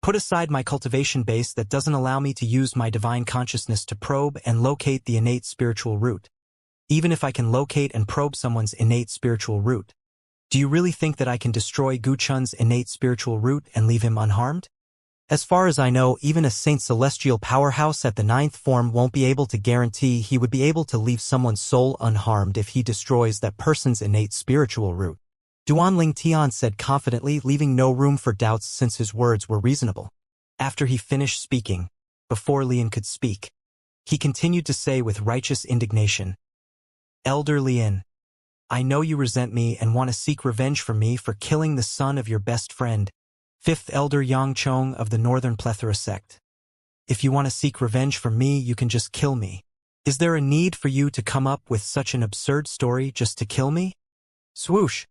Put aside my cultivation base that doesn't allow me to use my divine consciousness to probe and locate the innate spiritual root. Even if I can locate and probe someone's innate spiritual root, do you really think that I can destroy Gu Chun's innate spiritual root and leave him unharmed? As far as I know, even a Saint Celestial powerhouse at the 9th form won't be able to guarantee he would be able to leave someone's soul unharmed if he destroys that person's innate spiritual root. Duanling Tian said confidently, leaving no room for doubts since his words were reasonable. After he finished speaking, before Lian could speak, he continued to say with righteous indignation, "Elder Lian, I know you resent me and want to seek revenge for me for killing the son of your best friend, 5th Elder Yang Chong of the Northern Plethora sect. If you want to seek revenge for me, you can just kill me. Is there a need for you to come up with such an absurd story just to kill me?" Swoosh!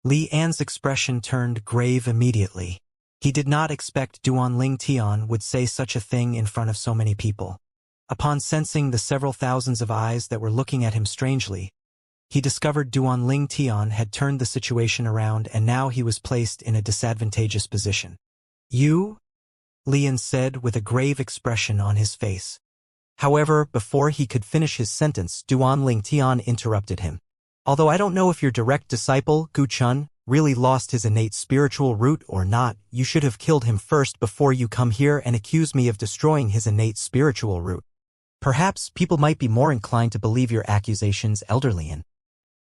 Li An's expression turned grave immediately. He did not expect Duanling Tian would say such a thing in front of so many people. Upon sensing the several thousands of eyes that were looking at him strangely, he discovered Duanling Tian had turned the situation around and now he was placed in a disadvantageous position. "You?" Lian said with a grave expression on his face. However, before he could finish his sentence, Duanling Tian interrupted him. "Although I don't know if your direct disciple, Gu Chun, really lost his innate spiritual root or not, you should have killed him first before you come here and accuse me of destroying his innate spiritual root. Perhaps people might be more inclined to believe your accusations, Elder Lian."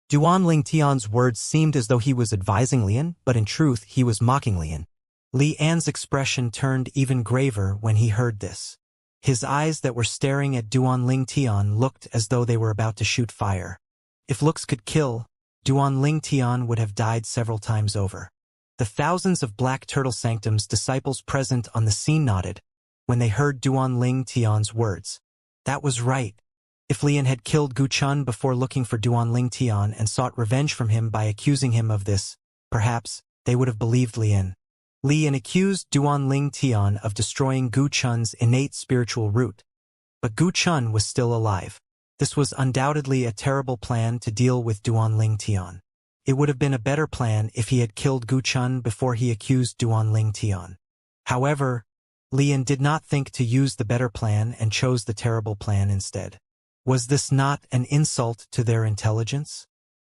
Duanling Tian's words seemed as though he was advising Lian, but in truth he was mocking Lian. Li An's expression turned even graver when he heard this. His eyes that were staring at Duanling Tian looked as though they were about to shoot fire. If looks could kill, Duanling Tian would have died several times over. The thousands of Black Turtle Sanctum's disciples present on the scene nodded when they heard Duanling Tian's words. That was right. If Lian had killed Gu Chun before looking for Duanling Tian and sought revenge from him by accusing him of this, perhaps they would have believed Lian. Lian accused Duanling Tian of destroying Gu Chun's innate spiritual root. But Gu Chun was still alive. This was undoubtedly a terrible plan to deal with Duanling Tian. It would have been a better plan if he had killed Gu Chun before he accused Duanling Tian. However, Lian did not think to use the better plan and chose the terrible plan instead. Was this not an insult to their intelligence?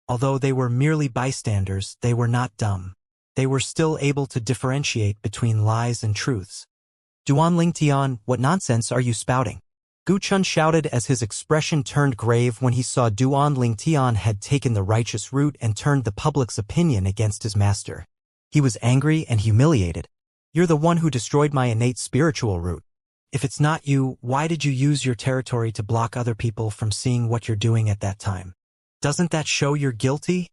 Although they were merely bystanders, they were not dumb. They were still able to differentiate between lies and truths. "Duanling Tian, what nonsense are you spouting?" Gu Chun shouted as his expression turned grave when he saw Duanling Tian had taken the righteous route and turned the public's opinion against his master. He was angry and humiliated. "You're the one who destroyed my innate spiritual root. If it's not you, why did you use your territory to block other people from seeing what you're doing at that time? Doesn't that show you're guilty?"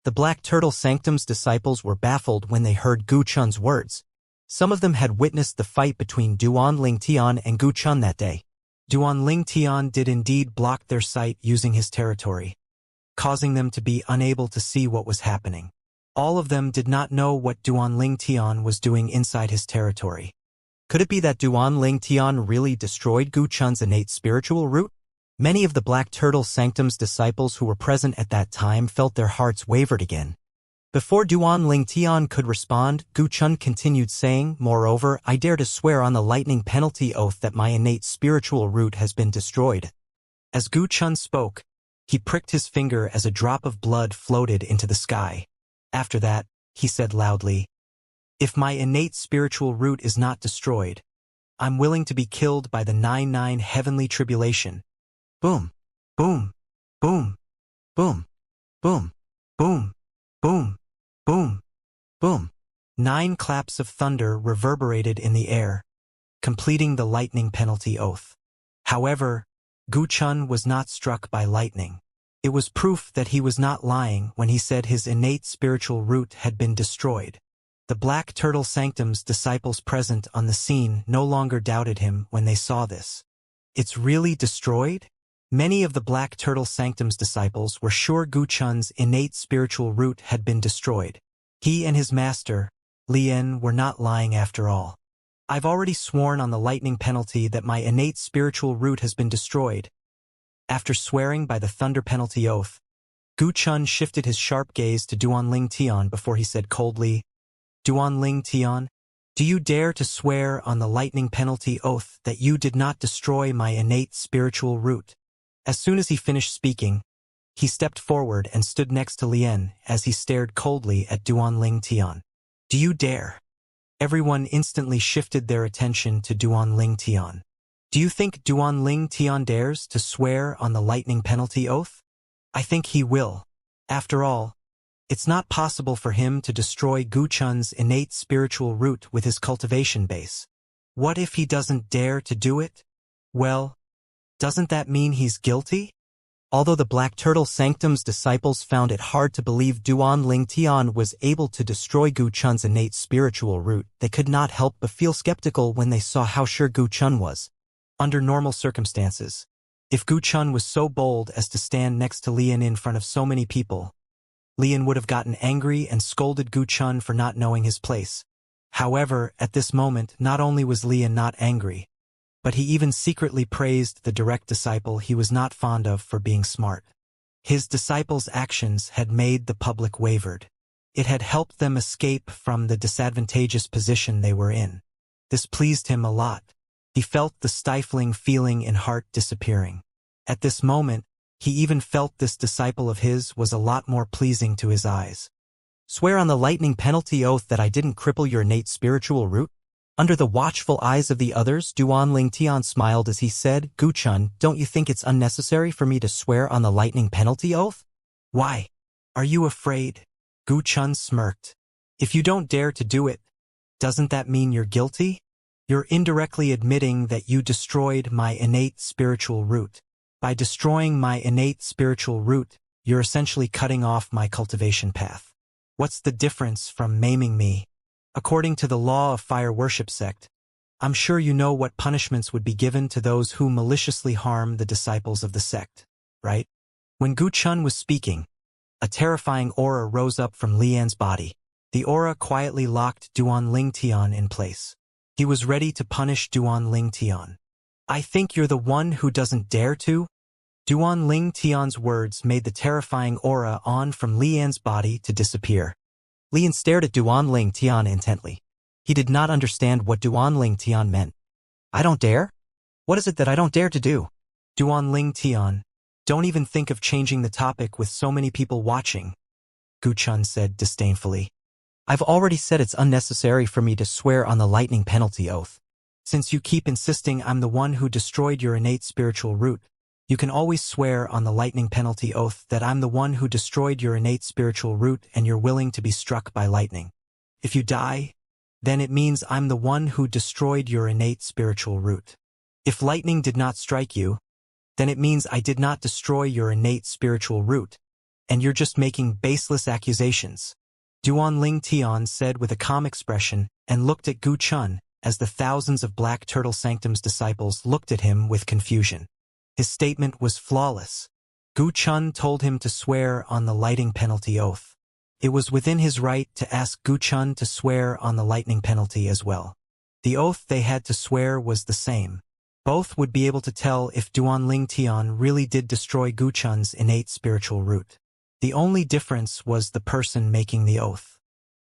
The Black Turtle Sanctum's disciples were baffled when they heard Gu Chun's words. Some of them had witnessed the fight between Duanling Tian and Gu Chun that day. Duanling Tian did indeed block their sight using his territory, causing them to be unable to see what was happening. All of them did not know what Duanling Tian was doing inside his territory. Could it be that Duanling Tian really destroyed Gu Chun's innate spiritual root? Many of the Black Turtle Sanctum's disciples who were present at that time felt their hearts wavered again. Before Duanling Tian could respond, Gu Chun continued saying, "Moreover, I dare to swear on the lightning penalty oath that my innate spiritual root has been destroyed." As Gu Chun spoke, he pricked his finger as a drop of blood floated into the sky. After that, he said loudly, "If my innate spiritual root is not destroyed, I'm willing to be killed by the 99 heavenly tribulation." Boom, boom, boom, boom, boom, boom, boom, boom, boom. 9 claps of thunder reverberated in the air, completing the lightning penalty oath. However, Gu Chun was not struck by lightning. It was proof that he was not lying when he said his innate spiritual root had been destroyed. The Black Turtle Sanctum's disciples present on the scene no longer doubted him when they saw this. "It's really destroyed?" Many of the Black Turtle Sanctum's disciples were sure Gu Chun's innate spiritual root had been destroyed. He and his master, Lian, were not lying after all. "I've already sworn on the lightning penalty that my innate spiritual root has been destroyed." After swearing by the thunder penalty oath, Gu Chun shifted his sharp gaze to Duanling Tian before he said coldly, "Duanling Tian, Do you dare to swear on the lightning penalty oath that you did not destroy my innate spiritual root? As soon as he finished speaking, he stepped forward and stood next to Lien as he stared coldly at Duanling Tian. Do you dare? Everyone instantly shifted their attention to Duanling Tian. Do you think Duanling Tian dares to swear on the lightning penalty oath? I think he will. After all, it's not possible for him to destroy Gu Chun's innate spiritual root with his cultivation base. What if he doesn't dare to do it? Well, doesn't that mean he's guilty? Although the Black Turtle Sanctum's disciples found it hard to believe Duanling Tian was able to destroy Gu Chun's innate spiritual root, they could not help but feel skeptical when they saw how sure Gu Chun was. Under normal circumstances, if Gu Chun was so bold as to stand next to Lien in front of so many people, Lien would have gotten angry and scolded Gu Chun for not knowing his place. However, at this moment, not only was Lien not angry, but he even secretly praised the direct disciple he was not fond of for being smart. His disciple's actions had made the public wavered. It had helped them escape from the disadvantageous position they were in. This pleased him a lot. He felt the stifling feeling in heart disappearing. At this moment, he even felt this disciple of his was a lot more pleasing to his eyes. Swear on the lightning penalty oath that I didn't cripple your innate spiritual root? Under the watchful eyes of the others, Duanling Tian smiled as he said, Gu Chun, don't you think it's unnecessary for me to swear on the lightning penalty oath? Why? Are you afraid? Gu Chun smirked. If you don't dare to do it, doesn't that mean you're guilty? You're indirectly admitting that you destroyed my innate spiritual root. By destroying my innate spiritual root, you're essentially cutting off my cultivation path. What's the difference from maiming me? According to the law of fire worship sect, I'm sure you know what punishments would be given to those who maliciously harm the disciples of the sect, right? When Gu Chun was speaking, a terrifying aura rose up from Lian's body. The aura quietly locked Duanling Tian in place. He was ready to punish Duanling Tian. I think you're the one who doesn't dare to? Duanling Tian's words made the terrifying aura on from Lian's body to disappear. Lian stared at Duanling Tian intently. He did not understand what Duanling Tian meant. I don't dare? What is it that I don't dare to do? Duanling Tian, don't even think of changing the topic with so many people watching, Gu Chun said disdainfully. I've already said it's unnecessary for me to swear on the lightning penalty oath. Since you keep insisting I'm the one who destroyed your innate spiritual root, you can always swear on the lightning penalty oath that I'm the one who destroyed your innate spiritual root and you're willing to be struck by lightning. If you die, then it means I'm the one who destroyed your innate spiritual root. If lightning did not strike you, then it means I did not destroy your innate spiritual root, and you're just making baseless accusations. Duanling Tian said with a calm expression and looked at Gu Chun, as the thousands of Black Turtle Sanctum's disciples looked at him with confusion. His statement was flawless. Gu Chun told him to swear on the lightning penalty oath. It was within his right to ask Gu Chun to swear on the lightning penalty as well. The oath they had to swear was the same. Both would be able to tell if Duanling Tian really did destroy Gu Chun's innate spiritual root. The only difference was the person making the oath.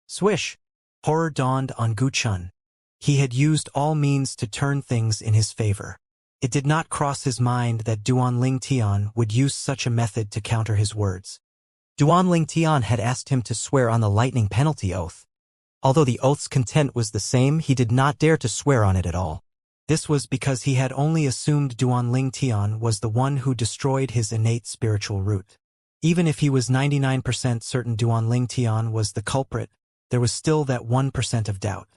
Swish! Horror dawned on Gu Chun. He had used all means to turn things in his favor. It did not cross his mind that Duanling Tian would use such a method to counter his words. Duanling Tian had asked him to swear on the lightning penalty oath. Although the oath's content was the same, he did not dare to swear on it at all. This was because he had only assumed Duanling Tian was the one who destroyed his innate spiritual root. Even if he was 99% certain Duanling Tian was the culprit, there was still that 1% of doubt.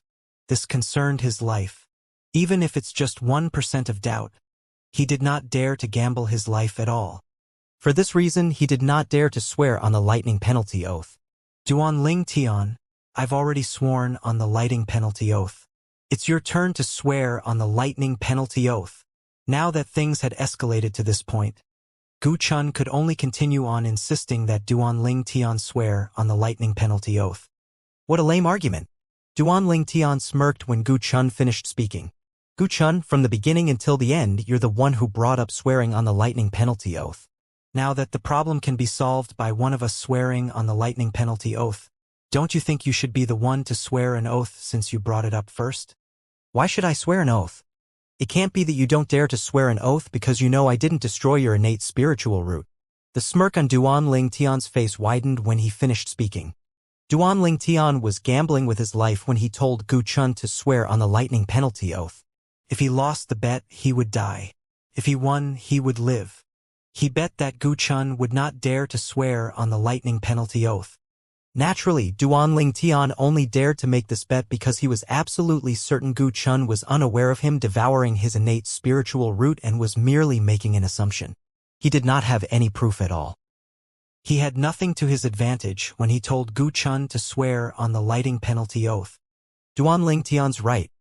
This concerned his life. Even if it's just 1% of doubt, he did not dare to gamble his life at all. For this reason, he did not dare to swear on the lightning penalty oath. Duanling Tian, I've already sworn on the lightning penalty oath. It's your turn to swear on the lightning penalty oath. Now that things had escalated to this point, Gu Chun could only continue on insisting that Duanling Tian swear on the lightning penalty oath. What a lame argument. Duanling Tian smirked when Gu Chun finished speaking. Gu Chun, from the beginning until the end, you're the one who brought up swearing on the lightning penalty oath. Now that the problem can be solved by one of us swearing on the lightning penalty oath, Don't you think you should be the one to swear an oath since you brought it up first? Why should I swear an oath? It can't be that you don't dare to swear an oath because you know I didn't destroy your innate spiritual root. The smirk on Duan Ling Tian's face widened when he finished speaking. Duan Ling Tian was gambling with his life when he told Gu Chun to swear on the lightning penalty oath. If he lost the bet, he would die. If he won, he would live. He bet that Gu Chun would not dare to swear on the lightning penalty oath. Naturally, Duan Ling Tian only dared to make this bet because he was absolutely certain Gu Chun was unaware of him devouring his innate spiritual root and was merely making an assumption. He did not have any proof at all. He had nothing to his advantage when he told Gu Chun to swear on the lightning penalty oath. Duan Ling Tian's right.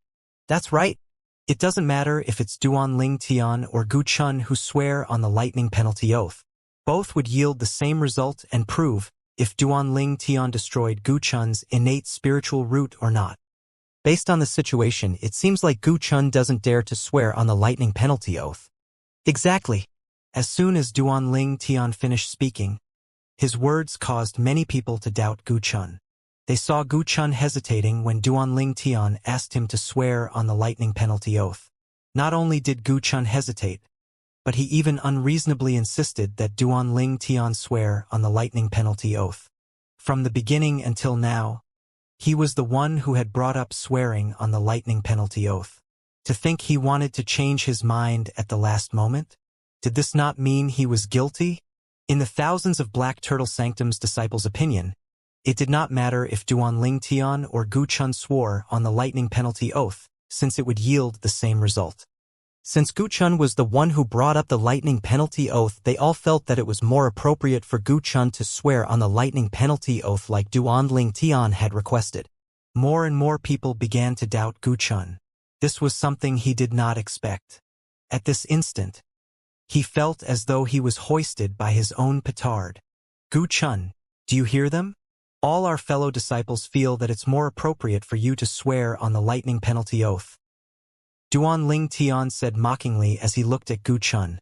That's right. It doesn't matter if it's Duan Ling Tian or Gu Chun who swear on the lightning penalty oath. Both would yield the same result and prove if Duan Ling Tian destroyed Gu Chun's innate spiritual root or not. Based on the situation, it seems like Gu Chun doesn't dare to swear on the lightning penalty oath. Exactly. As soon as Duan Ling Tian finished speaking, his words caused many people to doubt Gu Chun. They saw Gu Chun hesitating when Duan Ling Tian asked him to swear on the lightning penalty oath. Not only did Gu Chun hesitate, but he even unreasonably insisted that Duan Ling Tian swear on the lightning penalty oath. From the beginning until now, he was the one who had brought up swearing on the lightning penalty oath. To think he wanted to change his mind at the last moment? Did this not mean he was guilty? In the thousands of Black Turtle Sanctum's disciples' opinion, it did not matter if Duan Ling Tian or Gu Chun swore on the lightning penalty oath, since it would yield the same result. Since Gu Chun was the one who brought up the lightning penalty oath, they all felt that it was more appropriate for Gu Chun to swear on the lightning penalty oath like Duan Ling Tian had requested. More and more people began to doubt Gu Chun. This was something he did not expect. At this instant, he felt as though he was hoisted by his own petard. Gu Chun, do you hear them? All our fellow disciples feel that it's more appropriate for you to swear on the lightning penalty oath. Duan Ling Tian said mockingly as he looked at Gu Chun.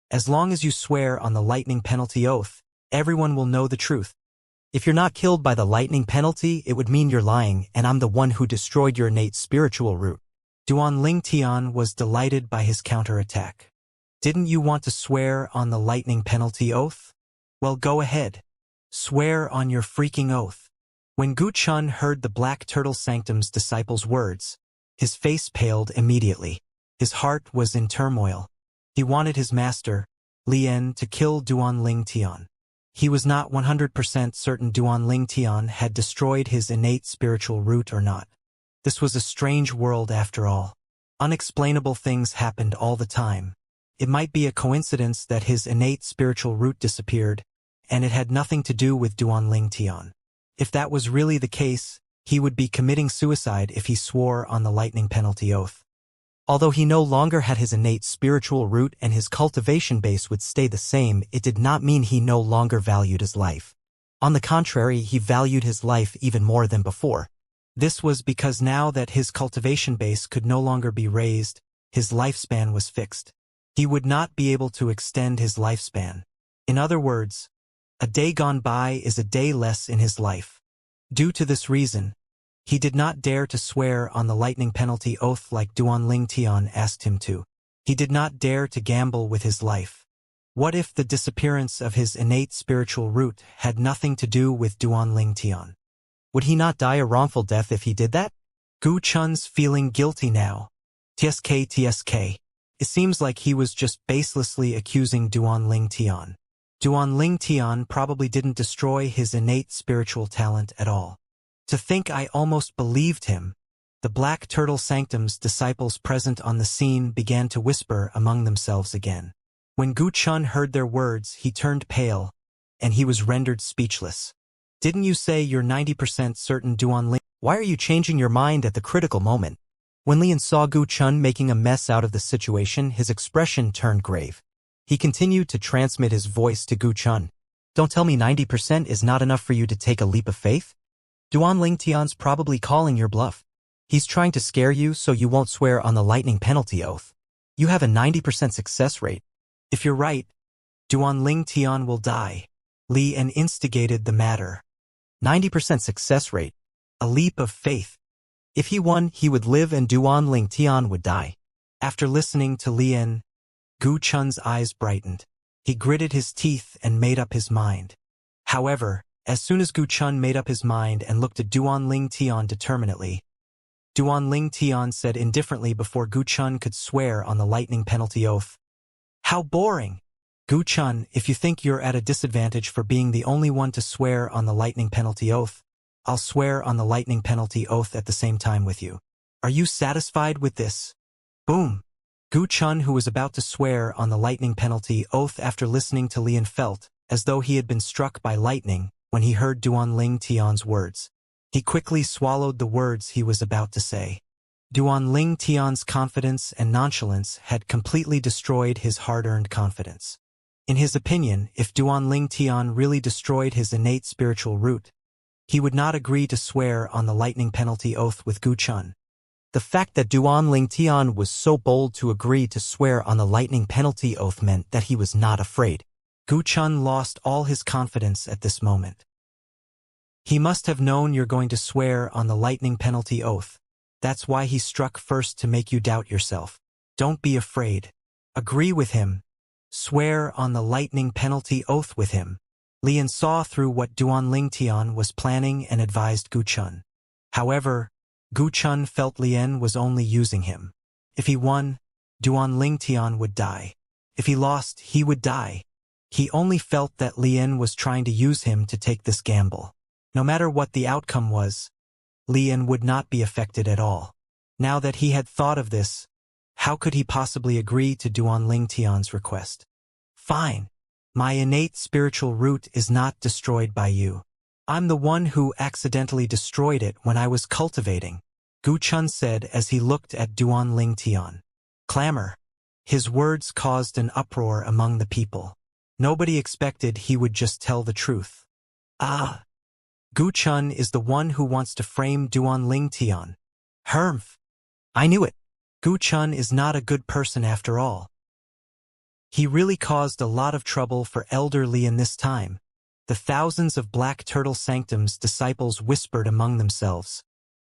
As long as you swear on the lightning penalty oath, everyone will know the truth. If you're not killed by the lightning penalty, it would mean you're lying and I'm the one who destroyed your innate spiritual root. Duan Ling Tian was delighted by his counterattack. Didn't you want to swear on the lightning penalty oath? Well, go ahead. Swear on your freaking oath. When Gu Chun heard the Black Turtle Sanctum's disciples' words, his face paled immediately. His heart was in turmoil. He wanted his master, Lien, to kill Duan Ling Tian. He was not 100% certain Duan Ling Tian had destroyed his innate spiritual root or not. This was a strange world after all. Unexplainable things happened all the time. It might be a coincidence that his innate spiritual root disappeared, and it had nothing to do with Duan Ling Tian. If that was really the case, he would be committing suicide if he swore on the lightning penalty oath. Although he no longer had his innate spiritual root and his cultivation base would stay the same, it did not mean he no longer valued his life. On the contrary, he valued his life even more than before. This was because now that his cultivation base could no longer be raised, his lifespan was fixed. He would not be able to extend his lifespan. In other words, a day gone by is a day less in his life. Due to this reason, he did not dare to swear on the lightning penalty oath like Duan Ling Tian asked him to. He did not dare to gamble with his life. What if the disappearance of his innate spiritual root had nothing to do with Duan Ling Tian? Would he not die a wrongful death if he did that? Gu Chun's feeling guilty now. TSK. It seems like he was just baselessly accusing Duan Ling Tian. Duan Ling Tian probably didn't destroy his innate spiritual talent at all. To think I almost believed him. The Black Turtle Sanctum's disciples present on the scene began to whisper among themselves again. When Gu Chun heard their words, he turned pale, and he was rendered speechless. Didn't you say you're 90% certain Duan Ling? Why are you changing your mind at the critical moment? When Lien saw Gu Chun making a mess out of the situation, his expression turned grave. He continued to transmit his voice to Gu Chun. Don't tell me 90% is not enough for you to take a leap of faith? Duan Ling Tian's probably calling your bluff. He's trying to scare you so you won't swear on the lightning penalty oath. You have a 90% success rate. If you're right, Duan Ling Tian will die. Lien instigated the matter. 90% success rate. A leap of faith. If he won, he would live and Duan Ling Tian would die. After listening to Lian, Gu Chun's eyes brightened. He gritted his teeth and made up his mind. However, as soon as Gu Chun made up his mind and looked at Duan Ling Tian determinately, Duan Ling Tian said indifferently before Gu Chun could swear on the lightning penalty oath. How boring! Gu Chun, if you think you're at a disadvantage for being the only one to swear on the lightning penalty oath, I'll swear on the lightning penalty oath at the same time with you. Are you satisfied with this? Boom! Gu Chun, who was about to swear on the lightning penalty oath after listening to Lian, felt as though he had been struck by lightning when he heard Duan Ling Tian's words. He quickly swallowed the words he was about to say. Duan Ling Tian's confidence and nonchalance had completely destroyed his hard-earned confidence. In his opinion, if Duan Ling Tian really destroyed his innate spiritual root, he would not agree to swear on the lightning penalty oath with Gu Chun. The fact that Duan Ling Tian was so bold to agree to swear on the lightning penalty oath meant that he was not afraid. Gu Chun lost all his confidence at this moment. He must have known you're going to swear on the lightning penalty oath. That's why he struck first to make you doubt yourself. Don't be afraid. Agree with him. Swear on the lightning penalty oath with him. Lian saw through what Duan Ling Tian was planning and advised Gu Chun. However, Gu Chun felt Lian was only using him. If he won, Duan Ling Tian would die. If he lost, he would die. He only felt that Lian was trying to use him to take this gamble. No matter what the outcome was, Lian would not be affected at all. Now that he had thought of this, how could he possibly agree to Duan Ling Tian's request? Fine. My innate spiritual root is not destroyed by you. I'm the one who accidentally destroyed it when I was cultivating, Gu Chun said as he looked at Duan Ling Tian. Clamor. His words caused an uproar among the people. Nobody expected he would just tell the truth. Ah! Gu Chun is the one who wants to frame Duan Ling Tian. Humph! I knew it. Gu Chun is not a good person after all. He really caused a lot of trouble for Elder Lian this time. The thousands of Black Turtle Sanctum's disciples whispered among themselves,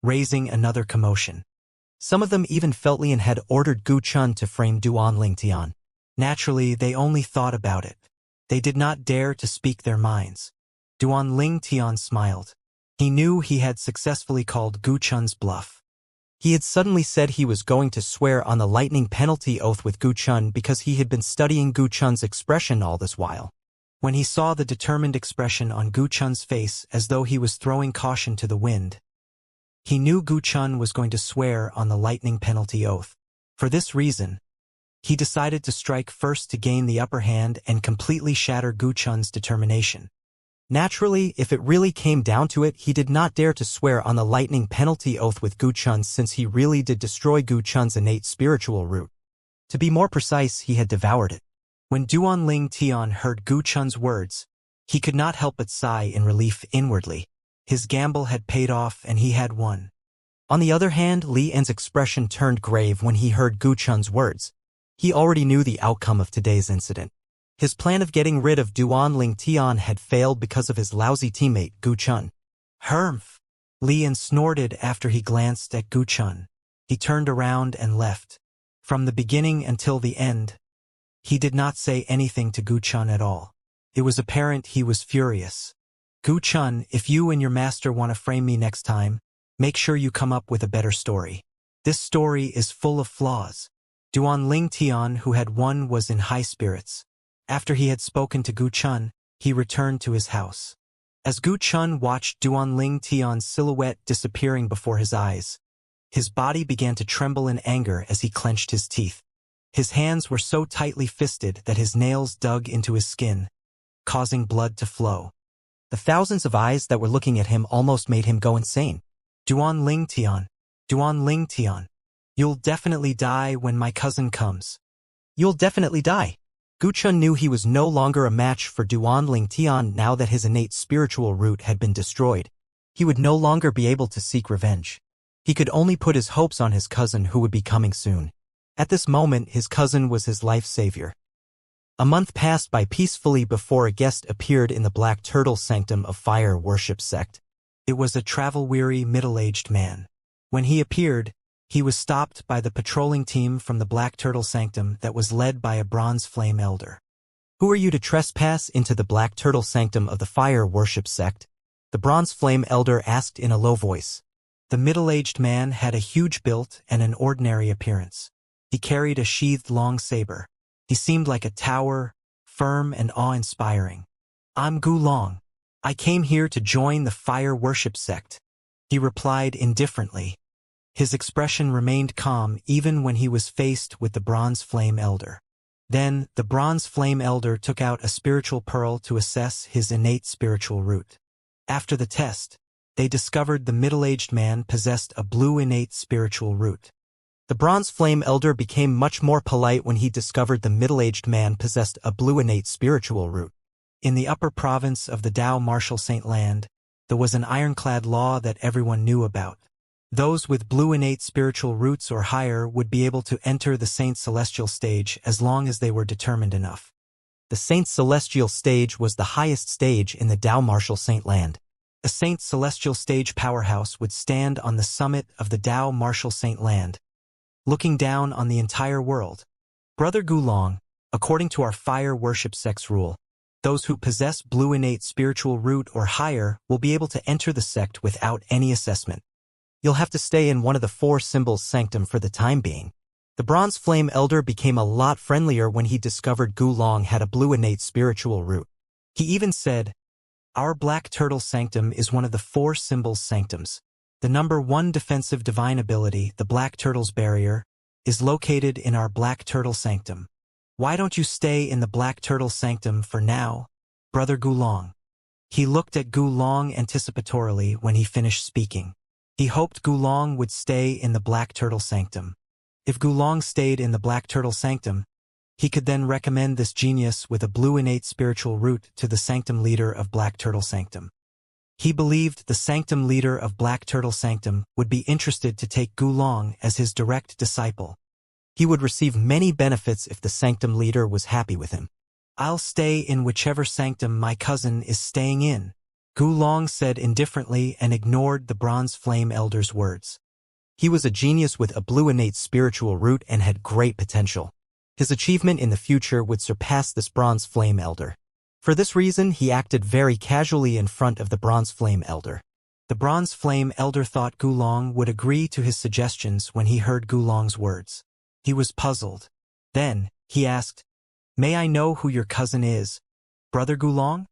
raising another commotion. Some of them even felt Lian had ordered Gu Chun to frame Duan Ling Tian. Naturally, they only thought about it. They did not dare to speak their minds. Duan Ling Tian smiled. He knew he had successfully called Gu Chun's bluff. He had suddenly said he was going to swear on the lightning penalty oath with Gu Chun because he had been studying Gu Chun's expression all this while. When he saw the determined expression on Gu Chun's face as though he was throwing caution to the wind, he knew Gu Chun was going to swear on the lightning penalty oath. For this reason, he decided to strike first to gain the upper hand and completely shatter Gu Chun's determination. Naturally, if it really came down to it, he did not dare to swear on the lightning penalty oath with Gu Chun since he really did destroy Gu Chun's innate spiritual root. To be more precise, he had devoured it. When Duan Ling Tian heard Gu Chun's words, he could not help but sigh in relief inwardly. His gamble had paid off and he had won. On the other hand, Li An's expression turned grave when he heard Gu Chun's words. He already knew the outcome of today's incident. His plan of getting rid of Duan Ling Tian had failed because of his lousy teammate, Gu Chun. Humph! Li An snorted after he glanced at Gu Chun. He turned around and left. From the beginning until the end, he did not say anything to Gu Chun at all. It was apparent he was furious. Gu Chun, if you and your master want to frame me next time, make sure you come up with a better story. This story is full of flaws. Duan Ling Tian, who had won, was in high spirits. After he had spoken to Gu Chun, he returned to his house. As Gu Chun watched Duan Ling Tian's silhouette disappearing before his eyes, his body began to tremble in anger as he clenched his teeth. His hands were so tightly fisted that his nails dug into his skin, causing blood to flow. The thousands of eyes that were looking at him almost made him go insane. Duan Ling Tian, Duan Ling Tian, you'll definitely die when my cousin comes. You'll definitely die. Gu Chun knew he was no longer a match for Duan Ling Tian now that his innate spiritual root had been destroyed. He would no longer be able to seek revenge. He could only put his hopes on his cousin who would be coming soon. At this moment, his cousin was his life savior. A month passed by peacefully before a guest appeared in the Black Turtle Sanctum of Fire Worship Sect. It was a travel-weary, middle-aged man. When he appeared, he was stopped by the patrolling team from the Black Turtle Sanctum that was led by a Bronze Flame Elder. "Who are you to trespass into the Black Turtle Sanctum of the Fire Worship Sect?" the Bronze Flame Elder asked in a low voice. The middle-aged man had a huge build and an ordinary appearance. He carried a sheathed long saber. He seemed like a tower, firm and awe-inspiring. "I'm Gu Long. I came here to join the Fire Worship Sect," he replied indifferently. His expression remained calm even when he was faced with the Bronze Flame Elder. Then, the Bronze Flame Elder took out a spiritual pearl to assess his innate spiritual root. After the test, they discovered the middle-aged man possessed a blue innate spiritual root. The Bronze Flame Elder became much more polite when he discovered the middle-aged man possessed a blue innate spiritual root. In the upper province of the Dao Martial Saint Land, there was an ironclad law that everyone knew about. Those with blue innate spiritual roots or higher would be able to enter the Saint Celestial stage as long as they were determined enough. The Saint Celestial stage was the highest stage in the Dao Martial Saint Land. A Saint Celestial stage powerhouse would stand on the summit of the Dao Martial Saint Land, looking down on the entire world. "Brother Gu Long, according to our Fire Worship Sect's rule, those who possess blue innate spiritual root or higher will be able to enter the sect without any assessment. You'll have to stay in one of the 4 symbols sanctum for the time being." The Bronze Flame Elder became a lot friendlier when he discovered Gu Long had a blue innate spiritual root. He even said, "Our Black Turtle Sanctum is one of the 4 symbols sanctums. The number 1 defensive divine ability, the Black Turtle's Barrier, is located in our Black Turtle Sanctum. Why don't you stay in the Black Turtle Sanctum for now, Brother Gu Long?" He looked at Gu Long anticipatorily when he finished speaking. He hoped Gu Long would stay in the Black Turtle Sanctum. If Gu Long stayed in the Black Turtle Sanctum, he could then recommend this genius with a blue innate spiritual root to the Sanctum leader of Black Turtle Sanctum. He believed the Sanctum leader of Black Turtle Sanctum would be interested to take Gu Long as his direct disciple. He would receive many benefits if the Sanctum leader was happy with him. "I'll stay in whichever sanctum my cousin is staying in," Gu Long said indifferently and ignored the Bronze Flame Elder's words. He was a genius with a blue innate spiritual root and had great potential. His achievement in the future would surpass this Bronze Flame Elder. For this reason, he acted very casually in front of the Bronze Flame Elder. The Bronze Flame Elder thought Gu Long would agree to his suggestions when he heard Gu Long's words. He was puzzled. Then, he asked, "May I know who your cousin is, Brother Gu Long?"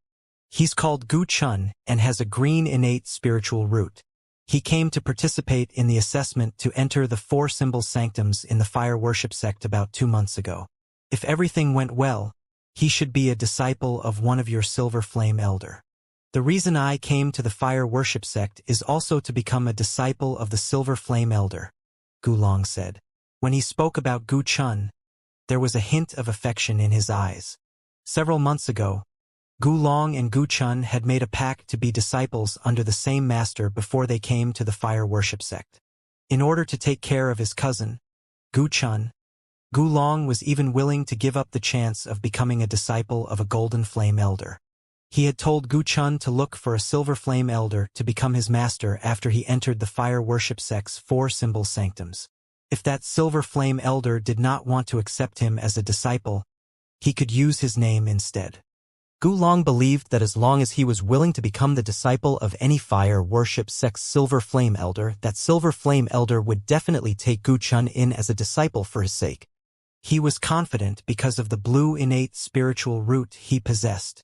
"He's called Gu Chun and has a green innate spiritual root. He came to participate in the assessment to enter the 4 symbol sanctums in the Fire Worship Sect about 2 months ago. If everything went well, he should be a disciple of one of your Silver Flame Elder. The reason I came to the Fire Worship Sect is also to become a disciple of the Silver Flame Elder," Gu Long said. When he spoke about Gu Chun, there was a hint of affection in his eyes. Several months ago, Gu Long and Gu Chun had made a pact to be disciples under the same master before they came to the Fire Worship Sect. In order to take care of his cousin, Gu Chun, Gu Long was even willing to give up the chance of becoming a disciple of a Golden Flame Elder. He had told Gu Chun to look for a Silver Flame Elder to become his master after he entered the Fire Worship Sect's 4 symbol sanctums. If that Silver Flame Elder did not want to accept him as a disciple, he could use his name instead. Gu Long believed that as long as he was willing to become the disciple of any Fire Worship Sect's Silver Flame Elder, that Silver Flame Elder would definitely take Gu Chun in as a disciple for his sake. He was confident because of the blue innate spiritual root he possessed.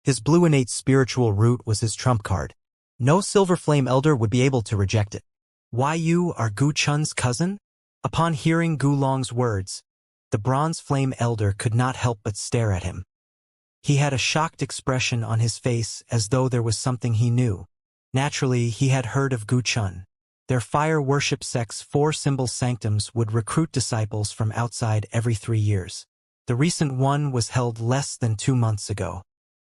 His blue innate spiritual root was his trump card. No Silver Flame Elder would be able to reject it. "Why, you are Gu Chun's cousin?" Upon hearing Gu Long's words, the Bronze Flame Elder could not help but stare at him. He had a shocked expression on his face as though there was something he knew. Naturally, he had heard of Gu Chun. Their Fire Worship Sect's 4 symbol sanctums would recruit disciples from outside every 3 years. The recent one was held less than 2 months ago.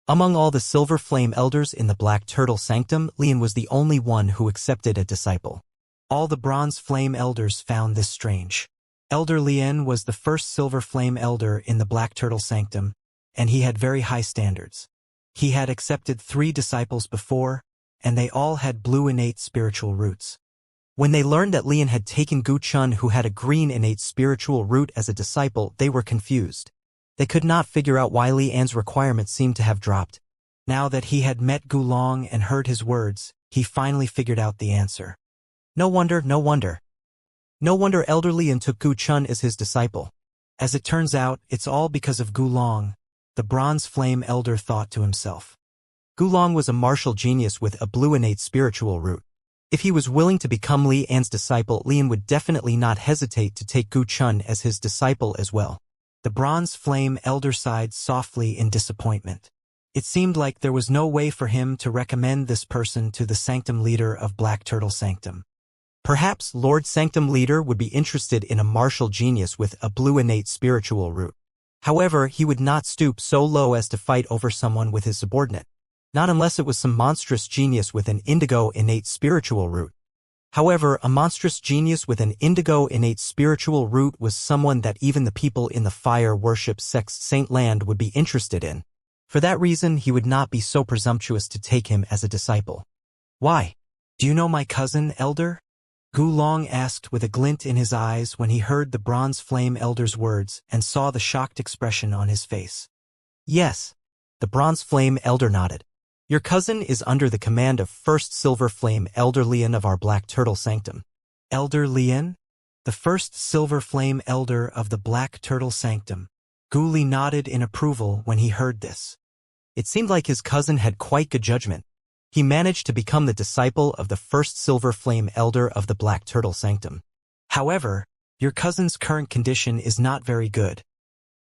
Among all the Silver Flame Elders in the Black Turtle Sanctum, Lian was the only one who accepted a disciple. All the Bronze Flame Elders found this strange. Elder Lian was the first Silver Flame Elder in the Black Turtle Sanctum, and he had very high standards. He had accepted 3 disciples before, and they all had blue innate spiritual roots. When they learned that Lian had taken Gu Chun, who had a green innate spiritual root, as a disciple, they were confused. They could not figure out why Lian's requirements seemed to have dropped. Now that he had met Gu Long and heard his words, he finally figured out the answer. No wonder. No wonder Elder Lian took Gu Chun as his disciple. As it turns out, it's all because of Gu Long, the Bronze Flame Elder thought to himself. Gu Long was a martial genius with a blue innate spiritual root. If he was willing to become Li An's disciple, Lian would definitely not hesitate to take Gu Chun as his disciple as well. The Bronze Flame Elder sighed softly in disappointment. It seemed like there was no way for him to recommend this person to the Sanctum Leader of Black Turtle Sanctum. Perhaps Lord Sanctum Leader would be interested in a martial genius with a blue innate spiritual root. However, he would not stoop so low as to fight over someone with his subordinate. Not unless it was some monstrous genius with an indigo innate spiritual root. However, a monstrous genius with an indigo innate spiritual root was someone that even the people in the fire worship sect Saint Land would be interested in. For that reason, he would not be so presumptuous to take him as a disciple. Why? Do you know my cousin, Elder? Gu Long asked with a glint in his eyes when he heard the Bronze Flame Elder's words and saw the shocked expression on his face. Yes. The Bronze Flame Elder nodded. Your cousin is under the command of First Silver Flame Elder Lian of our Black Turtle Sanctum. Elder Lian? The First Silver Flame Elder of the Black Turtle Sanctum. Gu Li nodded in approval when he heard this. It seemed like his cousin had quite good judgment. He managed to become the disciple of the First Silver Flame Elder of the Black Turtle Sanctum. However, your cousin's current condition is not very good,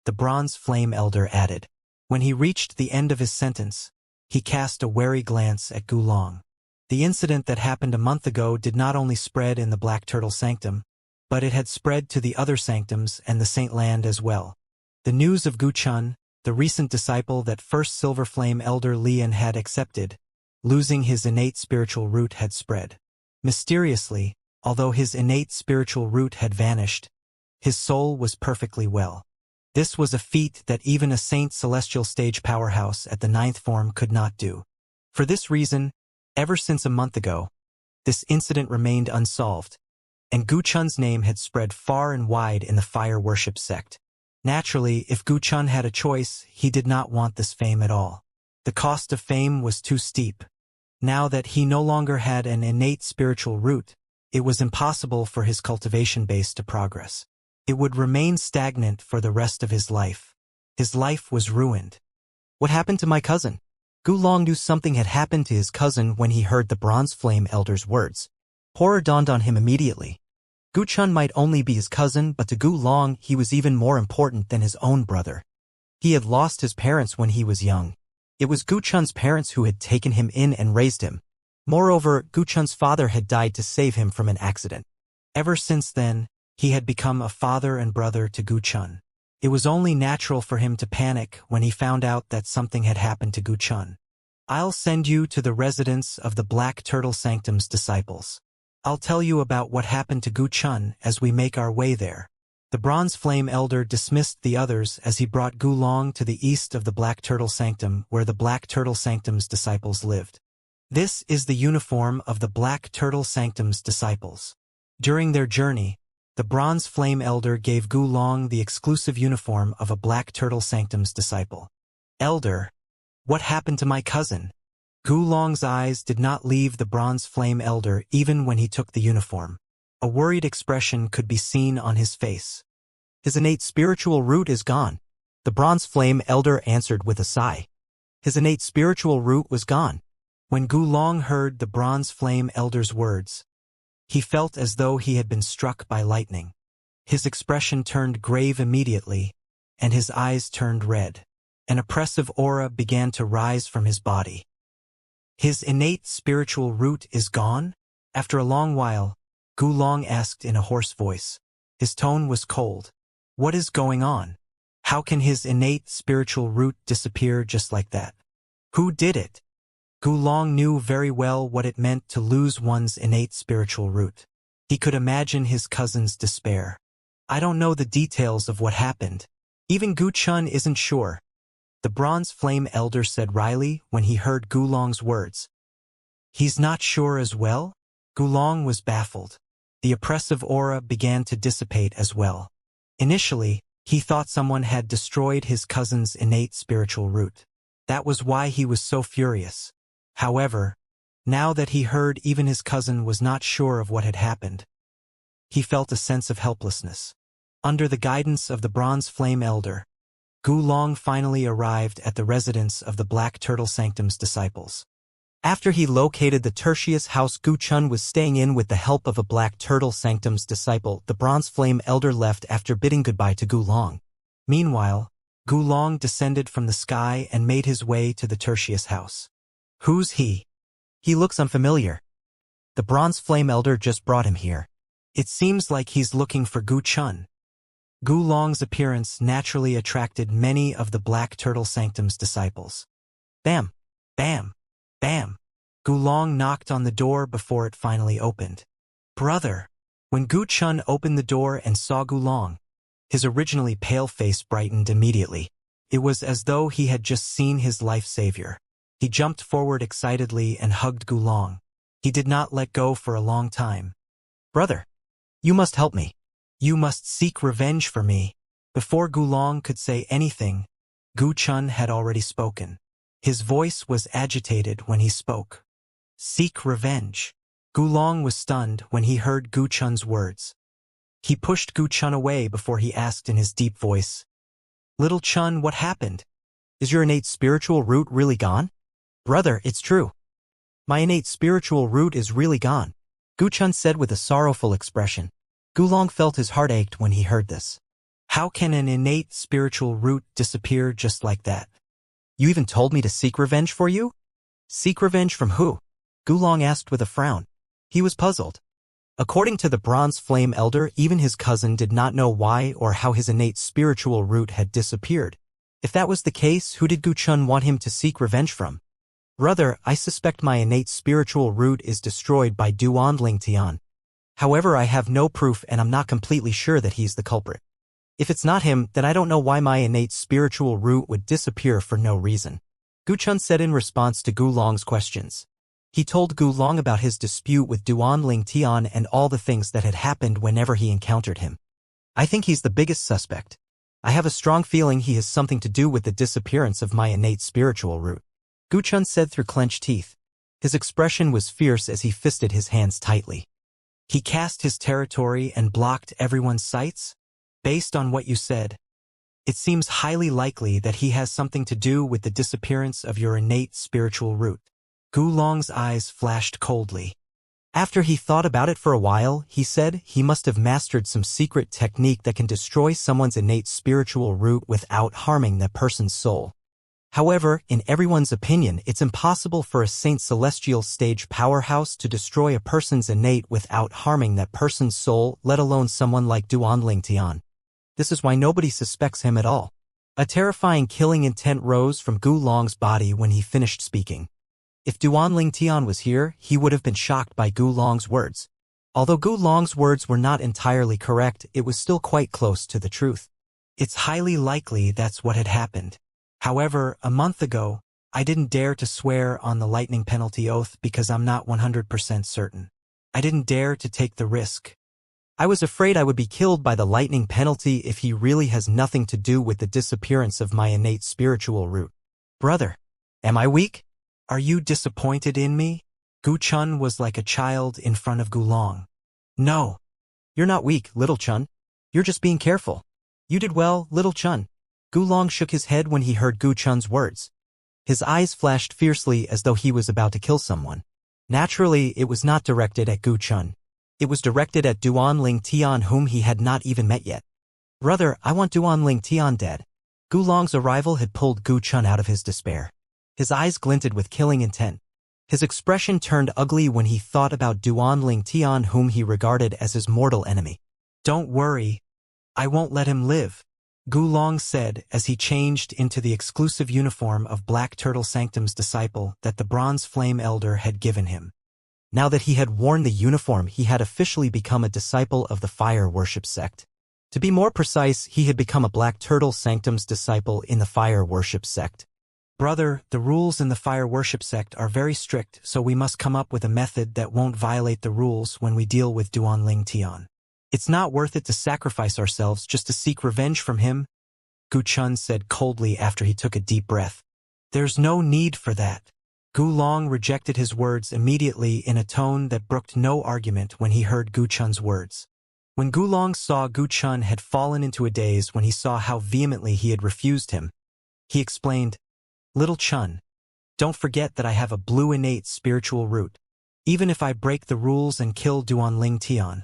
the Bronze Flame Elder added. When he reached the end of his sentence, he cast a wary glance at Gu Long. The incident that happened a month ago did not only spread in the Black Turtle Sanctum, but it had spread to the other sanctums and the Saint Land as well. The news of Gu Chun, the recent disciple that First Silver Flame Elder Lian had accepted, losing his innate spiritual root, had spread. Mysteriously, although his innate spiritual root had vanished, his soul was perfectly well. This was a feat that even a Saint Celestial stage powerhouse at the 9th form could not do. For this reason, ever since a month ago, this incident remained unsolved, and Gu Chun's name had spread far and wide in the fire worship sect. Naturally, if Gu Chun had a choice, he did not want this fame at all. The cost of fame was too steep. Now that he no longer had an innate spiritual root, it was impossible for his cultivation base to progress. It would remain stagnant for the rest of his life. His life was ruined. What happened to my cousin? Gu Long knew something had happened to his cousin when he heard the Bronze Flame Elder's words. Horror dawned on him immediately. Gu Chun might only be his cousin, but to Gu Long he was even more important than his own brother. He had lost his parents when he was young. It was Gu Chun's parents who had taken him in and raised him. Moreover, Gu Chun's father had died to save him from an accident. Ever since then, he had become a father and brother to Gu Chun. It was only natural for him to panic when he found out that something had happened to Gu Chun. I'll send you to the residence of the Black Turtle Sanctum's disciples. I'll tell you about what happened to Gu Chun as we make our way there. The Bronze Flame Elder dismissed the others as he brought Gu Long to the east of the Black Turtle Sanctum, where the Black Turtle Sanctum's disciples lived. This is the uniform of the Black Turtle Sanctum's disciples. During their journey, the Bronze Flame Elder gave Gu Long the exclusive uniform of a Black Turtle Sanctum's disciple. Elder, what happened to my cousin? Gu Long's eyes did not leave the Bronze Flame Elder even when he took the uniform. A worried expression could be seen on his face. His innate spiritual root is gone, the Bronze Flame Elder answered with a sigh. His innate spiritual root was gone. When Gu Long heard the Bronze Flame Elder's words, he felt as though he had been struck by lightning. His expression turned grave immediately, and his eyes turned red. An oppressive aura began to rise from his body. His innate spiritual root is gone? After a long while, Gu Long asked in a hoarse voice. His tone was cold. What is going on? How can his innate spiritual root disappear just like that? Who did it? Gu Long knew very well what it meant to lose one's innate spiritual root. He could imagine his cousin's despair. I don't know the details of what happened. Even Gu Chun isn't sure. The Bronze Flame Elder said wryly when he heard Gulong's words. He's not sure as well? Gulong was baffled. The oppressive aura began to dissipate as well. Initially, he thought someone had destroyed his cousin's innate spiritual root. That was why he was so furious. However, now that he heard even his cousin was not sure of what had happened, he felt a sense of helplessness. Under the guidance of the Bronze Flame Elder, Gulong finally arrived at the residence of the Black Turtle Sanctum's disciples. After he located the tertius house Guchun was staying in with the help of a Black Turtle Sanctum's disciple, the Bronze Flame Elder left after bidding goodbye to Gulong. Meanwhile, Gulong descended from the sky and made his way to the tertius house. Who's he? He looks unfamiliar. The Bronze Flame Elder just brought him here. It seems like he's looking for Guchun. Gulong's appearance naturally attracted many of the Black Turtle Sanctum's disciples. Bam! Bam! Bam! Gulong knocked on the door before it finally opened. Brother! When Guchun opened the door and saw Gulong, his originally pale face brightened immediately. It was as though he had just seen his life savior. He jumped forward excitedly and hugged Gulong. He did not let go for a long time. Brother! You must help me. You must seek revenge for me. Before Gulong could say anything, Guchun had already spoken. His voice was agitated when he spoke. Seek revenge. Gulong was stunned when he heard Guchun's words. He pushed Guchun away before he asked in his deep voice, Little Chun, what happened? Is your innate spiritual root really gone? Brother, it's true. My innate spiritual root is really gone, Guchun said with a sorrowful expression. Gulong felt his heart ached when he heard this. How can an innate spiritual root disappear just like that? You even told me to seek revenge for you? Seek revenge from who? Gulong asked with a frown. He was puzzled. According to the Bronze Flame Elder, even his cousin did not know why or how his innate spiritual root had disappeared. If that was the case, who did Guchun want him to seek revenge from? Brother, I suspect my innate spiritual root is destroyed by Duanling Tian. However, I have no proof and I'm not completely sure that he's the culprit. If it's not him, then I don't know why my innate spiritual root would disappear for no reason. Guchun said in response to Gulong's questions. He told Gulong about his dispute with Duanling Tian and all the things that had happened whenever he encountered him. I think he's the biggest suspect. I have a strong feeling he has something to do with the disappearance of my innate spiritual root, Guchun said through clenched teeth. His expression was fierce as he fisted his hands tightly. He cast his territory and blocked everyone's sights? Based on what you said, it seems highly likely that he has something to do with the disappearance of your innate spiritual root. Gulong's eyes flashed coldly. After he thought about it for a while, he said he must have mastered some secret technique that can destroy someone's innate spiritual root without harming that person's soul. However, in everyone's opinion, it's impossible for a Saint Celestial stage powerhouse to destroy a person's innate without harming that person's soul, let alone someone like Duanling Tian. This is why nobody suspects him at all. A terrifying killing intent rose from Gulong's body when he finished speaking. If Duanling Tian was here, he would have been shocked by Gulong's words. Although Gulong's words were not entirely correct, it was still quite close to the truth. It's highly likely that's what had happened. However, a month ago, I didn't dare to swear on the lightning penalty oath because I'm not 100% certain. I didn't dare to take the risk. I was afraid I would be killed by the lightning penalty if he really has nothing to do with the disappearance of my innate spiritual root. Brother, am I weak? Are you disappointed in me? Guchun was like a child in front of Gulong. No. You're not weak, little Chun. You're just being careful. You did well, little Chun. Gulong shook his head when he heard Guchun's words. His eyes flashed fiercely as though he was about to kill someone. Naturally, it was not directed at Guchun. It was directed at Duanling Tian, whom he had not even met yet. Brother, I want Duanling Tian dead. Gulong's arrival had pulled Guchun out of his despair. His eyes glinted with killing intent. His expression turned ugly when he thought about Duanling Tian, whom he regarded as his mortal enemy. Don't worry. I won't let him live, Gulong said as he changed into the exclusive uniform of Black Turtle Sanctum's disciple that the Bronze Flame Elder had given him. Now that he had worn the uniform, he had officially become a disciple of the fire worship sect. To be more precise, he had become a Black Turtle Sanctum's disciple in the Fire Worship sect. Brother, the rules in the Fire Worship sect are very strict, so we must come up with a method that won't violate the rules when we deal with Duanling Tian. It's not worth it to sacrifice ourselves just to seek revenge from him, Gu Chun said coldly after he took a deep breath. There's no need for that. Gu Long rejected his words immediately in a tone that brooked no argument when he heard Gu Chun's words. When Gu Long saw Gu Chun had fallen into a daze when he saw how vehemently he had refused him, he explained, Little Chun, don't forget that I have a blue innate spiritual root. Even if I break the rules and kill Duanling Tian,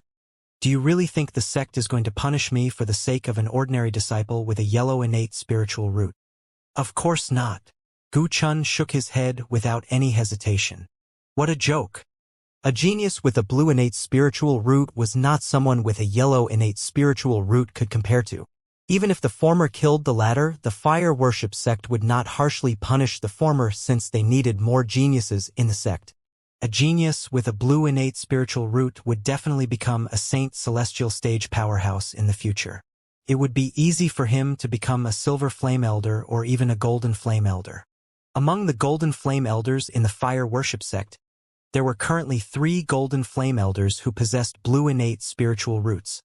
do you really think the sect is going to punish me for the sake of an ordinary disciple with a yellow innate spiritual root? Of course not. Gu Chun shook his head without any hesitation. What a joke. A genius with a blue innate spiritual root was not someone with a yellow innate spiritual root could compare to. Even if the former killed the latter, the Fire Worship sect would not harshly punish the former since they needed more geniuses in the sect. A genius with a blue innate spiritual root would definitely become a Saint Celestial stage powerhouse in the future. It would be easy for him to become a Silver Flame Elder or even a Golden Flame Elder. Among the Golden Flame Elders in the Fire Worship sect, there were currently 3 Golden Flame Elders who possessed blue innate spiritual roots.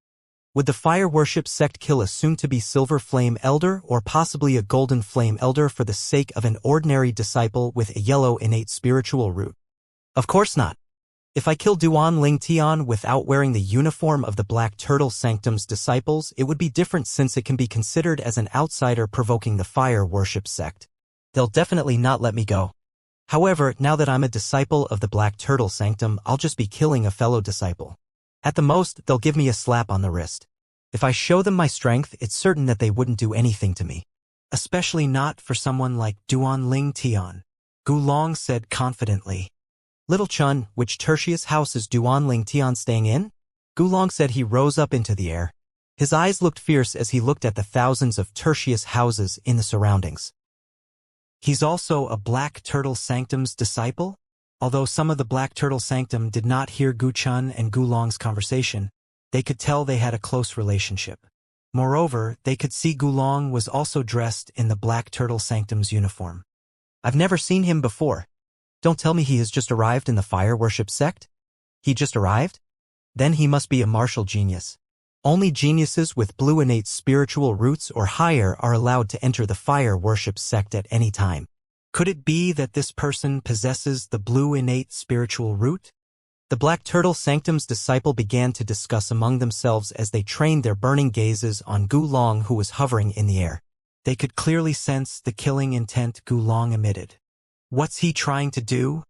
Would the Fire Worship sect kill a soon-to-be Silver Flame Elder or possibly a Golden Flame Elder for the sake of an ordinary disciple with a yellow innate spiritual root? Of course not. If I kill Duanling Tian without wearing the uniform of the Black Turtle Sanctum's disciples, it would be different since it can be considered as an outsider provoking the Fire Worship sect. They'll definitely not let me go. However, now that I'm a disciple of the Black Turtle Sanctum, I'll just be killing a fellow disciple. At the most, they'll give me a slap on the wrist. If I show them my strength, it's certain that they wouldn't do anything to me. Especially not for someone like Duanling Tian, Gu Long said confidently. Little Chun, which tertius house is Duanling Tian staying in? Gu Long said. He rose up into the air. His eyes looked fierce as he looked at the thousands of tertius houses in the surroundings. He's also a Black Turtle Sanctum's disciple? Although some of the Black Turtle Sanctum did not hear Gu Chun and Gu Long's conversation, they could tell they had a close relationship. Moreover, they could see Gu Long was also dressed in the Black Turtle Sanctum's uniform. I've never seen him before. Don't tell me he has just arrived in the Fire Worship sect? He just arrived? Then he must be a martial genius. Only geniuses with blue innate spiritual roots or higher are allowed to enter the Fire Worship sect at any time. Could it be that this person possesses the blue innate spiritual root? The Black Turtle Sanctum's disciple began to discuss among themselves as they trained their burning gazes on Gu Long, who was hovering in the air. They could clearly sense the killing intent Gu Long emitted. What's he trying to do?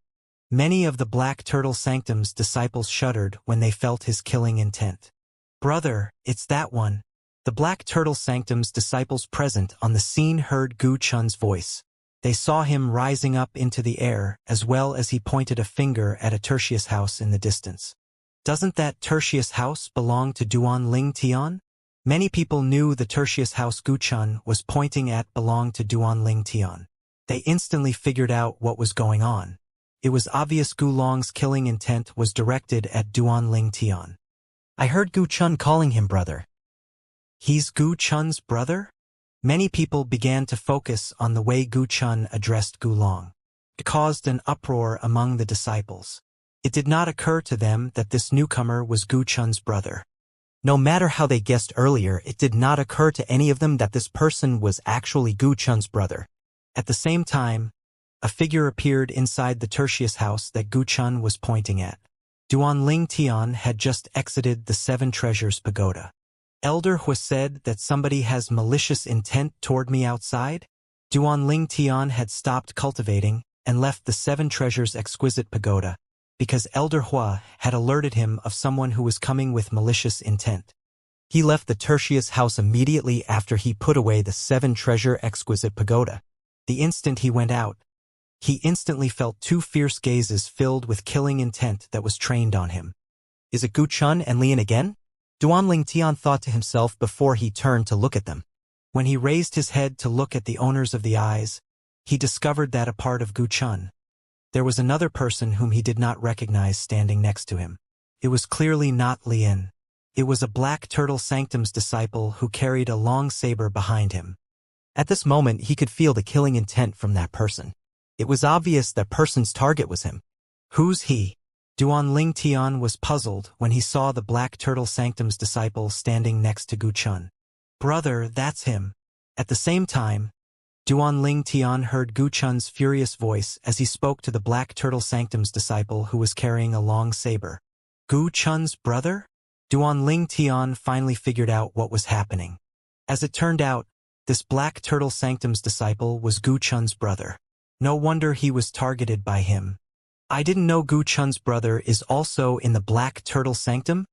Many of the Black Turtle Sanctum's disciples shuddered when they felt his killing intent. Brother, it's that one. The Black Turtle Sanctum's disciples present on the scene heard Gu Chun's voice. They saw him rising up into the air, as well as he pointed a finger at a tertius house in the distance. Doesn't that tertius house belong to Duanling Tian? Many people knew the tertius house Gu Chun was pointing at belonged to Duanling Tian. They instantly figured out what was going on. It was obvious Gu Long's killing intent was directed at Duanling Tian. I heard Gu Chun calling him brother. He's Gu Chun's brother? Many people began to focus on the way Gu Chun addressed Gu Long. It caused an uproar among the disciples. It did not occur to them that this newcomer was Gu Chun's brother. No matter how they guessed earlier, it did not occur to any of them that this person was actually Gu Chun's brother. At the same time, a figure appeared inside the tertius house that Gu Chun was pointing at. Duanling Tian had just exited the Seven Treasures Pagoda. Elder Hu said that somebody has malicious intent toward me outside? Duanling Tian had stopped cultivating and left the Seven Treasures Exquisite Pagoda because Elder Hu had alerted him of someone who was coming with malicious intent. He left the tertius house immediately after he put away the Seven Treasure Exquisite Pagoda. The instant he went out, he instantly felt 2 fierce gazes filled with killing intent that was trained on him. Is it Gu Chun and Lian again? Duanling Tian thought to himself before he turned to look at them. When he raised his head to look at the owners of the eyes, he discovered that a part of Gu Chun. There was another person whom he did not recognize standing next to him. It was clearly not Lian. It was a Black Turtle Sanctum's disciple who carried a long saber behind him. At this moment, he could feel the killing intent from that person. It was obvious that person's target was him. Who's he? Duan Tian was puzzled when he saw the Black Turtle Sanctum's disciple standing next to Gu Chun. Brother, that's him. At the same time, Duan Tian heard Gu Chun's furious voice as he spoke to the Black Turtle Sanctum's disciple who was carrying a long saber. Gu Chun's brother? Duan Tian finally figured out what was happening. As it turned out, this Black Turtle Sanctum's disciple was Gu Chun's brother. No wonder he was targeted by him. I didn't know Gu Chun's brother is also in the Black Turtle Sanctum?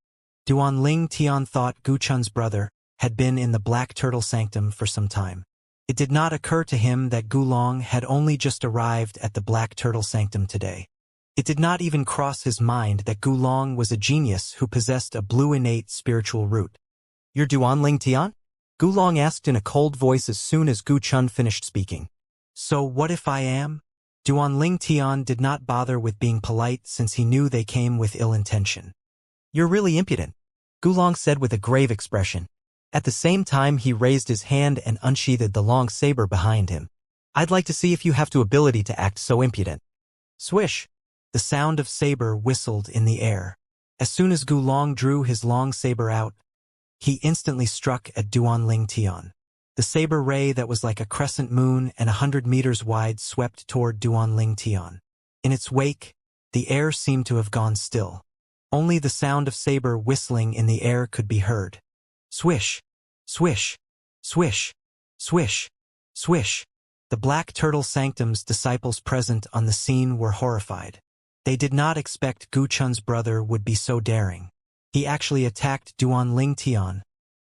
Duan Tian thought Gu Chun's brother had been in the Black Turtle Sanctum for some time. It did not occur to him that Gu Long had only just arrived at the Black Turtle Sanctum today. It did not even cross his mind that Gu Long was a genius who possessed a blue innate spiritual root. You're Duan Tian? Gu Long asked in a cold voice as soon as Gu Chun finished speaking. So what if I am? Duan Tian did not bother with being polite since he knew they came with ill intention. You're really impudent, Gu Long said with a grave expression. At the same time, he raised his hand and unsheathed the long saber behind him. I'd like to see if you have the ability to act so impudent. Swish! The sound of saber whistled in the air. As soon as Gu Long drew his long saber out, he instantly struck at Duan Tian. The saber ray that was like a crescent moon and 100 meters wide swept toward Duan Tian. In its wake, the air seemed to have gone still. Only the sound of saber whistling in the air could be heard. Swish! Swish! Swish! Swish! Swish! The Black Turtle Sanctum's disciples present on the scene were horrified. They did not expect Gu Chun's brother would be so daring. He actually attacked Duan Tian,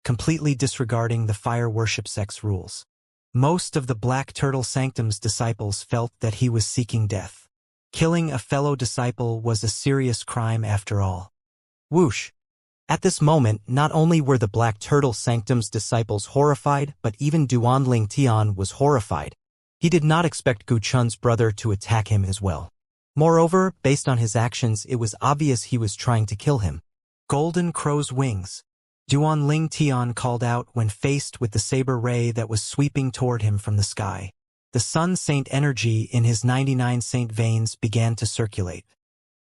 completely disregarding the fire worship sect's rules. Most of the Black Turtle Sanctum's disciples felt that he was seeking death. Killing a fellow disciple was a serious crime after all. Whoosh! At this moment, not only were the Black Turtle Sanctum's disciples horrified, but even Duan Tian was horrified. He did not expect Gu Chun's brother to attack him as well. Moreover, based on his actions, it was obvious he was trying to kill him. Golden Crow's wings. Duan Tian called out when faced with the saber ray that was sweeping toward him from the sky. The Sun Saint energy in his 99 Saint veins began to circulate.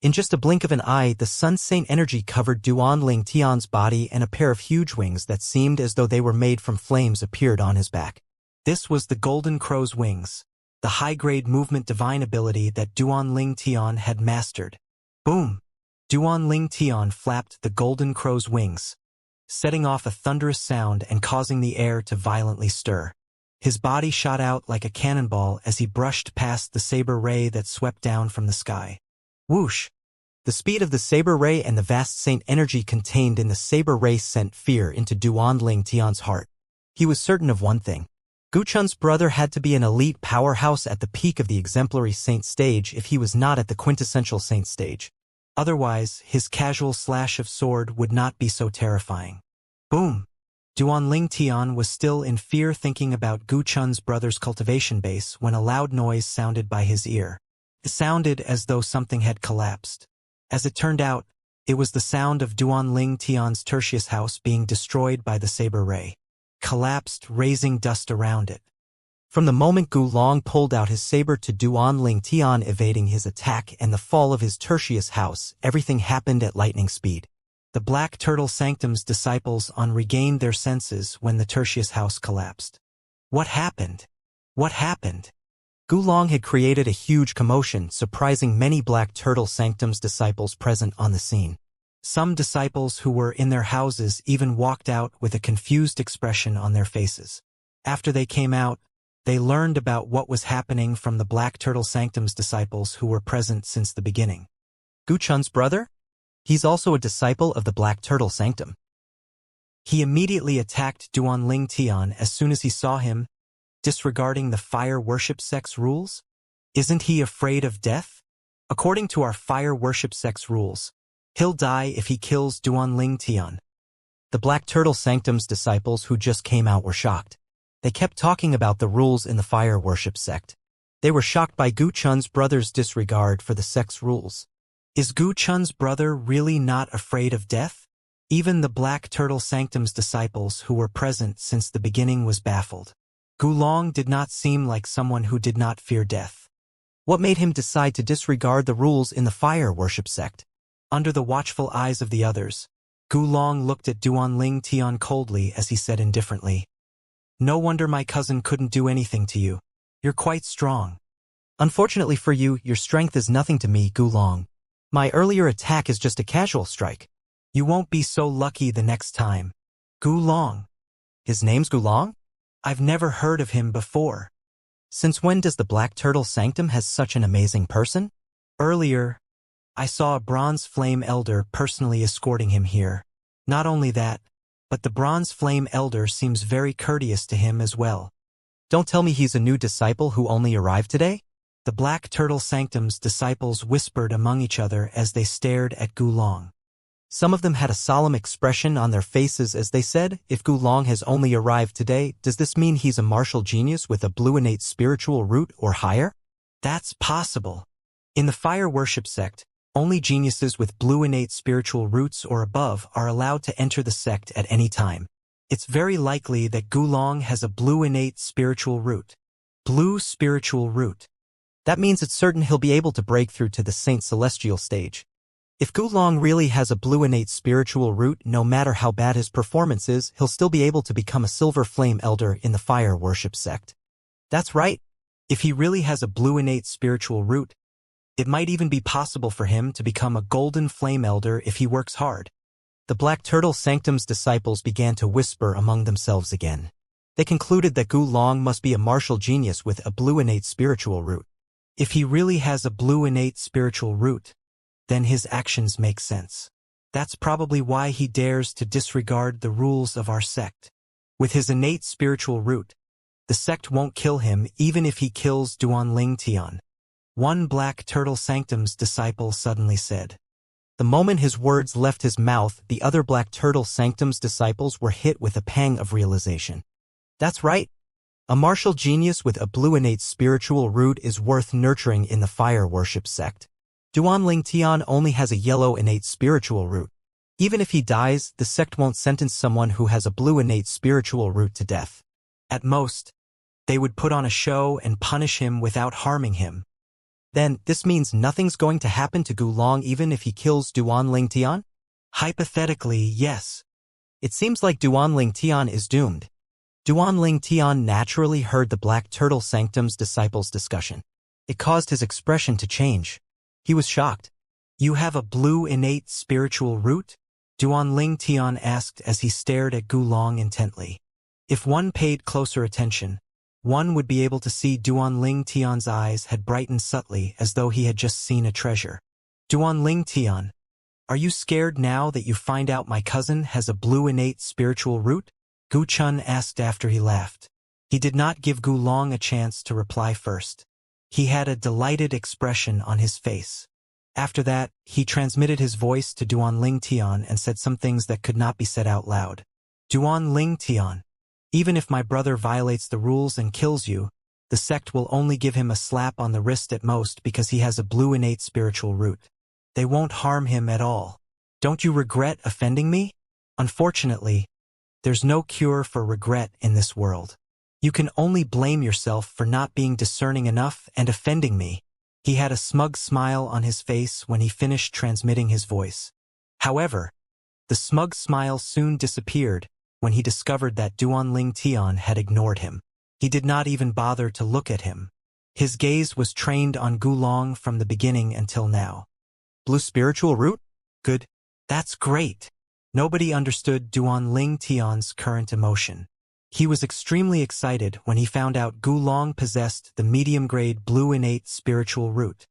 In just a blink of an eye, the Sun Saint energy covered Duan Tian's body, and a pair of huge wings that seemed as though they were made from flames appeared on his back. This was the Golden Crow's wings, the high-grade movement divine ability that Duan Tian had mastered. Boom! Duan Tian flapped the Golden Crow's wings, setting off a thunderous sound and causing the air to violently stir. His body shot out like a cannonball as he brushed past the saber ray that swept down from the sky. Whoosh! The speed of the saber ray and the vast saint energy contained in the saber ray sent fear into Duan Tian's heart. He was certain of one thing. Gu Chun's brother had to be an elite powerhouse at the peak of the exemplary saint stage if he was not at the quintessential saint stage. Otherwise, his casual slash of sword would not be so terrifying. Boom! Duan Tian was still in fear thinking about Gu Chun's brother's cultivation base when a loud noise sounded by his ear. It sounded as though something had collapsed. As it turned out, it was the sound of Duan Tian's tertius house being destroyed by the saber ray. Collapsed, raising dust around it. From the moment Gu Long pulled out his saber to Duan Tian evading his attack and the fall of his tertius house, everything happened at lightning speed. The Black Turtle Sanctum's disciples regained their senses when the tertius house collapsed. What happened? What happened? Gu Long had created a huge commotion, surprising many Black Turtle Sanctum's disciples present on the scene. Some disciples who were in their houses even walked out with a confused expression on their faces. After they came out, they learned about what was happening from the Black Turtle Sanctum's disciples who were present since the beginning. Gu Chun's brother? He's also a disciple of the Black Turtle Sanctum. He immediately attacked Duan Tian as soon as he saw him, disregarding the fire worship sect's rules? Isn't he afraid of death? According to our fire worship sect's rules, he'll die if he kills Duan Tian. The Black Turtle Sanctum's disciples who just came out were shocked. They kept talking about the rules in the fire worship sect. They were shocked by Gu Chun's brother's disregard for the sect's rules. Is Gu Chun's brother really not afraid of death? Even the Black Turtle Sanctum's disciples who were present since the beginning was baffled. Gulong did not seem like someone who did not fear death. What made him decide to disregard the rules in the fire worship sect? Under the watchful eyes of the others, Gulong looked at Duanling Tian coldly as he said indifferently, "No wonder my cousin couldn't do anything to you. You're quite strong." "Unfortunately for you, your strength is nothing to me, Gulong. My earlier attack is just a casual strike. You won't be so lucky the next time." Gulong. His name's Gulong? I've never heard of him before. Since when does the Black Turtle Sanctum has such an amazing person? Earlier, I saw a Bronze Flame Elder personally escorting him here. Not only that, but the Bronze Flame Elder seems very courteous to him as well. Don't tell me he's a new disciple who only arrived today? The Black Turtle Sanctum's disciples whispered among each other as they stared at Gulong. Some of them had a solemn expression on their faces as they said, "If Gulong has only arrived today, does this mean he's a martial genius with a blue innate spiritual root or higher?" That's possible. In the fire worship sect, only geniuses with blue innate spiritual roots or above are allowed to enter the sect at any time. It's very likely that Gulong has a blue innate spiritual root. Blue spiritual root. That means it's certain he'll be able to break through to the Saint Celestial stage. If Gulong really has a blue innate spiritual root, no matter how bad his performance is, he'll still be able to become a Silver Flame Elder in the fire worship sect. That's right. If he really has a blue innate spiritual root, it might even be possible for him to become a Golden Flame Elder if he works hard. The Black Turtle Sanctum's disciples began to whisper among themselves again. They concluded that Gulong must be a martial genius with a blue innate spiritual root. If he really has a blue innate spiritual root, then his actions make sense. That's probably why he dares to disregard the rules of our sect. With his innate spiritual root, the sect won't kill him even if he kills Duanling Tian. One Black Turtle Sanctum's disciple suddenly said. The moment his words left his mouth, the other Black Turtle Sanctum's disciples were hit with a pang of realization. That's right. A martial genius with a blue innate spiritual root is worth nurturing in the fire worship sect. Duanling Tian only has a yellow innate spiritual root. Even if he dies, the sect won't sentence someone who has a blue innate spiritual root to death. At most, they would put on a show and punish him without harming him. Then, this means nothing's going to happen to Gulong even if he kills Duanling Tian? Hypothetically, yes. It seems like Duanling Tian is doomed. Duanling Tian naturally heard the Black Turtle Sanctum's disciples' discussion. It caused his expression to change. He was shocked. "You have a blue innate spiritual root?" Duanling Tian asked as he stared at Gulong intently. If one paid closer attention, one would be able to see Duanling Tian's eyes had brightened subtly as though he had just seen a treasure. "Duanling Tian, are you scared now that you find out my cousin has a blue innate spiritual root?" Gu Chun asked after he laughed. He did not give Gulong a chance to reply first. He had a delighted expression on his face. After that, he transmitted his voice to Duanling Tian and said some things that could not be said out loud. "Duanling Tian, even if my brother violates the rules and kills you, the sect will only give him a slap on the wrist at most because he has a blue innate spiritual root. They won't harm him at all. Don't you regret offending me? Unfortunately, there's no cure for regret in this world. You can only blame yourself for not being discerning enough and offending me." He had a smug smile on his face when he finished transmitting his voice. However, the smug smile soon disappeared when he discovered that Duanling Tian had ignored him. He did not even bother to look at him. His gaze was trained on Gulong from the beginning until now. "Blue spiritual root? Good. That's great." Nobody understood Duanling Tian's current emotion. He was extremely excited when he found out Gulong possessed the medium-grade blue innate spiritual root.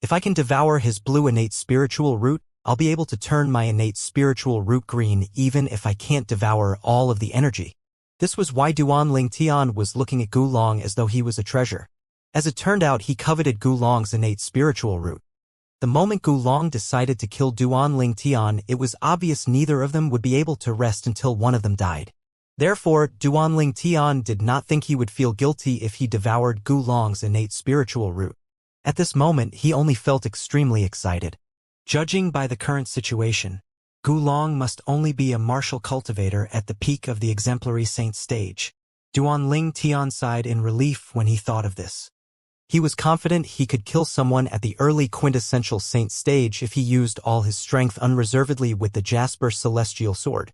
If I can devour his blue innate spiritual root, I'll be able to turn my innate spiritual root green even if I can't devour all of the energy. This was why Duanling Tian was looking at Gulong as though he was a treasure. As it turned out, he coveted Gulong's innate spiritual root. The moment Gulong decided to kill Duanling Tian, it was obvious neither of them would be able to rest until one of them died. Therefore, Duanling Tian did not think he would feel guilty if he devoured Gulong's innate spiritual root. At this moment, he only felt extremely excited. Judging by the current situation, Gulong must only be a martial cultivator at the peak of the exemplary saint stage. Duanling Tian sighed in relief when he thought of this. He was confident he could kill someone at the early quintessential saint stage if he used all his strength unreservedly with the Jasper celestial sword.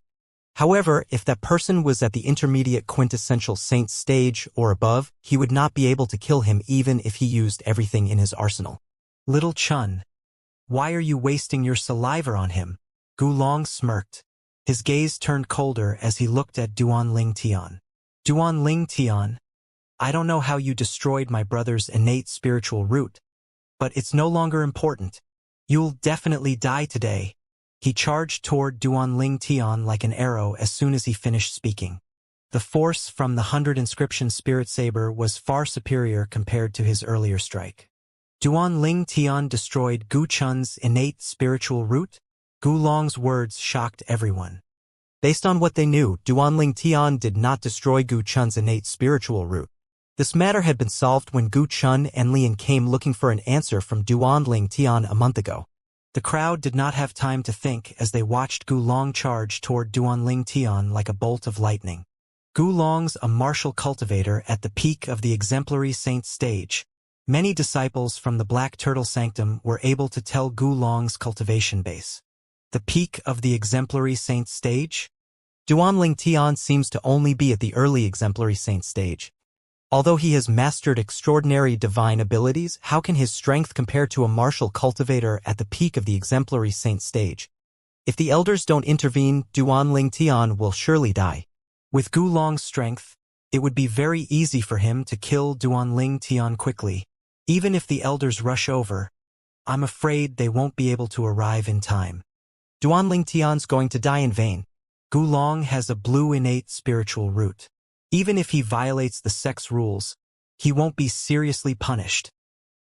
However, if that person was at the intermediate quintessential saint stage or above, he would not be able to kill him even if he used everything in his arsenal. Little Chun, why are you wasting your saliva on him? Gulong smirked. His gaze turned colder as he looked at Duanling Tian. Duanling Tian, I don't know how you destroyed my brother's innate spiritual root, but it's no longer important. You'll definitely die today. He charged toward Duanling Tian like an arrow as soon as he finished speaking. The force from the 100 inscription spirit saber was far superior compared to his earlier strike. Duanling Tian destroyed Gu Chun's innate spiritual root? Gulong's words shocked everyone. Based on what they knew, Duanling Tian did not destroy Gu Chun's innate spiritual root. This matter had been solved when Gu Chun and Lian came looking for an answer from Duanling Tian a month ago. The crowd did not have time to think as they watched Gulong charge toward Duanling Tian like a bolt of lightning. Gulong's a martial cultivator at the peak of the exemplary saint stage. Many disciples from the Black Turtle Sanctum were able to tell Gulong's cultivation base. The peak of the exemplary saint stage? Duanling Tian seems to only be at the early exemplary saint stage. Although he has mastered extraordinary divine abilities, how can his strength compare to a martial cultivator at the peak of the exemplary saint stage? If the elders don't intervene, Duanling Tian will surely die. With Gulong's strength, it would be very easy for him to kill Duanling Tian quickly. Even if the elders rush over, I'm afraid they won't be able to arrive in time. Duanling Tian's going to die in vain. Gulong has a blue innate spiritual root. Even if he violates the sex rules, he won't be seriously punished.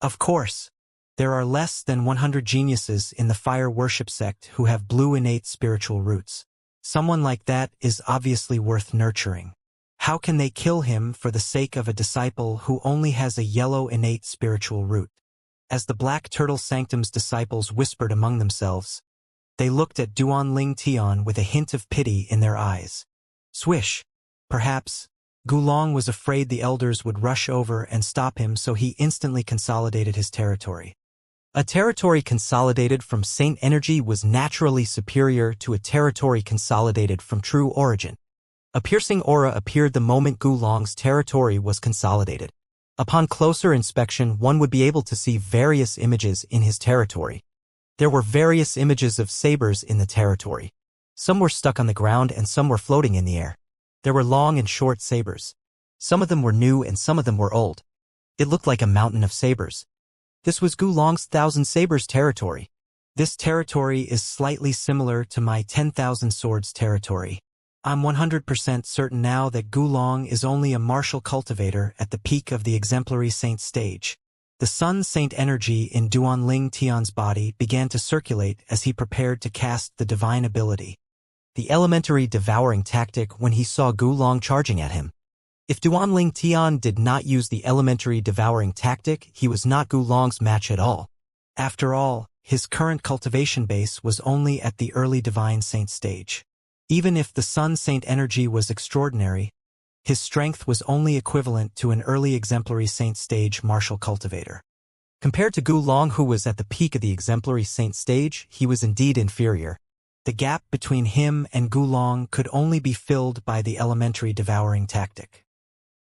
Of course, there are less than 100 geniuses in the fire worship sect who have blue innate spiritual roots. Someone like that is obviously worth nurturing. How can they kill him for the sake of a disciple who only has a yellow innate spiritual root? As the Black Turtle Sanctum's disciples whispered among themselves, they looked at Duanling Tian with a hint of pity in their eyes. Swish. Perhaps Gulong was afraid the elders would rush over and stop him, so he instantly consolidated his territory. A territory consolidated from saint energy was naturally superior to a territory consolidated from true origin. A piercing aura appeared the moment Gulong's territory was consolidated. Upon closer inspection, one would be able to see various images in his territory. There were various images of sabers in the territory. Some were stuck on the ground and some were floating in the air. There were long and short sabers. Some of them were new and some of them were old. It looked like a mountain of sabers. This was Gulong's 1,000 Sabers territory. This territory is slightly similar to my 10,000 Swords territory. I'm 100% certain now that Gulong is only a martial cultivator at the peak of the exemplary saint stage. The Sun Saint energy in Duanling Tian's body began to circulate as he prepared to cast the divine ability. The elementary devouring tactic when he saw Gulong charging at him. If Duanling Tian did not use the elementary devouring tactic, he was not Gulong's match at all. After all, his current cultivation base was only at the early divine saint stage. Even if the Sun Saint energy was extraordinary, his strength was only equivalent to an early exemplary saint stage martial cultivator. Compared to Gulong, who was at the peak of the exemplary saint stage, he was indeed inferior. The gap between him and Gulong could only be filled by the elementary devouring tactic.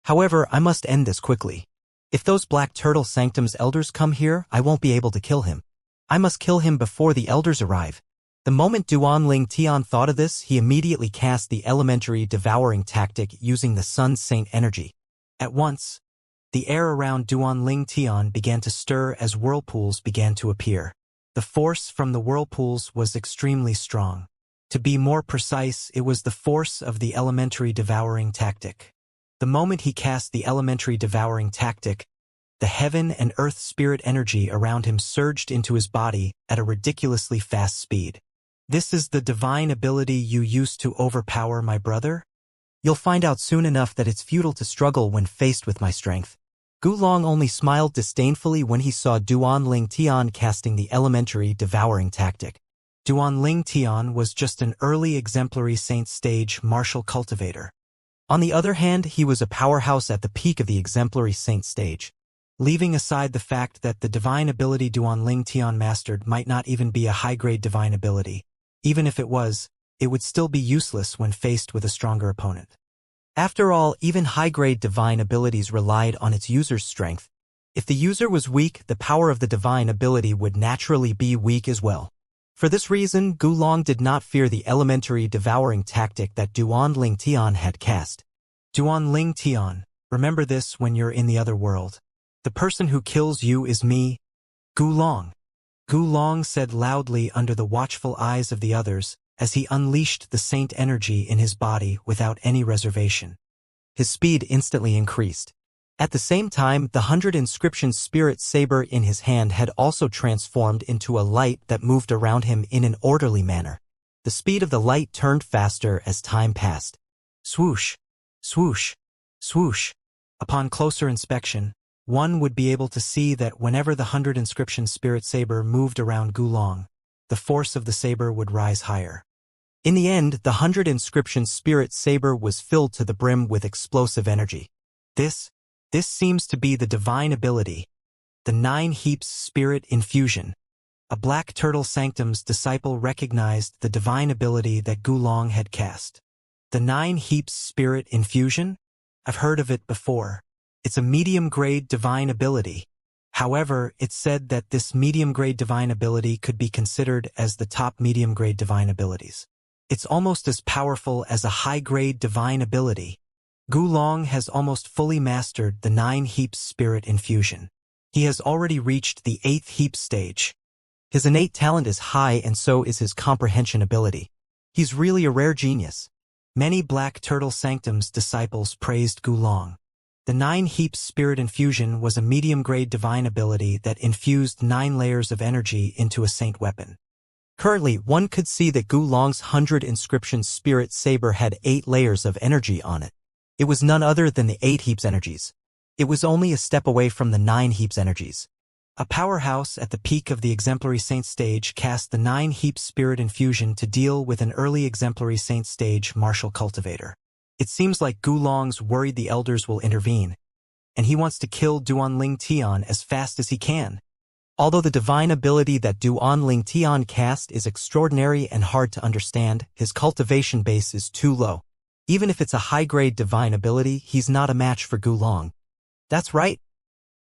However, I must end this quickly. If those Black Turtle Sanctum's elders come here, I won't be able to kill him. I must kill him before the elders arrive. The moment Duanling Tian thought of this, he immediately cast the elementary devouring tactic using the Sun Saint energy. At once, the air around Duanling Tian began to stir as whirlpools began to appear. The force from the whirlpools was extremely strong. To be more precise, it was the force of the elementary devouring tactic. The moment he cast the elementary devouring tactic, the heaven and earth spirit energy around him surged into his body at a ridiculously fast speed. This is the divine ability you used to overpower my brother? You'll find out soon enough that it's futile to struggle when faced with my strength. Gulong only smiled disdainfully when he saw Duanling Tian casting the elementary devouring tactic. Duan Ling Tian was just an early exemplary saint stage martial cultivator. On the other hand, he was a powerhouse at the peak of the exemplary saint stage. Leaving aside the fact that the divine ability Duan Ling Tian mastered might not even be a high-grade divine ability. Even if it was, it would still be useless when faced with a stronger opponent. After all, even high-grade divine abilities relied on its user's strength. If the user was weak, the power of the divine ability would naturally be weak as well. For this reason, Gulong did not fear the elementary devouring tactic that Duan Ling Tian had cast. Duan Ling Tian, remember this when you're in the other world. The person who kills you is me, Gulong. Gulong said loudly under the watchful eyes of the others, as he unleashed the saint energy in his body without any reservation. His speed instantly increased. At the same time, the 100 inscription spirit saber in his hand had also transformed into a light that moved around him in an orderly manner. The speed of the light turned faster as time passed. Swoosh, swoosh, swoosh. Upon closer inspection, one would be able to see that whenever the 100 inscription spirit saber moved around Gulong, the force of the saber would rise higher. In the end, the 100 inscription spirit saber was filled to the brim with explosive energy. This seems to be the divine ability, the 9 heaps spirit infusion. A Black Turtle Sanctum's disciple recognized the divine ability that Gulong had cast. The 9 heaps spirit infusion? I've heard of it before. It's a medium-grade divine ability. However, it's said that this medium-grade divine ability could be considered as the top medium-grade divine abilities. It's almost as powerful as a high-grade divine ability. Gulong has almost fully mastered the 9 heaps spirit infusion. He has already reached the 8th heap stage. His innate talent is high and so is his comprehension ability. He's really a rare genius. Many Black Turtle Sanctum's disciples praised Gulong. The 9 heaps spirit infusion was a medium-grade divine ability that infused 9 layers of energy into a saint weapon. Currently, one could see that Gulong's 100 inscription spirit saber had 8 layers of energy on it. It was none other than the 8 heaps energies. It was only a step away from the 9 heaps energies. A powerhouse at the peak of the exemplary saint stage cast the 9 heaps spirit infusion to deal with an early exemplary saint stage martial cultivator. It seems like Gulong's worried the elders will intervene, and he wants to kill Duan Ling Tian as fast as he can. Although the divine ability that Duan Ling Tian cast is extraordinary and hard to understand, his cultivation base is too low. Even if it's a high-grade divine ability, he's not a match for Gulong. That's right.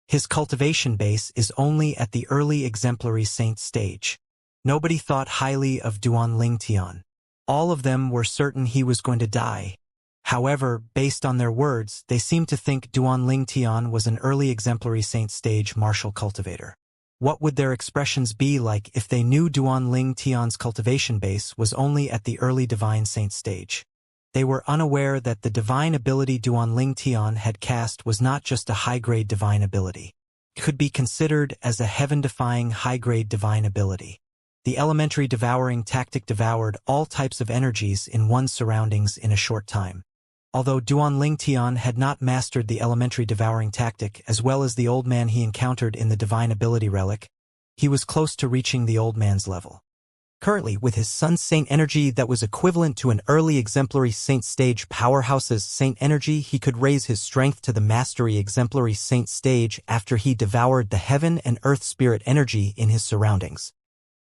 His cultivation base is only at the early exemplary saint stage. Nobody thought highly of Duan Ling Tian. All of them were certain he was going to die. However, based on their words, they seemed to think Duan Ling Tian was an early exemplary saint stage martial cultivator. What would their expressions be like if they knew Duan Ling Tian's cultivation base was only at the early divine saint stage? They were unaware that the divine ability Duan Ling Tian had cast was not just a high-grade divine ability. It could be considered as a heaven-defying high-grade divine ability. The elementary devouring tactic devoured all types of energies in one's surroundings in a short time. Although Duan Ling Tian had not mastered the elementary devouring tactic as well as the old man he encountered in the divine ability relic, he was close to reaching the old man's level. Currently, with his son's saint energy that was equivalent to an early exemplary saint stage powerhouse's saint energy, he could raise his strength to the mastery exemplary saint stage after he devoured the heaven and earth spirit energy in his surroundings.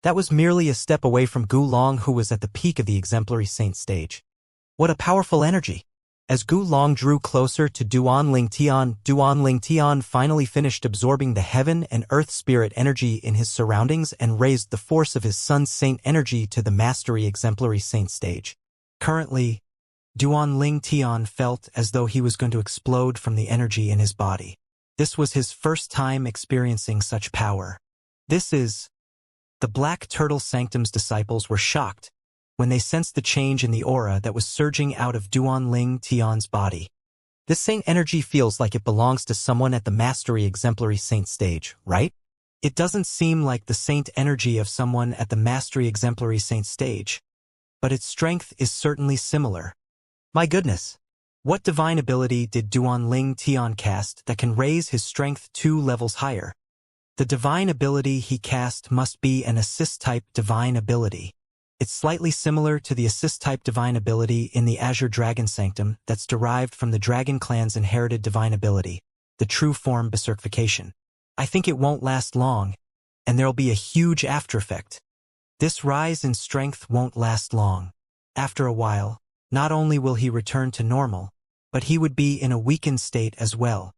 That was merely a step away from Gulong, who was at the peak of the exemplary saint stage. What a powerful energy! As Gulong drew closer to Duan Ling Tian finally finished absorbing the heaven and earth spirit energy in his surroundings and raised the force of his son's saint energy to the mastery exemplary saint stage. Currently, Duan Ling Tian felt as though he was going to explode from the energy in his body. This was his first time experiencing such power. The Black Turtle Sanctum's disciples were shocked when they sensed the change in the aura that was surging out of Duan Ling Tian's body. This saint energy feels like it belongs to someone at the mastery exemplary saint stage, right? It doesn't seem like the saint energy of someone at the mastery exemplary saint stage, but its strength is certainly similar. My goodness! What divine ability did Duan Ling Tian cast that can raise his strength 2 levels higher? The divine ability he cast must be an assist-type divine ability. It's slightly similar to the assist-type divine ability in the Azure Dragon Sanctum that's derived from the Dragon Clan's inherited divine ability, the true form Berserkification. I think it won't last long, and there'll be a huge aftereffect. This rise in strength won't last long. After a while, not only will he return to normal, but he would be in a weakened state as well.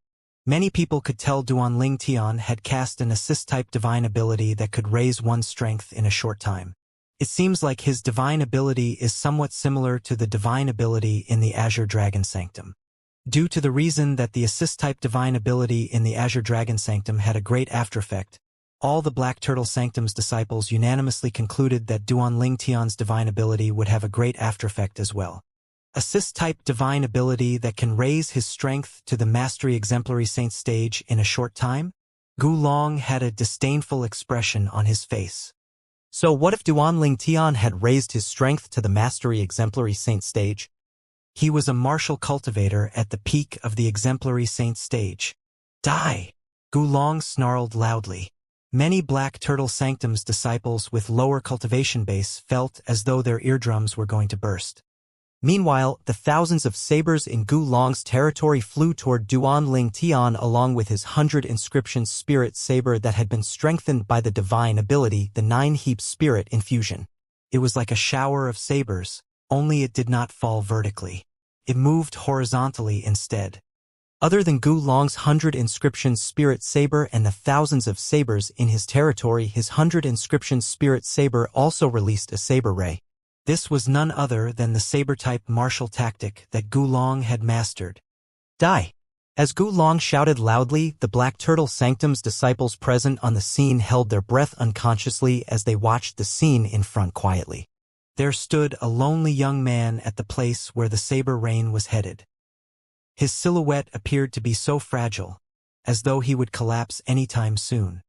Many people could tell Duanling Tian had cast an assist-type divine ability that could raise one's strength in a short time. It seems like his divine ability is somewhat similar to the divine ability in the Azure Dragon Sanctum. Due to the reason that the assist-type divine ability in the Azure Dragon Sanctum had a great aftereffect, all the Black Turtle Sanctum's disciples unanimously concluded that Duanling Tian's divine ability would have a great aftereffect as well. Assist-type divine ability that can raise his strength to the Mastery Exemplary Saint stage in a short time? Gu Long had a disdainful expression on his face. So what if Duanling Tian had raised his strength to the Mastery Exemplary Saint stage? He was a martial cultivator at the peak of the Exemplary Saint stage. Die! Gu Long snarled loudly. Many Black Turtle Sanctum's disciples with lower cultivation base felt as though their eardrums were going to burst. Meanwhile, the thousands of sabers in Gu Long's territory flew toward Duanling Tian along with his 100 inscription spirit saber that had been strengthened by the divine ability, the 9-heap spirit infusion. It was like a shower of sabers, only it did not fall vertically. It moved horizontally instead. Other than Gu Long's 100 inscription spirit saber and the thousands of sabers in his territory, his 100 inscription spirit saber also released a saber ray. This was none other than the saber-type martial tactic that Gu Long had mastered. Die! As Gu Long shouted loudly, the Black Turtle Sanctum's disciples present on the scene held their breath unconsciously as they watched the scene in front quietly. There stood a lonely young man at the place where the saber rain was headed. His silhouette appeared to be so fragile, as though he would collapse anytime soon.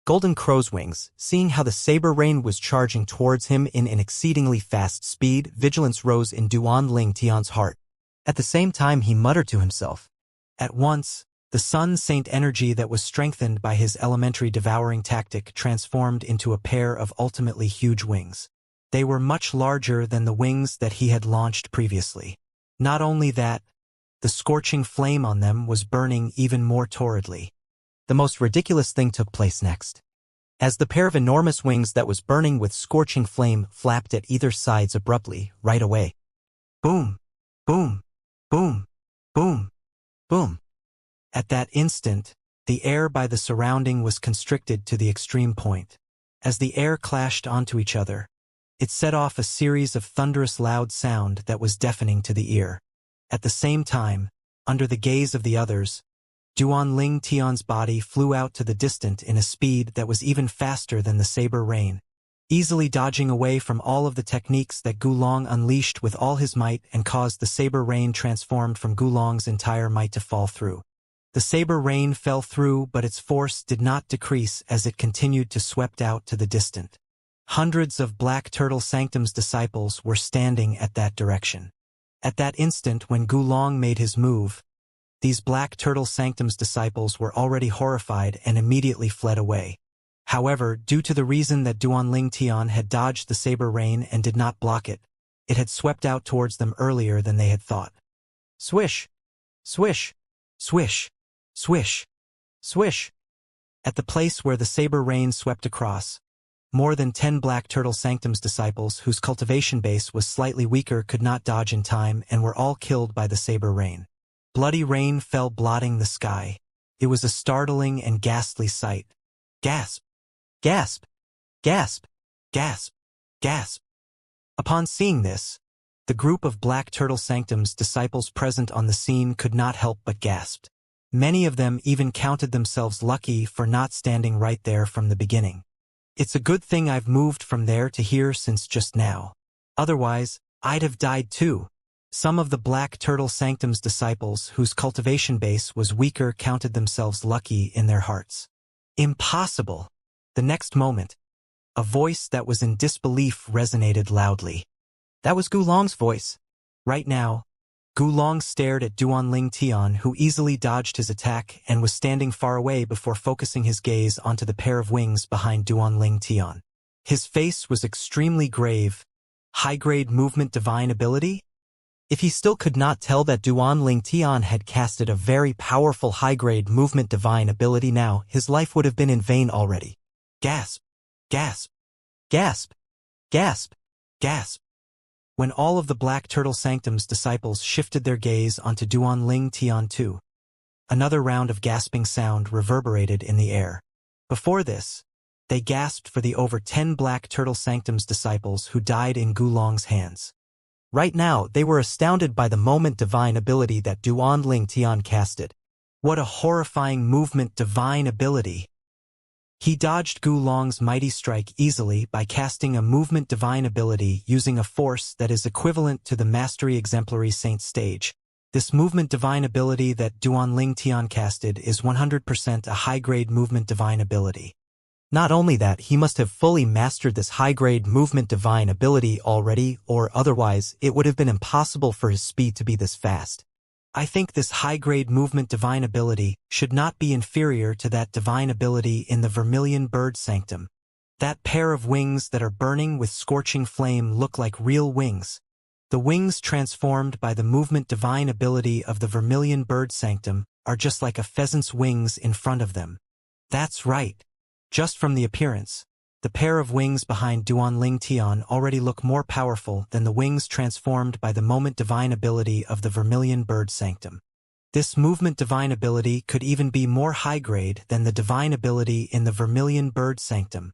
Golden Crow's wings, seeing how the saber rain was charging towards him in an exceedingly fast speed, vigilance rose in Duanling Tian's heart. At the same time he muttered to himself. At once, the Sun Saint energy that was strengthened by his elementary devouring tactic transformed into a pair of ultimately huge wings. They were much larger than the wings that he had launched previously. Not only that, the scorching flame on them was burning even more torridly. The most ridiculous thing took place next. As the pair of enormous wings that was burning with scorching flame flapped at either sides abruptly, right away. Boom! Boom! Boom! Boom! Boom! At that instant, the air by the surrounding was constricted to the extreme point. As the air clashed onto each other, it set off a series of thunderous loud sound that was deafening to the ear. At the same time, under the gaze of the others, Duanling Tian's body flew out to the distant in a speed that was even faster than the saber rain, easily dodging away from all of the techniques that Gu Long unleashed with all his might and caused the saber rain transformed from Gu Long's entire might to fall through. The saber rain fell through, but its force did not decrease as it continued to swept out to the distant. Hundreds of Black Turtle Sanctum's disciples were standing at that direction. At that instant when Gu Long made his move, these Black Turtle Sanctum's disciples were already horrified and immediately fled away. However, due to the reason that Duanling Tian had dodged the saber rain and did not block it, it had swept out towards them earlier than they had thought. Swish! Swish! Swish! Swish! Swish! At the place where the saber rain swept across, more than 10 Black Turtle Sanctum's disciples whose cultivation base was slightly weaker could not dodge in time and were all killed by the saber rain. Bloody rain fell blotting the sky. It was a startling and ghastly sight. Gasp! Gasp! Gasp! Gasp! Gasp! Upon seeing this, the group of Black Turtle Sanctum's disciples present on the scene could not help but gasp. Many of them even counted themselves lucky for not standing right there from the beginning. It's a good thing I've moved from there to here since just now. Otherwise, I'd have died too. Some of the Black Turtle Sanctum's disciples whose cultivation base was weaker counted themselves lucky in their hearts. Impossible! The next moment, a voice that was in disbelief resonated loudly. That was Gu Long's voice. Right now, Gulong stared at Duanling Tian, who easily dodged his attack and was standing far away before focusing his gaze onto the pair of wings behind Duanling Tian. His face was extremely grave. High-grade movement divine ability? If he still could not tell that Duanling Tian had casted a very powerful high-grade movement divine ability now, his life would have been in vain already. Gasp! Gasp! Gasp! Gasp! Gasp! When all of the Black Turtle Sanctum's disciples shifted their gaze onto Duanling Tian too, another round of gasping sound reverberated in the air. Before this, they gasped for the over 10 Black Turtle Sanctum's disciples who died in Gulong's hands. Right now, they were astounded by the moment divine ability that Duanling Tian casted. What a horrifying movement divine ability! He dodged Gulong's mighty strike easily by casting a movement divine ability using a force that is equivalent to the Mastery Exemplary Saint stage. This movement divine ability that Duanling Tian casted is 100% a high-grade movement divine ability. Not only that, he must have fully mastered this high-grade movement divine ability already, or otherwise it would have been impossible for his speed to be this fast. I think this high-grade movement divine ability should not be inferior to that divine ability in the Vermilion Bird Sanctum. That pair of wings that are burning with scorching flame look like real wings. The wings transformed by the movement divine ability of the Vermilion Bird Sanctum are just like a pheasant's wings in front of them. That's right. Just from the appearance, the pair of wings behind Duanling Tian already look more powerful than the wings transformed by the moment divine ability of the Vermilion Bird Sanctum. This movement divine ability could even be more high-grade than the divine ability in the Vermilion Bird Sanctum.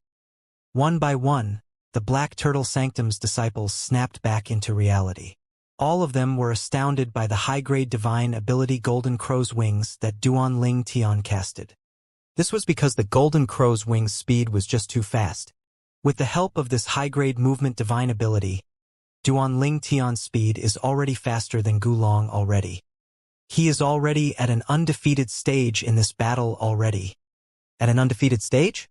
One by one, the Black Turtle Sanctum's disciples snapped back into reality. All of them were astounded by the high-grade divine ability Golden Crow's wings that Duanling Tian casted. This was because the Golden Crow's wings speed was just too fast. With the help of this high-grade movement divine ability, Duanling Tian's speed is already faster than Gulong already. He is already at an undefeated stage in this battle already. At an undefeated stage?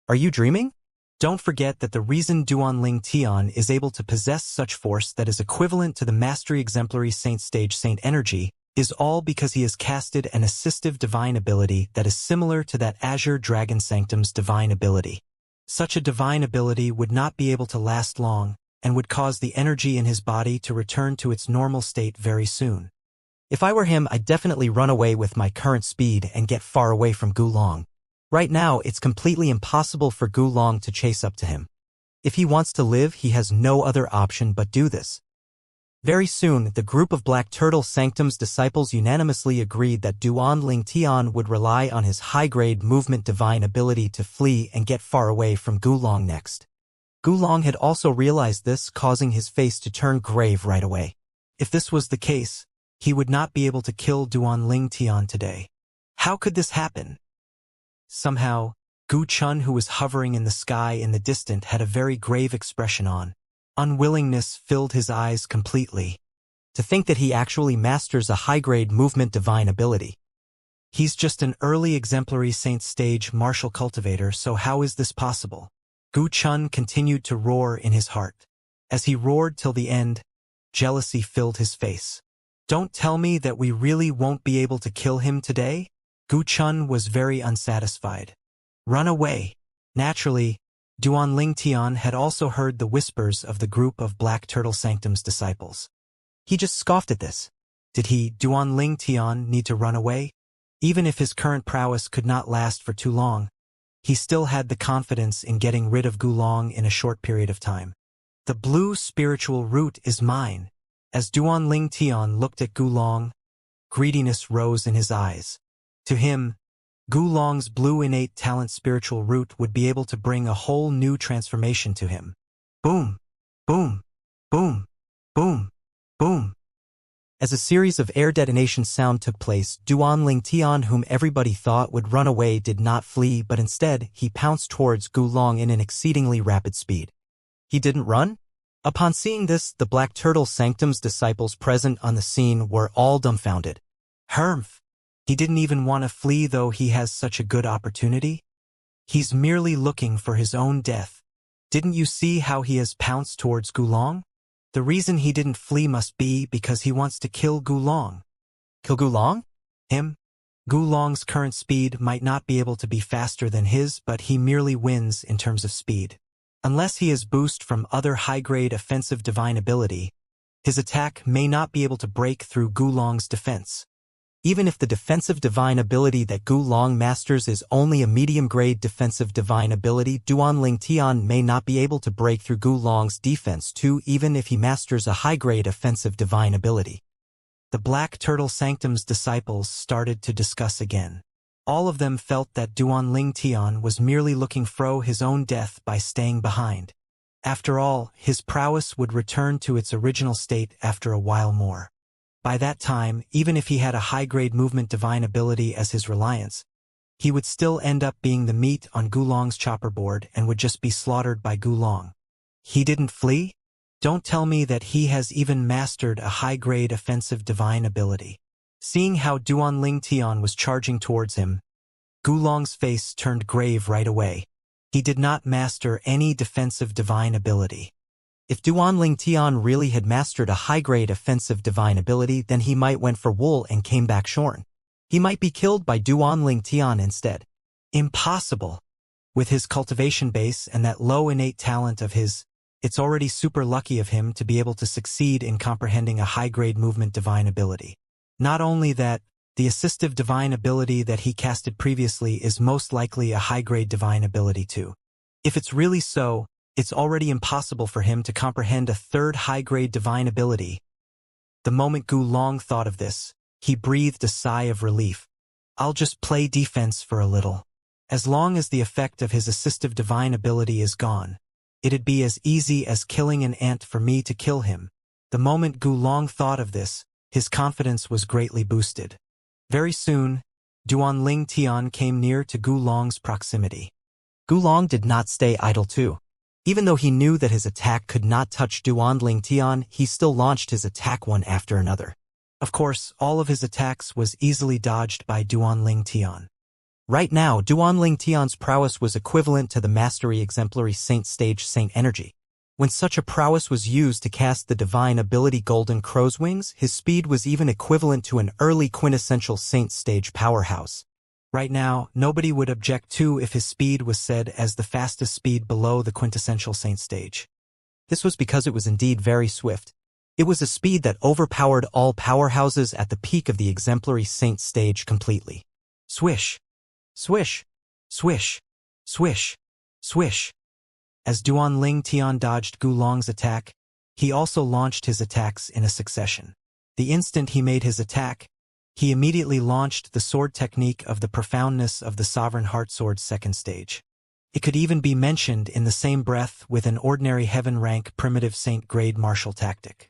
Are you dreaming? Don't forget that the reason Duanling Tian is able to possess such force that is equivalent to the Mastery Exemplary Saint stage Saint energy is all because he has casted an assistive divine ability that is similar to that Azure Dragon Sanctum's divine ability. Such a divine ability would not be able to last long and would cause the energy in his body to return to its normal state very soon. If I were him, I'd definitely run away with my current speed and get far away from Gulong. Right now, it's completely impossible for Gulong to chase up to him. If he wants to live, he has no other option but do this. Very soon, the group of Black Turtle Sanctum's disciples unanimously agreed that Duanling Tian would rely on his high-grade movement divine ability to flee and get far away from Gulong next. Gulong had also realized this, causing his face to turn grave right away. If this was the case, he would not be able to kill Duanling Tian today. How could this happen? Somehow, Gu Chun, who was hovering in the sky in the distance, had a very grave expression on. Unwillingness filled his eyes completely. To think that he actually masters a high-grade movement divine ability. He's just an early exemplary saint stage martial cultivator, so how is this possible? Gu Chun continued to roar in his heart. As he roared till the end, jealousy filled his face. Don't tell me that we really won't be able to kill him today? Gu Chun was very unsatisfied. Run away. Naturally, Duanling Tian had also heard the whispers of the group of Black Turtle Sanctum's disciples. He just scoffed at this. Did he, Duanling Tian, need to run away? Even if his current prowess could not last for too long, he still had the confidence in getting rid of Gulong in a short period of time. The blue spiritual root is mine. As Duanling Tian looked at Gulong, greediness rose in his eyes. To him, Gulong's blue innate talent spiritual root would be able to bring a whole new transformation to him. Boom! Boom! Boom! Boom! Boom! As a series of air detonation sound took place, Duanling Tian, whom everybody thought would run away, did not flee, but instead, he pounced towards Gulong in an exceedingly rapid speed. He didn't run? Upon seeing this, the Black Turtle Sanctum's disciples present on the scene were all dumbfounded. Humph! He didn't even want to flee, though he has such a good opportunity. He's merely looking for his own death. Didn't you see how he has pounced towards Gulong? The reason he didn't flee must be because he wants to kill Gulong. Kill Gulong? Him? Gulong's current speed might not be able to be faster than his, but he merely wins in terms of speed. Unless he has boost from other high-grade offensive divine ability, his attack may not be able to break through Gulong's defense. Even if the defensive divine ability that Gulong masters is only a medium-grade defensive divine ability, Duanling Tian may not be able to break through Gulong's defense too, even if he masters a high-grade offensive divine ability. The Black Turtle Sanctum's disciples started to discuss again. All of them felt that Duanling Tian was merely looking for his own death by staying behind. After all, his prowess would return to its original state after a while more. By that time, even if he had a high-grade movement divine ability as his reliance, he would still end up being the meat on Gulong's chopper board and would just be slaughtered by Gulong. He didn't flee? Don't tell me that he has even mastered a high-grade offensive divine ability. Seeing how Duanling Tian was charging towards him, Gulong's face turned grave right away. He did not master any defensive divine ability. If Duanling Tian really had mastered a high-grade offensive divine ability, then he might went for wool and came back shorn. He might be killed by Duanling Tian instead. Impossible. With his cultivation base and that low innate talent of his, it's already super lucky of him to be able to succeed in comprehending a high-grade movement divine ability. Not only that, the assistive divine ability that he casted previously is most likely a high-grade divine ability too. If it's really so, it's already impossible for him to comprehend a third high-grade divine ability. The moment Gulong thought of this, he breathed a sigh of relief. I'll just play defense for a little. As long as the effect of his assistive divine ability is gone, it'd be as easy as killing an ant for me to kill him. The moment Gulong thought of this, his confidence was greatly boosted. Very soon, Duanling Tian came near to Gulong's proximity. Gulong did not stay idle too. Even though he knew that his attack could not touch Duanling Tian, he still launched his attack one after another. Of course, all of his attacks was easily dodged by Duanling Tian. Right now, Duanling Tian's prowess was equivalent to the Mastery Exemplary Saint Stage Saint Energy. When such a prowess was used to cast the divine ability Golden Crow's Wings, his speed was even equivalent to an early quintessential Saint Stage powerhouse. Right now, nobody would object to if his speed was said as the fastest speed below the quintessential Saint Stage. This was because it was indeed very swift. It was a speed that overpowered all powerhouses at the peak of the Exemplary Saint Stage completely. Swish. Swish. Swish. Swish. Swish. As Duanling Tian dodged Gulong's attack, he also launched his attacks in a succession. The instant he made his attack, he immediately launched the sword technique of the profoundness of the Sovereign Heart Sword's second stage. It could even be mentioned in the same breath with an ordinary heaven rank primitive saint grade martial tactic.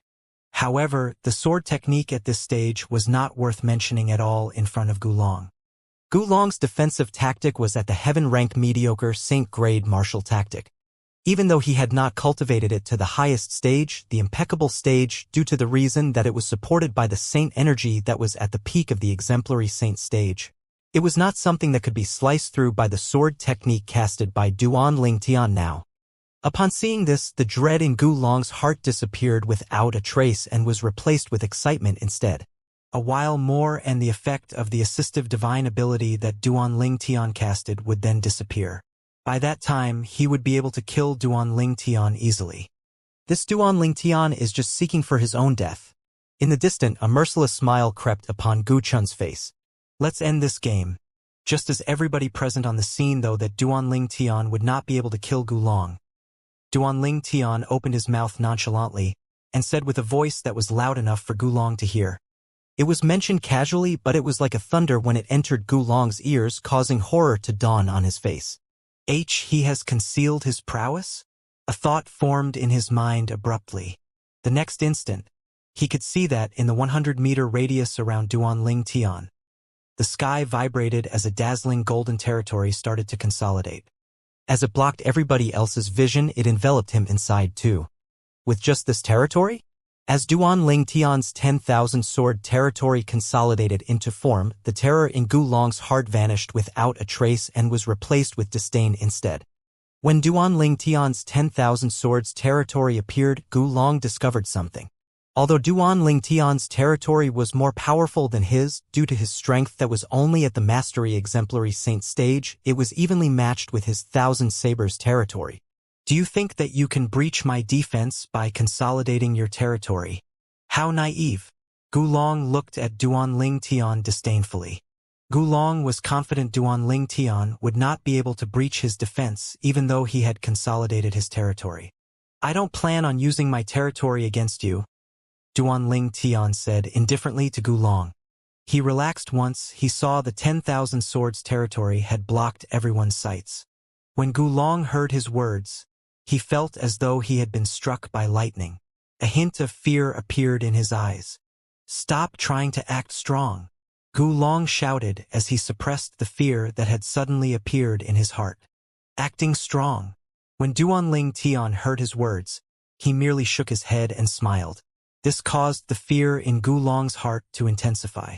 However, the sword technique at this stage was not worth mentioning at all in front of Gulong. Gulong's defensive tactic was at the heaven rank mediocre saint grade martial tactic. Even though he had not cultivated it to the highest stage, the impeccable stage, due to the reason that it was supported by the saint energy that was at the peak of the exemplary saint stage. It was not something that could be sliced through by the sword technique casted by Duanling Tian now. Upon seeing this, the dread in Gulong's heart disappeared without a trace and was replaced with excitement instead. A while more and the effect of the assistive divine ability that Duanling Tian casted would then disappear. By that time, he would be able to kill Duanling Tian easily. This Duanling Tian is just seeking for his own death. In the distant, a merciless smile crept upon Gu Chun's face. Let's end this game. Just as everybody present on the scene though that Duanling Tian would not be able to kill Gulong. Duanling Tian opened his mouth nonchalantly and said with a voice that was loud enough for Gulong to hear. It was mentioned casually, but it was like a thunder when it entered Gulong's ears, causing horror to dawn on his face. He has concealed his prowess? A thought formed in his mind abruptly. The next instant, he could see that in the 100-meter radius around Duanling Tian, the sky vibrated as a dazzling golden territory started to consolidate. As it blocked everybody else's vision, it enveloped him inside too. With just this territory? As Duanling Tian's 10,000 sword territory consolidated into form, the terror in Gulong's heart vanished without a trace and was replaced with disdain instead. When Duan Tian's 10,000 swords territory appeared, Gulong discovered something. Although Duan Tian's territory was more powerful than his, due to his strength that was only at the Mastery Exemplary Saint stage, it was evenly matched with his 1,000 sabers territory. Do you think that you can breach my defense by consolidating your territory? How naive. Gulong looked at Duan Tian disdainfully. Gulong was confident Duan Tian would not be able to breach his defense even though he had consolidated his territory. I don't plan on using my territory against you, Duan Tian said indifferently to Gulong. He relaxed once he saw the 10,000 swords territory had blocked everyone's sights. When Gulong heard his words, he felt as though he had been struck by lightning. A hint of fear appeared in his eyes. Stop trying to act strong, Gulong shouted as he suppressed the fear that had suddenly appeared in his heart. Acting strong. When Duan Tian heard his words, he merely shook his head and smiled. This caused the fear in Gulong's heart to intensify.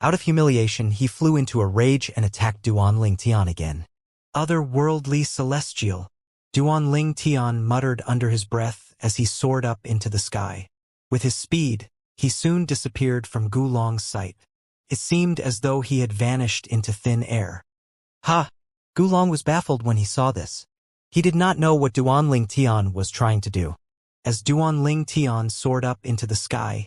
Out of humiliation, he flew into a rage and attacked Duan Tian again. Otherworldly celestial, Duan Tian muttered under his breath as he soared up into the sky. With his speed, he soon disappeared from Gulong's sight. It seemed as though he had vanished into thin air. Ha! Gulong was baffled when he saw this. He did not know what Duan Tian was trying to do. As Duan Tian soared up into the sky,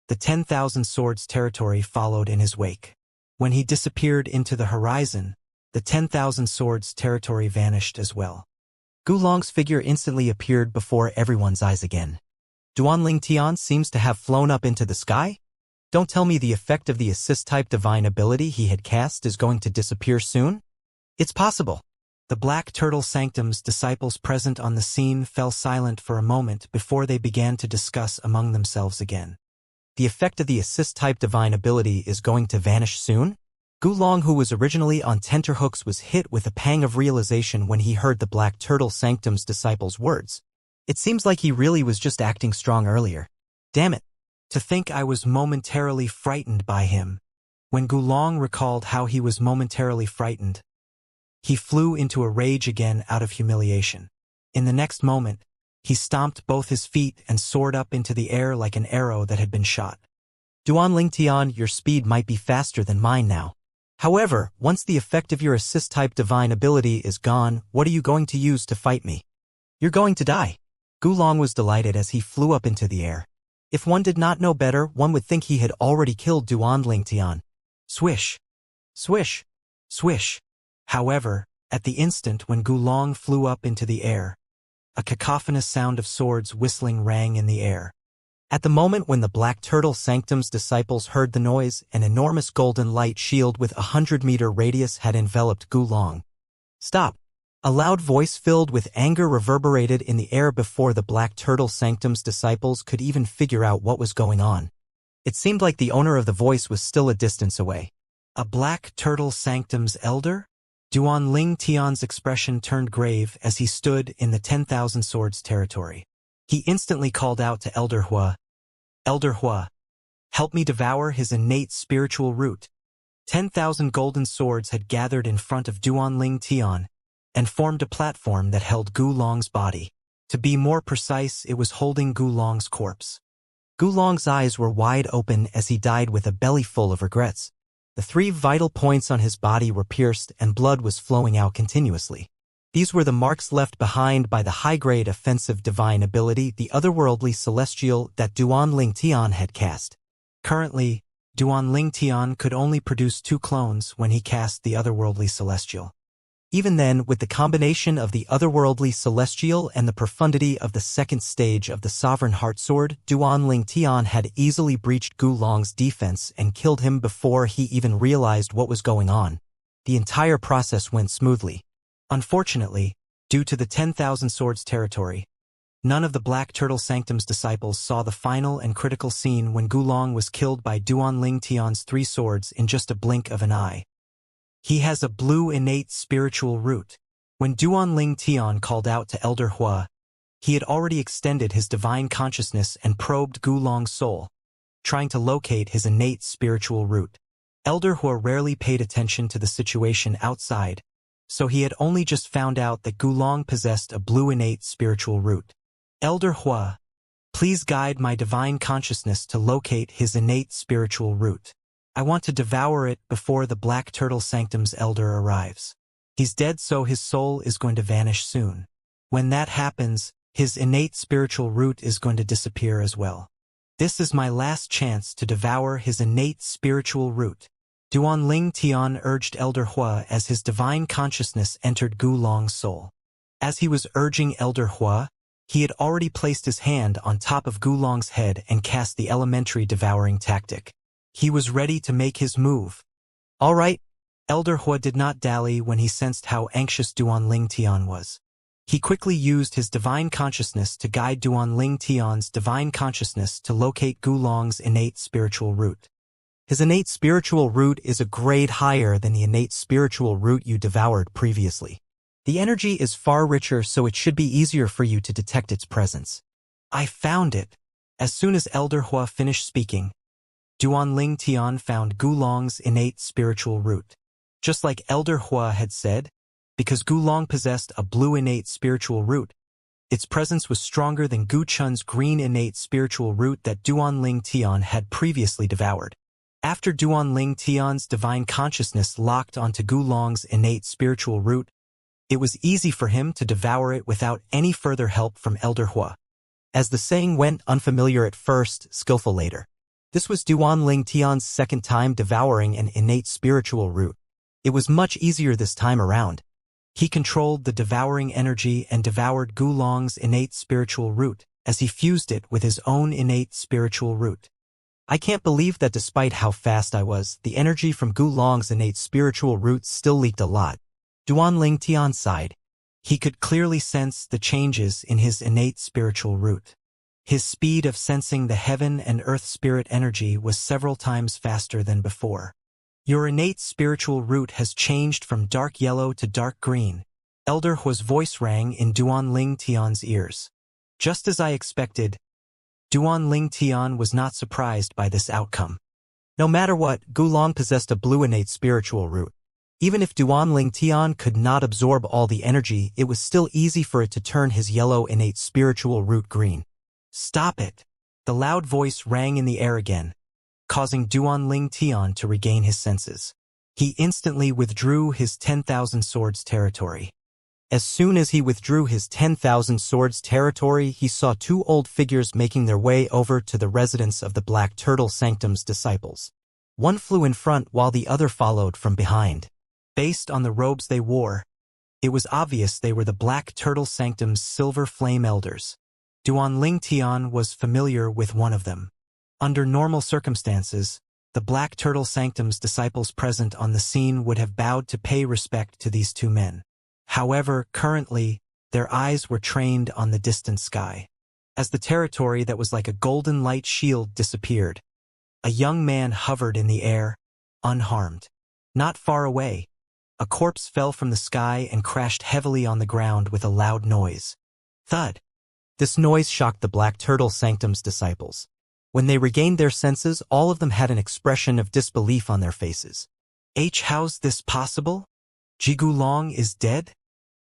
the 10,000 swords territory followed in his wake. When he disappeared into the horizon, the 10,000 swords territory vanished as well. Gulong's figure instantly appeared before everyone's eyes again. Duan Tian seems to have flown up into the sky? Don't tell me the effect of the assist-type divine ability he had cast is going to disappear soon? It's possible. The Black Turtle Sanctum's disciples present on the scene fell silent for a moment before they began to discuss among themselves again. The effect of the assist-type divine ability is going to vanish soon? Gulong, who was originally on tenterhooks, was hit with a pang of realization when he heard the Black Turtle Sanctum's disciples' words. It seems like he really was just acting strong earlier. Damn it. To think I was momentarily frightened by him. When Gulong recalled how he was momentarily frightened, he flew into a rage again out of humiliation. In the next moment, he stomped both his feet and soared up into the air like an arrow that had been shot. Duan Tian, your speed might be faster than mine now. However, once the effect of your assist-type divine ability is gone, what are you going to use to fight me? You're going to die. Gulong was delighted as he flew up into the air. If one did not know better, one would think he had already killed Duan Tian. Swish. Swish. Swish. However, at the instant when Gulong flew up into the air, a cacophonous sound of swords whistling rang in the air. At the moment when the Black Turtle Sanctum's disciples heard the noise, an enormous golden light shield with 100-meter radius had enveloped Gulong. Stop! A loud voice filled with anger reverberated in the air before the Black Turtle Sanctum's disciples could even figure out what was going on. It seemed like the owner of the voice was still a distance away. A Black Turtle Sanctum's elder? Duan Tian's expression turned grave as he stood in the 10,000 swords territory. He instantly called out to Elder Hua. Elder Hua, help me devour his innate spiritual root. 10,000 golden swords had gathered in front of Duan Tian and formed a platform that held Gulong's body. To be more precise, it was holding Gulong's corpse. Gulong's eyes were wide open as he died with a belly full of regrets. The 3 vital points on his body were pierced and blood was flowing out continuously. These were the marks left behind by the high-grade offensive divine ability, the otherworldly celestial that Duan Tian had cast. Currently, Duan Tian could only produce 2 clones when he cast the otherworldly celestial. Even then, with the combination of the otherworldly celestial and the profundity of the second stage of the Sovereign Heart Sword, Duan Tian had easily breached Gulong's defense and killed him before he even realized what was going on. The entire process went smoothly. Unfortunately, due to the 10,000 swords territory, none of the Black Turtle Sanctum's disciples saw the final and critical scene when Gulong was killed by Duan Tian's 3 swords in just a blink of an eye. He has a blue innate spiritual root. When Duan Tian called out to Elder Hua, he had already extended his divine consciousness and probed Gulong's soul, trying to locate his innate spiritual root. Elder Hua rarely paid attention to the situation outside, So he had only just found out that Gulong possessed a blue innate spiritual root. Elder Hua, please guide my divine consciousness to locate his innate spiritual root. I want to devour it before the Black Turtle Sanctum's elder arrives. He's dead, so his soul is going to vanish soon. When that happens, his innate spiritual root is going to disappear as well. This is my last chance to devour his innate spiritual root. Duan Ling Tian urged Elder Hua as his divine consciousness entered Gulong's soul. As he was urging Elder Hua, he had already placed his hand on top of Gulong's head and cast the elementary devouring tactic. He was ready to make his move. All right. Elder Hua did not dally when he sensed how anxious Duan Ling Tian was. He quickly used his divine consciousness to guide Duan Ling Tian's divine consciousness to locate Gulong's innate spiritual root. His innate spiritual root is a grade higher than the innate spiritual root you devoured previously. The energy is far richer, so it should be easier for you to detect its presence. I found it. As soon as Elder Hua finished speaking, Duan Ling Tian found Gulong's innate spiritual root. Just like Elder Hua had said, because Gulong possessed a blue innate spiritual root, its presence was stronger than Gu Chun's green innate spiritual root that Duan Ling Tian had previously devoured. After Duan Ling Tian's divine consciousness locked onto Gulong's innate spiritual root, it was easy for him to devour it without any further help from Elder Hua. As the saying went, unfamiliar at first, skillful later. This was Duan Ling Tian's second time devouring an innate spiritual root. It was much easier this time around. He controlled the devouring energy and devoured Gulong's innate spiritual root as he fused it with his own innate spiritual root. I can't believe that despite how fast I was, the energy from Gulong's innate spiritual root still leaked a lot. Duan Ling Tian sighed. He could clearly sense the changes in his innate spiritual root. His speed of sensing the heaven and earth spirit energy was several times faster than before. Your innate spiritual root has changed from dark yellow to dark green. Elder Hua's voice rang in Duan Ling Tian's ears. Just as I expected, Duan Ling Tian was not surprised by this outcome. No matter what, Gulong possessed a blue innate spiritual root. Even if Duan Ling Tian could not absorb all the energy, it was still easy for it to turn his yellow innate spiritual root green. Stop it! The loud voice rang in the air again, causing Duan Ling Tian to regain his senses. He instantly withdrew his 10,000 swords territory. As soon as he withdrew his 10,000 swords territory, he saw two old figures making their way over to the residence of the Black Turtle Sanctum's disciples. One flew in front while the other followed from behind. Based on the robes they wore, it was obvious they were the Black Turtle Sanctum's Silver Flame Elders. Duan Ling Tian was familiar with one of them. Under normal circumstances, the Black Turtle Sanctum's disciples present on the scene would have bowed to pay respect to these two men. However, currently, their eyes were trained on the distant sky. As the territory that was like a golden light shield disappeared, a young man hovered in the air, unharmed. Not far away, a corpse fell from the sky and crashed heavily on the ground with a loud noise. Thud! This noise shocked the Black Turtle Sanctum's disciples. When they regained their senses, all of them had an expression of disbelief on their faces. How's this possible? Gulong is dead?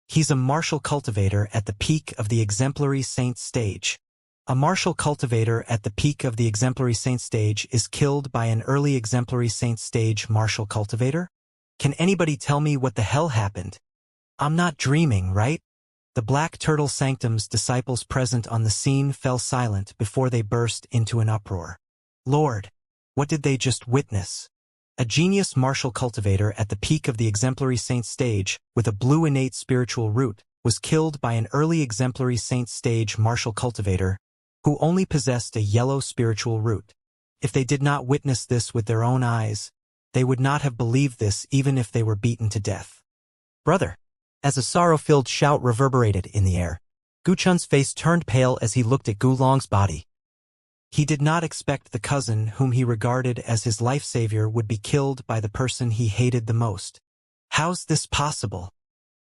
He's a martial cultivator at the peak of the exemplary saint stage. A martial cultivator at the peak of the exemplary saint stage is killed by an early exemplary saint stage martial cultivator? Can anybody tell me what the hell happened? I'm not dreaming, right? The Black Turtle Sanctum's disciples present on the scene fell silent before they burst into an uproar. Lord, what did they just witness? A genius martial cultivator at the peak of the exemplary saint stage, with a blue innate spiritual root, was killed by an early exemplary saint stage martial cultivator, who only possessed a yellow spiritual root. If they did not witness this with their own eyes, they would not have believed this even if they were beaten to death. Brother! As a sorrow-filled shout reverberated in the air, Gu Chun's face turned pale as he looked at Gulong's body. He did not expect the cousin whom he regarded as his life savior would be killed by the person he hated the most. How's this possible?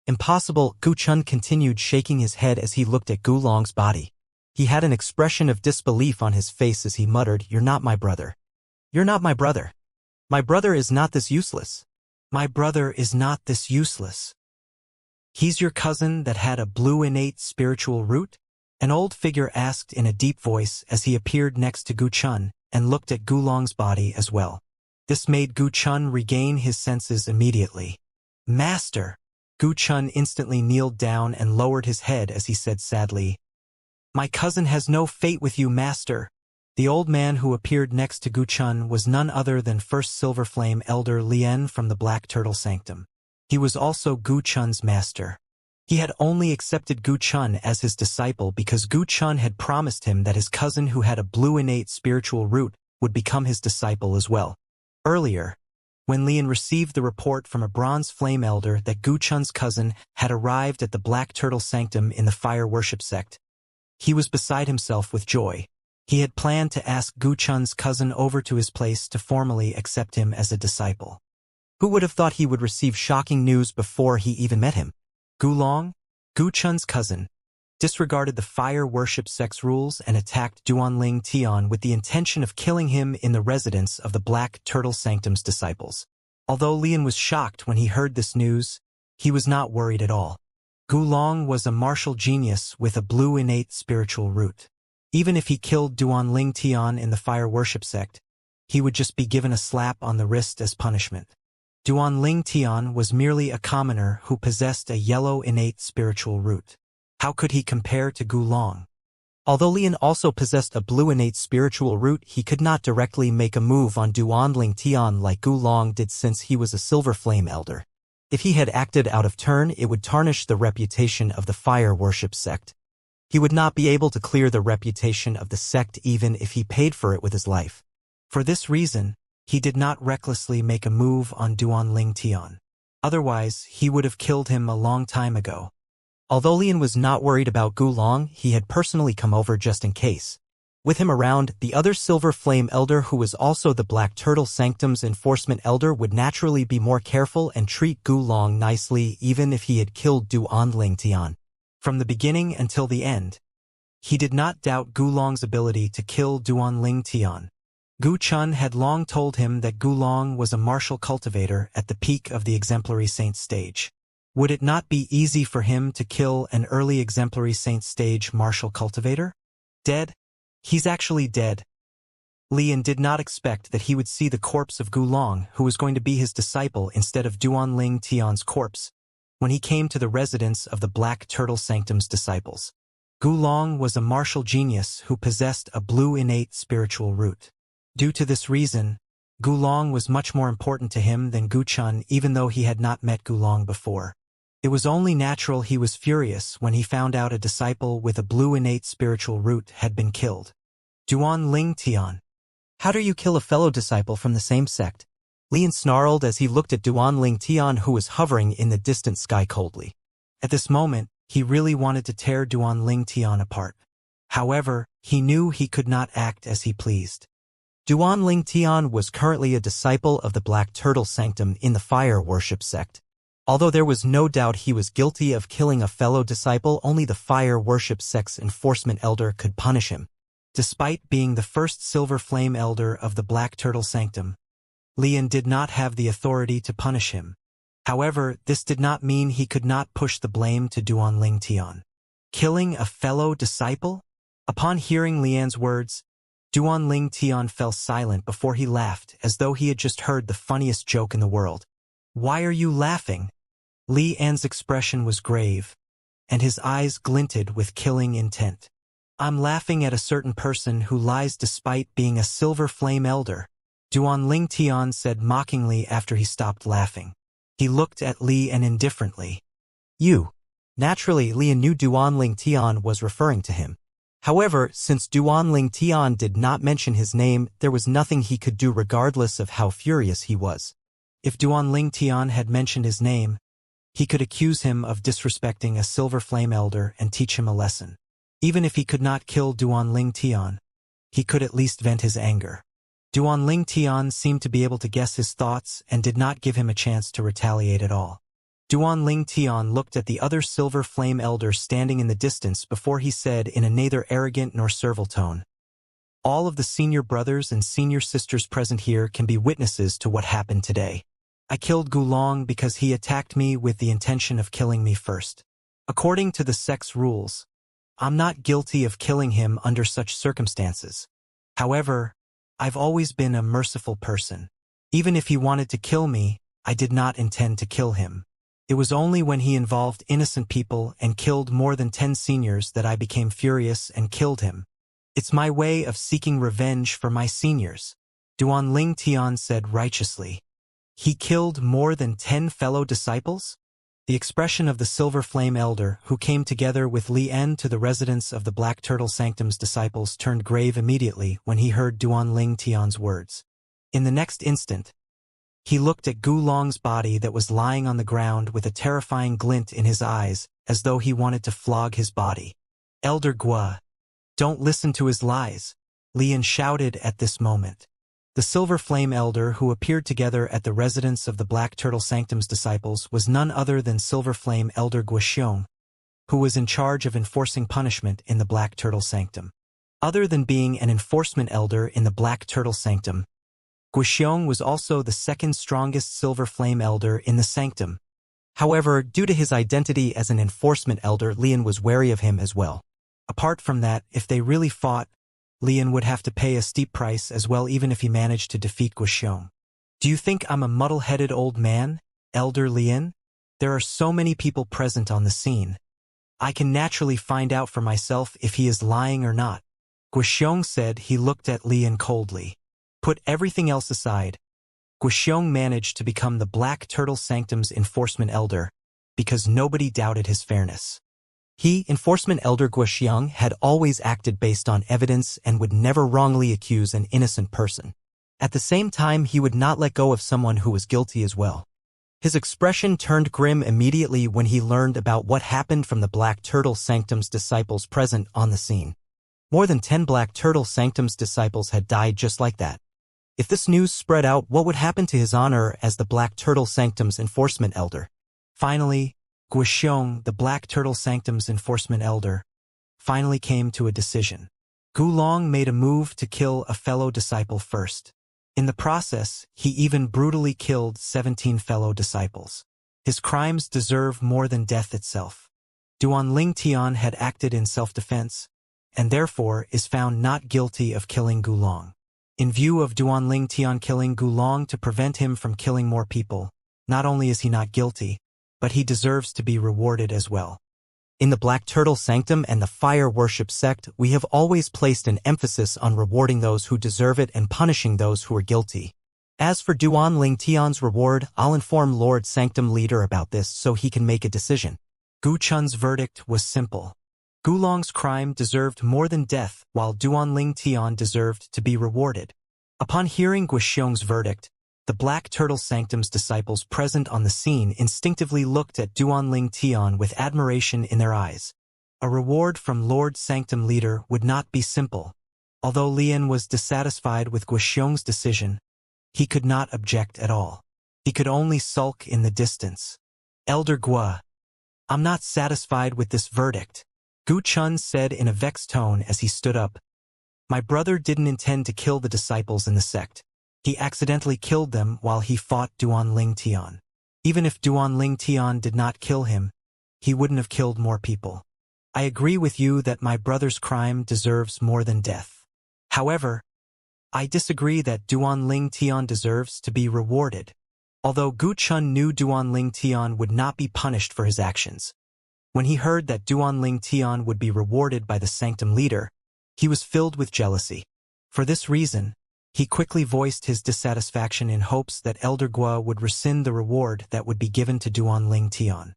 Impossible, Gu Chun continued, shaking his head as he looked at Gulong's body. He had an expression of disbelief on his face as he muttered, "You're not my brother. You're not my brother. My brother is not this useless. My brother is not this useless." He's your cousin that had a blue innate spiritual root? An old figure asked in a deep voice as he appeared next to Gu Chun and looked at Gulong's body as well. This made Gu Chun regain his senses immediately. Master! Gu Chun instantly kneeled down and lowered his head as he said sadly, My cousin has no fate with you, Master. The old man who appeared next to Gu Chun was none other than First Silver Flame Elder Lien from the Black Turtle Sanctum. He was also Gu Chun's master. He had only accepted Gu Chun as his disciple because Gu Chun had promised him that his cousin who had a blue innate spiritual root would become his disciple as well. Earlier, when Lien received the report from a Bronze Flame Elder that Gu Chun's cousin had arrived at the Black Turtle Sanctum in the Fire Worship Sect, he was beside himself with joy. He had planned to ask Gu Chun's cousin over to his place to formally accept him as a disciple. Who would have thought he would receive shocking news before he even met him? Gulong, Gu Chun's cousin, disregarded the Fire Worship Sect's rules and attacked Duanling Tian with the intention of killing him in the residence of the Black Turtle Sanctum's disciples. Although Lien was shocked when he heard this news, he was not worried at all. Gulong was a martial genius with a blue innate spiritual root. Even if he killed Duanling Tian in the Fire Worship Sect, he would just be given a slap on the wrist as punishment. Duanling Tian was merely a commoner who possessed a yellow innate spiritual root. How could he compare to Gulong? Although Lien also possessed a blue innate spiritual root, he could not directly make a move on Duanling Tian like Gulong did since he was a Silver Flame Elder. If he had acted out of turn, it would tarnish the reputation of the Fire Worship Sect. He would not be able to clear the reputation of the sect even if he paid for it with his life. For this reason, he did not recklessly make a move on Duanling Tian. Otherwise, he would have killed him a long time ago. Although Lien was not worried about Gulong, he had personally come over just in case. With him around, the other Silver Flame Elder who was also the Black Turtle Sanctum's Enforcement Elder would naturally be more careful and treat Gulong nicely even if he had killed Duanling Tian. From the beginning until the end, he did not doubt Gulong's ability to kill Duanling Tian. Gu Chun had long told him that Gulong was a martial cultivator at the peak of the Exemplary Saint stage. Would it not be easy for him to kill an early Exemplary Saint stage martial cultivator? Dead? He's actually dead. Lien did not expect that he would see the corpse of Gulong, who was going to be his disciple instead of Duanling Tian's corpse, when he came to the residence of the Black Turtle Sanctum's disciples. Gulong was a martial genius who possessed a blue innate spiritual root. Due to this reason, Gulong was much more important to him than Gu Chun even though he had not met Gulong before. It was only natural he was furious when he found out a disciple with a blue innate spiritual root had been killed. Duanling Tian. How do you kill a fellow disciple from the same sect? Lien snarled as he looked at Duanling Tian who was hovering in the distant sky coldly. At this moment, he really wanted to tear Duanling Tian apart. However, he knew he could not act as he pleased. Duanling Tian was currently a disciple of the Black Turtle Sanctum in the Fire Worship Sect. Although there was no doubt he was guilty of killing a fellow disciple, only the Fire Worship Sect's Enforcement Elder could punish him. Despite being the first Silver Flame Elder of the Black Turtle Sanctum, Lien did not have the authority to punish him. However, this did not mean he could not push the blame to Duanling Tian. Killing a fellow disciple? Upon hearing Lian's words, Duanling Tian fell silent before he laughed as though he had just heard the funniest joke in the world. Why are you laughing? Lian's expression was grave, and his eyes glinted with killing intent. I'm laughing at a certain person who lies despite being a Silver Flame Elder, Duanling Tian said mockingly after he stopped laughing. He looked at Lian indifferently. You. Naturally, Lian knew Duanling Tian was referring to him. However, since Duanling Tian did not mention his name, there was nothing he could do regardless of how furious he was. If Duanling Tian had mentioned his name, he could accuse him of disrespecting a Silver Flame Elder and teach him a lesson. Even if he could not kill Duanling Tian, he could at least vent his anger. Duanling Tian seemed to be able to guess his thoughts and did not give him a chance to retaliate at all. Duanling Tian looked at the other Silver Flame Elder standing in the distance before he said in a neither arrogant nor servile tone, all of the senior brothers and senior sisters present here can be witnesses to what happened today. I killed Gulong because he attacked me with the intention of killing me first. According to the sect's rules, I'm not guilty of killing him under such circumstances. However, I've always been a merciful person. Even if he wanted to kill me, I did not intend to kill him. It was only when he involved innocent people and killed more than 10 seniors that I became furious and killed him. It's my way of seeking revenge for my seniors, Duan Ling Tian said righteously. He killed more than 10 fellow disciples? The expression of the Silver Flame Elder, who came together with Li En to the residence of the Black Turtle Sanctum's disciples, turned grave immediately when he heard Duan Ling Tian's words. In the next instant, he looked at Gulong's body that was lying on the ground with a terrifying glint in his eyes, as though he wanted to flog his body. Elder Gua, don't listen to his lies, Li En shouted at this moment. The Silver Flame Elder who appeared together at the residence of the Black Turtle Sanctum's disciples was none other than Silver Flame Elder Guoxiong, who was in charge of enforcing punishment in the Black Turtle Sanctum. Other than being an enforcement elder in the Black Turtle Sanctum, Guoxiong was also the second strongest Silver Flame Elder in the Sanctum. However, due to his identity as an enforcement elder, Lian was wary of him as well. Apart from that, if they really fought, Lian would have to pay a steep price as well, even if he managed to defeat Guoxiong. Do you think I'm a muddle-headed old man, Elder Lian? There are so many people present on the scene. I can naturally find out for myself if he is lying or not. Guoxiong said. He looked at Lian coldly. Put everything else aside, Guoxiong managed to become the Black Turtle Sanctum's enforcement elder because nobody doubted his fairness. He, Enforcement Elder Guoxiong, had always acted based on evidence and would never wrongly accuse an innocent person. At the same time, he would not let go of someone who was guilty as well. His expression turned grim immediately when he learned about what happened from the Black Turtle Sanctum's disciples present on the scene. More than 10 Black Turtle Sanctum's disciples had died just like that. If this news spread out, what would happen to his honor as the Black Turtle Sanctum's enforcement elder? Finally, Guoxiong, the Black Turtle Sanctum's enforcement elder, finally came to a decision. Gulong made a move to kill a fellow disciple first. In the process, he even brutally killed 17 fellow disciples. His crimes deserve more than death itself. Duan Ling Tian had acted in self-defense, and therefore is found not guilty of killing Gulong. In view of Duan Ling Tian killing Gulong to prevent him from killing more people, not only is he not guilty, but he deserves to be rewarded as well. In the Black Turtle Sanctum and the Fire Worship Sect, we have always placed an emphasis on rewarding those who deserve it and punishing those who are guilty. As for Duan Ling Tian's reward, I'll inform Lord Sanctum Leader about this so he can make a decision. Gu Chun's verdict was simple. Gulong's crime deserved more than death, while Duan Ling Tian deserved to be rewarded. Upon hearing Guoxiong's verdict, the Black Turtle Sanctum's disciples present on the scene instinctively looked at Duan Ling Tian with admiration in their eyes. A reward from Lord Sanctum Leader would not be simple. Although Lian was dissatisfied with Guoxiong's decision, he could not object at all. He could only sulk in the distance. Elder Gua, I'm not satisfied with this verdict, Gu Chun said in a vexed tone as he stood up. My brother didn't intend to kill the disciples in the sect. He accidentally killed them while he fought Duan Ling Tian. Even if Duan Ling Tian did not kill him, he wouldn't have killed more people. I agree with you that my brother's crime deserves more than death. However, I disagree that Duan Ling Tian deserves to be rewarded. Although Gu Chun knew Duan Ling Tian would not be punished for his actions, when he heard that Duan Ling Tian would be rewarded by the Sanctum Leader, he was filled with jealousy. For this reason, he quickly voiced his dissatisfaction in hopes that Elder Gua would rescind the reward that would be given to Duan Ling Tian.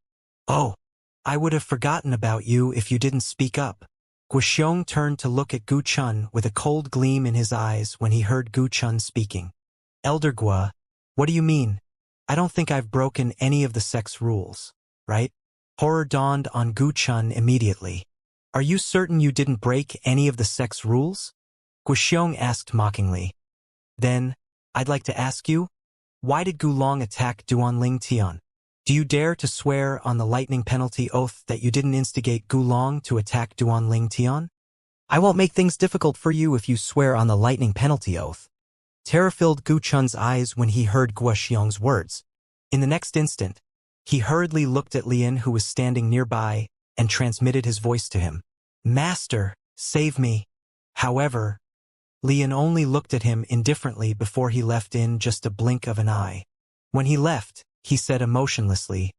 Oh, I would have forgotten about you if you didn't speak up. Guoxiong turned to look at Gu Chun with a cold gleam in his eyes when he heard Gu Chun speaking. Elder Gua, what do you mean? I don't think I've broken any of the sect's rules, right? Horror dawned on Gu Chun immediately. Are you certain you didn't break any of the sect's rules? Guoxiong asked mockingly. Then, I'd like to ask you, why did Gulong attack Duan Ling Tian? Do you dare to swear on the lightning penalty oath that you didn't instigate Gulong to attack Duan Ling Tian? I won't make things difficult for you if you swear on the lightning penalty oath. Terror filled Gu Chun's eyes when he heard Guoxiong's words. In the next instant, he hurriedly looked at Lian, who was standing nearby, and transmitted his voice to him. "Master, save me." However, Lian only looked at him indifferently before he left in just a blink of an eye. When he left, he said emotionlessly,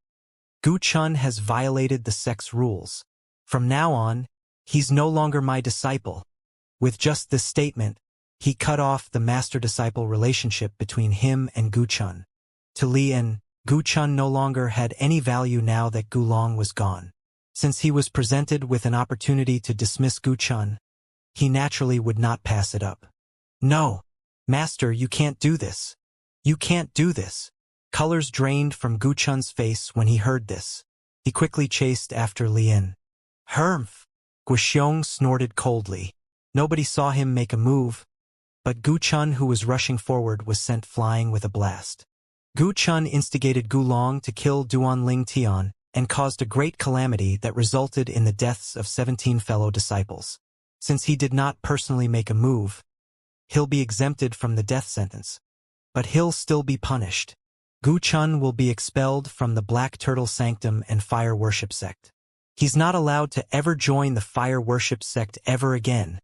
"Gu Chun has violated the sect's rules. From now on, he's no longer my disciple." With just this statement, he cut off the master-disciple relationship between him and Gu Chun. To Lian, Gu Chun no longer had any value now that Gu Long was gone. Since he was presented with an opportunity to dismiss Gu Chun, he naturally would not pass it up. "No, Master, you can't do this. You can't do this." Colors drained from Gu Chun's face when he heard this. He quickly chased after Lian. "Humph!" Guxiong snorted coldly. Nobody saw him make a move, but Gu Chun, who was rushing forward, was sent flying with a blast. Gu Chun instigated Gu Long to kill Duan Ling Tian and caused a great calamity that resulted in the deaths of 17 fellow disciples. Since he did not personally make a move, he'll be exempted from the death sentence. But he'll still be punished. Gu Chun will be expelled from the Black Turtle Sanctum and Fire Worship Sect. He's not allowed to ever join the Fire Worship Sect ever again.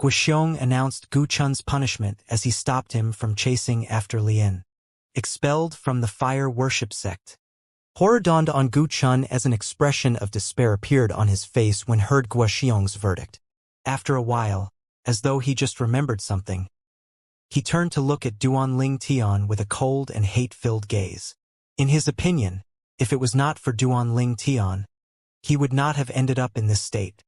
Guxiong announced Gu Chun's punishment as he stopped him from chasing after Lian. Expelled from the Fire Worship Sect. Horror dawned on Gu Chun as an expression of despair appeared on his face when heard Guxiong's verdict. After a while, as though he just remembered something, he turned to look at Duan Ling Tian with a cold and hate-filled gaze. In his opinion, if it was not for Duan Ling Tian, he would not have ended up in this state.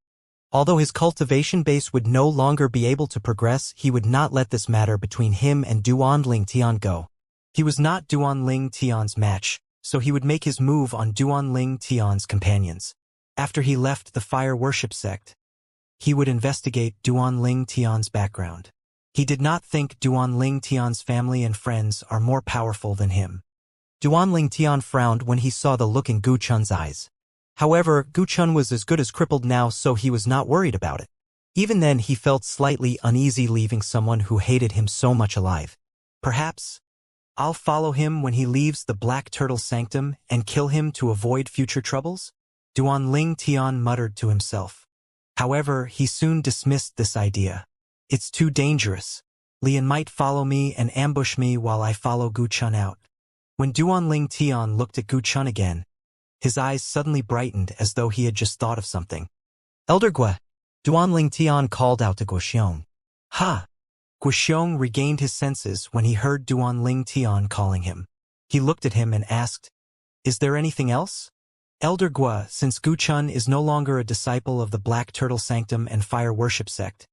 Although his cultivation base would no longer be able to progress, he would not let this matter between him and Duan Ling Tian go. He was not Duan Ling Tian's match, so he would make his move on Duan Ling Tian's companions. After he left the Fire Worship Sect, he would investigate Duan Ling Tian's background. He did not think Duan Ling Tian's family and friends are more powerful than him. Duan Ling Tian frowned when he saw the look in Gu Chun's eyes. However, Gu Chun was as good as crippled now, so he was not worried about it. Even then, he felt slightly uneasy leaving someone who hated him so much alive. Perhaps I'll follow him when he leaves the Black Turtle Sanctum and kill him to avoid future troubles? Duan Ling Tian muttered to himself. However, he soon dismissed this idea. It's too dangerous. Lian might follow me and ambush me while I follow Gu Chun out. When Duan Ling Tian looked at Gu Chun again, his eyes suddenly brightened as though he had just thought of something. "Elder Gue," Duan Ling Tian called out to Guxiong. "Ha!" Guxiong regained his senses when he heard Duan Ling Tian calling him. He looked at him and asked, "Is there anything else?" "Elder Gue, since Gu Chun is no longer a disciple of the Black Turtle Sanctum and Fire Worship Sect,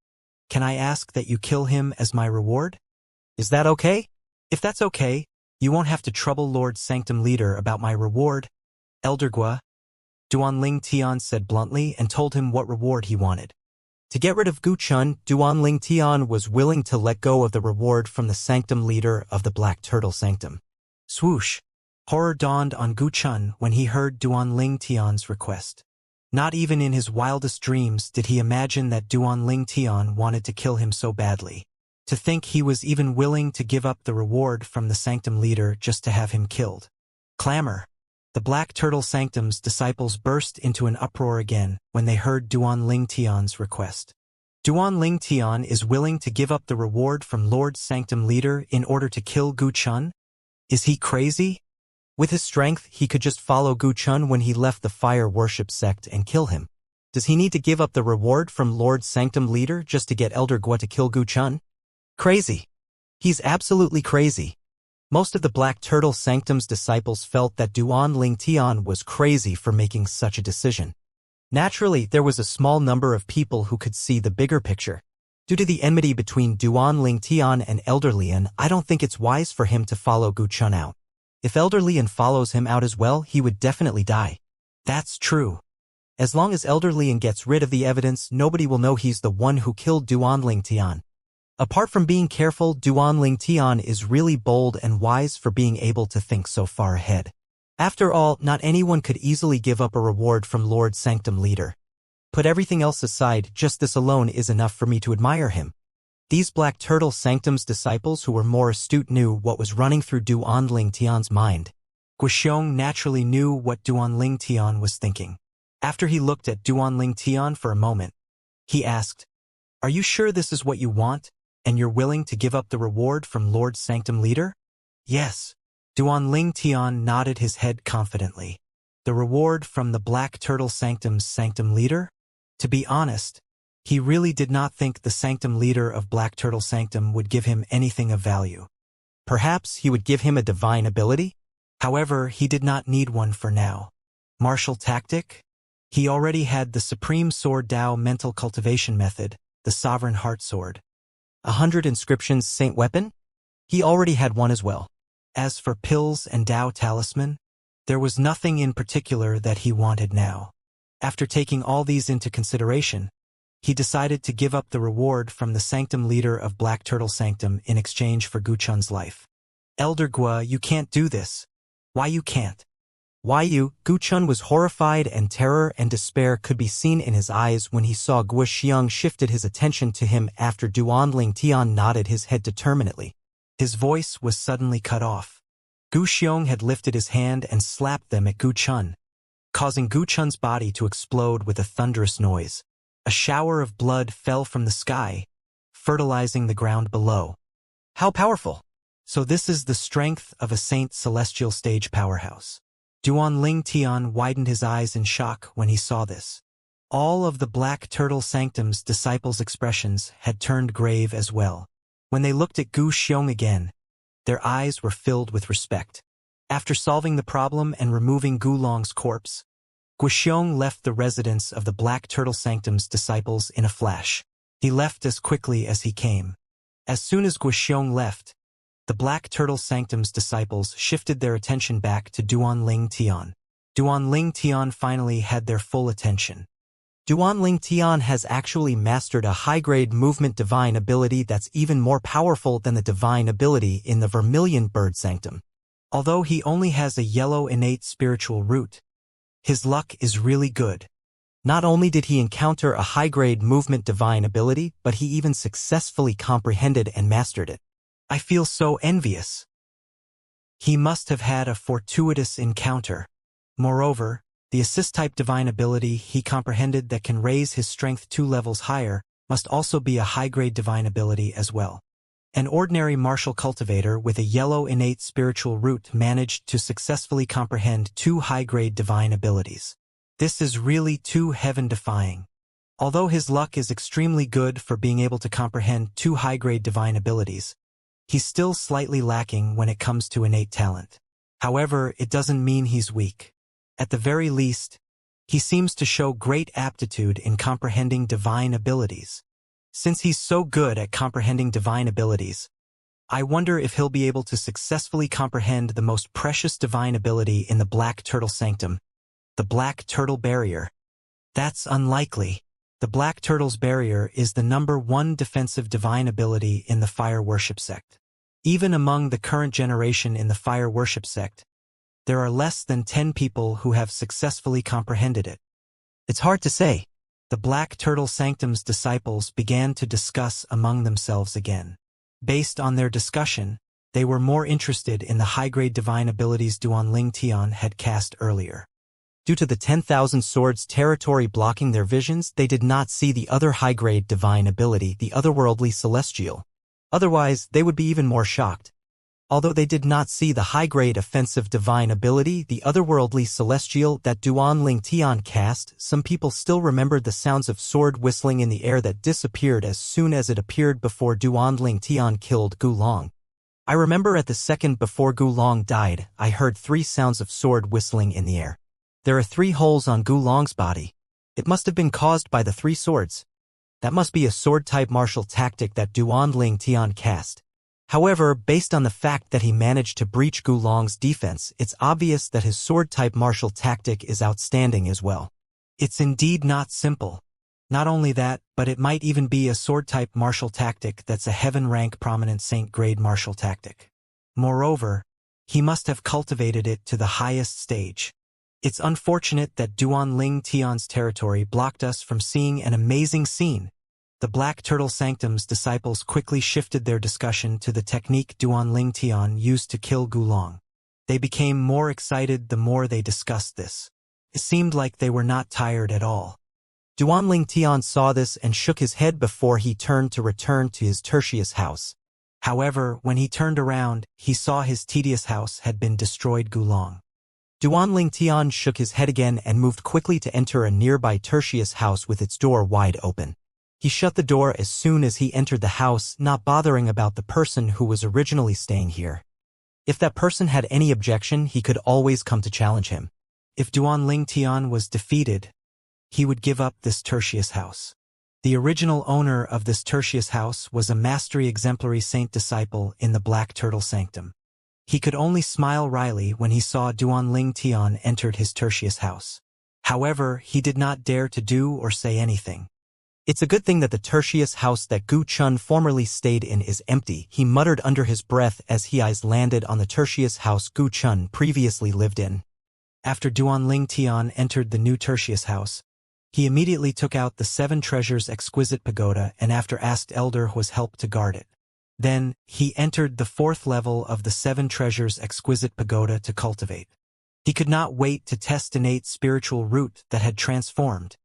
can I ask that you kill him as my reward? Is that okay? If that's okay, you won't have to trouble Lord Sanctum Leader about my reward." "Elder Gue," Duan Ling Tian said bluntly and told him what reward he wanted. To get rid of Gu Chun, Duan Ling Tian was willing to let go of the reward from the Sanctum Leader of the Black Turtle Sanctum. Swoosh! Horror dawned on Gu Chun when he heard Duan Ling Tian's request. Not even in his wildest dreams did he imagine that Duan Ling Tian wanted to kill him so badly. To think he was even willing to give up the reward from the Sanctum Leader just to have him killed. Clamor! The Black Turtle Sanctum's disciples burst into an uproar again when they heard Duan Ling Tian's request. Duan Ling Tian is willing to give up the reward from Lord Sanctum Leader in order to kill Gu Chun? Is he crazy? With his strength, he could just follow Gu Chun when he left the Fire Worship Sect and kill him. Does he need to give up the reward from Lord Sanctum Leader just to get Elder Gue to kill Gu Chun? Crazy. He's absolutely crazy. Most of the Black Turtle Sanctum's disciples felt that Duan Ling Tian was crazy for making such a decision. Naturally, there was a small number of people who could see the bigger picture. Due to the enmity between Duan Ling Tian and Elder Lian, I don't think it's wise for him to follow Gu Chun out. If Elder Lian follows him out as well, he would definitely die. That's true. As long as Elder Lian gets rid of the evidence, nobody will know he's the one who killed Duan Ling Tian. Apart from being careful, Duan Ling Tian is really bold and wise for being able to think so far ahead. After all, not anyone could easily give up a reward from Lord Sanctum Leader. Put everything else aside, just this alone is enough for me to admire him. These Black Turtle Sanctum's disciples who were more astute knew what was running through Duan Ling Tian's mind. Guxiong naturally knew what Duanling Tian was thinking. After he looked at Duanling Tian for a moment, he asked, "Are you sure this is what you want, and you're willing to give up the reward from Lord Sanctum Leader?" "Yes." Duanling Tian nodded his head confidently. The reward from the Black Turtle Sanctum's Sanctum Leader? To be honest, he really did not think the Sanctum Leader of Black Turtle Sanctum would give him anything of value. Perhaps he would give him a divine ability? However, he did not need one for now. Martial tactic? He already had the Supreme Sword Dao mental cultivation method, the Sovereign Heart Sword. 100 inscriptions Saint Weapon? He already had one as well. As for pills and Dao talisman, there was nothing in particular that he wanted now. After taking all these into consideration, he decided to give up the reward from the Sanctum Leader of Black Turtle Sanctum in exchange for Guchun's life. "Elder Gua, you can't do this." "Why you can't?" "Why you?" Guchun was horrified, and terror and despair could be seen in his eyes when he saw Guxiong shifted his attention to him after Duanling Tian nodded his head determinedly. His voice was suddenly cut off. Guxiong had lifted his hand and slapped them at Guchun, causing Guchun's body to explode with a thunderous noise. A shower of blood fell from the sky, fertilizing the ground below. How powerful! So this is the strength of a Saint Celestial stage powerhouse. Duanling Tian widened his eyes in shock when he saw this. All of the Black Turtle Sanctum's disciples' expressions had turned grave as well. When they looked at Guxiong again, their eyes were filled with respect. After solving the problem and removing Gulong's corpse, Guxiong left the residence of the Black Turtle Sanctum's disciples in a flash. He left as quickly as he came. As soon as Guxiong left, the Black Turtle Sanctum's disciples shifted their attention back to Duanling Tian. Duanling Tian finally had their full attention. Duanling Tian has actually mastered a high-grade movement divine ability that's even more powerful than the divine ability in the Vermilion Bird Sanctum. Although he only has a yellow innate spiritual root, his luck is really good. Not only did he encounter a high-grade movement divine ability, but he even successfully comprehended and mastered it. I feel so envious. He must have had a fortuitous encounter. Moreover, the assist-type divine ability he comprehended that can raise his strength 2 levels higher must also be a high-grade divine ability as well. An ordinary martial cultivator with a yellow innate spiritual root managed to successfully comprehend 2 high-grade divine abilities. This is really too heaven-defying. Although his luck is extremely good for being able to comprehend 2 high-grade divine abilities, he's still slightly lacking when it comes to innate talent. However, it doesn't mean he's weak. At the very least, he seems to show great aptitude in comprehending divine abilities. Since he's so good at comprehending divine abilities, I wonder if he'll be able to successfully comprehend the most precious divine ability in the Black Turtle Sanctum, the Black Turtle Barrier. That's unlikely. The Black Turtle's Barrier is the #1 defensive divine ability in the Fire Worship Sect. Even among the current generation in the Fire Worship Sect, there are less than 10 people who have successfully comprehended it. It's hard to say. The Black Turtle Sanctum's disciples began to discuss among themselves again. Based on their discussion, they were more interested in the high-grade divine abilities Duanling Tian had cast earlier. Due to the 10,000 Swords territory blocking their visions, they did not see the other high-grade divine ability, the Otherworldly Celestial. Otherwise, they would be even more shocked. Although they did not see the high-grade offensive divine ability, the Otherworldly Celestial, that Duanling Tian cast, some people still remembered the sounds of sword whistling in the air that disappeared as soon as it appeared before Duanling Tian killed Gulong. I remember at the second before Gulong died, I heard 3 sounds of sword whistling in the air. There are 3 holes on Gulong's body. It must have been caused by the 3 swords. That must be a sword-type martial tactic that Duanling Tian cast. However, based on the fact that he managed to breach Gulong's defense, it's obvious that his sword-type martial tactic is outstanding as well. It's indeed not simple. Not only that, but it might even be a sword-type martial tactic that's a heaven-rank prominent saint-grade martial tactic. Moreover, he must have cultivated it to the highest stage. It's unfortunate that Duanling Tian's territory blocked us from seeing an amazing scene. The Black Turtle Sanctum's disciples quickly shifted their discussion to the technique Duanling Tian used to kill Gulong. They became more excited the more they discussed this. It seemed like they were not tired at all. Duanling Tian saw this and shook his head before he turned to return to his tertius house. However, when he turned around, he saw his tedious house had been destroyed. Gulong. Duanling Tian shook his head again and moved quickly to enter a nearby tertius house with its door wide open. He shut the door as soon as he entered the house, not bothering about the person who was originally staying here. If that person had any objection, he could always come to challenge him. If Duanling Tian was defeated, he would give up this tertius house. The original owner of this tertius house was a mastery exemplary saint disciple in the Black Turtle Sanctum. He could only smile wryly when he saw Duanling Tian entered his tertius house. However, he did not dare to do or say anything. It's a good thing that the tertius house that Gu Chun formerly stayed in is empty, he muttered under his breath as his eyes landed on the tertius house Gu Chun previously lived in. After Duanling Tian entered the new tertius house, he immediately took out the 7 treasures exquisite pagoda and after asked Elder Hua's help to guard it. Then, he entered the 4th level of the 7 treasures exquisite pagoda to cultivate. He could not wait to test innate spiritual root that had transformed.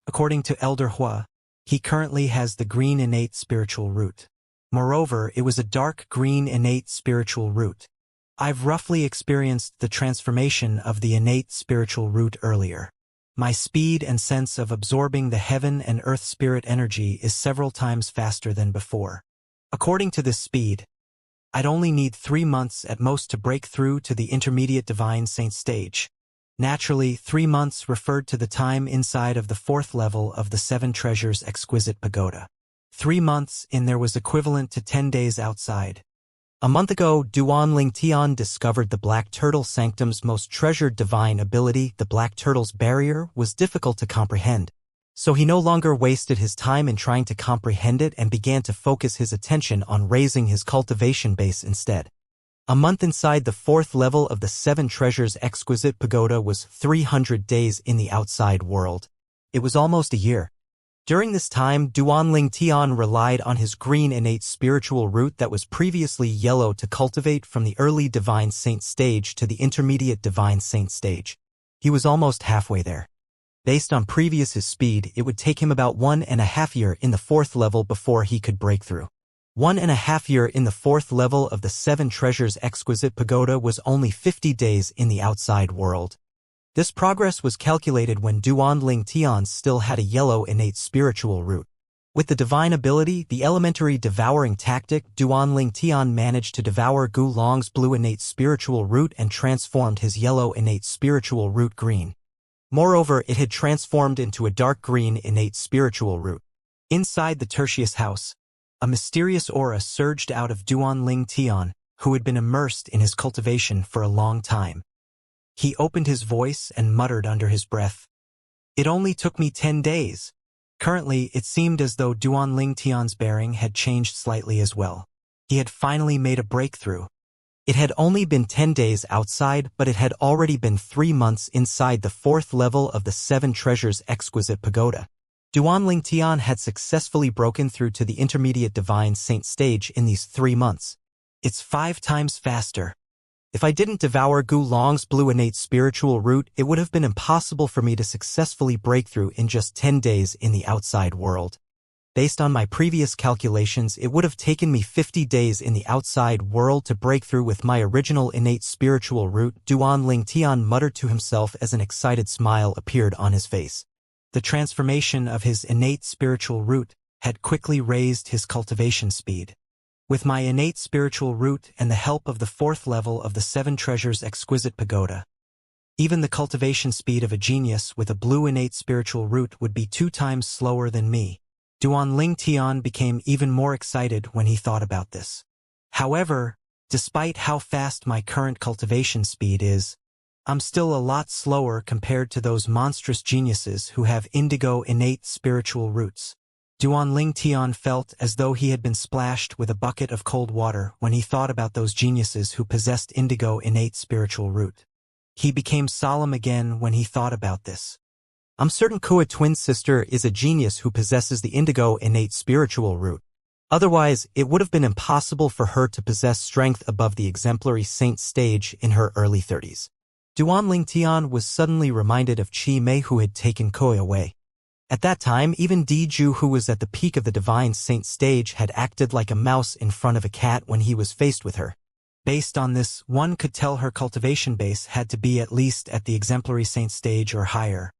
According to Elder Hua, he currently has the green innate spiritual root. Moreover, it was a dark green innate spiritual root. I've roughly experienced the transformation of the innate spiritual root earlier. My speed and sense of absorbing the heaven and earth spirit energy is several times faster than before. According to this speed, I'd only need 3 months at most to break through to the intermediate divine saint stage. Naturally, 3 months referred to the time inside of the 4th level of the 7 treasures exquisite pagoda. 3 months in there was equivalent to 10 days outside. A month ago, Duanling Tian discovered the Black Turtle Sanctum's most treasured divine ability. The Black Turtle's barrier was difficult to comprehend, so he no longer wasted his time in trying to comprehend it and began to focus his attention on raising his cultivation base instead. A month inside the 4th level of the 7 treasures exquisite pagoda was 300 days in the outside world. It was almost a year. During this time, Duanling Tian relied on his green innate spiritual root that was previously yellow to cultivate from the early divine saint stage to the intermediate divine saint stage. He was almost halfway there. Based on previous his speed, it would take him about 1.5 years in the 4th level before he could break through. 1.5 years in the 4th level of the 7 treasures exquisite pagoda was only 50 days in the outside world. This progress was calculated when Duanling Tian still had a yellow innate spiritual root. With the divine ability, the elementary devouring tactic, Duanling Tian managed to devour Gu Long's blue innate spiritual root and transformed his yellow innate spiritual root green. Moreover, it had transformed into a dark green innate spiritual root. Inside the tertius house, a mysterious aura surged out of Duanling Tian, who had been immersed in his cultivation for a long time. He opened his voice and muttered under his breath, "It only took me 10 days. Currently, it seemed as though Duanling Tian's bearing had changed slightly as well. He had finally made a breakthrough. It had only been 10 days outside, but it had already been 3 months inside the 4th level of the 7 treasures exquisite pagoda. Duanling Tian had successfully broken through to the intermediate divine saint stage in these 3 months. It's 5 times faster. If I didn't devour Gu Long's blue innate spiritual root, it would have been impossible for me to successfully break through in just 10 days in the outside world. Based on my previous calculations, it would have taken me 50 days in the outside world to break through with my original innate spiritual root." Duanling Tian muttered to himself as an excited smile appeared on his face. The transformation of his innate spiritual root had quickly raised his cultivation speed. With my innate spiritual root and the help of the 4th level of the 7 treasures exquisite pagoda, even the cultivation speed of a genius with a blue innate spiritual root would be 2 times slower than me. Duanling Tian became even more excited when he thought about this. However, despite how fast my current cultivation speed is, I'm still a lot slower compared to those monstrous geniuses who have indigo innate spiritual roots. Duanling Tian felt as though he had been splashed with a bucket of cold water when he thought about those geniuses who possessed indigo innate spiritual root. He became solemn again when he thought about this. I'm certain Kua's twin sister is a genius who possesses the indigo innate spiritual root. Otherwise, it would have been impossible for her to possess strength above the exemplary saint stage in her early 30s. Duan Tian was suddenly reminded of Qi Mei who had taken Koi away. At that time, even Di Ju, who was at the peak of the divine saint stage, had acted like a mouse in front of a cat when he was faced with her. Based on this, one could tell her cultivation base had to be at least at the exemplary saint stage or higher.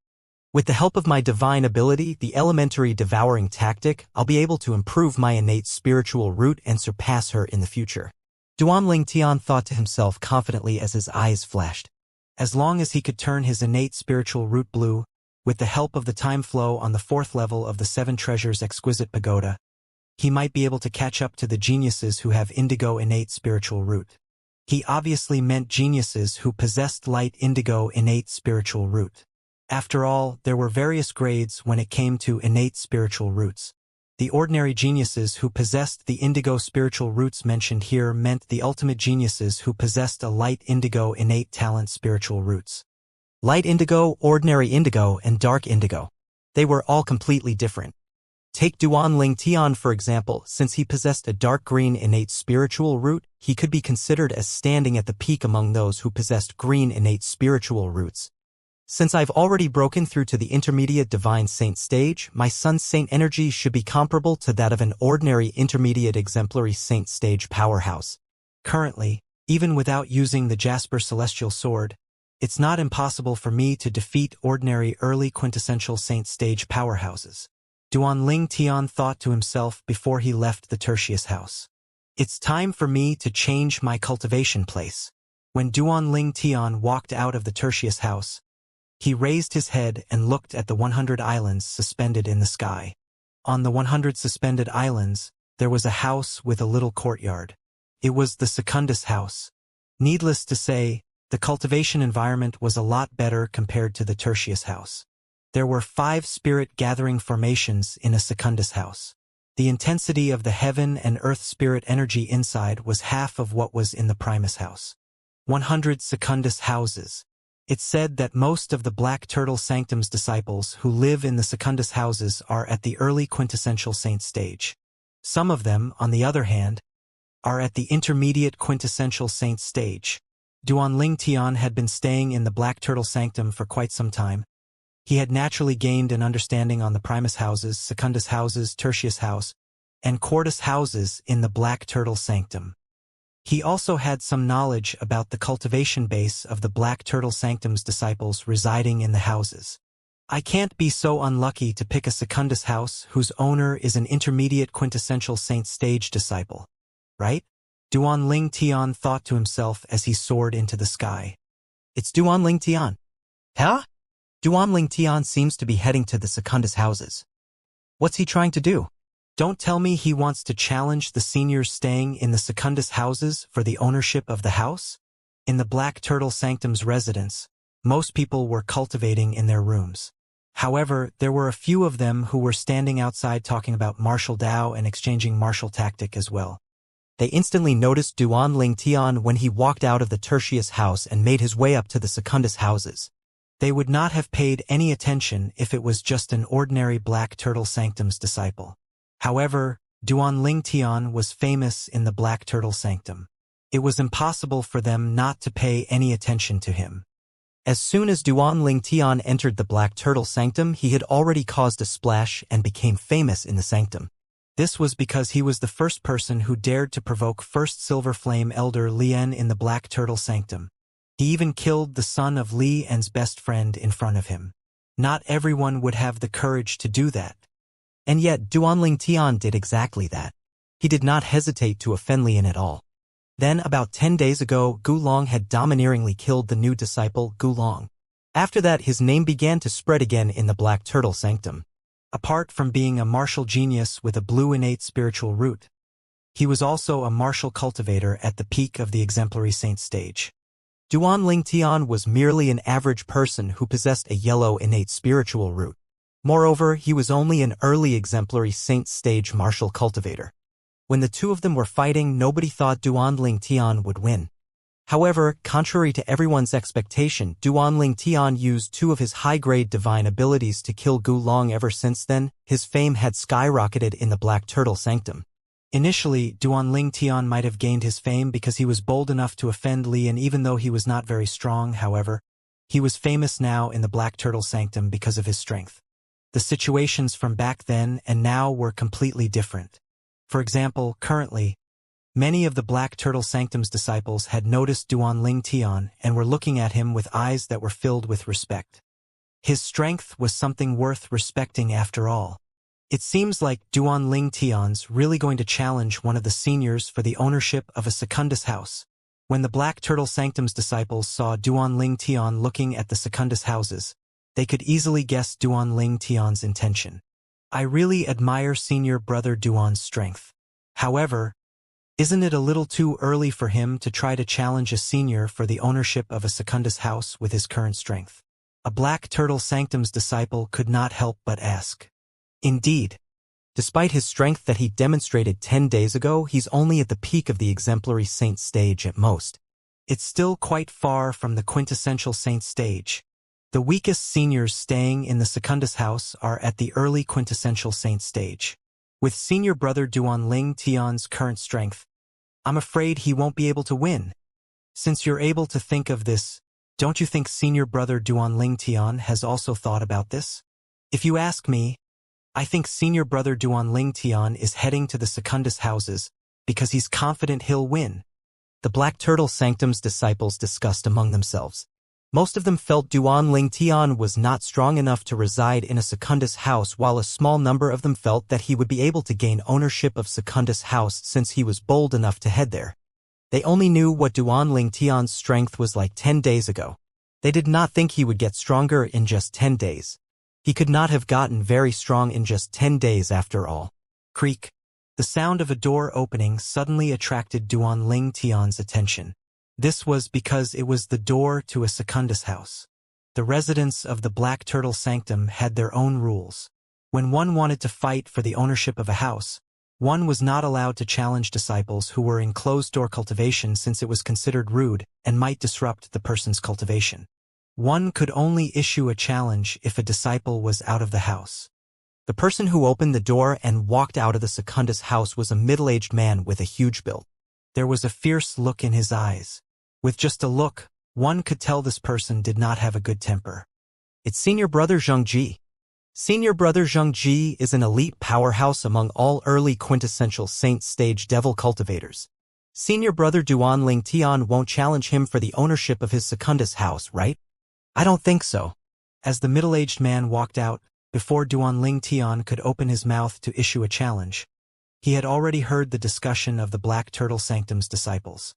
With the help of my divine ability, the elementary devouring tactic, I'll be able to improve my innate spiritual root and surpass her in the future. Duan Tian thought to himself confidently as his eyes flashed. As long as he could turn his innate spiritual root blue, with the help of the time flow on the 4th level of the 7 Treasures Exquisite Pagoda, he might be able to catch up to the geniuses who have indigo innate spiritual root. He obviously meant geniuses who possessed light indigo innate spiritual root. After all, there were various grades when it came to innate spiritual roots. The ordinary geniuses who possessed the indigo spiritual roots mentioned here meant the ultimate geniuses who possessed a light indigo innate talent spiritual roots. Light indigo, ordinary indigo, and dark indigo. They were all completely different. Take Duan Tian for example. Since he possessed a dark green innate spiritual root, he could be considered as standing at the peak among those who possessed green innate spiritual roots. Since I've already broken through to the intermediate divine saint stage, my sun saint energy should be comparable to that of an ordinary intermediate exemplary saint stage powerhouse. Currently, even without using the Jasper Celestial Sword, it's not impossible for me to defeat ordinary early quintessential saint stage powerhouses. Duan Tian thought to himself before he left the Tertius house. It's time for me to change my cultivation place. When Duan Tian walked out of the Tertius house, he raised his head and looked at the 100 islands suspended in the sky. On the 100 suspended islands, there was a house with a little courtyard. It was the Secundus house. Needless to say, the cultivation environment was a lot better compared to the Tertius house. There were 5 spirit-gathering formations in a Secundus house. The intensity of the heaven and earth spirit energy inside was half of what was in the Primus house. 100 Secundus houses. It's said that most of the Black Turtle Sanctum's disciples who live in the Secundus houses are at the early quintessential saint stage. Some of them, on the other hand, are at the intermediate quintessential saint stage. Duan Tian had been staying in the Black Turtle Sanctum for quite some time. He had naturally gained an understanding on the Primus houses, Secundus houses, Tertius house, and Quartus houses in the Black Turtle Sanctum. He also had some knowledge about the cultivation base of the Black Turtle Sanctum's disciples residing in the houses. I can't be so unlucky to pick a Secundus house whose owner is an intermediate quintessential saint stage disciple, right? Duan Tian thought to himself as he soared into the sky. It's Duan Tian. Huh? Duan Tian seems to be heading to the Secundus houses. What's he trying to do? Don't tell me he wants to challenge the seniors staying in the Secundus houses for the ownership of the house? In the Black Turtle Sanctum's residence, most people were cultivating in their rooms. However, there were a few of them who were standing outside talking about martial Dao and exchanging martial tactic as well. They instantly noticed Duan Tian when he walked out of the Tertius house and made his way up to the Secundus houses. They would not have paid any attention if it was just an ordinary Black Turtle Sanctum's disciple. However, Duan Tian was famous in the Black Turtle Sanctum. It was impossible for them not to pay any attention to him. As soon as Duan Tian entered the Black Turtle Sanctum, he had already caused a splash and became famous in the sanctum. This was because he was the first person who dared to provoke First Silver Flame Elder Lian in the Black Turtle Sanctum. He even killed the son of Li En's best friend in front of him. Not everyone would have the courage to do that. And yet Duan Tian did exactly that. He did not hesitate to offend Lian at all. Then, about 10 days ago, Gu Long had domineeringly killed the new disciple, Gu Long. After that, his name began to spread again in the Black Turtle Sanctum. Apart from being a martial genius with a blue innate spiritual root, he was also a martial cultivator at the peak of the exemplary saint stage. Duan Tian was merely an average person who possessed a yellow innate spiritual root. Moreover, he was only an early exemplary saint stage martial cultivator. When the two of them were fighting, nobody thought Duan Tian would win. However, contrary to everyone's expectation, Duan Tian used 2 of his high-grade divine abilities to kill Gu Long. Ever since then, his fame had skyrocketed in the Black Turtle Sanctum. Initially, Duanling Tian might have gained his fame because he was bold enough to offend Li, and even though he was not very strong, however, he was famous now in the Black Turtle Sanctum because of his strength. The situations from back then and now were completely different. For example, currently, many of the Black Turtle Sanctum's disciples had noticed Duanling Tian and were looking at him with eyes that were filled with respect. His strength was something worth respecting after all. It seems like Duanling Tian's really going to challenge one of the seniors for the ownership of a Secundus house. When the Black Turtle Sanctum's disciples saw Duanling Tian looking at the Secundus houses, they could easily guess Duanling Tian's intention. I really admire senior brother Duan's strength. However, isn't it a little too early for him to try to challenge a senior for the ownership of a Secundus house with his current strength? A Black Turtle Sanctum's disciple could not help but ask. Indeed, despite his strength that he demonstrated 10 days ago, he's only at the peak of the exemplary saint stage at most. It's still quite far from the quintessential saint stage. The weakest seniors staying in the Secundus house are at the early quintessential saint stage. With senior brother Duanling Tian's current strength, I'm afraid he won't be able to win. Since you're able to think of this, don't you think senior brother Duanling Tian has also thought about this? If you ask me, I think senior brother Duanling Tian is heading to the Secundus houses because he's confident he'll win. The Black Turtle Sanctum's disciples discussed among themselves. Most of them felt Duanling Tian was not strong enough to reside in a Secundus house, while a small number of them felt that he would be able to gain ownership of Secundus house since he was bold enough to head there. They only knew what Duanling Tian's strength was like 10 days ago. They did not think he would get stronger in just 10 days. He could not have gotten very strong in just 10 days after all. Creak. The sound of a door opening suddenly attracted Duanling Tian's attention. This was because it was the door to a Secundus house. The residents of the Black Turtle Sanctum had their own rules. When one wanted to fight for the ownership of a house, one was not allowed to challenge disciples who were in closed-door cultivation since it was considered rude and might disrupt the person's cultivation. One could only issue a challenge if a disciple was out of the house. The person who opened the door and walked out of the Secundus house was a middle-aged man with a huge build. There was a fierce look in his eyes. With just a look, one could tell this person did not have a good temper. It's senior brother Xianxia. Senior brother Xianxia is an elite powerhouse among all early quintessential saint stage devil cultivators. Senior brother Duanling Tian won't challenge him for the ownership of his Secundus house, right? I don't think so. As the middle-aged man walked out, before Duanling Tian could open his mouth to issue a challenge, he had already heard the discussion of the Black Turtle Sanctum's disciples.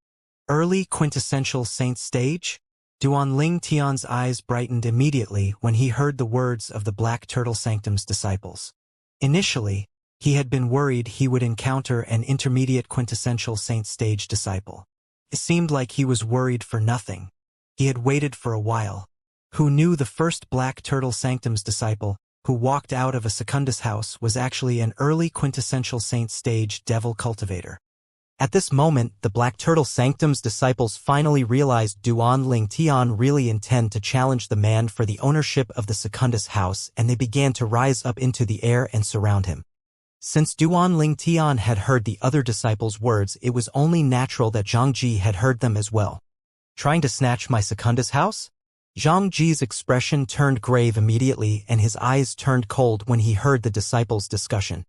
Early quintessential saint stage? Duanling Tian's eyes brightened immediately when he heard the words of the Black Turtle Sanctum's disciples. Initially, he had been worried he would encounter an intermediate quintessential saint stage disciple. It seemed like he was worried for nothing. He had waited for a while. Who knew the first Black Turtle Sanctum's disciple, who walked out of a Secundus house, was actually an early quintessential saint stage devil cultivator. At this moment, the Black Turtle Sanctum's disciples finally realized Duanling Tian really intended to challenge the man for the ownership of the Secundus house, and they began to rise up into the air and surround him. Since Duanling Tian had heard the other disciples' words, it was only natural that Xianxia had heard them as well. Trying to snatch my Secundus house? Xianxia's expression turned grave immediately, and his eyes turned cold when he heard the disciples' discussion.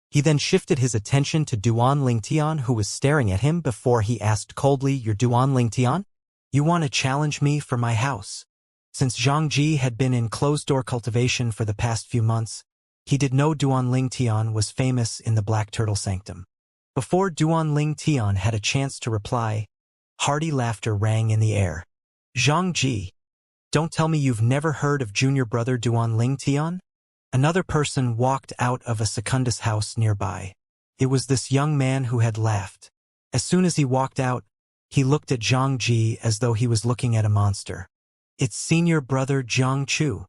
He then shifted his attention to Duanling Tian, who was staring at him, before he asked coldly, "You're Duanling Tian? You want to challenge me for my house?" Since Xianxia had been in closed-door cultivation for the past few months, he did know Duanling Tian was famous in the Black Turtle Sanctum. Before Duanling Tian had a chance to reply, hearty laughter rang in the air. "Xianxia, don't tell me you've never heard of junior brother Duanling Tian?" Another person walked out of a Secundus house nearby. It was this young man who had laughed. As soon as he walked out, he looked at Xianxia as though he was looking at a monster. "It's senior brother Xianxia.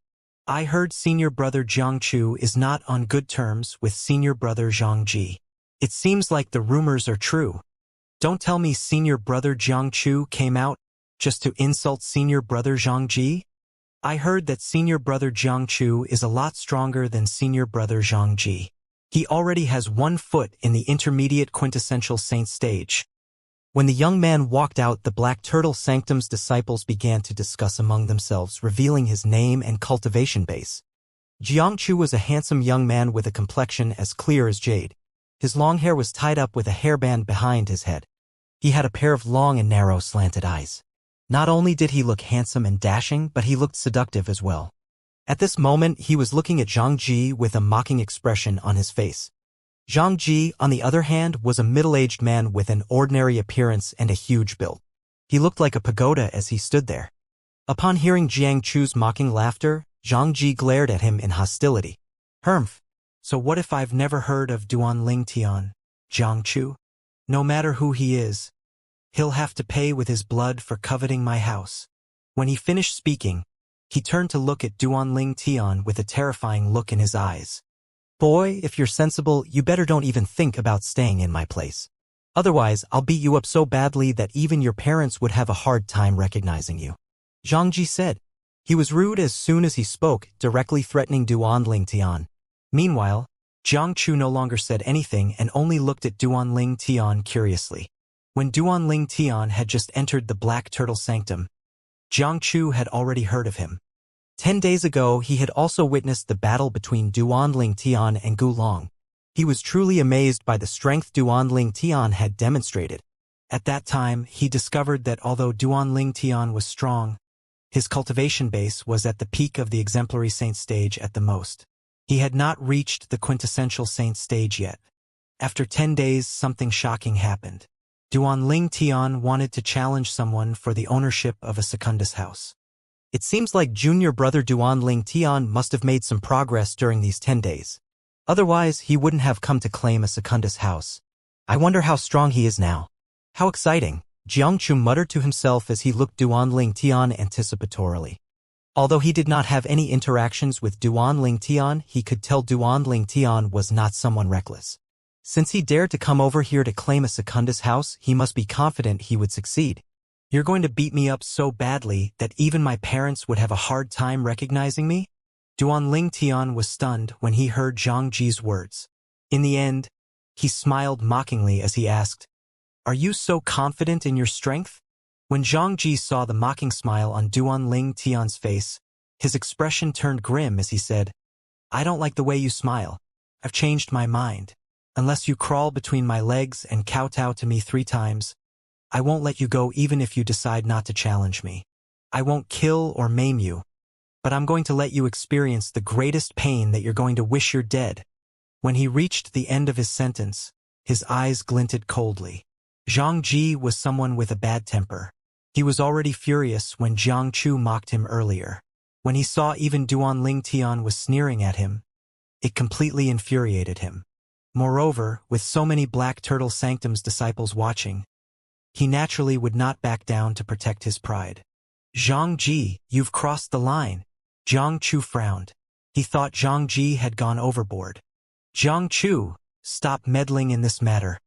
I heard senior brother Xianxia is not on good terms with senior brother Xianxia. It seems like the rumors are true. Don't tell me senior brother Xianxia came out just to insult senior brother Xianxia? I heard that senior brother Xianxia is a lot stronger than senior brother Xianxia." He already has 1 foot in the intermediate quintessential saint stage. When the young man walked out, the Black Turtle Sanctum's disciples began to discuss among themselves, revealing his name and cultivation base. Xianxia was a handsome young man with a complexion as clear as jade. His long hair was tied up with a hairband behind his head. He had a pair of long and narrow slanted eyes. Not only did he look handsome and dashing, but he looked seductive as well. At this moment, he was looking at Zhang Ji with a mocking expression on his face. Zhang Ji, on the other hand, was a middle-aged man with an ordinary appearance and a huge build. He looked like a pagoda as he stood there. Upon hearing Xianxia's mocking laughter, Zhang Ji glared at him in hostility. Humph. So what if I've never heard of Duanling Tian, Xianxia? No matter who he is, he'll have to pay with his blood for coveting my house. When he finished speaking, he turned to look at Duanling Tian with a terrifying look in his eyes. Boy, if you're sensible, you better don't even think about staying in my place. Otherwise, I'll beat you up so badly that even your parents would have a hard time recognizing you. Zhang Ji said. He was rude as soon as he spoke, directly threatening Duanling Tian. Meanwhile, Xianxia no longer said anything and only looked at Duanling Tian curiously. When Duanling Tian had just entered the Black Turtle Sanctum, Xianxia had already heard of him. 10 days ago, he had also witnessed the battle between Duanling Tian and Gu Long. He was truly amazed by the strength Duanling Tian had demonstrated. At that time, he discovered that although Duanling Tian was strong, his cultivation base was at the peak of the exemplary saint stage at the most. He had not reached the quintessential saint stage yet. After 10 days, something shocking happened. Duanling Tian wanted to challenge someone for the ownership of a Secundus house. It seems like junior brother Duanling Tian must have made some progress during these 10 days. Otherwise, he wouldn't have come to claim a Secundus house. I wonder how strong he is now. How exciting, Xianxia muttered to himself as he looked Duanling Tian anticipatorily. Although he did not have any interactions with Duanling Tian, he could tell Duanling Tian was not someone reckless. Since he dared to come over here to claim a Secundus house, he must be confident he would succeed. You're going to beat me up so badly that even my parents would have a hard time recognizing me? Duanling Tian was stunned when he heard Zhang Ji's words. In the end, he smiled mockingly as he asked, Are you so confident in your strength? When Zhang Ji saw the mocking smile on Duanling Tian's face, his expression turned grim as he said, I don't like the way you smile. I've changed my mind. Unless you crawl between my legs and kowtow to me 3 times, I won't let you go even if you decide not to challenge me. I won't kill or maim you, but I'm going to let you experience the greatest pain that you're going to wish you're dead. When he reached the end of his sentence, his eyes glinted coldly. Zhang Ji was someone with a bad temper. He was already furious when Xianxia mocked him earlier. When he saw even Duanling Tian was sneering at him, it completely infuriated him. Moreover, with so many Black Turtle Sanctum's disciples watching, he naturally would not back down to protect his pride. Zhang Ji, you've crossed the line. Xianxia frowned. He thought Zhang Ji had gone overboard. Xianxia, stop meddling in this matter.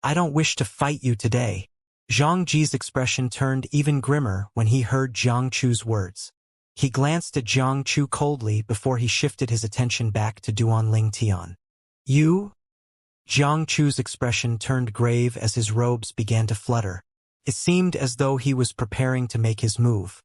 I don't wish to fight you today. Zhang Ji's expression turned even grimmer when he heard Xianxia's words. He glanced at Xianxia coldly before he shifted his attention back to Duanling Tian. You? Xianxia's expression turned grave as his robes began to flutter. It seemed as though he was preparing to make his move.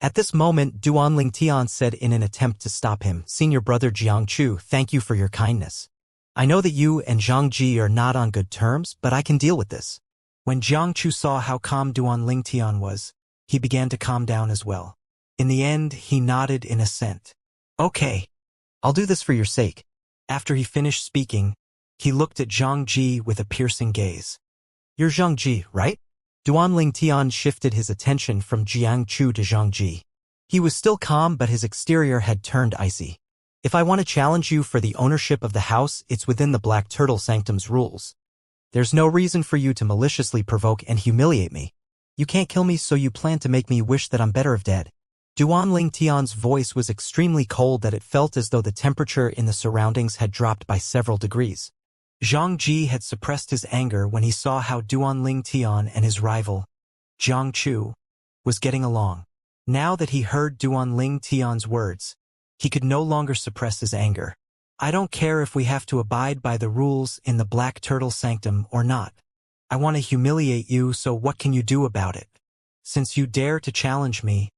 At this moment, Duanling Tian said in an attempt to stop him, Senior brother Xianxia, thank you for your kindness. I know that you and Zhang Ji are not on good terms, but I can deal with this. When Xianxia saw how calm Duanling Tian was, he began to calm down as well. In the end, he nodded in assent. Okay, I'll do this for your sake. After he finished speaking, he looked at Zhang Ji with a piercing gaze. You're Zhang Ji, right? Duanling Tian shifted his attention from Xianxia to Zhang Ji. He was still calm, but his exterior had turned icy. If I want to challenge you for the ownership of the house, it's within the Black Turtle Sanctum's rules. There's no reason for you to maliciously provoke and humiliate me. You can't kill me, so you plan to make me wish that I'm better off dead. Duanling Tian's voice was extremely cold that it felt as though the temperature in the surroundings had dropped by several degrees. Zhang Ji had suppressed his anger when he saw how Duanling Tian and his rival, Xianxia, was getting along. Now that he heard Duanling Tian's words, he could no longer suppress his anger. I don't care if we have to abide by the rules in the Black Turtle Sanctum or not. I want to humiliate you, so what can you do about it? Since you dare to challenge me,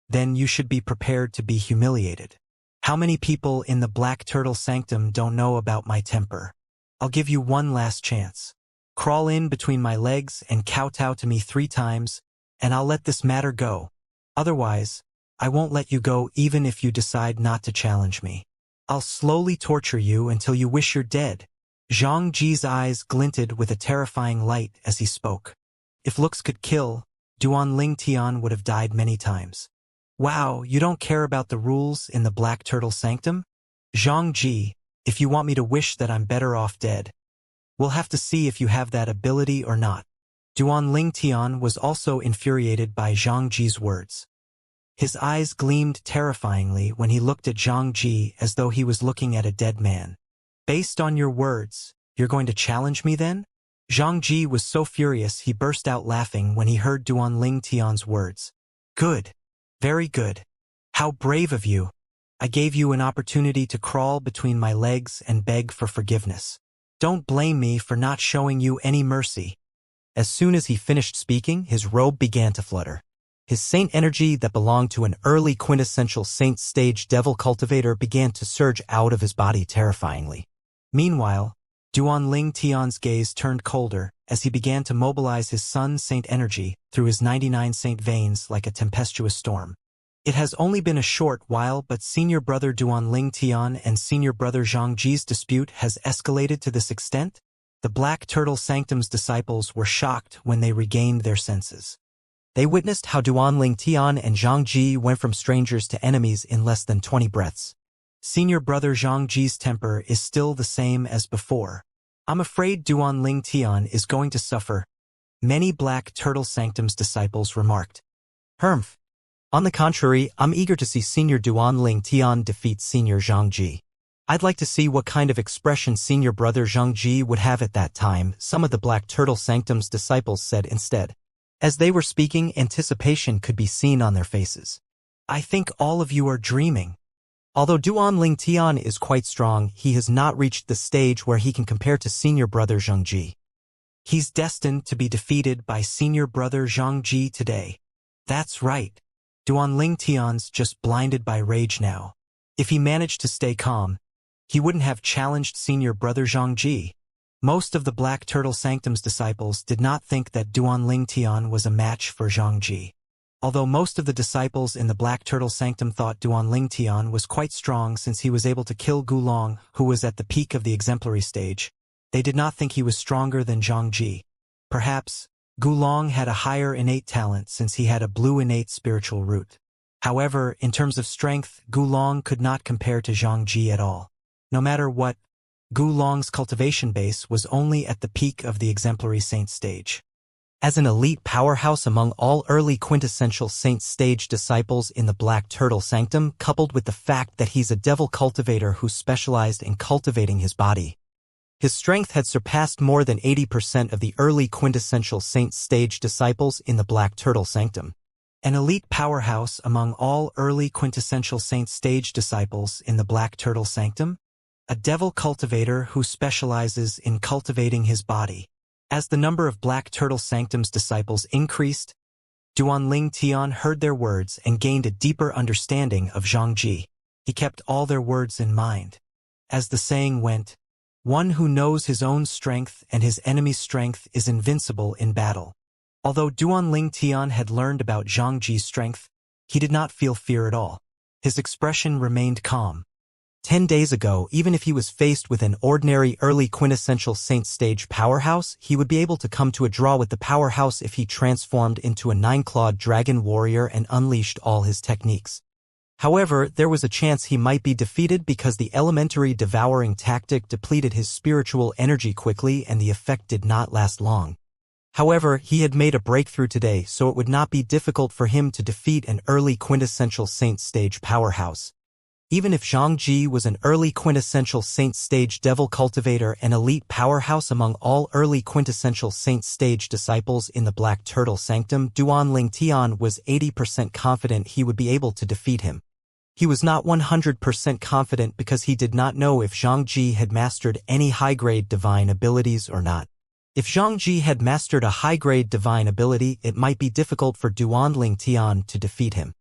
then you should be prepared to be humiliated. How many people in the Black Turtle Sanctum don't know about my temper? I'll give you one last chance. Crawl in between my legs and kowtow to me 3 times, and I'll let this matter go. Otherwise, I won't let you go even if you decide not to challenge me. I'll slowly torture you until you wish you're dead. Zhang Ji's eyes glinted with a terrifying light as he spoke. If looks could kill, Duan Ling Tian would have died many times. Wow, you don't care about the rules in the Black Turtle Sanctum? Zhang Ji, if you want me to wish that I'm better off dead, we'll have to see if you have that ability or not. Duan Ling Tian was also infuriated by Zhang Ji's words. His eyes gleamed terrifyingly when he looked at Zhang Ji as though he was looking at a dead man. Based on your words, you're going to challenge me then? Zhang Ji was so furious he burst out laughing when he heard Duan Ling Tian's words. Good. Very good. How brave of you. I gave you an opportunity to crawl between my legs and beg for forgiveness. Don't blame me for not showing you any mercy. As soon as he finished speaking, his robe began to flutter. His saint energy that belonged to an early quintessential saint stage devil cultivator began to surge out of his body terrifyingly. Meanwhile, Duan Ling Tian's gaze turned colder as he began to mobilize his sun saint energy through his 99 saint veins like a tempestuous storm. It has only been a short while, but senior brother Duan Ling Tian and senior brother Zhang Ji's dispute has escalated to this extent? The Black Turtle Sanctum's disciples were shocked when they regained their senses. They witnessed how Duan Ling Tian and Zhang Ji went from strangers to enemies in less than 20 breaths. Senior brother Zhang Ji's temper is still the same as before. I'm afraid Duan Ling Tian is going to suffer, many Black Turtle Sanctum's disciples remarked. Humph. On the contrary, I'm eager to see Senior Duan Ling Tian defeat Senior Zhang Ji. I'd like to see what kind of expression Senior brother Zhang Ji would have at that time, some of the Black Turtle Sanctum's disciples said instead. As they were speaking, anticipation could be seen on their faces. I think all of you are dreaming. Although Duan Ling Tian is quite strong, he has not reached the stage where he can compare to senior brother Zhang Ji. He's destined to be defeated by senior brother Zhang Ji today. That's right. Duan Ling Tian's just blinded by rage now. If he managed to stay calm, he wouldn't have challenged senior brother Zhang Ji. Most of the Black Turtle Sanctum's disciples did not think that Duan Ling Tian was a match for Zhang Ji. Although most of the disciples in the Black Turtle Sanctum thought Duan Ling Tian was quite strong since he was able to kill Gulong, who was at the peak of the exemplary stage, they did not think he was stronger than Zhang Ji. Perhaps, Gulong had a higher innate talent since he had a blue innate spiritual root. However, in terms of strength, Gulong could not compare to Zhang Ji at all. No matter what, Gulong's cultivation base was only at the peak of the exemplary saint stage. As an elite powerhouse among all early quintessential saint stage disciples in the Black Turtle Sanctum, coupled with the fact that he's a devil cultivator who specialized in cultivating his body, his strength had surpassed more than 80% of the early quintessential saint stage disciples in the Black Turtle Sanctum. An elite powerhouse among all early quintessential saint stage disciples in the Black Turtle Sanctum? A devil cultivator who specializes in cultivating his body. As the number of Black Turtle Sanctum's disciples increased, Duan Ling Tian heard their words and gained a deeper understanding of Zhang Ji. He kept all their words in mind. As the saying went, one who knows his own strength and his enemy's strength is invincible in battle. Although Duan Ling Tian had learned about Zhang Ji's strength, he did not feel fear at all. His expression remained calm. 10 days ago, even if he was faced with an ordinary early quintessential saint stage powerhouse, he would be able to come to a draw with the powerhouse if he transformed into a 9-clawed dragon warrior and unleashed all his techniques. However, there was a chance he might be defeated because the elementary devouring tactic depleted his spiritual energy quickly and the effect did not last long. However, he had made a breakthrough today, so it would not be difficult for him to defeat an early quintessential saint stage powerhouse. Even if Zhang Ji was an early quintessential saint stage devil cultivator and elite powerhouse among all early quintessential saint stage disciples in the Black Turtle Sanctum, Duan Ling Tian was 80% confident he would be able to defeat him. He was not 100% confident because he did not know if Xianxia had mastered any high-grade divine abilities or not. If Xianxia had mastered a high-grade divine ability, it might be difficult for Duanling Tian to defeat him.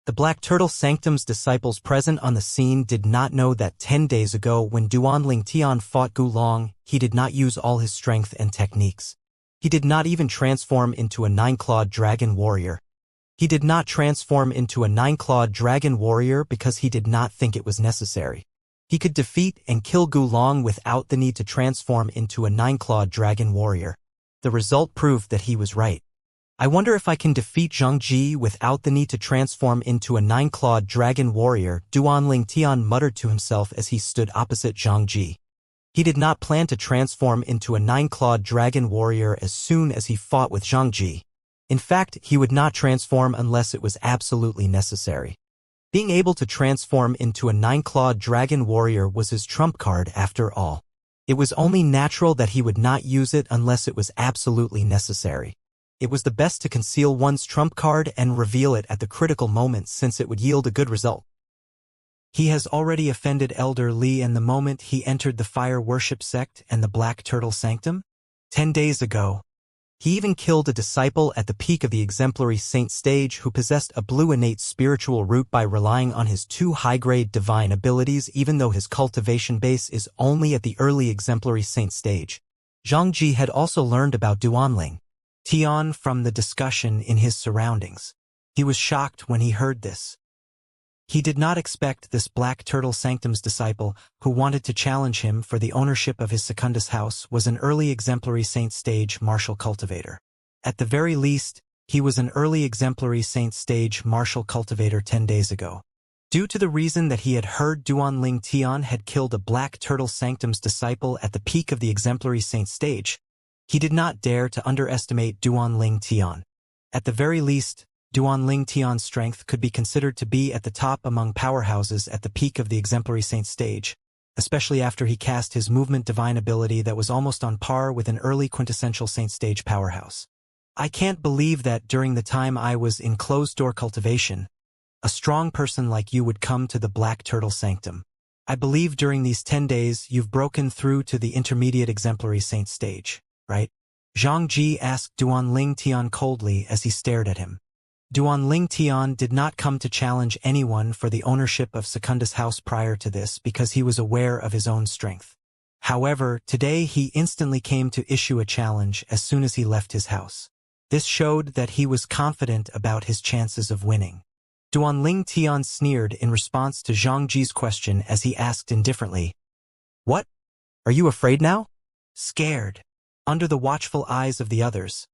The Black Turtle Sanctum's disciples present on the scene did not know that 10 days ago when Duanling Tian fought Gulong, he did not use all his strength and techniques. He did not even transform into a 9-clawed dragon warrior. He did not transform into a 9-clawed dragon warrior because he did not think it was necessary. He could defeat and kill Gulong without the need to transform into a 9-clawed dragon warrior. The result proved that he was right. I wonder if I can defeat Xianxia without the need to transform into a 9-clawed dragon warrior, Duanling Tian muttered to himself as he stood opposite Xianxia. He did not plan to transform into a 9-clawed dragon warrior as soon as he fought with Xianxia. In fact, he would not transform unless it was absolutely necessary. Being able to transform into a 9-clawed dragon warrior was his trump card after all. It was only natural that he would not use it unless it was absolutely necessary. It was the best to conceal one's trump card and reveal it at the critical moment since it would yield a good result. He has already offended Elder Li and the moment he entered the fire worship sect and the Black Turtle Sanctum. 10 days ago, he even killed a disciple at the peak of the exemplary saint stage who possessed a blue innate spiritual root by relying on his 2 high-grade divine abilities even though his cultivation base is only at the early exemplary saint stage. Xianxia had also learned about Duanling Tian from the discussion in his surroundings. He was shocked when he heard this. He did not expect this Black Turtle Sanctum's disciple, who wanted to challenge him for the ownership of his Secundus house, was an early exemplary saint stage martial cultivator. At the very least, he was an early exemplary saint stage martial cultivator 10 days ago. Due to the reason that he had heard Duanling Tian had killed a Black Turtle Sanctum's disciple at the peak of the exemplary saint stage, he did not dare to underestimate Duanling Tian. At the very least, Duanling Tian's strength could be considered to be at the top among powerhouses at the peak of the exemplary saint stage, especially after he cast his movement divine ability that was almost on par with an early quintessential saint stage powerhouse. I can't believe that during the time I was in closed-door cultivation, a strong person like you would come to the Black Turtle Sanctum. I believe during these 10 days you've broken through to the intermediate exemplary saint stage, right? Xianxia asked Duanling Tian coldly as he stared at him. Duanling Tian did not come to challenge anyone for the ownership of Secundus house prior to this because he was aware of his own strength. However, today he instantly came to issue a challenge as soon as he left his house. This showed that he was confident about his chances of winning. Duanling Tian sneered in response to Xianxia's question as he asked indifferently, "What? Are you afraid now?" Scared. Under the watchful eyes of the others,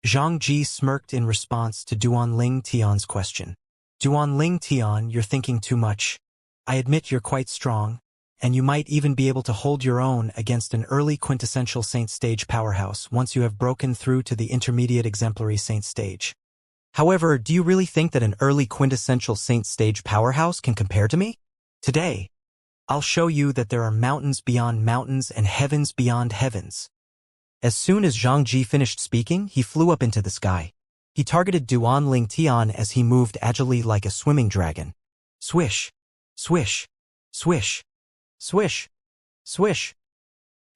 Xianxia smirked in response to Duanling Tian's question. "Duanling Tian, you're thinking too much. I admit you're quite strong, and you might even be able to hold your own against an early quintessential saint stage powerhouse once you have broken through to the intermediate exemplary saint stage. However, do you really think that an early quintessential saint stage powerhouse can compare to me? Today, I'll show you that there are mountains beyond mountains and heavens beyond heavens." As soon as Xianxia finished speaking, he flew up into the sky. He targeted Duanling Tian as he moved agilely like a swimming dragon. Swish, swish, swish, swish, swish.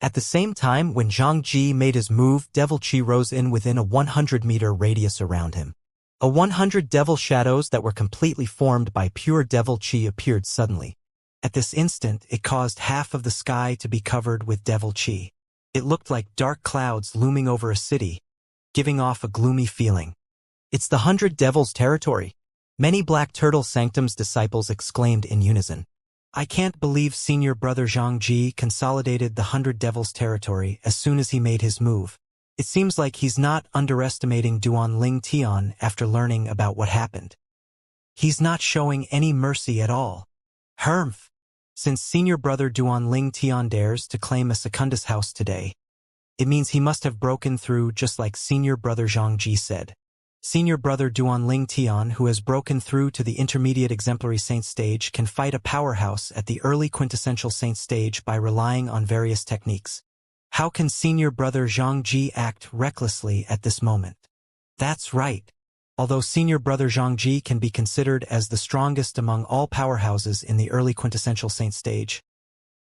At the same time, when Xianxia made his move, devil chi rose in within a 100-meter radius around him. 100 devil shadows that were completely formed by pure devil chi appeared suddenly. At this instant, it caused half of the sky to be covered with devil chi. It looked like dark clouds looming over a city, giving off a gloomy feeling. "It's the 100 Devils territory," many Black Turtle Sanctum's disciples exclaimed in unison. I can't believe Senior Brother Xianxia consolidated the 100 Devils territory as soon as he made his move. It seems like he's not underestimating Duanling Tian after learning about what happened. He's not showing any mercy at all. Humph. Since Senior Brother Duanling Tian dares to claim a Secundus house today, it means he must have broken through just like Senior Brother Xianxia said. Senior Brother Duanling Tian, who has broken through to the intermediate exemplary saint stage, can fight a powerhouse at the early quintessential saint stage by relying on various techniques. How can Senior Brother Xianxia act recklessly at this moment? That's right. Although senior brother Xianxia can be considered as the strongest among all powerhouses in the early quintessential saint stage,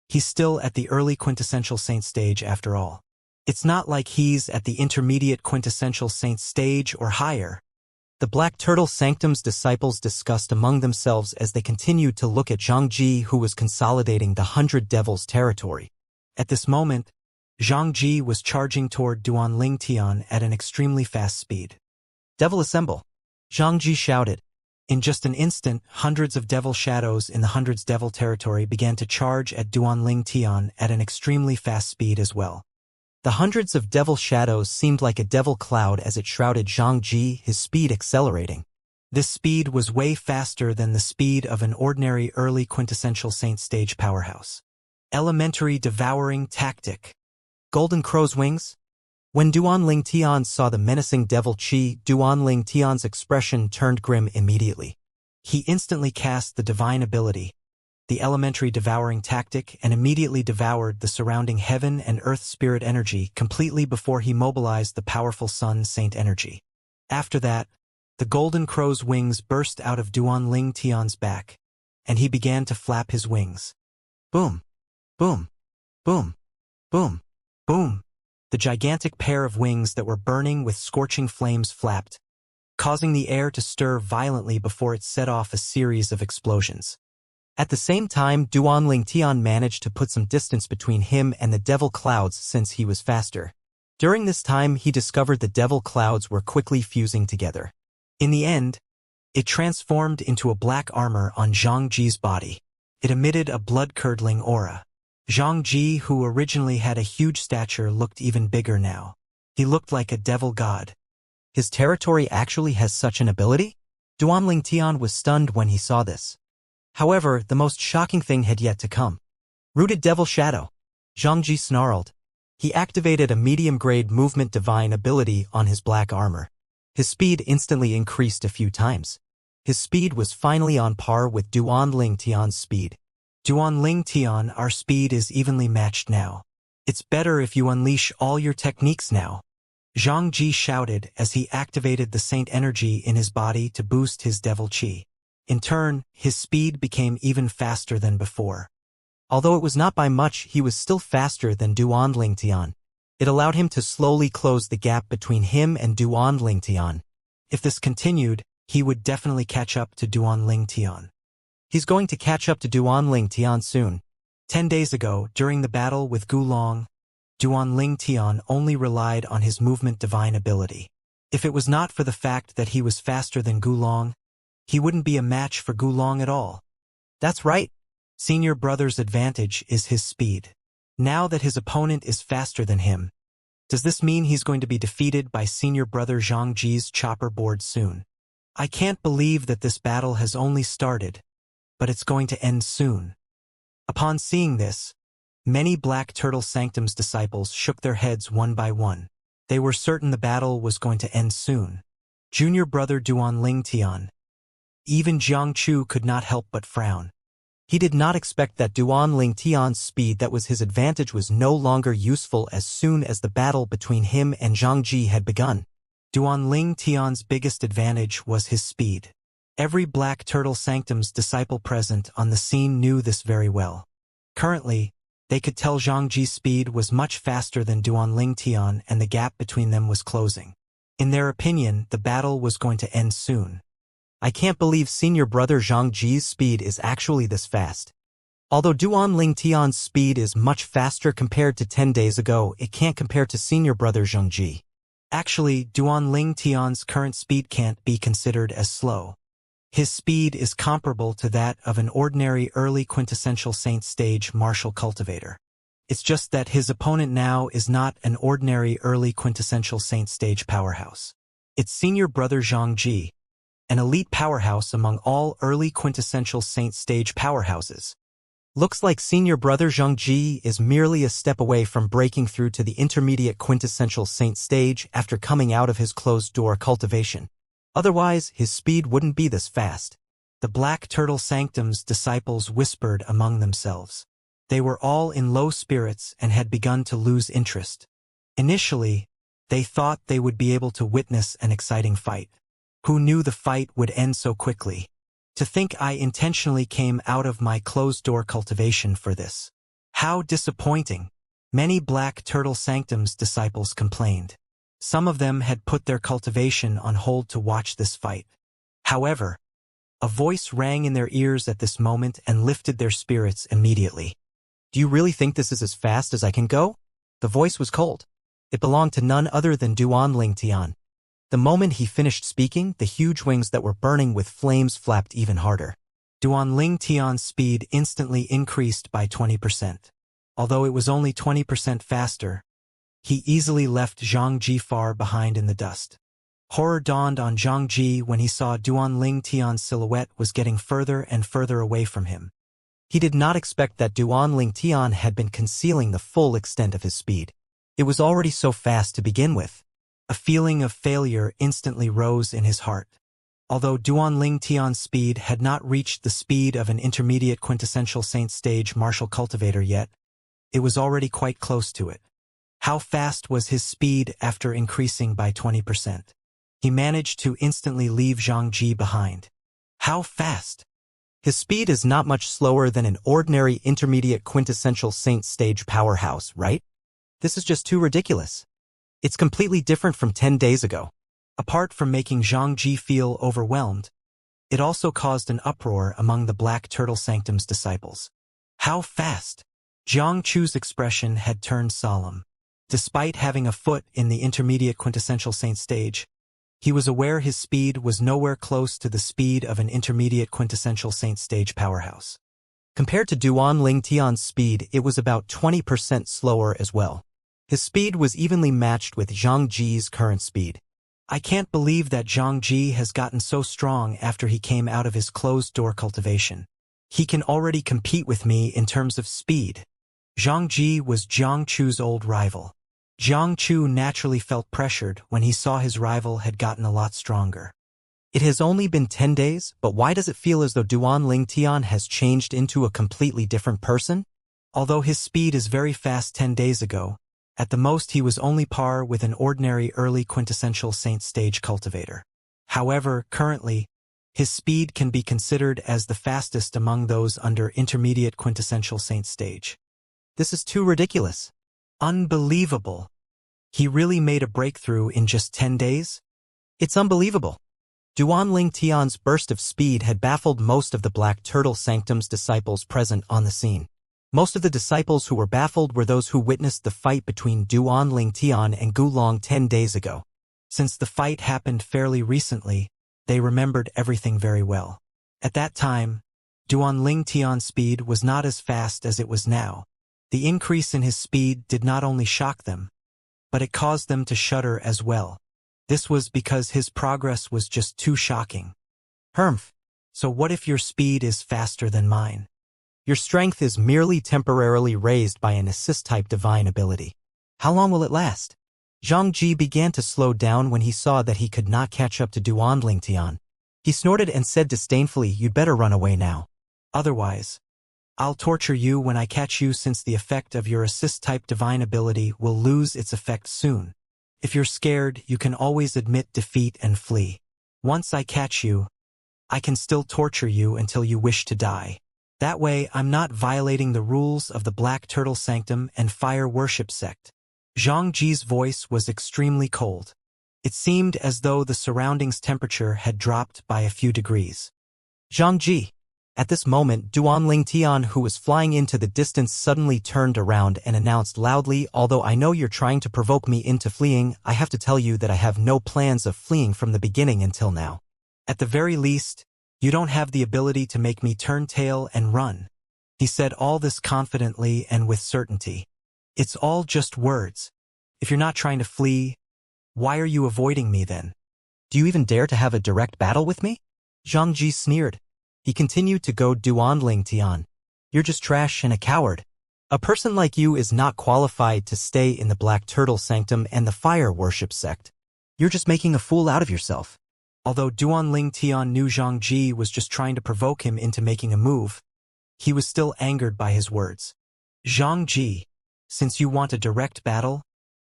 he's still at the early quintessential saint stage after all. It's not like he's at the intermediate quintessential saint stage or higher. The Black Turtle Sanctum's disciples discussed among themselves as they continued to look at Xianxia, who was consolidating the 100 Devils territory. At this moment, Xianxia was charging toward Duanling Tian at an extremely fast speed. "Devil assemble!" Xianxia shouted. In just an instant, hundreds of devil shadows in the Hundred's devil territory began to charge at Duanling Tian at an extremely fast speed as well. The hundreds of devil shadows seemed like a devil cloud as it shrouded Xianxia, his speed accelerating. This speed was way faster than the speed of an ordinary early quintessential saint stage powerhouse. Elementary devouring tactic. Golden Crow's wings? When Duanling Tian saw the menacing devil chi, Duanling Tian's expression turned grim immediately. He instantly cast the divine ability, the elementary devouring tactic, and immediately devoured the surrounding heaven and earth spirit energy completely before he mobilized the powerful sun saint energy. After that, the golden crow's wings burst out of Duanling Tian's back, and he began to flap his wings. Boom! Boom! Boom! Boom! Boom! The gigantic pair of wings that were burning with scorching flames flapped, causing the air to stir violently before it set off a series of explosions. At the same time, Duanling Tian managed to put some distance between him and the devil clouds since he was faster. During this time, he discovered the devil clouds were quickly fusing together. In the end, it transformed into a black armor on Xianxia's body. It emitted a blood-curdling aura. Xianxia, who originally had a huge stature, looked even bigger now. He looked like a devil god. His territory actually has such an ability? Duanling Tian was stunned when he saw this. However, the most shocking thing had yet to come. Rooted Devil Shadow. Xianxia snarled. He activated a medium-grade movement divine ability on his black armor. His speed instantly increased a few times. His speed was finally on par with Duanling Tian's speed. Duanling Tian, our speed is evenly matched now. It's better if you unleash all your techniques now. Xianxia shouted as he activated the saint energy in his body to boost his devil chi. In turn, his speed became even faster than before. Although it was not by much, he was still faster than Duanling Tian. It allowed him to slowly close the gap between him and Duanling Tian. If this continued, he would definitely catch up to Duanling Tian. He's going to catch up to Duanling Tian soon. 10 days ago, during the battle with Gulong, Duanling Tian only relied on his movement divine ability. If it was not for the fact that he was faster than Gulong, he wouldn't be a match for Gulong at all. That's right. Senior brother's advantage is his speed. Now that his opponent is faster than him, does this mean he's going to be defeated by senior brother Xianxia's chopper board soon? I can't believe that this battle has only started, but it's going to end soon. Upon seeing this, many Black Turtle Sanctum's disciples shook their heads one by one. They were certain the battle was going to end soon. Junior brother Duanling Tian. Even Jiangchu could not help but frown. He did not expect that Duanling Tian's speed that was his advantage was no longer useful as soon as the battle between him and Xianxia had begun. Duanling Tian's biggest advantage was his speed. Every Black Turtle Sanctum's disciple present on the scene knew this very well. Currently, they could tell Xianxia's speed was much faster than Duanling Tian, and the gap between them was closing. In their opinion, the battle was going to end soon. I can't believe senior brother Xianxia's speed is actually this fast. Although Duanling Tian's speed is much faster compared to 10 days ago, it can't compare to senior brother Xianxia. Actually, Duanling Tian's current speed can't be considered as slow. His speed is comparable to that of an ordinary early quintessential saint stage martial cultivator. It's just that his opponent now is not an ordinary early quintessential saint stage powerhouse. It's senior brother Xianxia, an elite powerhouse among all early quintessential saint stage powerhouses. Looks like senior brother Xianxia is merely a step away from breaking through to the intermediate quintessential saint stage after coming out of his closed-door cultivation. Otherwise, his speed wouldn't be this fast. The Black Turtle Sanctum's disciples whispered among themselves. They were all in low spirits and had begun to lose interest. Initially, they thought they would be able to witness an exciting fight. Who knew the fight would end so quickly? To think I intentionally came out of my closed-door cultivation for this. How disappointing. Many Black Turtle Sanctum's disciples complained. Some of them had put their cultivation on hold to watch this fight. However, a voice rang in their ears at this moment and lifted their spirits immediately. Do you really think this is as fast as I can go? The voice was cold. It belonged to none other than Duan Lingtian. The moment he finished speaking, the huge wings that were burning with flames flapped even harder. Duan Lingtian's speed instantly increased by 20%. Although it was only 20% faster, he easily left Zhang Ji far behind in the dust. Horror dawned on Zhang Ji when he saw Duan Lingtian's silhouette was getting further and further away from him. He did not expect that Duan Lingtian had been concealing the full extent of his speed. It was already so fast to begin with. A feeling of failure instantly rose in his heart. Although Duan Lingtian's speed had not reached the speed of an intermediate quintessential Saint stage martial cultivator yet, it was already quite close to it. How fast was his speed after increasing by 20%? He managed to instantly leave Zhang Ji behind. How fast? His speed is not much slower than an ordinary intermediate quintessential Saint stage powerhouse, right? This is just too ridiculous. It's completely different from 10 days ago. Apart from making Zhang Ji feel overwhelmed, it also caused an uproar among the Black Turtle Sanctum's disciples. How fast? Jiang Chu's expression had turned solemn. Despite having a foot in the intermediate quintessential Saint stage, he was aware his speed was nowhere close to the speed of an intermediate quintessential Saint stage powerhouse. Compared to Duan Lingtian's speed, it was about 20% slower as well. His speed was evenly matched with Zhang Ji's current speed. I can't believe that Zhang Ji has gotten so strong after he came out of his closed-door cultivation. He can already compete with me in terms of speed. Zhang Ji was Jiang Chu's old rival. Jiang Chu naturally felt pressured when he saw his rival had gotten a lot stronger. It has only been 10 days, but why does it feel as though Duan Lingtian has changed into a completely different person? Although his speed is very fast 10 days ago, at the most he was only par with an ordinary early quintessential Saint stage cultivator. However, currently, his speed can be considered as the fastest among those under intermediate quintessential Saint stage. This is too ridiculous. Unbelievable. He really made a breakthrough in just 10 days? It's unbelievable. Duan Lingtian's burst of speed had baffled most of the Black Turtle Sanctum's disciples present on the scene. Most of the disciples who were baffled were those who witnessed the fight between Duan Lingtian and Gulong 10 days ago. Since the fight happened fairly recently, they remembered everything very well. At that time, Duan Lingtian's speed was not as fast as it was now. The increase in his speed did not only shock them, but it caused them to shudder as well. This was because his progress was just too shocking. Humph. So what if your speed is faster than mine? Your strength is merely temporarily raised by an assist-type divine ability. How long will it last? Zhang Ji began to slow down when he saw that he could not catch up to Duan Lingtian. He snorted and said disdainfully, "You'd better run away now. Otherwise, I'll torture you when I catch you, since the effect of your assist-type divine ability will lose its effect soon. If you're scared, you can always admit defeat and flee. Once I catch you, I can still torture you until you wish to die. That way, I'm not violating the rules of the Black Turtle Sanctum and Fire Worship Sect." Zhang Ji's voice was extremely cold. It seemed as though the surroundings' temperature had dropped by a few degrees. Zhang Ji. At this moment, Duan Lingtian, who was flying into the distance, suddenly turned around and announced loudly, "Although I know you're trying to provoke me into fleeing, I have to tell you that I have no plans of fleeing from the beginning until now. At the very least, you don't have the ability to make me turn tail and run." He said all this confidently and with certainty. It's all just words. If you're not trying to flee, why are you avoiding me then? Do you even dare to have a direct battle with me? Zhang Ji sneered. He continued to goad Duan Lingtian. You're just trash and a coward. A person like you is not qualified to stay in the Black Turtle Sanctum and the Fire Worship Sect. You're just making a fool out of yourself. Although Duan Lingtian knew Zhang Ji was just trying to provoke him into making a move, he was still angered by his words. Zhang Ji, since you want a direct battle,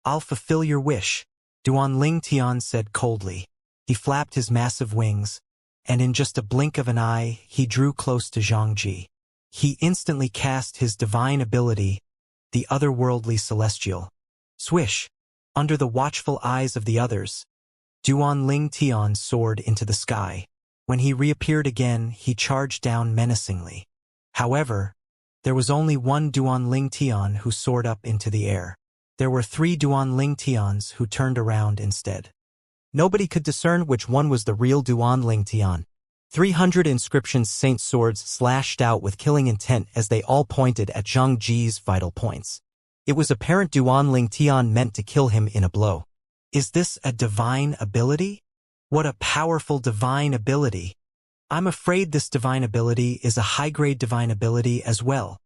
I'll fulfill your wish, Duan Lingtian said coldly. He flapped his massive wings, and in just a blink of an eye, he drew close to Xianxia. He instantly cast his divine ability, the otherworldly celestial. Swish! Under the watchful eyes of the others, Duanling Tian soared into the sky. When he reappeared again, he charged down menacingly. However, there was only one Duanling Tian who soared up into the air. There were 3 Duanling Tians who turned around instead. Nobody could discern which one was the real Duanling Tian. 300 inscriptions saint swords slashed out with killing intent as they all pointed at Xianxia's vital points. It was apparent Duanling Tian meant to kill him in a blow. Is this a divine ability? What a powerful divine ability! I'm afraid this divine ability is a high-grade divine ability as well.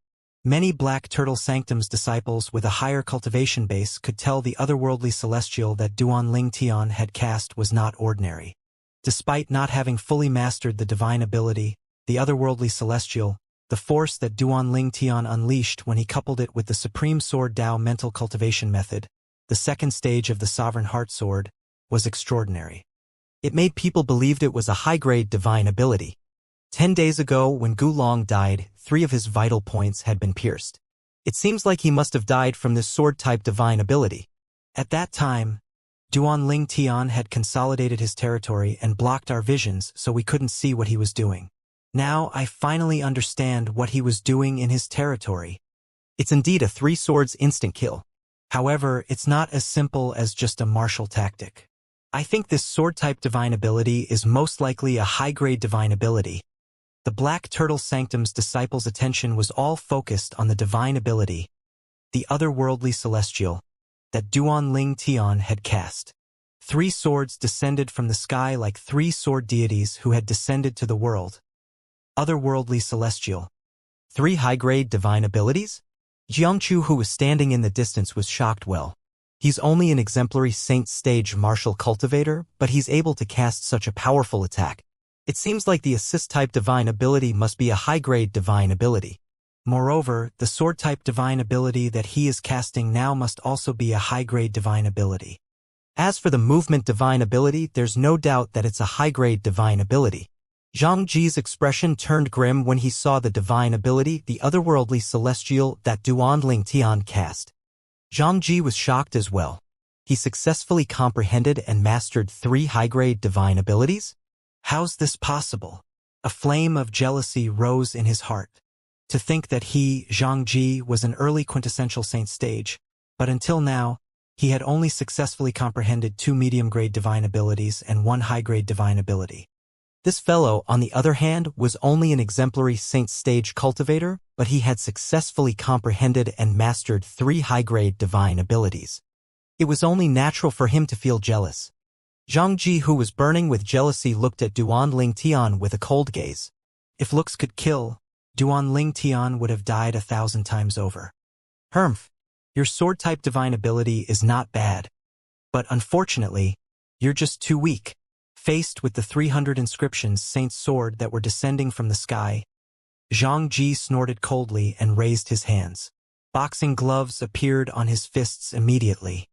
Many Black Turtle Sanctum's disciples with a higher cultivation base could tell the otherworldly celestial that Duanling Tian had cast was not ordinary. Despite not having fully mastered the divine ability, the otherworldly celestial, the force that Duanling Tian unleashed when he coupled it with the Supreme Sword Dao mental cultivation method, the second stage of the Sovereign Heart Sword, was extraordinary. It made people believe it was a high-grade divine ability. 10 days ago, when Gulong died, 3 of his vital points had been pierced. It seems like he must have died from this sword-type divine ability. At that time, Duanling Tian had consolidated his territory and blocked our visions so we couldn't see what he was doing. Now I finally understand what he was doing in his territory. It's indeed a 3 swords instant kill. However, it's not as simple as just a martial tactic. I think this sword-type divine ability is most likely a high-grade divine ability. The Black Turtle Sanctum's disciples' attention was all focused on the divine ability, the otherworldly celestial, that Duanling Tian had cast. 3 swords descended from the sky like 3 sword deities who had descended to the world. Otherworldly celestial. 3 high-grade divine abilities? Jiangchu, who was standing in the distance, was shocked. Well, he's only an exemplary saint stage martial cultivator, but he's able to cast such a powerful attack. It seems like the assist-type divine ability must be a high-grade divine ability. Moreover, the sword-type divine ability that he is casting now must also be a high-grade divine ability. As for the movement divine ability, there's no doubt that it's a high-grade divine ability. Xianxia's expression turned grim when he saw the divine ability, the otherworldly celestial, that Duanling Tian cast. Xianxia was shocked as well. He successfully comprehended and mastered 3 high-grade divine abilities? How's this possible? A flame of jealousy rose in his heart. To think that he, Xianxia, was an early quintessential saint stage, but until now, he had only successfully comprehended 2 medium-grade divine abilities and 1 high-grade divine ability. This fellow, on the other hand, was only an exemplary saint stage cultivator, but he had successfully comprehended and mastered 3 high-grade divine abilities. It was only natural for him to feel jealous. Xianxia, who was burning with jealousy, looked at Duanling Tian with a cold gaze. If looks could kill, Duanling Tian would have died 1,000 times over. Humph, your sword-type divine ability is not bad. But unfortunately, you're just too weak. Faced with the 300 inscriptions saint's sword that were descending from the sky, Xianxia snorted coldly and raised his hands. Boxing gloves appeared on his fists immediately.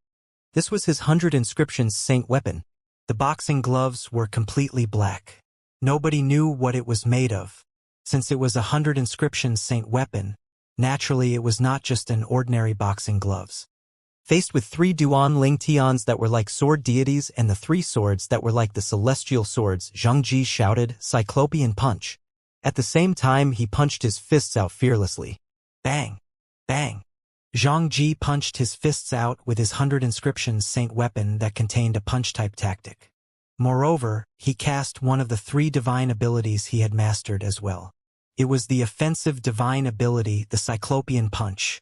This was his 100 inscriptions saint weapon. The boxing gloves were completely black. Nobody knew what it was made of. Since it was a 100 inscriptions saint weapon, naturally it was not just an ordinary boxing gloves. Faced with 3 Duanling Tians that were like sword deities and the 3 swords that were like the celestial swords, Xianxia shouted, "Cyclopean punch." At the same time, he punched his fists out fearlessly. Bang! Bang! Xianxia punched his fists out with his 100 inscriptions saint weapon that contained a punch-type tactic. Moreover, he cast one of the 3 divine abilities he had mastered as well. It was the offensive divine ability, the Cyclopean punch.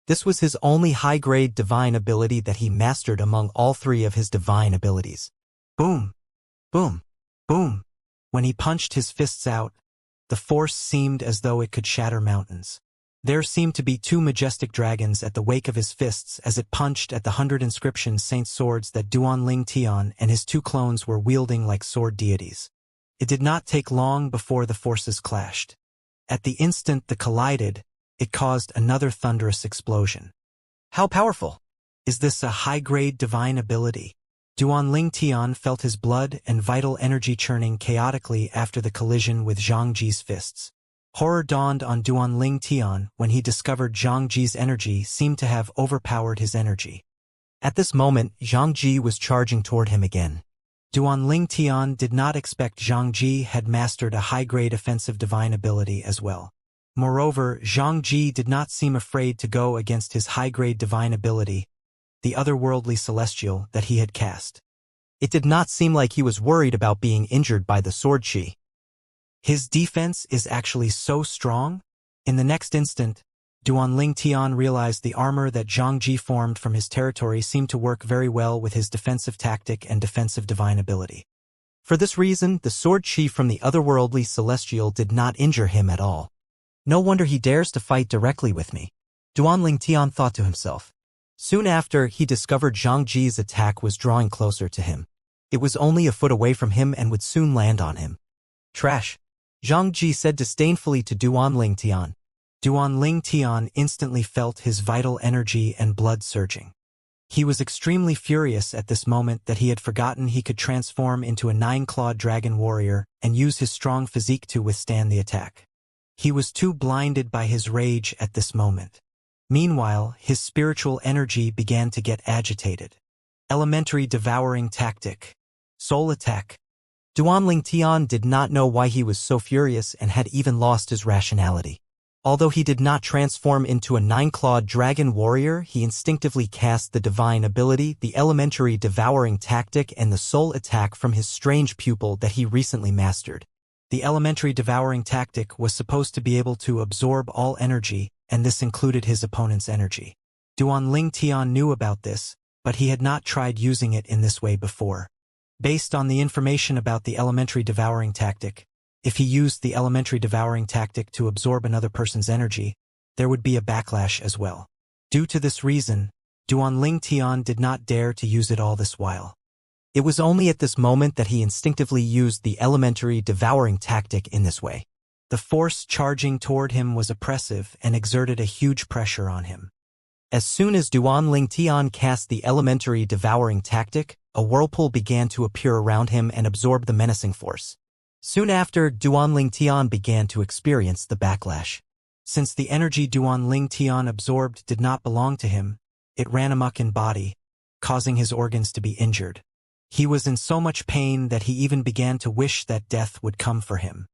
This was his only high-grade divine ability that he mastered among all 3 of his divine abilities. Boom! Boom! Boom! When he punched his fists out, the force seemed as though it could shatter mountains. There seemed to be 2 majestic dragons at the wake of his fists as it punched at the 100 inscription saint swords that Duanling Tian and his 2 clones were wielding like sword deities. It did not take long before the forces clashed. At the instant they collided, it caused another thunderous explosion. How powerful! Is this a high-grade divine ability? Duanling Tian felt his blood and vital energy churning chaotically after the collision with Zhang Ji's fists. Horror dawned on Duanling Tian when he discovered Zhang Ji's energy seemed to have overpowered his energy. At this moment, Zhang Ji was charging toward him again. Duanling Tian did not expect Zhang Ji had mastered a high-grade offensive divine ability as well. Moreover, Zhang Ji did not seem afraid to go against his high-grade divine ability, the otherworldly celestial that he had cast. It did not seem like he was worried about being injured by the sword chi. His defense is actually so strong? In the next instant, Duanling Tian realized the armor that Zhang Ji formed from his territory seemed to work very well with his defensive tactic and defensive divine ability. For this reason, the sword chi from the otherworldly celestial did not injure him at all. No wonder he dares to fight directly with me, Duanling Tian thought to himself. Soon after, he discovered Zhang Ji's attack was drawing closer to him. It was only a foot away from him and would soon land on him. Trash, Zhang Ji said disdainfully to Duanling Tian. Duanling Tian instantly felt his vital energy and blood surging. He was extremely furious at this moment that he had forgotten he could transform into a 9-clawed dragon warrior and use his strong physique to withstand the attack. He was too blinded by his rage at this moment. Meanwhile, his spiritual energy began to get agitated. Elementary devouring tactic. Soul attack. Duanling Tian did not know why he was so furious and had even lost his rationality. Although he did not transform into a 9-clawed dragon warrior, he instinctively cast the divine ability, the elementary devouring tactic, and the soul attack from his strange pupil that he recently mastered. The elementary devouring tactic was supposed to be able to absorb all energy, and this included his opponent's energy. Duanling Tian knew about this, but he had not tried using it in this way before. Based on the information about the elementary devouring tactic, if he used the elementary devouring tactic to absorb another person's energy, there would be a backlash as well. Due to this reason, Duanling Tian did not dare to use it all this while. It was only at this moment that he instinctively used the elementary devouring tactic in this way. The force charging toward him was oppressive and exerted a huge pressure on him. As soon as Duanling Tian cast the elementary devouring tactic, a whirlpool began to appear around him and absorb the menacing force. Soon after, Duanling Tian began to experience the backlash. Since the energy Duanling Tian absorbed did not belong to him, it ran amok in body, causing his organs to be injured. He was in so much pain that he even began to wish that death would come for him.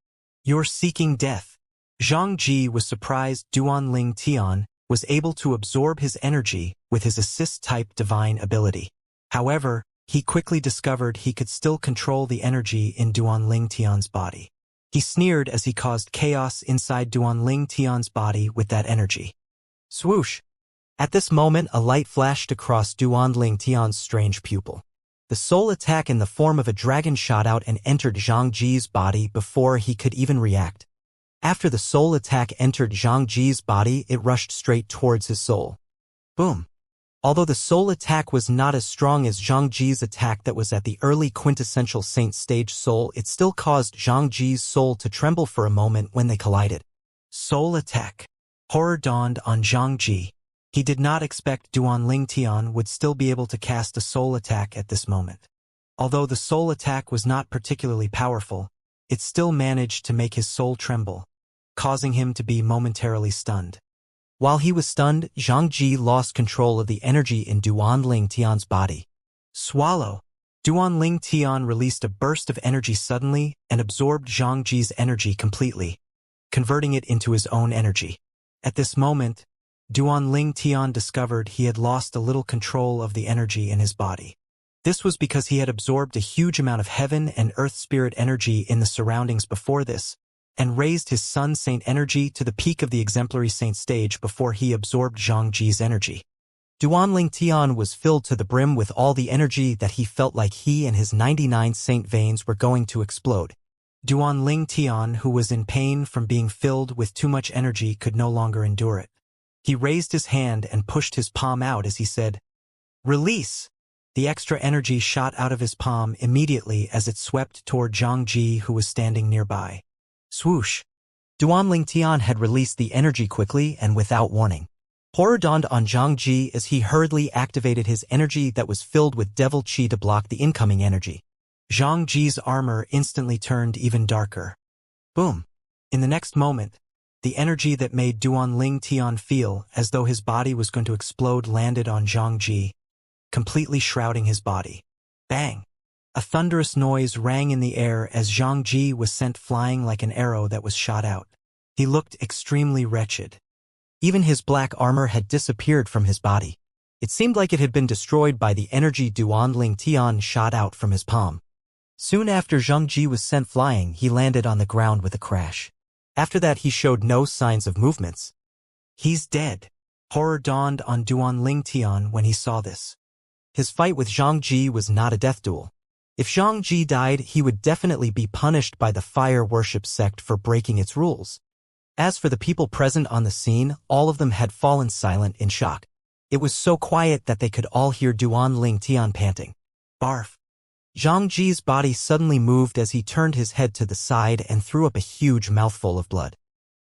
"You're seeking death." Zhang Ji was surprised Duanling Tian was able to absorb his energy with his assist-type divine ability. However, he quickly discovered he could still control the energy in Duanling Tian's body. He sneered as he caused chaos inside Duanling Tian's body with that energy. Swoosh! At this moment, a light flashed across Duanling Tian's strange pupil. The soul attack in the form of a dragon shot out and entered Zhang Ji's body before he could even react. After the soul attack entered Zhang Ji's body, it rushed straight towards his soul. Boom! Although the soul attack was not as strong as Zhang Ji's attack that was at the early quintessential saint stage soul, it still caused Zhang Ji's soul to tremble for a moment when they collided. Soul attack. Horror dawned on Zhang Ji. He did not expect Duanling Tian would still be able to cast a soul attack at this moment. Although the soul attack was not particularly powerful, it still managed to make his soul tremble, causing him to be momentarily stunned. While he was stunned, Zhang Ji lost control of the energy in Duanling Tian's body. Swallow! Duanling Tian released a burst of energy suddenly and absorbed Zhang Ji's energy completely, converting it into his own energy. At this moment, Duanling Tian discovered he had lost a little control of the energy in his body. This was because he had absorbed a huge amount of heaven and earth spirit energy in the surroundings before this, and raised his sun saint energy to the peak of the exemplary saint stage before he absorbed Zhang Ji's energy. Duanling Tian was filled to the brim with all the energy that he felt like he and his 99 saint veins were going to explode. Duanling Tian, who was in pain from being filled with too much energy, could no longer endure it. He raised his hand and pushed his palm out as he said, "Release!" The extra energy shot out of his palm immediately as it swept toward Zhang Ji, who was standing nearby. Swoosh! Duanling Tian had released the energy quickly and without warning. Horror dawned on Zhang Ji as he hurriedly activated his energy that was filled with devil chi to block the incoming energy. Zhang Ji's armor instantly turned even darker. Boom! In the next moment, the energy that made Duanling Tian feel as though his body was going to explode landed on Zhang Ji, completely shrouding his body. Bang! A thunderous noise rang in the air as Zhang Ji was sent flying like an arrow that was shot out. He looked extremely wretched. Even his black armor had disappeared from his body. It seemed like it had been destroyed by the energy Duanling Tian shot out from his palm. Soon after Zhang Ji was sent flying, he landed on the ground with a crash. After that, he showed no signs of movements. He's dead. Horror dawned on Duanling Tian when he saw this. His fight with Zhang Ji was not a death duel. If Zhang Ji died, he would definitely be punished by the fire worship sect for breaking its rules. As for the people present on the scene, all of them had fallen silent in shock. It was so quiet that they could all hear Duanling Tian panting. Barf. Zhang Ji's body suddenly moved as he turned his head to the side and threw up a huge mouthful of blood.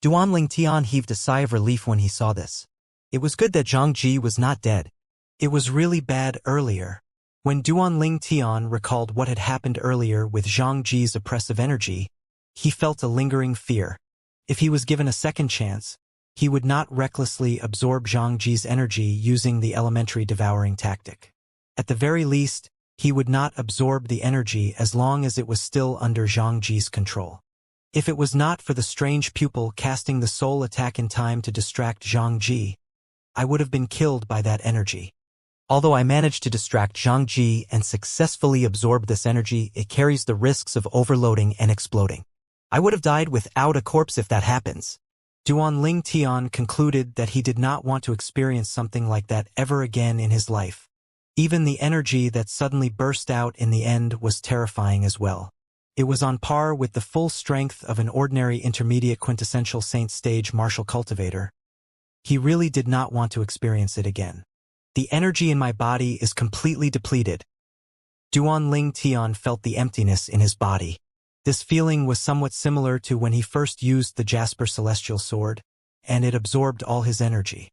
Duanling Tian heaved a sigh of relief when he saw this. It was good that Zhang Ji was not dead. It was really bad earlier. When Duanling Tian recalled what had happened earlier with Zhang Ji's oppressive energy, he felt a lingering fear. If he was given a second chance, he would not recklessly absorb Zhang Ji's energy using the elementary devouring tactic. At the very least, he would not absorb the energy as long as it was still under Zhang Ji's control. If it was not for the strange pupil casting the soul attack in time to distract Zhang Ji, I would have been killed by that energy. Although I managed to distract Zhang Ji and successfully absorb this energy, it carries the risks of overloading and exploding. I would have died without a corpse if that happens. Duanling Tian concluded that he did not want to experience something like that ever again in his life. Even the energy that suddenly burst out in the end was terrifying as well. It was on par with the full strength of an ordinary intermediate quintessential saint stage martial cultivator. He really did not want to experience it again. The energy in my body is completely depleted. Duanling Tian felt the emptiness in his body. This feeling was somewhat similar to when he first used the Jasper Celestial Sword, and it absorbed all his energy.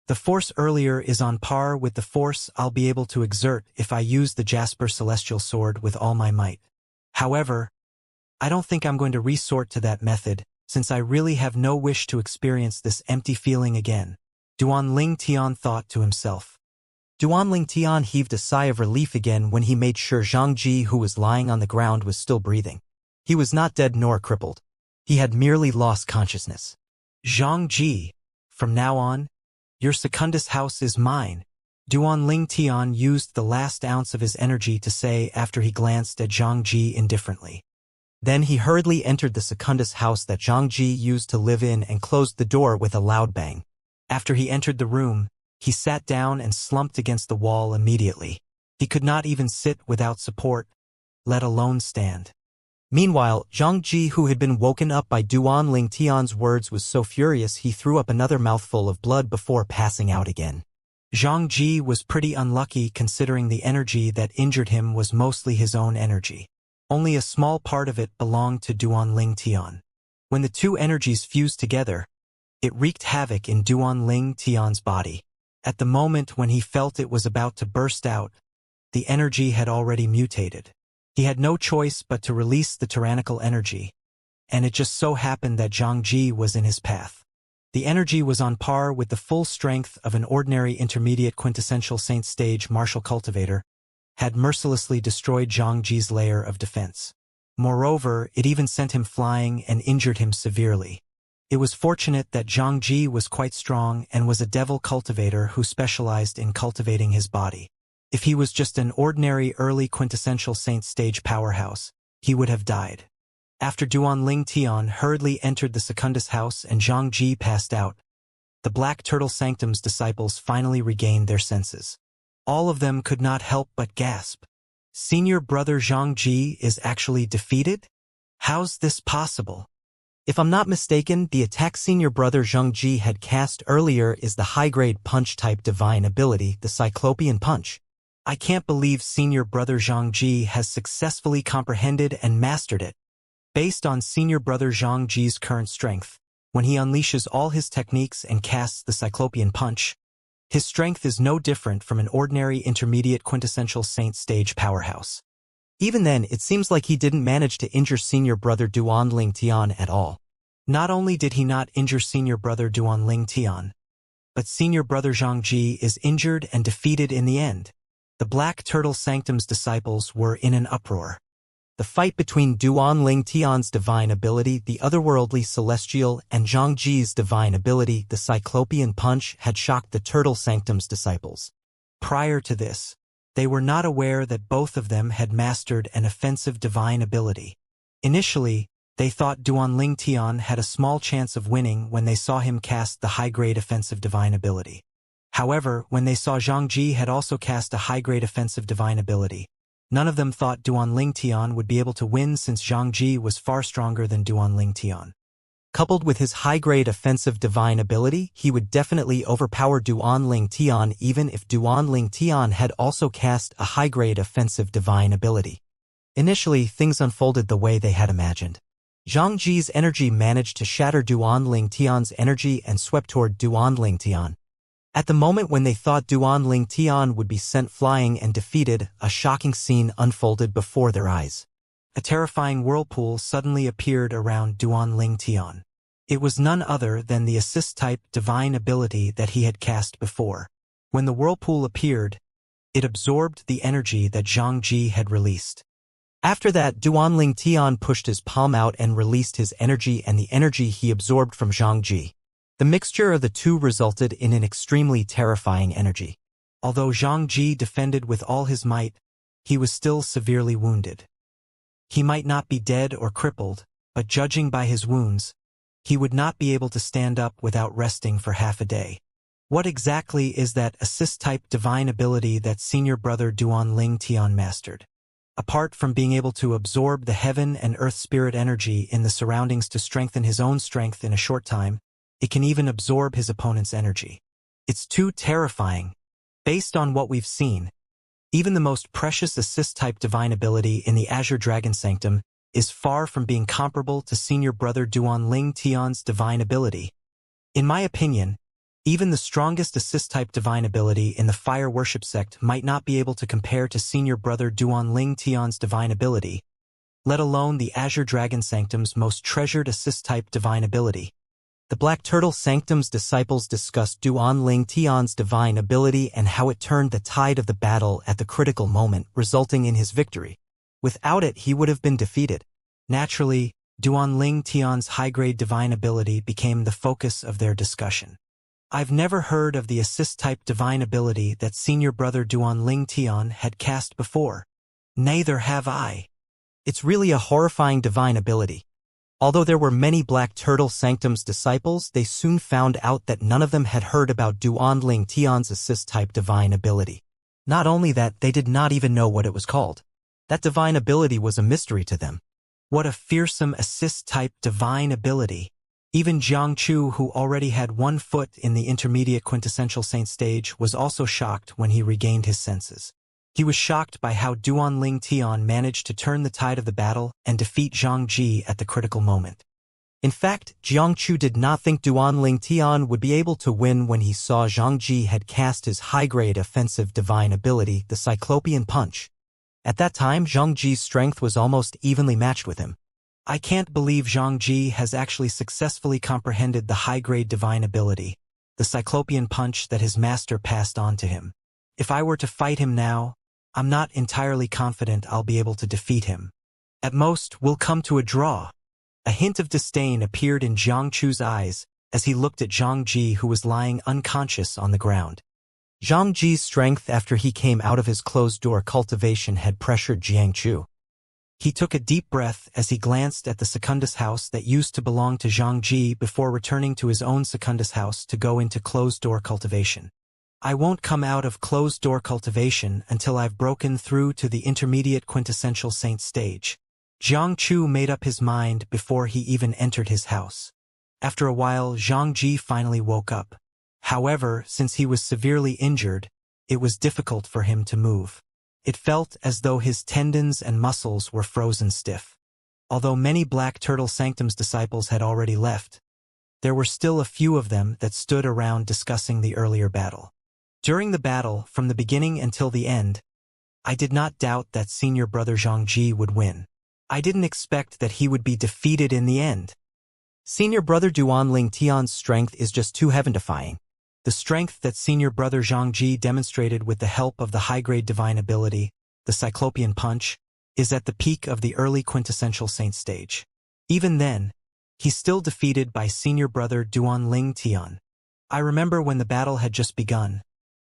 The force earlier is on par with the force I'll be able to exert if I use the Jasper Celestial Sword with all my might. However, I don't think I'm going to resort to that method, since I really have no wish to experience this empty feeling again, Duanling Tian thought to himself. Duanling Tian heaved a sigh of relief again when he made sure Zhang Ji, who was lying on the ground, was still breathing. He was not dead nor crippled. He had merely lost consciousness. Zhang Ji, from now on, your Secundus house is mine, Duanling Tian used the last ounce of his energy to say after he glanced at Zhang Ji indifferently. Then he hurriedly entered the Secundus house that Zhang Ji used to live in and closed the door with a loud bang. After he entered the room, he sat down and slumped against the wall immediately. He could not even sit without support, let alone stand. Meanwhile, Zhang Ji, who had been woken up by Duanling Tian's words, was so furious he threw up another mouthful of blood before passing out again. Zhang Ji was pretty unlucky considering the energy that injured him was mostly his own energy. Only a small part of it belonged to Duanling Tian. When the two energies fused together, it wreaked havoc in Duanling Tian's body. At the moment when he felt it was about to burst out, the energy had already mutated. He had no choice but to release the tyrannical energy, and it just so happened that Zhang Ji was in his path. The energy was on par with the full strength of an ordinary intermediate quintessential saint stage martial cultivator, had mercilessly destroyed Zhang Ji's layer of defense. Moreover, it even sent him flying and injured him severely. It was fortunate that Zhang Ji was quite strong and was a devil cultivator who specialized in cultivating his body. If he was just an ordinary early quintessential saint stage powerhouse, he would have died. After Duanling Tian hurriedly entered the Secundus house and Zhang Ji passed out, the Black Turtle Sanctum's disciples finally regained their senses. All of them could not help but gasp. Senior brother Zhang Ji is actually defeated? How's this possible? If I'm not mistaken, the attack senior brother Zhang Ji had cast earlier is the high-grade punch-type divine ability, the Cyclopean Punch. I can't believe senior brother Zhang Ji has successfully comprehended and mastered it. Based on senior brother Zhang Ji's current strength, when he unleashes all his techniques and casts the Cyclopean punch, his strength is no different from an ordinary intermediate quintessential saint stage powerhouse. Even then, it seems like he didn't manage to injure senior brother Duan Ling Tian at all. Not only did he not injure senior brother Duan Ling Tian, but senior brother Zhang Ji is injured and defeated in the end. The Black Turtle Sanctum's disciples were in an uproar. The fight between Duan Ling Tian's divine ability, the otherworldly celestial, and Zhang Ji's divine ability, the Cyclopean punch, had shocked the Turtle Sanctum's disciples. Prior to this, they were not aware that both of them had mastered an offensive divine ability. Initially, they thought Duan Ling Tian had a small chance of winning when they saw him cast the high-grade offensive divine ability. However, when they saw Zhang Ji had also cast a high-grade offensive divine ability, none of them thought Duan Ling Tian would be able to win since Zhang Ji was far stronger than Duan Ling Tian. Coupled with his high-grade offensive divine ability, he would definitely overpower Duan Ling Tian even if Duan Ling Tian had also cast a high-grade offensive divine ability. Initially, things unfolded the way they had imagined. Zhang Ji's energy managed to shatter Duan Ling Tian's energy and swept toward Duan Ling Tian. At the moment when they thought Duan Ling Tian would be sent flying and defeated, a shocking scene unfolded before their eyes. A terrifying whirlpool suddenly appeared around Duan Ling Tian. It was none other than the assist-type divine ability that he had cast before. When the whirlpool appeared, it absorbed the energy that Zhang Ji had released. After that, Duan Ling Tian pushed his palm out and released his energy and the energy he absorbed from Zhang Ji. The mixture of the two resulted in an extremely terrifying energy. Although Zhang Ji defended with all his might, he was still severely wounded. He might not be dead or crippled, but judging by his wounds, he would not be able to stand up without resting for half a day. What exactly is that assist-type divine ability that senior brother Duan Ling Tian mastered? Apart from being able to absorb the heaven and earth spirit energy in the surroundings to strengthen his own strength in a short time, it can even absorb his opponent's energy. It's too terrifying. Based on what we've seen, even the most precious assist-type divine ability in the Azure Dragon Sanctum is far from being comparable to senior brother Duan Ling Tian's divine ability. In my opinion, even the strongest assist-type divine ability in the Fire Worship sect might not be able to compare to senior brother Duan Ling Tian's divine ability, let alone the Azure Dragon Sanctum's most treasured assist-type divine ability. The Black Turtle Sanctum's disciples discussed Duan Ling Tian's divine ability and how it turned the tide of the battle at the critical moment, resulting in his victory. Without it, he would have been defeated. Naturally, Duan Ling Tian's high-grade divine ability became the focus of their discussion. I've never heard of the assist-type divine ability that senior brother Duan Ling Tian had cast before. Neither have I. It's really a horrifying divine ability. Although there were many Black Turtle Sanctum's disciples, they soon found out that none of them had heard about Duan Ling Tian's assist-type divine ability. Not only that, they did not even know what it was called. That divine ability was a mystery to them. What a fearsome assist-type divine ability. Even Jiang Chu, who already had 1 foot in the intermediate quintessential saint stage, was also shocked when he regained his senses. He was shocked by how Duan Ling Tian managed to turn the tide of the battle and defeat Zhang Ji at the critical moment. In fact, Jiang Chu did not think Duan Ling Tian would be able to win when he saw Zhang Ji had cast his high-grade offensive divine ability, the Cyclopean punch. At that time, Zhang Ji's strength was almost evenly matched with him. I can't believe Zhang Ji has actually successfully comprehended the high-grade divine ability, the Cyclopean punch that his master passed on to him. If I were to fight him now, I'm not entirely confident I'll be able to defeat him. At most, we'll come to a draw. A hint of disdain appeared in Jiang Chu's eyes as he looked at Zhang Ji, who was lying unconscious on the ground. Zhang Ji's strength after he came out of his closed-door cultivation had pressured Jiang Chu. He took a deep breath as he glanced at the Secundus house that used to belong to Zhang Ji before returning to his own Secundus house to go into closed-door cultivation. I won't come out of closed-door cultivation until I've broken through to the intermediate quintessential saint stage. Jiang Chu made up his mind before he even entered his house. After a while, Zhang Ji finally woke up. However, since he was severely injured, it was difficult for him to move. It felt as though his tendons and muscles were frozen stiff. Although many Black Turtle Sanctum's disciples had already left, There were still a few of them that stood around discussing the earlier battle. During the battle, from the beginning until the end, I did not doubt that senior brother Xianxia would win. I didn't expect that he would be defeated in the end. Senior brother Duanling Tian's strength is just too heaven-defying. The strength that senior brother Xianxia demonstrated with the help of the high-grade divine ability, the Cyclopean Punch, is at the peak of the early quintessential saint stage. Even then, he's still defeated by senior brother Duanling Tian. I remember when the battle had just begun.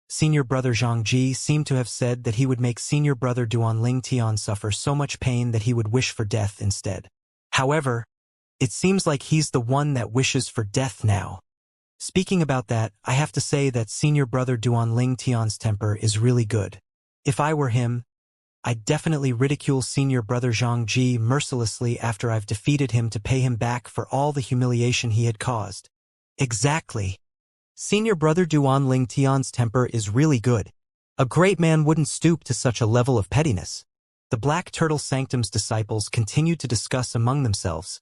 Senior brother Xianxia seemed to have said that he would make senior brother Duanling Tian suffer so much pain that he would wish for death instead. However, it seems like he's the one that wishes for death now. Speaking about that, I have to say that senior brother Duanling Tian's temper is really good. If I were him, I'd definitely ridicule senior brother Xianxia mercilessly after I've defeated him to pay him back for all the humiliation he had caused. Exactly. Senior brother Duanling Tian's temper is really good. A great man wouldn't stoop to such a level of pettiness. The Black Turtle Sanctum's disciples continued to discuss among themselves,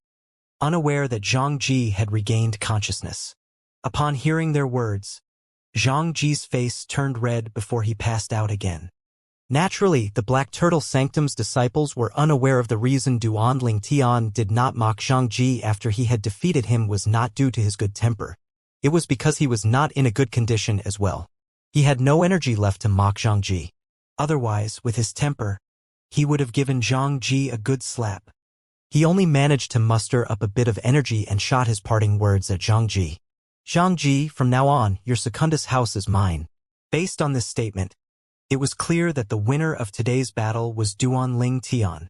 unaware that Xianxia had regained consciousness. Upon hearing their words, Xianxia's face turned red before he passed out again. Naturally, the Black Turtle Sanctum's disciples were unaware of the reason Duanling Tian did not mock Xianxia after he had defeated him was not due to his good temper. It was because he was not in a good condition as well. He had no energy left to mock Xianxia. Otherwise, with his temper, he would have given Xianxia a good slap. He only managed to muster up a bit of energy and shot his parting words at Xianxia. Xianxia, from now on, your Secundus house is mine. Based on this statement, it was clear that the winner of today's battle was Duanling Tian.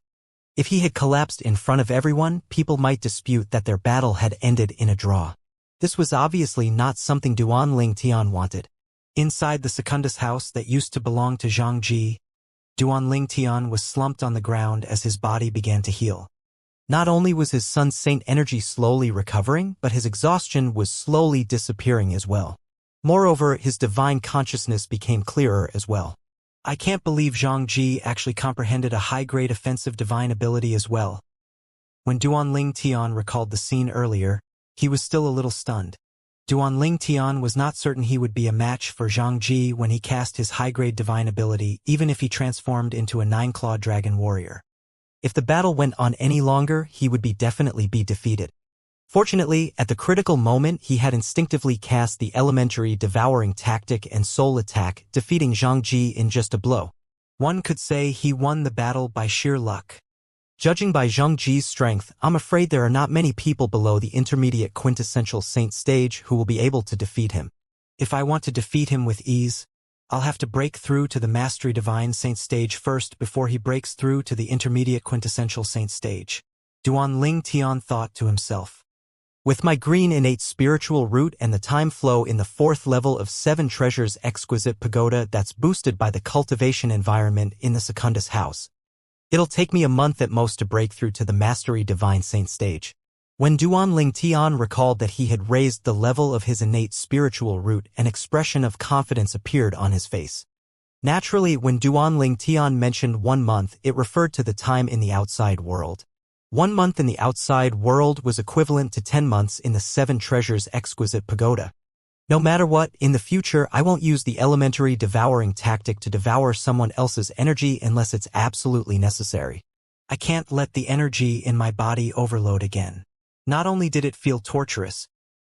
If he had collapsed in front of everyone, people might dispute that their battle had ended in a draw. This was obviously not something Duanling Tian wanted. Inside the Secundus house that used to belong to Xianxia, Duanling Tian was slumped on the ground as his body began to heal. Not only was his son's saint energy slowly recovering, but his exhaustion was slowly disappearing as well. Moreover, his divine consciousness became clearer as well. I can't believe Xianxia actually comprehended a high-grade offensive divine ability as well. When Duanling Tian recalled the scene earlier, he was still a little stunned. Duanling Tian was not certain he would be a match for Xianxia when he cast his high-grade divine ability, even if he transformed into a 9-clawed dragon warrior. If the battle went on any longer, he would definitely be defeated. Fortunately, at the critical moment, he had instinctively cast the elementary devouring tactic and soul attack, defeating Xianxia in just a blow. One could say he won the battle by sheer luck. Judging by Xianxia's strength, I'm afraid there are not many people below the intermediate quintessential saint stage who will be able to defeat him. If I want to defeat him with ease, I'll have to break through to the mastery divine saint stage first before he breaks through to the intermediate quintessential saint stage. Duanling Tian thought to himself. With my green innate spiritual root and the time flow in the 4th level of 7 treasures exquisite pagoda that's boosted by the cultivation environment in the Secundus house, it'll take me a month at most to break through to the mastery divine saint stage. When Duanling Tian recalled that he had raised the level of his innate spiritual root, an expression of confidence appeared on his face. Naturally, when Duanling Tian mentioned 1 month, it referred to the time in the outside world. 1 month in the outside world was equivalent to 10 months in the 7 treasures exquisite pagoda. No matter what, in the future I won't use the elementary devouring tactic to devour someone else's energy unless it's absolutely necessary. I can't let the energy in my body overload again. Not only did it feel torturous,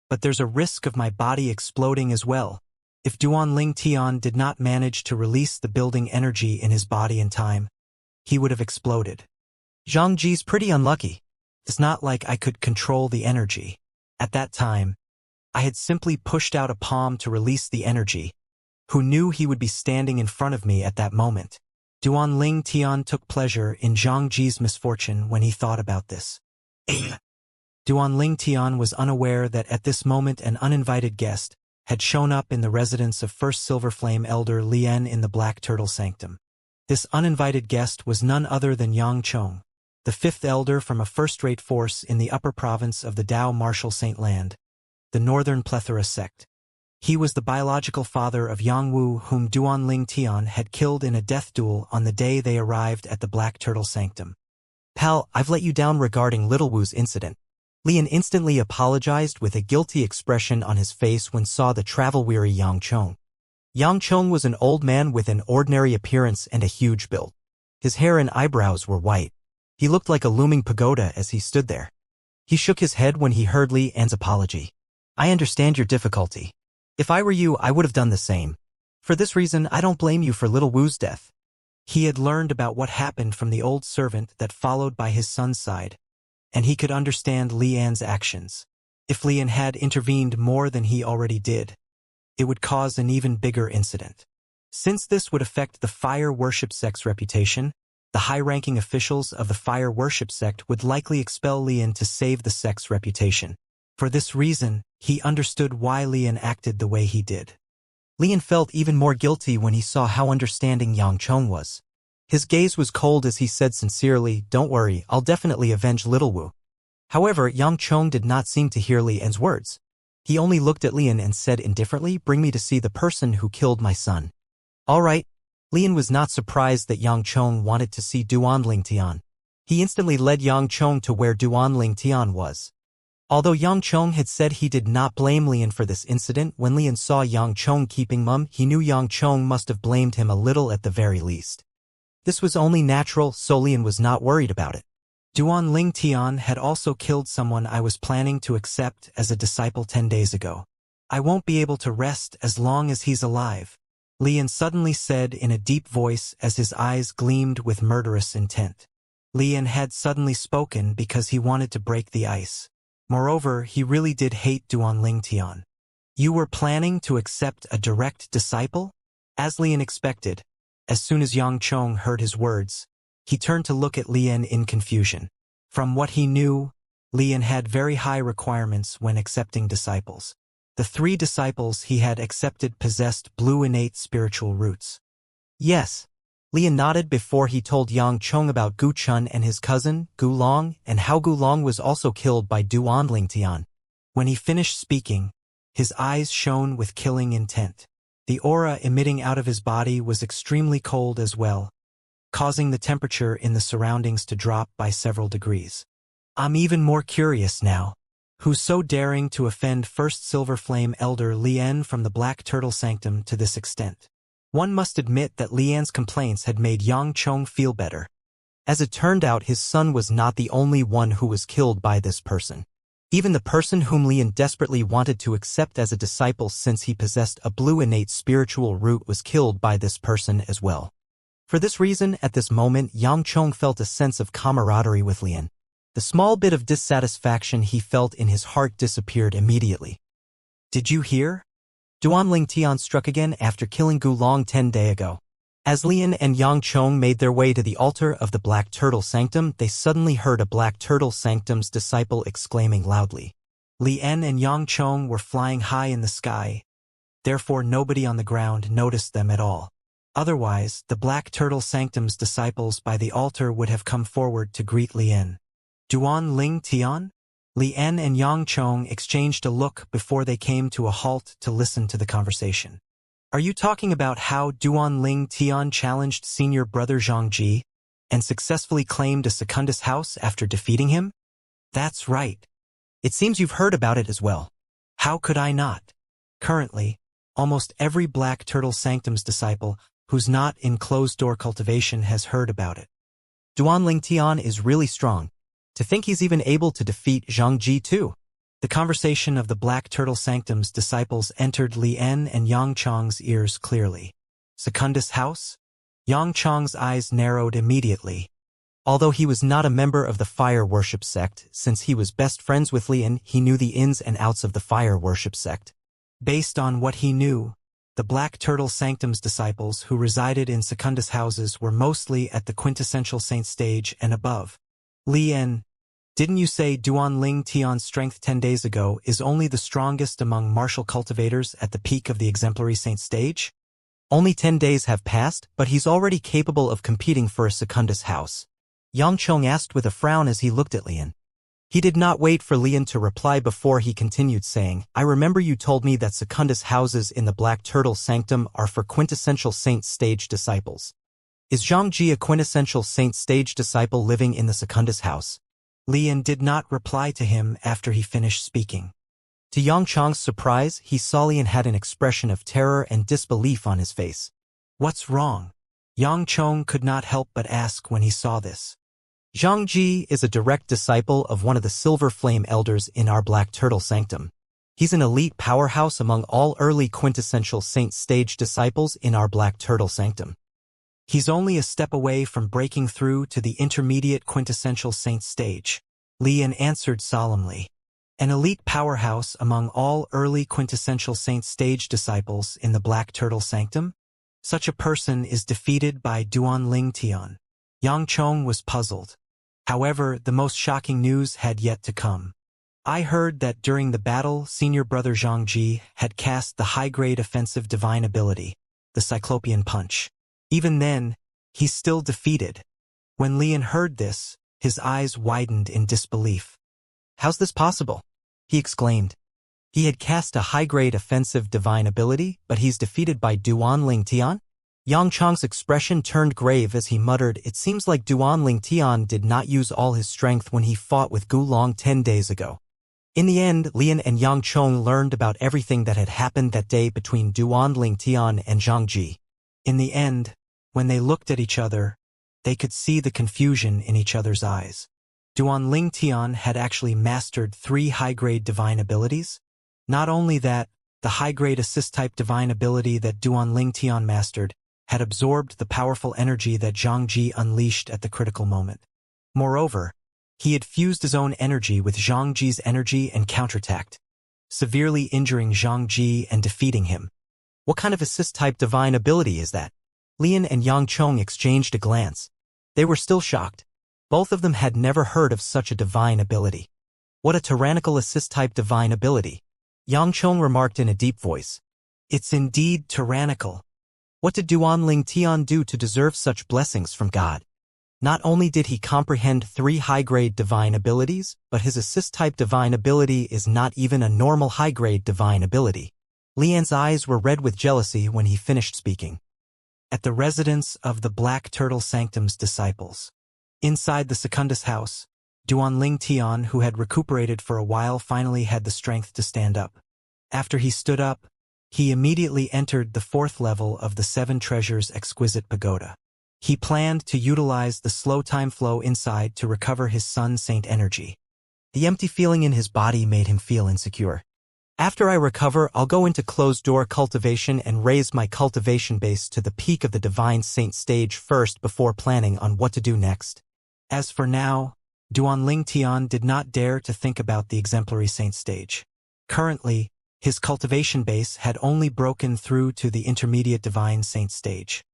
but there's a risk of my body exploding as well. If Duanling Tian did not manage to release the building energy in his body in time, he would have exploded. Xianxia's pretty unlucky. It's not like I could control the energy. At that time, I had simply pushed out a palm to release the energy. Who knew he would be standing in front of me at that moment? Duanling Tian took pleasure in Xianxia's misfortune when he thought about this. Duanling Tian was unaware that at this moment an uninvited guest had shown up in the residence of First Silverflame Elder Lien in the Black Turtle Sanctum. This uninvited guest was none other than Yang Chong, the 5th elder from a first-rate force in the upper province of the Dao Martial Saint Land, the Northern Plethora sect. He was the biological father of Yang Wu, whom Duanling Tian had killed in a death duel on the day they arrived at the Black Turtle Sanctum. Pal, I've let you down regarding Little Wu's incident. Lian instantly apologized with a guilty expression on his face when saw the travel-weary Yang Chong. Yang Chong was an old man with an ordinary appearance and a huge build. His hair and eyebrows were white. He looked like a looming pagoda as he stood there. He shook his head when he heard Li An's apology. I understand your difficulty. If I were you, I would have done the same. For this reason, I don't blame you for little Wu's death. He had learned about what happened from the old servant that followed by his son's side, and he could understand Li An's actions. If Li An had intervened more than he already did, it would cause an even bigger incident. Since this would affect the fire worship sect's reputation, the high-ranking officials of the fire worship sect would likely expel Li An to save the sect's reputation. For this reason, he understood why Li An acted the way he did. Li An felt even more guilty when he saw how understanding Yang Chong was. His gaze was cold as he said sincerely, "Don't worry, I'll definitely avenge little Wu." However, Yang Chong did not seem to hear Li An's words. He only looked at Li An and said indifferently, "Bring me to see the person who killed my son." All right. Li An was not surprised that Yang Chong wanted to see Duanling Tian. He instantly led Yang Chong to where Duanling Tian was. Although Yang Chong had said he did not blame Li An for this incident, when Li An saw Yang Chong keeping mum, he knew Yang Chong must have blamed him a little at the very least. This was only natural, so Li An was not worried about it. Duanling Tian had also killed someone I was planning to accept as a disciple 10 days ago. I won't be able to rest as long as he's alive, Li An suddenly said in a deep voice as his eyes gleamed with murderous intent. Li An had suddenly spoken because he wanted to break the ice. Moreover, he really did hate Duanling Tian. You were planning to accept a direct disciple? As Li An expected, as soon as Yang Chong heard his words, he turned to look at Li An in confusion. From what he knew, Li An had very high requirements when accepting disciples. The 3 disciples he had accepted possessed blue innate spiritual roots. Yes. Li An nodded before he told Yang Chong about Gu Chun and his cousin, Gu Long, and how Gu Long was also killed by Duanling Tian. When he finished speaking, his eyes shone with killing intent. The aura emitting out of his body was extremely cold as well, causing the temperature in the surroundings to drop by several degrees. I'm even more curious now. Who's so daring to offend First Silver Flame Elder Li An from the Black Turtle Sanctum to this extent? One must admit that Li An's complaints had made Yang Chong feel better. As it turned out, his son was not the only one who was killed by this person. Even the person whom Li An desperately wanted to accept as a disciple since he possessed a blue innate spiritual root was killed by this person as well. For this reason, at this moment, Yang Chong felt a sense of camaraderie with Li An. The small bit of dissatisfaction he felt in his heart disappeared immediately. Did you hear? Duanling Tian struck again after killing Gu Long 10 days ago. As Li An and Yang Chong made their way to the altar of the Black Turtle Sanctum, they suddenly heard a Black Turtle Sanctum's disciple exclaiming loudly. Li An and Yang Chong were flying high in the sky, therefore nobody on the ground noticed them at all. Otherwise, the Black Turtle Sanctum's disciples by the altar would have come forward to greet Li An. Duanling Tian? Li An and Yang Chong exchanged a look before they came to a halt to listen to the conversation. Are you talking about how Duanling Tian challenged senior brother Zhang Ji and successfully claimed a Secundus house after defeating him? That's right. It seems you've heard about it as well. How could I not? Currently, almost every Black Turtle Sanctum's disciple who's not in closed-door cultivation has heard about it. Duanling Tian is really strong. To think he's even able to defeat Zhang Ji too. The conversation of the Black Turtle Sanctum's disciples entered Li An and Yang Chong's ears clearly. Secundus house? Yang Chong's eyes narrowed immediately. Although he was not a member of the fire worship sect, since he was best friends with Li An, he knew the ins and outs of the fire worship sect. Based on what he knew, the Black Turtle Sanctum's disciples who resided in Secundus houses were mostly at the quintessential saint stage and above. Li An, didn't you say Duanling Tian's strength 10 days ago is only the strongest among martial cultivators at the peak of the exemplary saint stage? Only 10 days have passed, but he's already capable of competing for a Secundus house. Yang Chong asked with a frown as he looked at Li An. He did not wait for Li An to reply before he continued saying, I remember you told me that Secundus houses in the Black Turtle Sanctum are for quintessential saint stage disciples. Is Zhang Ji a quintessential saint stage disciple living in the Secundus house? Lian did not reply to him after he finished speaking. To Yang Chong's surprise, he saw Lian had an expression of terror and disbelief on his face. What's wrong? Yang Chong could not help but ask when he saw this. Zhang Ji is a direct disciple of one of the Silver Flame Elders in our Black Turtle Sanctum. He's an elite powerhouse among all early quintessential Saint Stage disciples in our Black Turtle Sanctum. He's only a step away from breaking through to the intermediate quintessential Saint Stage, Lian answered solemnly. An elite powerhouse among all early quintessential Saint Stage disciples in the Black Turtle Sanctum? Such a person is defeated by Duan Ling Tian. Yang Chong was puzzled. However, the most shocking news had yet to come. I heard that during the battle, senior brother Zhang Ji had cast the high-grade offensive divine ability, the Cyclopean Punch. Even then, he's still defeated. When Lian heard this, his eyes widened in disbelief. How's this possible? He exclaimed. He had cast a high-grade offensive divine ability, but he's defeated by Duan Ling Tian? Yang Chong's expression turned grave as he muttered, it seems like Duan Ling Tian did not use all his strength when he fought with Gu Long 10 days ago. In the end, Lian and Yang Chong learned about everything that had happened that day between Duan Ling Tian and Zhang Ji. In the end, when they looked at each other, they could see the confusion in each other's eyes. Duan Ling Tian had actually mastered 3 high-grade divine abilities. Not only that, the high-grade assist-type divine ability that Duan Ling Tian mastered had absorbed the powerful energy that Zhang Ji unleashed at the critical moment. Moreover, he had fused his own energy with Zhang Ji's energy and counterattacked, severely injuring Zhang Ji and defeating him. What kind of assist-type divine ability is that? Lian and Yang Chong exchanged a glance. They were still shocked. Both of them had never heard of such a divine ability. What a tyrannical assist-type divine ability. Yang Chong remarked in a deep voice. It's indeed tyrannical. What did Duan Ling Tian do to deserve such blessings from God? Not only did he comprehend 3 high-grade divine abilities, but his assist-type divine ability is not even a normal high-grade divine ability. Lian's eyes were red with jealousy when he finished speaking. At the residence of the Black Turtle Sanctum's disciples. Inside the Secundus house, Duan Ling Tian, who had recuperated for a while, finally had the strength to stand up. After he stood up, he immediately entered the 4th level of the 7 Treasures Exquisite Pagoda. He planned to utilize the slow time flow inside to recover his Sun Saint energy. The empty feeling in his body made him feel insecure. After I recover, I'll go into closed-door cultivation and raise my cultivation base to the peak of the Divine Saint stage first before planning on what to do next. As for now, Duan Ling Tian did not dare to think about the exemplary Saint stage. Currently, his cultivation base had only broken through to the intermediate Divine Saint stage.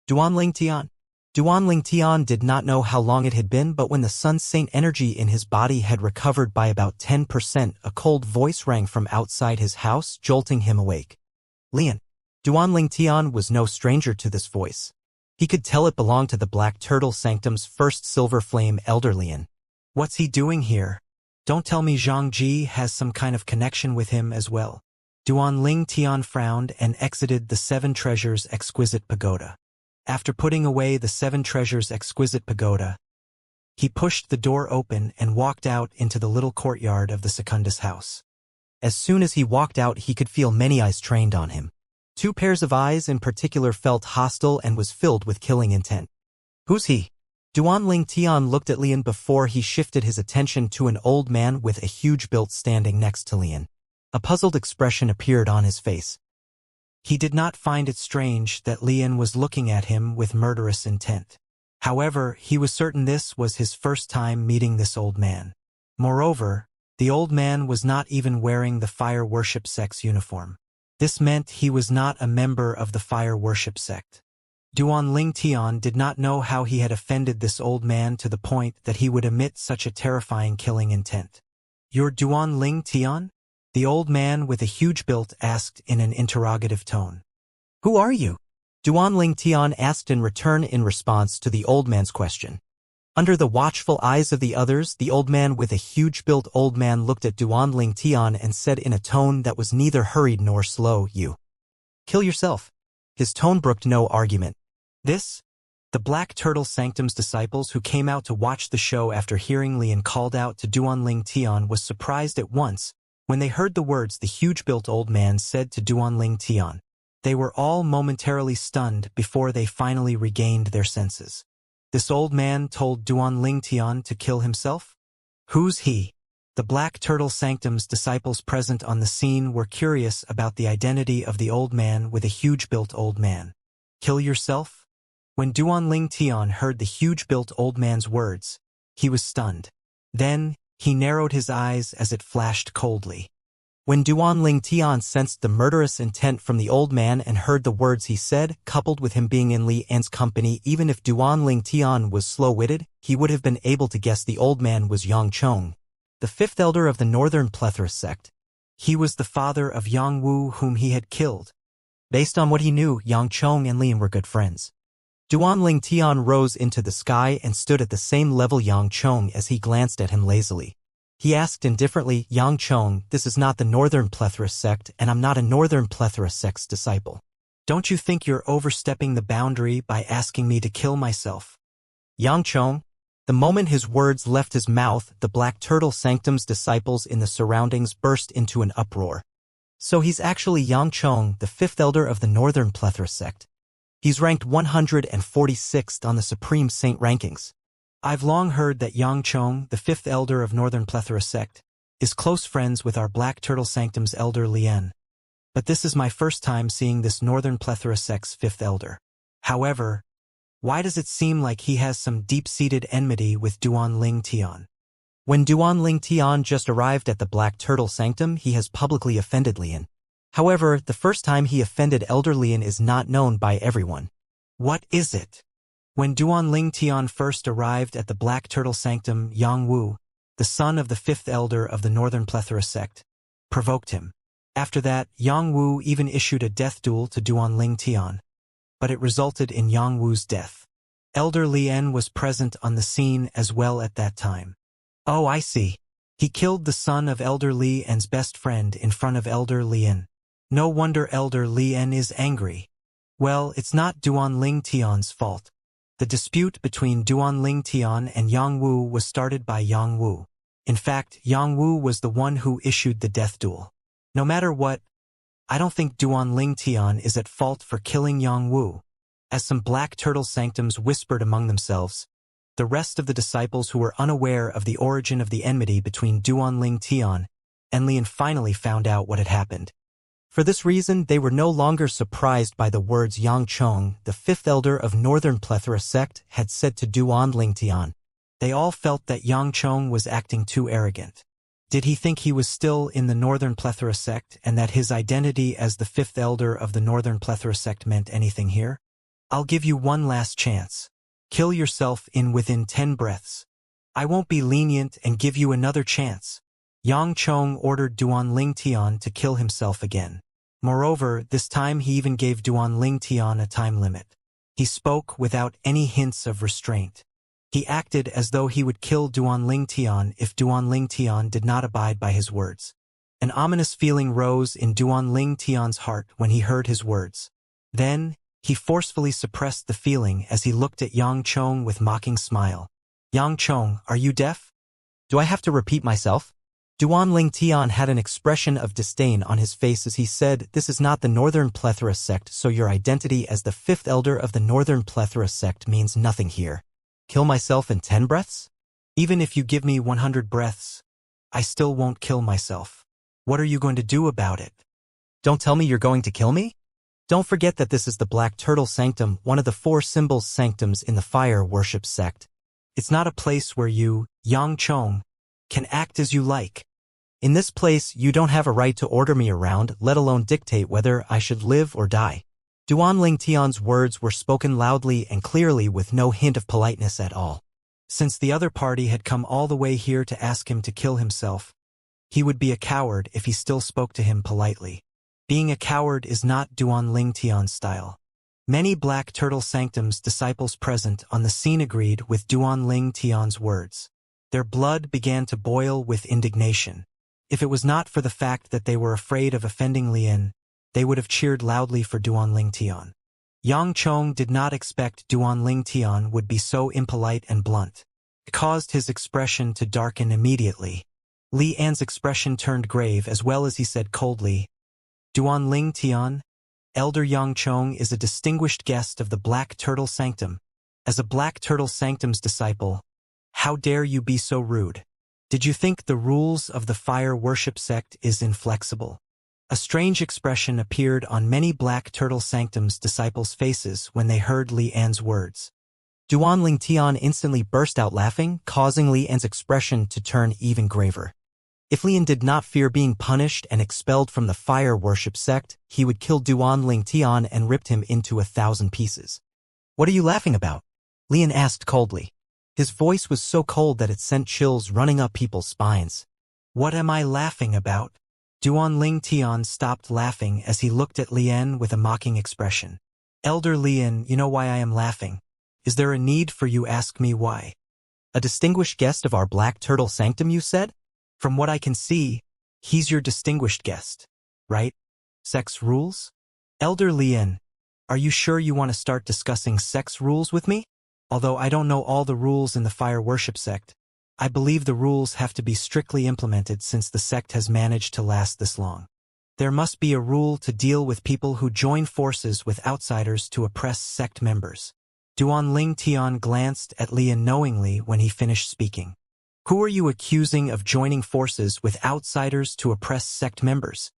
Duan Ling Tian did not know how long it had been, but when the Sun Saint energy in his body had recovered by about 10%, a cold voice rang from outside his house, jolting him awake. Lian. Duan Ling Tian was no stranger to this voice. He could tell it belonged to the Black Turtle Sanctum's first Silver Flame Elder Lian. What's he doing here? Don't tell me Zhang Ji has some kind of connection with him as well. Duan Ling Tian frowned and exited the 7 Treasures Exquisite Pagoda. After putting away the 7 Treasures Exquisite Pagoda, he pushed the door open and walked out into the little courtyard of the Secundus house. As soon as he walked out, he could feel many eyes trained on him. 2 pairs of eyes in particular felt hostile and was filled with killing intent. Who's he? Duan Ling Tian looked at Lian before he shifted his attention to an old man with a huge built standing next to Lian. A puzzled expression appeared on his face. He did not find it strange that Lian was looking at him with murderous intent. However, he was certain this was his first time meeting this old man. Moreover, the old man was not even wearing the fire worship sect's uniform. This meant he was not a member of the fire worship sect. Duan Ling Tian did not know how he had offended this old man to the point that he would emit such a terrifying killing intent. You're Duan Ling Tian? The old man with a huge build asked in an interrogative tone. Who are you? Duan Ling Tian asked in return in response to the old man's question. Under the watchful eyes of the others, the old man with a huge built old man looked at Duan Ling Tian and said in a tone that was neither hurried nor slow, You kill yourself. His tone brooked no argument. This? The Black Turtle Sanctum's disciples who came out to watch the show after hearing Lian called out to Duanling Tian was surprised at once when they heard the words the huge-built old man said to Duanling Tian. They were all momentarily stunned before they finally regained their senses. This old man told Duanling Tian to kill himself? Who's he? The Black Turtle Sanctum's disciples present on the scene were curious about the identity of the old man with a huge-built old man. Kill yourself? When Duanling Tian heard the huge-built old man's words, he was stunned. Then, he narrowed his eyes as it flashed coldly. When Duanling Tian sensed the murderous intent from the old man and heard the words he said, coupled with him being in Li An's company, even if Duanling Tian was slow-witted, he would have been able to guess the old man was Yang Chong, the fifth elder of the Northern Plethora sect. He was the father of Yang Wu whom he had killed. Based on what he knew, Yang Chong and Lian were good friends. Duanling Tian rose into the sky and stood at the same level Yang Chong as he glanced at him lazily. He asked indifferently, Yang Chong, this is not the Northern Plethora sect, and I'm not a Northern Plethora sect's disciple. Don't you think you're overstepping the boundary by asking me to kill myself? Yang Chong? The moment his words left his mouth, the Black Turtle Sanctum's disciples in the surroundings burst into an uproar. So he's actually Yang Chong, the fifth elder of the Northern Plethora sect. He's ranked 146th on the Supreme Saint rankings. I've long heard that Yang Chong, the fifth elder of Northern Plethora sect, is close friends with our Black Turtle Sanctum's elder Lian. But this is my first time seeing this Northern Plethora sect's fifth elder. However, why does it seem like he has some deep-seated enmity with Duanling Tian? When Duanling Tian just arrived at the Black Turtle Sanctum, he has publicly offended Lian. However, the first time he offended Elder Lian is not known by everyone. What is it? When Duanling Tian first arrived at the Black Turtle Sanctum, Yang Wu, the son of the fifth elder of the Northern Plethora sect, provoked him. After that, Yang Wu even issued a death duel to Duanling Tian. But it resulted in Yang Wu's death. Elder Lian was present on the scene as well at that time. Oh, I see. He killed the son of Elder Lian's best friend in front of Elder Lian. No wonder Elder Lian is angry. Well, it's not Duanling Tian's fault. The dispute between Duanling Tian and Yang Wu was started by Yang Wu. In fact, Yang Wu was the one who issued the death duel. No matter what, I don't think Duanling Tian is at fault for killing Yang Wu. As some Black Turtle Sanctums whispered among themselves, the rest of the disciples who were unaware of the origin of the enmity between Duanling Tian and Lian finally found out what had happened. For this reason, they were no longer surprised by the words Yang Chong, the fifth elder of Northern Plethora sect, had said to Duanling Tian. They all felt that Yang Chong was acting too arrogant. Did he think he was still in the Northern Plethora sect and that his identity as the fifth elder of the Northern Plethora sect meant anything here? I'll give you one last chance. Kill yourself within 10 breaths. I won't be lenient and give you another chance. Yang Chong ordered Duanling Tian to kill himself again. Moreover, this time he even gave Duanling Tian a time limit. He spoke without any hints of restraint. He acted as though he would kill Duanling Tian if Duanling Tian did not abide by his words. An ominous feeling rose in Duanling Tian's heart when he heard his words. Then, he forcefully suppressed the feeling as he looked at Yang Chong with mocking smile. Yang Chong, are you deaf? Do I have to repeat myself? Duanling Tian had an expression of disdain on his face as he said, this is not the Northern Plethora sect, so your identity as the fifth elder of the Northern Plethora sect means nothing here. Kill myself in 10 breaths? Even if you give me 100 breaths, I still won't kill myself. What are you going to do about it? Don't tell me you're going to kill me? Don't forget that this is the Black Turtle Sanctum, one of the 4 symbols sanctums in the fire worship sect. It's not a place where you, Yang Chong, can act as you like. In this place, you don't have a right to order me around, let alone dictate whether I should live or die. Duanling Tian's words were spoken loudly and clearly with no hint of politeness at all. Since the other party had come all the way here to ask him to kill himself, he would be a coward if he still spoke to him politely. Being a coward is not Duanling Tian's style. Many Black Turtle Sanctum's disciples present on the scene agreed with Duanling Tian's words. Their blood began to boil with indignation. If it was not for the fact that they were afraid of offending Lian, they would have cheered loudly for Duanling Tian. Yang Chong did not expect Duanling Tian would be so impolite and blunt. It caused his expression to darken immediately. Li An's expression turned grave as well as he said coldly, Duanling Tian, Elder Yang Chong is a distinguished guest of the Black Turtle Sanctum. As a Black Turtle Sanctum's disciple, how dare you be so rude? Did you think the rules of the fire worship sect is inflexible? A strange expression appeared on many Black Turtle Sanctum's disciples' faces when they heard Li An's words. Duanling Tian instantly burst out laughing, causing Li An's expression to turn even graver. If Li An did not fear being punished and expelled from the fire worship sect, he would kill Duanling Tian and rip him into 1,000 pieces. What are you laughing about? Li An asked coldly. His voice was so cold that it sent chills running up people's spines. What am I laughing about? Duanling Tian stopped laughing as he looked at Li An with a mocking expression. Elder Li An, you know why I am laughing. Is there a need for you ask me why? A distinguished guest of our Black Turtle Sanctum, you said? From what I can see, he's your distinguished guest, right? Sex rules? Elder Li An, are you sure you want to start discussing sex rules with me? Although I don't know all the rules in the fire worship sect, I believe the rules have to be strictly implemented since the sect has managed to last this long. There must be a rule to deal with people who join forces with outsiders to oppress sect members. Duanling Tian glanced at Li An knowingly when he finished speaking. Who are you accusing of joining forces with outsiders to oppress sect members?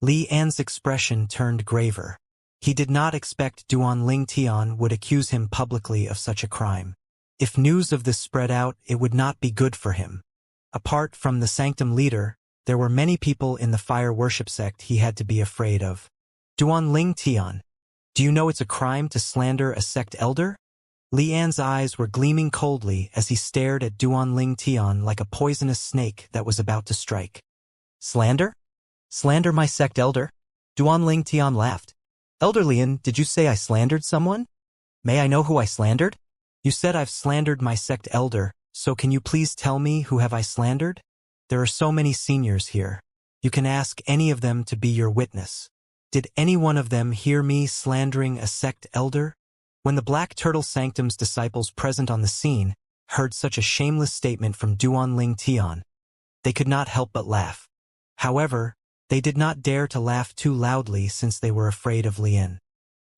Li An's expression turned graver. He did not expect Duanling Tian would accuse him publicly of such a crime. If news of this spread out, it would not be good for him. Apart from the sanctum leader, there were many people in the fire worship sect he had to be afraid of. Duanling Tian, do you know it's a crime to slander a sect elder? Li An's eyes were gleaming coldly as he stared at Duanling Tian like a poisonous snake that was about to strike. Slander? Slander my sect elder? Duanling Tian laughed. Elder Li An, did you say I slandered someone? May I know who I slandered? You said I've slandered my sect elder, so can you please tell me who have I slandered? There are so many seniors here. You can ask any of them to be your witness. Did any one of them hear me slandering a sect elder? When the Black Turtle Sanctum's disciples present on the scene heard such a shameless statement from Duanling Tian, they could not help but laugh. However, they did not dare to laugh too loudly since they were afraid of Li An.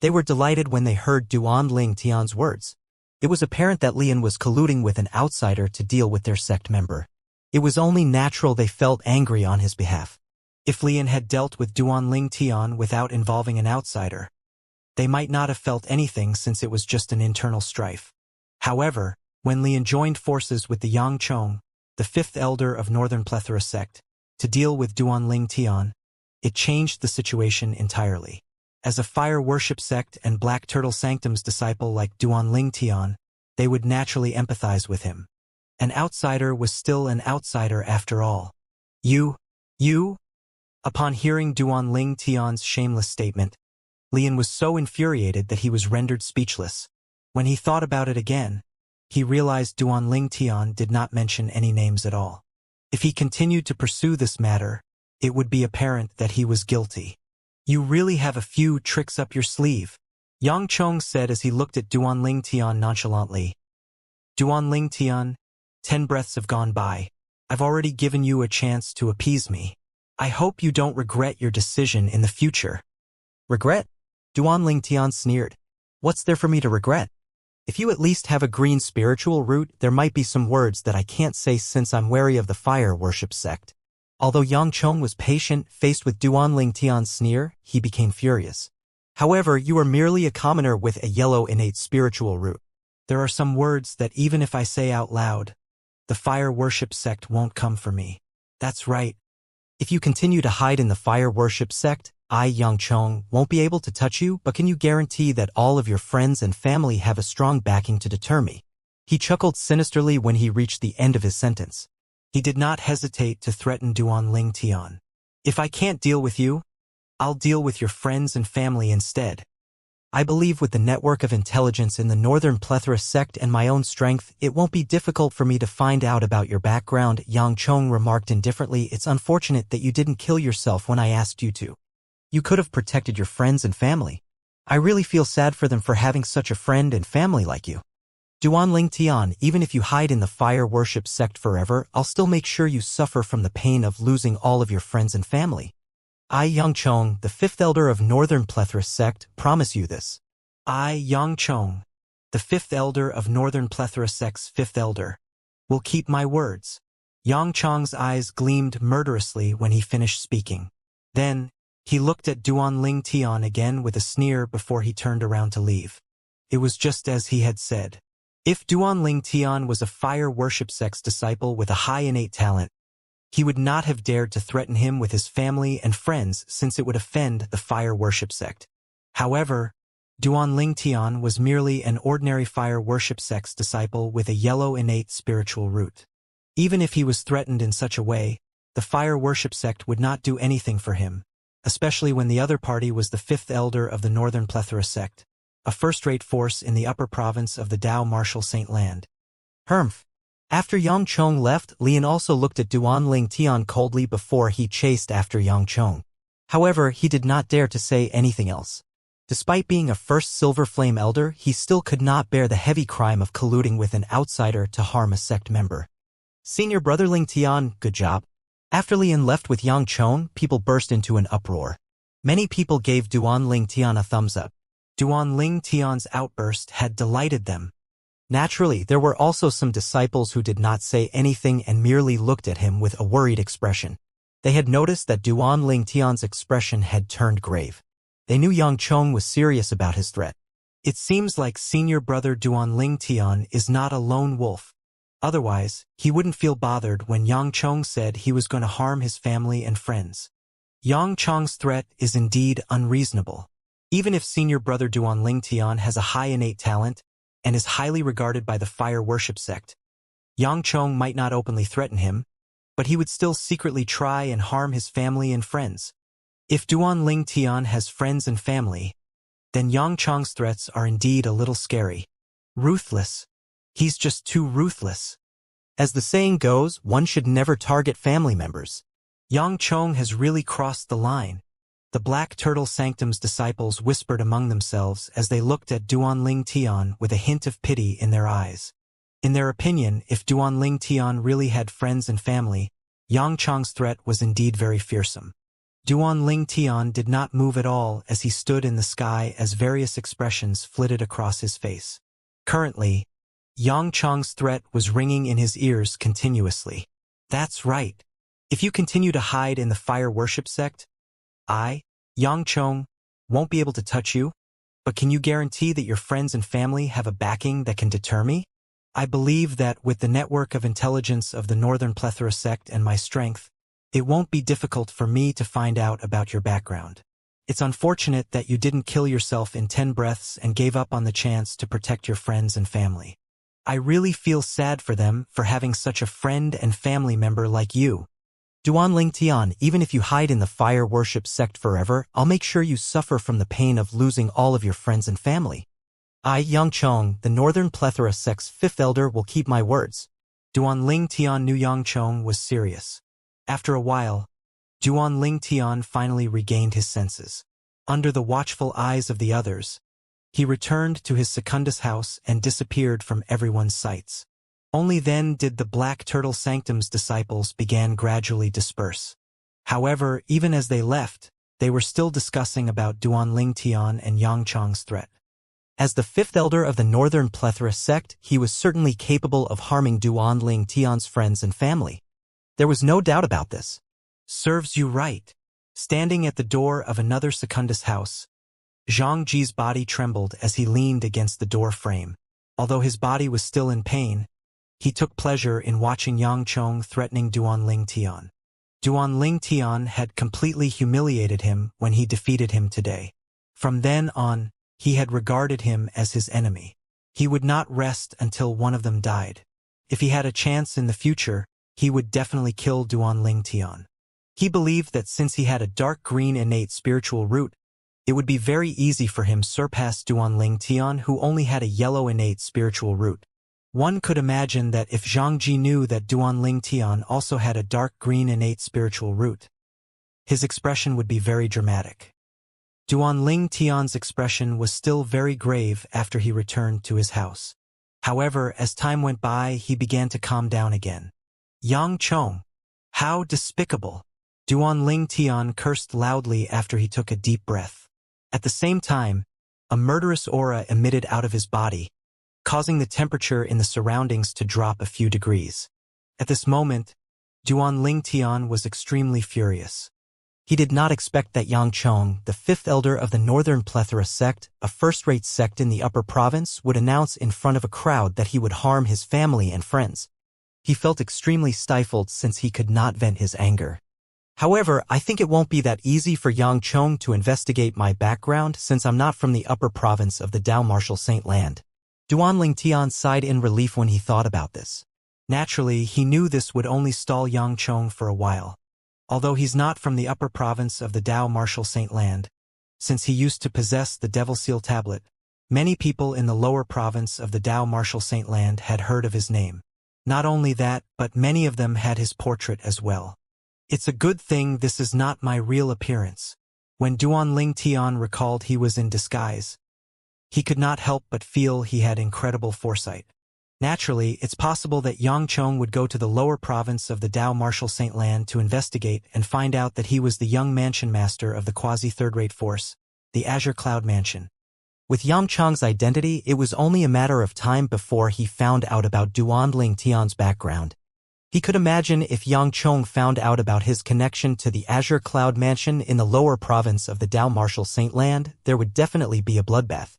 They were delighted when they heard Duanling Tian's words. It was apparent that Li An was colluding with an outsider to deal with their sect member. It was only natural they felt angry on his behalf. If Li An had dealt with Duanling Tian without involving an outsider, they might not have felt anything since it was just an internal strife. However, when Li An joined forces with the Yang Chong, the fifth elder of Northern Plethora sect, to deal with Duanling Tian, it changed the situation entirely. As a fire worship sect and Black Turtle Sanctum's disciple like Duanling Tian, they would naturally empathize with him. An outsider was still an outsider after all. You? Upon hearing Duanling Tian's shameless statement, Li An was so infuriated that he was rendered speechless. When he thought about it again, he realized Duanling Tian did not mention any names at all. If he continued to pursue this matter, it would be apparent that he was guilty. You really have a few tricks up your sleeve, Yang Chong said as he looked at Duanling Tian nonchalantly. Duanling Tian, 10 breaths have gone by. I've already given you a chance to appease me. I hope you don't regret your decision in the future. Regret? Duanling Tian sneered. What's there for me to regret? If you at least have a green spiritual root, there might be some words that I can't say since I'm wary of the fire worship sect. Although Yang Chong was patient, faced with Duanling Tian's sneer, he became furious. However, you are merely a commoner with a yellow innate spiritual root. There are some words that even if I say out loud, the fire worship sect won't come for me. That's right. If you continue to hide in the fire worship sect, I, Yang Chong, won't be able to touch you, but can you guarantee that all of your friends and family have a strong backing to deter me? He chuckled sinisterly when he reached the end of his sentence. He did not hesitate to threaten Duanling Tian. If I can't deal with you, I'll deal with your friends and family instead. I believe with the network of intelligence in the Northern Plethora sect and my own strength, it won't be difficult for me to find out about your background, Yang Chong remarked indifferently. It's unfortunate that you didn't kill yourself when I asked you to. You could have protected your friends and family. I really feel sad for them for having such a friend and family like you. Duanling Tian, even if you hide in the fire worship sect forever, I'll still make sure you suffer from the pain of losing all of your friends and family. I, Yangchong, the fifth elder of Northern Plethora sect, promise you this. I, Yangchong, the fifth elder of Northern Plethora sect's fifth elder, will keep my words. Yangchong's eyes gleamed murderously when he finished speaking. Then, he looked at Duanling Tian again with a sneer before he turned around to leave. It was just as he had said. If Duanling Tian was a fire worship sect's disciple with a high innate talent, he would not have dared to threaten him with his family and friends since it would offend the fire worship sect. However, Duanling Tian was merely an ordinary fire worship sect's disciple with a yellow innate spiritual root. Even if he was threatened in such a way, the fire worship sect would not do anything for him, especially when the other party was the fifth elder of the Northern Plethora sect, a first-rate force in the upper province of the Dao Martial Saint Land. Humph. After Yang Chong left, Lian also looked at Duanling Tian coldly before he chased after Yang Chong. However, he did not dare to say anything else. Despite being a first Silver Flame elder, he still could not bear the heavy crime of colluding with an outsider to harm a sect member. Senior brother Ling Tian, good job. After Lian left with Yang Chong, people burst into an uproar. Many people gave Duanling Tian a thumbs up. Duanling Tian's outburst had delighted them. Naturally, there were also some disciples who did not say anything and merely looked at him with a worried expression. They had noticed that Duanling Tian's expression had turned grave. They knew Yang Chong was serious about his threat. It seems like senior brother Duanling Tian is not a lone wolf. Otherwise, he wouldn't feel bothered when Yang Chong said he was going to harm his family and friends. Yang Chong's threat is indeed unreasonable. Even if senior brother Duanling Tian has a high innate talent and is highly regarded by the fire worship sect, Yang Chong might not openly threaten him, but he would still secretly try and harm his family and friends. If Duanling Tian has friends and family, then Yang Chong's threats are indeed a little scary. Ruthless. He's just too ruthless. As the saying goes, one should never target family members. Yang Chong has really crossed the line. The Black Turtle Sanctum's disciples whispered among themselves as they looked at Duanling Tian with a hint of pity in their eyes. In their opinion, if Duanling Tian really had friends and family, Yang Chong's threat was indeed very fearsome. Duanling Tian did not move at all as he stood in the sky as various expressions flitted across his face. Currently, Yang Chong's threat was ringing in his ears continuously. That's right. If you continue to hide in the fire worship sect, I, Yang Chong, won't be able to touch you, but can you guarantee that your friends and family have a backing that can deter me? I believe that with the network of intelligence of the Northern Plethora sect and my strength, it won't be difficult for me to find out about your background. It's unfortunate that you didn't kill yourself in 10 breaths and gave up on the chance to protect your friends and family. I really feel sad for them for having such a friend and family member like you. Duanling Tian, even if you hide in the fire worship sect forever, I'll make sure you suffer from the pain of losing all of your friends and family. I, Yang Chong, the Northern Plethora sect's fifth elder, will keep my words. Duanling Tian knew Yang Chong was serious. After a while, Duanling Tian finally regained his senses. Under the watchful eyes of the others, he returned to his Secundus house and disappeared from everyone's sights. Only then did the Black Turtle Sanctum's disciples begin gradually disperse. However, even as they left, they were still discussing about Duanling Tian and Yang Chong's threat. As the fifth elder of the Northern Plethora sect, he was certainly capable of harming Duanling Tian's friends and family. There was no doubt about this. Serves you right. Standing at the door of another Secundus house, Zhang Ji's body trembled as he leaned against the door frame. Although his body was still in pain, he took pleasure in watching Yang Chong threatening Duanling Tian. Duanling Tian had completely humiliated him when he defeated him today. From then on, he had regarded him as his enemy. He would not rest until one of them died. If he had a chance in the future, he would definitely kill Duanling Tian. He believed that since he had a dark green innate spiritual root, it would be very easy for him to surpass Duanling Tian, who only had a yellow innate spiritual root. One could imagine that if Zhang Ji knew that Duanling Tian also had a dark green innate spiritual root, his expression would be very dramatic. Duanling Tian's expression was still very grave after he returned to his house. However, as time went by, he began to calm down again. Yang Chong. How despicable! Duanling Tian cursed loudly after he took a deep breath. At the same time, a murderous aura emitted out of his body, causing the temperature in the surroundings to drop a few degrees. At this moment, Duanling Tian was extremely furious. He did not expect that Yang Chong, the fifth elder of the Northern Plethora sect, a first-rate sect in the upper province, would announce in front of a crowd that he would harm his family and friends. He felt extremely stifled since he could not vent his anger. However, I think it won't be that easy for Yang Chong to investigate my background since I'm not from the upper province of the Dao Martial Saint Land. Duanling Tian sighed in relief when he thought about this. Naturally, he knew this would only stall Yang Chong for a while. Although he's not from the upper province of the Dao Martial Saint Land, since he used to possess the Devil Seal Tablet, many people in the lower province of the Dao Martial Saint Land had heard of his name. Not only that, but many of them had his portrait as well. It's a good thing this is not my real appearance. When Duanling Tian recalled he was in disguise, he could not help but feel he had incredible foresight. Naturally, it's possible that Yang Chong would go to the lower province of the Dao Martial Saint Land to investigate and find out that he was the young mansion master of the quasi-third-rate force, the Azure Cloud Mansion. With Yang Chong's identity, it was only a matter of time before he found out about Duanling Tian's background. He could imagine if Yang Chong found out about his connection to the Azure Cloud Mansion in the lower province of the Dao Martial Saint Land, there would definitely be a bloodbath.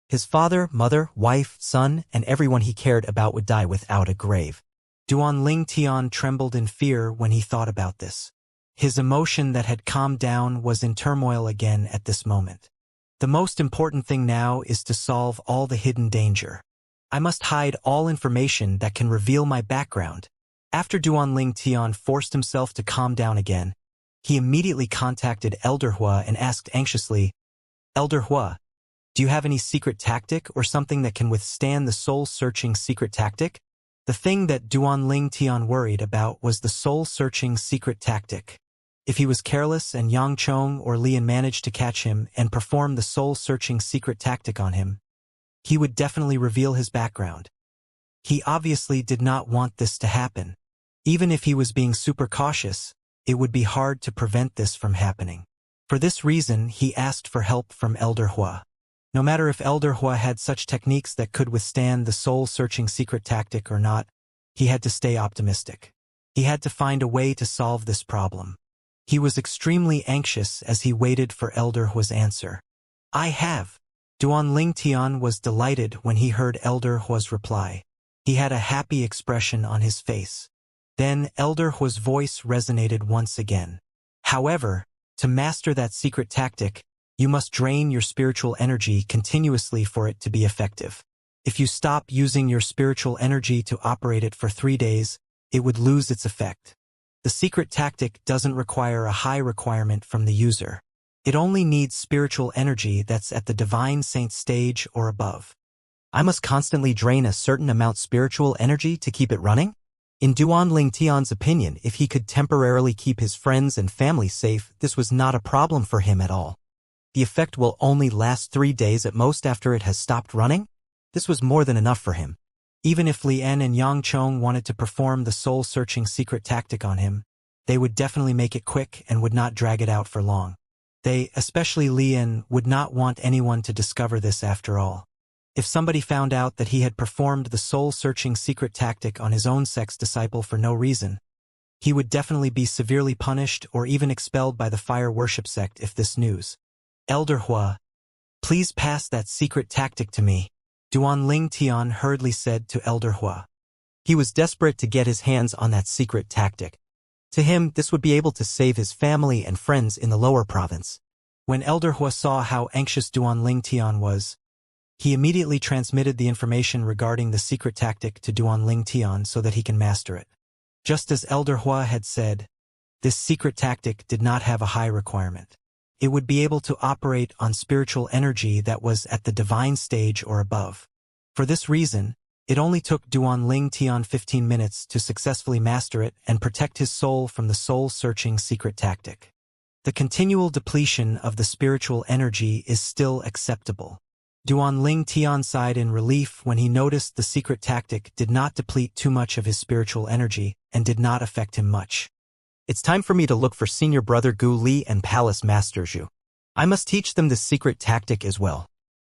His father, mother, wife, son, and everyone he cared about would die without a grave. Duanling Tian trembled in fear when he thought about this. His emotion that had calmed down was in turmoil again at this moment. The most important thing now is to solve all the hidden danger. I must hide all information that can reveal my background. After Duanling Tian forced himself to calm down again, he immediately contacted Elder Hua and asked anxiously, "Elder Hua, do you have any secret tactic or something that can withstand the soul-searching secret tactic?" The thing that Duanling Tian worried about was the soul-searching secret tactic. If he was careless and Yang Chong or Lian managed to catch him and perform the soul-searching secret tactic on him, he would definitely reveal his background. He obviously did not want this to happen. Even if he was being super cautious, it would be hard to prevent this from happening. For this reason, he asked for help from Elder Hua. No matter if Elder Hua had such techniques that could withstand the soul-searching secret tactic or not, he had to stay optimistic. He had to find a way to solve this problem. He was extremely anxious as he waited for Elder Hua's answer. "I have." Duanling Tian was delighted when he heard Elder Hua's reply. He had a happy expression on his face. Then Elder Hua's voice resonated once again. "However, to master that secret tactic, you must drain your spiritual energy continuously for it to be effective. If you stop using your spiritual energy to operate it for 3 days, it would lose its effect. The secret tactic doesn't require a high requirement from the user. It only needs spiritual energy that's at the Divine Saint stage or above. I must constantly drain a certain amount spiritual energy to keep it running?" In Duanling Tian's opinion, if he could temporarily keep his friends and family safe, this was not a problem for him at all. The effect will only last 3 days at most after it has stopped running? This was more than enough for him. Even if Lian and Yang Chong wanted to perform the soul-searching secret tactic on him, they would definitely make it quick and would not drag it out for long. They, especially Lian, would not want anyone to discover this after all. If somebody found out that he had performed the soul-searching secret tactic on his own sex disciple for no reason, he would definitely be severely punished or even expelled by the fire worship sect if this news. "Elder Hua, please pass that secret tactic to me," Duanling Tian hurriedly said to Elder Hua. He was desperate to get his hands on that secret tactic. To him, this would be able to save his family and friends in the lower province. When Elder Hua saw how anxious Duanling Tian was, he immediately transmitted the information regarding the secret tactic to Duanling Tian so that he can master it. Just as Elder Hua had said, this secret tactic did not have a high requirement. It would be able to operate on spiritual energy that was at the divine stage or above. For this reason, it only took Duanling Tian 15 minutes to successfully master it and protect his soul from the soul-searching secret tactic. The continual depletion of the spiritual energy is still acceptable. Duan Ling Tian sighed in relief when he noticed the secret tactic did not deplete too much of his spiritual energy and did not affect him much. It's time for me to look for Senior Brother Gu Li and Palace Master Zhu. I must teach them this secret tactic as well.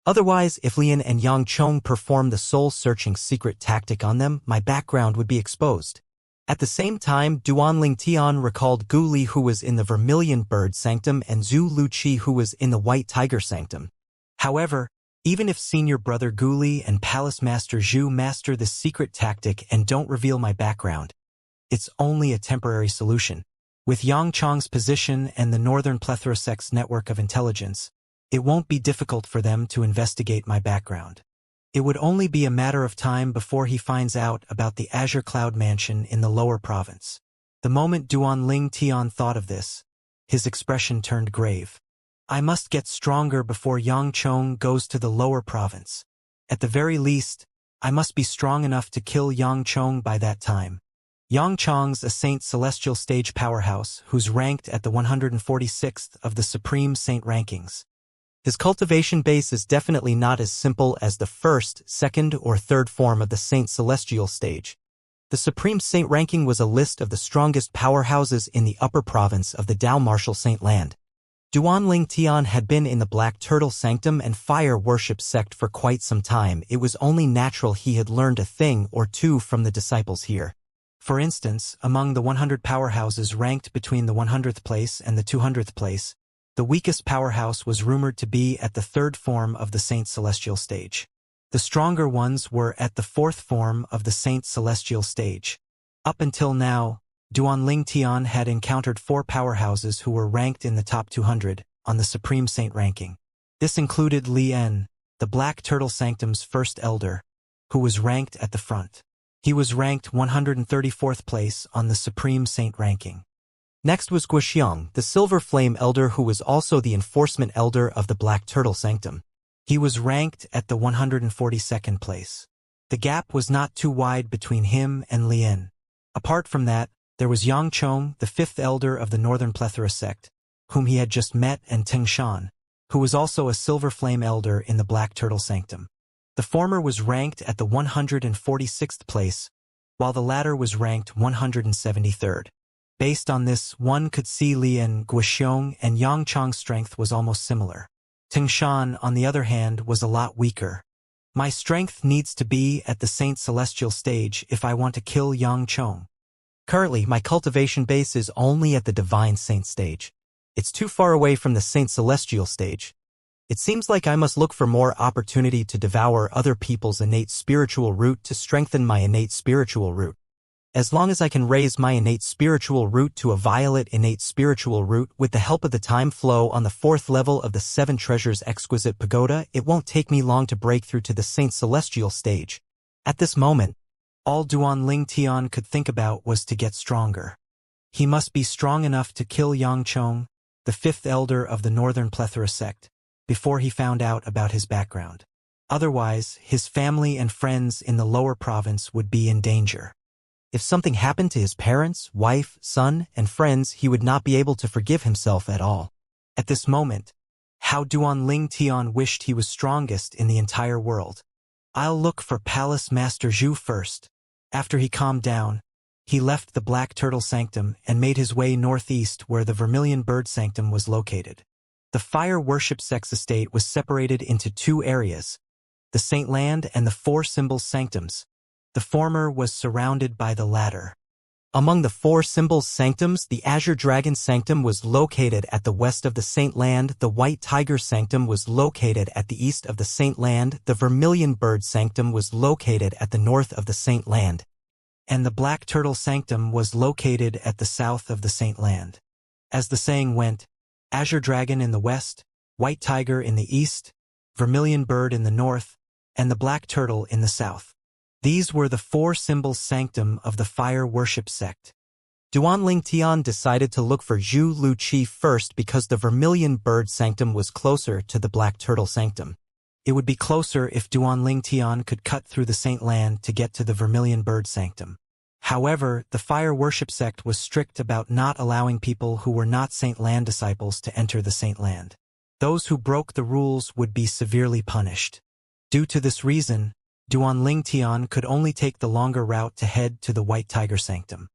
Otherwise, if Lian and Yang Chong perform the soul-searching secret tactic on them, my background would be exposed. At the same time, Duan Ling Tian recalled Gu Li, who was in the Vermilion Bird Sanctum, and Zhu Luqi, who was in the White Tiger Sanctum. However, even if Senior Brother Gu Li and Palace Master Zhu master this secret tactic and don't reveal my background, it's only a temporary solution. With Yang Chong's position and the Northern Plethorasect's network of intelligence, it won't be difficult for them to investigate my background. It would only be a matter of time before he finds out about the Azure Cloud Mansion in the lower province. The moment Duan Ling Tian thought of this, his expression turned grave. I must get stronger before Yang Chong goes to the lower province. At the very least, I must be strong enough to kill Yang Chong by that time. Yang Chong's a Saint Celestial Stage powerhouse who's ranked at the 146th of the Supreme Saint rankings. His cultivation base is definitely not as simple as the first, second, or third form of the Saint Celestial Stage. The Supreme Saint ranking was a list of the strongest powerhouses in the upper province of the Dao Martial Saint Land. Duan Ling Tian had been in the Black Turtle Sanctum and Fire Worship Sect for quite some time. It was only natural he had learned a thing or two from the disciples here. For instance, among the 100 powerhouses ranked between the 100th place and the 200th place, the weakest powerhouse was rumored to be at the third form of the Saint Celestial Stage. The stronger ones were at the fourth form of the Saint Celestial Stage. Up until now, Duan Ling Tian had encountered 4 powerhouses who were ranked in the top 200 on the Supreme Saint ranking. This included Li En, the Black Turtle Sanctum's first elder, who was ranked at the front. He was ranked 134th place on the Supreme Saint ranking. Next was Guoxiang, the Silver Flame Elder, who was also the Enforcement Elder of the Black Turtle Sanctum. He was ranked at the 142nd place. The gap was not too wide between him and Li En. Apart from that, there was Yang Chong, the 5th Elder of the Northern Plethora Sect, whom he had just met, and Teng Shan, who was also a Silver Flame Elder in the Black Turtle Sanctum. The former was ranked at the 146th place, while the latter was ranked 173rd. Based on this, one could see Li En, Guoxiang, and Yang Chong's strength was almost similar. Teng Shan, on the other hand, was a lot weaker. My strength needs to be at the Saint Celestial Stage if I want to kill Yang Chong. Currently, my cultivation base is only at the Divine Saint stage. It's too far away from the Saint Celestial stage. It seems like I must look for more opportunity to devour other people's innate spiritual root to strengthen my innate spiritual root. As long as I can raise my innate spiritual root to a violet innate spiritual root with the help of the time flow on the 4th level of the 7 Treasures Exquisite Pagoda, it won't take me long to break through to the Saint Celestial stage. At this moment, all Duan Ling Tian could think about was to get stronger. He must be strong enough to kill Yang Chong, the 5th Elder of the Northern Plethora Sect, before he found out about his background. Otherwise, his family and friends in the lower province would be in danger. If something happened to his parents, wife, son, and friends, he would not be able to forgive himself at all. At this moment, how Duan Ling Tian wished he was strongest in the entire world. I'll look for Palace Master Zhu first. After he calmed down, he left the Black Turtle Sanctum and made his way northeast where the Vermilion Bird Sanctum was located. The Fire Worship Sect's estate was separated into 2 areas, the Saint Land and the 4 Symbols Sanctums. The former was surrounded by the latter. Among the 4 Symbols Sanctums, the Azure Dragon Sanctum was located at the west of the Saint Land, the White Tiger Sanctum was located at the east of the Saint Land, the Vermilion Bird Sanctum was located at the north of the Saint Land, and the Black Turtle Sanctum was located at the south of the Saint Land. As the saying went, Azure Dragon in the west, White Tiger in the east, Vermilion Bird in the north, and the Black Turtle in the south. These were the 4 Symbols Sanctum of the Fire Worship Sect. Duan Ling Tian decided to look for Zhu Luqi first because the Vermilion Bird Sanctum was closer to the Black Turtle Sanctum. It would be closer if Duan Ling Tian could cut through the Saint Land to get to the Vermilion Bird Sanctum. However, the fire worship sect was strict about not allowing people who were not Saint Land disciples to enter the Saint Land. Those who broke the rules would be severely punished. Due to this reason, Duanling Tian could only take the longer route to head to the White Tiger Sanctum.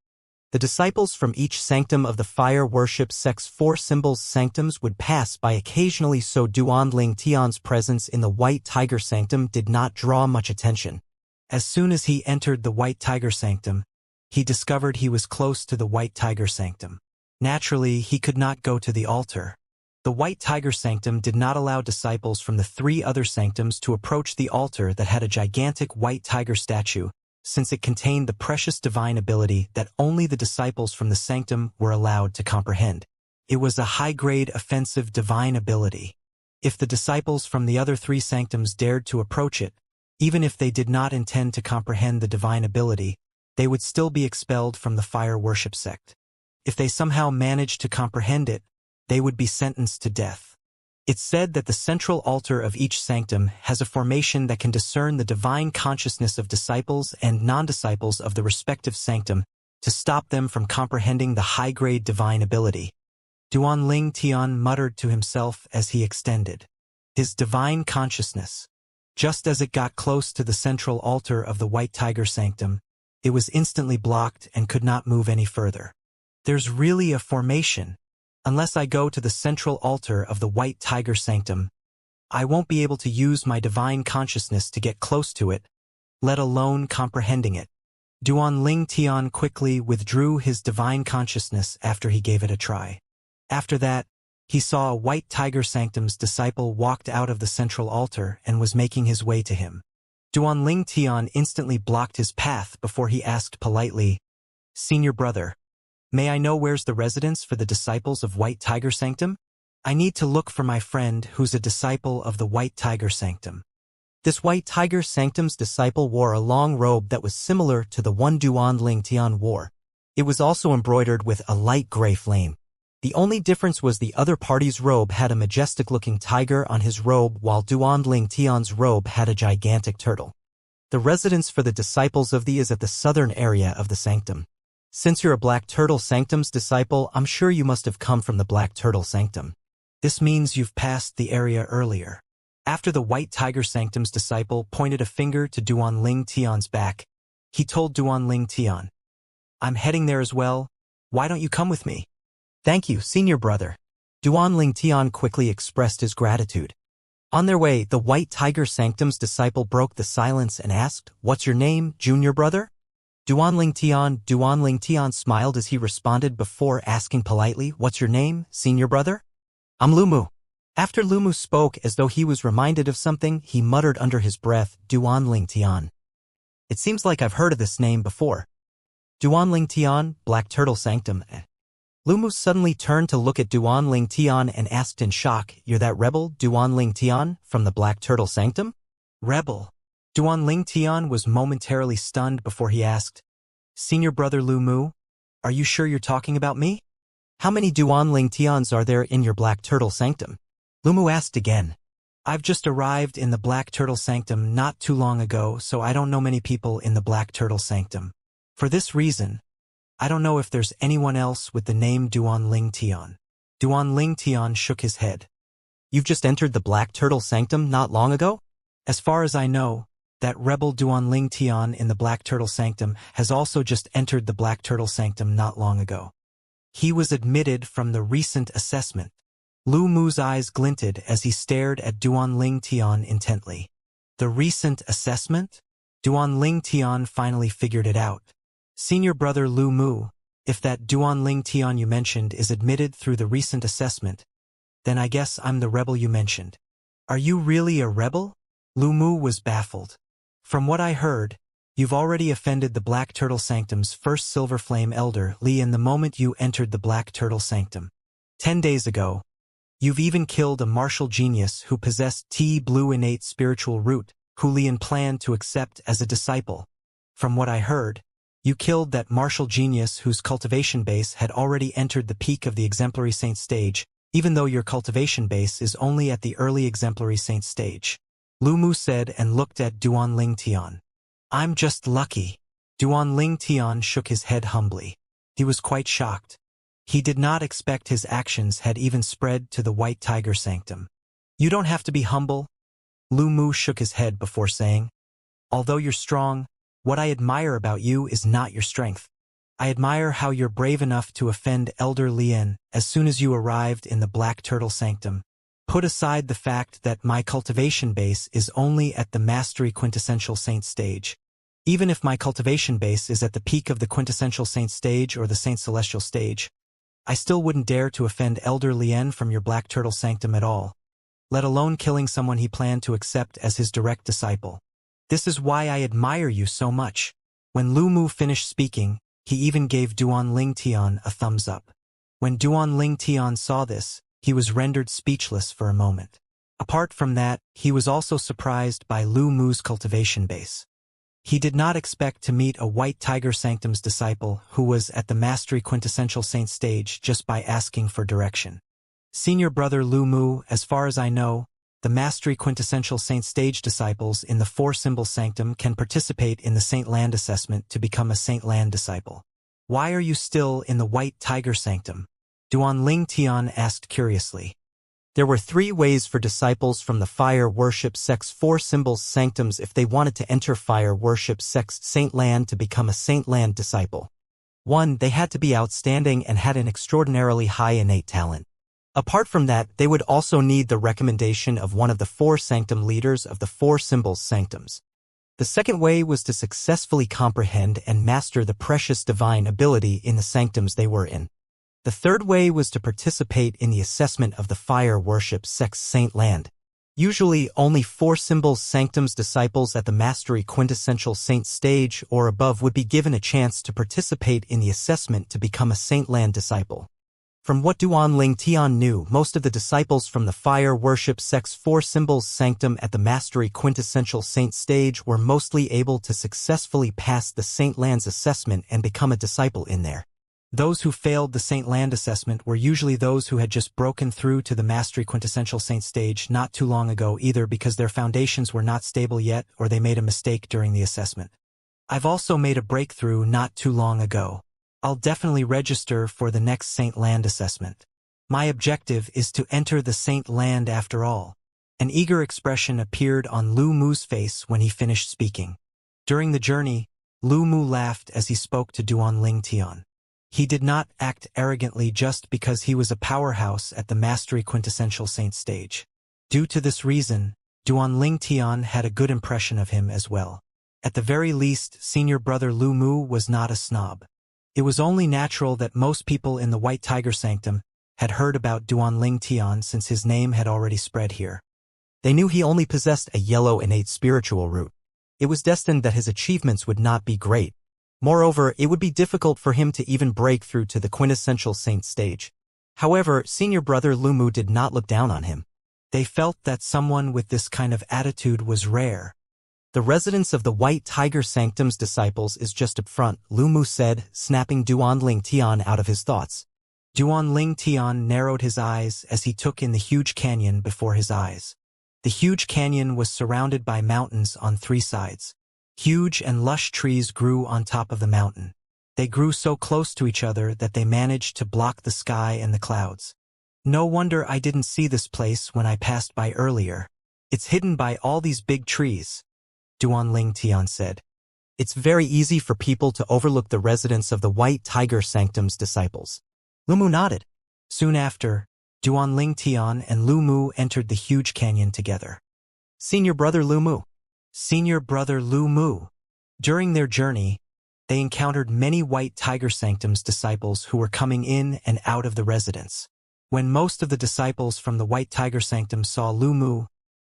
The disciples from each sanctum of the fire worship sect's 4 symbols sanctums would pass by occasionally, so Duanling Tian's presence in the White Tiger Sanctum did not draw much attention. As soon as he entered the White Tiger Sanctum, he discovered he was close to the White Tiger Sanctum. Naturally, he could not go to the altar. The White Tiger Sanctum did not allow disciples from the 3 other sanctums to approach the altar that had a gigantic white tiger statue, since it contained the precious divine ability that only the disciples from the sanctum were allowed to comprehend. It was a high-grade offensive divine ability. If the disciples from the other 3 sanctums dared to approach it, even if they did not intend to comprehend the divine ability, they would still be expelled from the fire worship sect. If they somehow managed to comprehend it, they would be sentenced to death. It's said that the central altar of each sanctum has a formation that can discern the divine consciousness of disciples and non-disciples of the respective sanctum to stop them from comprehending the high-grade divine ability. Duanling Tian muttered to himself as he extended his divine consciousness. Just as it got close to the central altar of the White Tiger Sanctum, it was instantly blocked and could not move any further. There's really a formation. Unless I go to the central altar of the White Tiger Sanctum, I won't be able to use my divine consciousness to get close to it, let alone comprehending it. Duanling Tian quickly withdrew his divine consciousness after he gave it a try. After that, he saw a White Tiger Sanctum's disciple walked out of the central altar and was making his way to him. Duanling Tian instantly blocked his path before he asked politely, "Senior brother, may I know where's the residence for the disciples of White Tiger Sanctum? I need to look for my friend who's a disciple of the White Tiger Sanctum." This White Tiger Sanctum's disciple wore a long robe that was similar to the one Duanling Tian wore. It was also embroidered with a light gray flame. The only difference was the other party's robe had a majestic-looking tiger on his robe, while Duanling Tian's robe had a gigantic turtle. The residence for the disciples of the is at the southern area of the sanctum. Since you're a Black Turtle Sanctum's disciple, I'm sure you must have come from the Black Turtle Sanctum. This means you've passed the area earlier. After the White Tiger Sanctum's disciple pointed a finger to Duanling Tian's back, he told Duanling Tian, "I'm heading there as well. Why don't you come with me?" "Thank you, senior brother." Duanling Tian quickly expressed his gratitude. On their way, the White Tiger Sanctum's disciple broke the silence and asked, "What's your name, junior brother?" Duanling Tian smiled as he responded before asking politely, "What's your name, senior brother?" "I'm Lumu." After Lumu spoke as though he was reminded of something, he muttered under his breath, "Duanling Tian. It seems like I've heard of this name before." Duanling Tian, Black Turtle Sanctum. Lumu suddenly turned to look at Duanling Tian and asked in shock, "You're that rebel, Duanling Tian, from the Black Turtle Sanctum?" "Rebel?" Duanling Tian was momentarily stunned before he asked, "Senior brother Lumu, are you sure you're talking about me? How many Duanling Tians are there in your Black Turtle Sanctum?" Lumu asked again. "I've just arrived in the Black Turtle Sanctum not too long ago, so I don't know many people in the Black Turtle Sanctum. For this reason, I don't know if there's anyone else with the name Duanling Tian." Duanling Tian shook his head. "You've just entered the Black Turtle Sanctum not long ago?" "As far as I know, that rebel Duanling Tian in the Black Turtle Sanctum has also just entered the Black Turtle Sanctum not long ago. He was admitted from the recent assessment." Lu Mu's eyes glinted as he stared at Duanling Tian intently. "The recent assessment?" Duanling Tian finally figured it out. "Senior brother Lu Mu, if that Duanling Tian you mentioned is admitted through the recent assessment, then I guess I'm the rebel you mentioned." "Are you really a rebel?" Lu Mu was baffled. "From what I heard, you've already offended the Black Turtle Sanctum's first Silver Flame Elder, Li, in the moment you entered the Black Turtle Sanctum. 10 days ago, you've even killed a martial genius who possessed T-Blue innate spiritual root, who Lian planned to accept as a disciple. From what I heard, you killed that martial genius whose cultivation base had already entered the peak of the exemplary saint stage, even though your cultivation base is only at the early exemplary saint stage." Lu Mu said and looked at Duanling Tian. "I'm just lucky. Duan Ling Tian shook his head humbly. He was quite shocked. He did not expect his actions had even spread to the White Tiger Sanctum. You don't have to be humble. Lu Mu shook his head before saying, although you're strong, what I admire about you is not your strength. I admire how you're brave enough to offend Elder Lien as soon as you arrived in the Black Turtle Sanctum. Put aside the fact that my cultivation base is only at the Mastery Quintessential Saint stage. Even if my cultivation base is at the peak of the Quintessential Saint stage or the Saint Celestial stage, I still wouldn't dare to offend Elder Lien from your Black Turtle Sanctum at all, let alone killing someone he planned to accept as his direct disciple. This is why I admire you so much. When Lu Mu finished speaking, he even gave Duan Ling Tian a thumbs up. When Duan Ling Tian saw this, he was rendered speechless for a moment. Apart from that, he was also surprised by Lu Mu's cultivation base. He did not expect to meet a White Tiger Sanctum's disciple who was at the Mastery Quintessential Saint stage just by asking for direction. Senior brother Lu Mu, as far as I know, the Mastery Quintessential Saint stage disciples in the Four-Symbol Sanctum can participate in the Saint Land assessment to become a Saint Land disciple. Why are you still in the White Tiger Sanctum? Duan Ling Tian asked curiously. There were 3 ways for disciples from the Fire Worship Sect's Four Symbols Sanctums if they wanted to enter Fire Worship Sect's Saint Land to become a Saint Land disciple. 1. They had to be outstanding and had an extraordinarily high innate talent. Apart from that, they would also need the recommendation of one of the 4 sanctum leaders of the Four Symbols Sanctums. The second way was to successfully comprehend and master the precious divine ability in the sanctums they were in. The third way was to participate in the assessment of the Fire Worship Sect's Saint Land. Usually, only Four Symbols Sanctums disciples at the Mastery Quintessential Saint stage or above would be given a chance to participate in the assessment to become a Saint Land disciple. From what Duan Ling Tian knew, most of the disciples from the Fire Worship Sect's Four Symbols Sanctum at the Mastery Quintessential Saint stage were mostly able to successfully pass the Saint Land's assessment and become a disciple in there. Those who failed the Saint Land assessment were usually those who had just broken through to the Mastery Quintessential Saint stage not too long ago, either because their foundations were not stable yet or they made a mistake during the assessment. I've also made a breakthrough not too long ago. I'll definitely register for the next Saint Land assessment. My objective is to enter the Saint Land after all. An eager expression appeared on Lu Mu's face when he finished speaking. During the journey, Lu Mu laughed as he spoke to Duan Ling Tian. He did not act arrogantly just because he was a powerhouse at the Mastery Quintessential Saint stage. Due to this reason, Duan Ling Tian had a good impression of him as well. At the very least, senior brother Lu Mu was not a snob. It was only natural that most people in the White Tiger Sanctum had heard about Duan Ling Tian since his name had already spread here. They knew he only possessed a yellow innate spiritual root. It was destined that his achievements would not be great. Moreover, it would be difficult for him to even break through to the Quintessential Saint stage. However, senior brother Lu Mu did not look down on him. They felt that someone with this kind of attitude was rare. The residence of the White Tiger Sanctum's disciples is just up front, Lu Mu said, snapping Duan Ling Tian out of his thoughts. Duan Ling Tian narrowed his eyes as he took in the huge canyon before his eyes. The huge canyon was surrounded by mountains on 3 sides. Huge and lush trees grew on top of the mountain. They grew so close to each other that they managed to block the sky and the clouds. No wonder I didn't see this place when I passed by earlier. It's hidden by all these big trees, Duan Ling Tian said. It's very easy for people to overlook the residence of the White Tiger Sanctum's disciples. Lu Mu nodded. Soon after, Duan Ling Tian and Lu Mu entered the huge canyon together. Senior brother Lu Mu. Senior brother Lu Mu. During their journey, they encountered many White Tiger Sanctum's disciples who were coming in and out of the residence. When most of the disciples from the White Tiger Sanctum saw Lu Mu,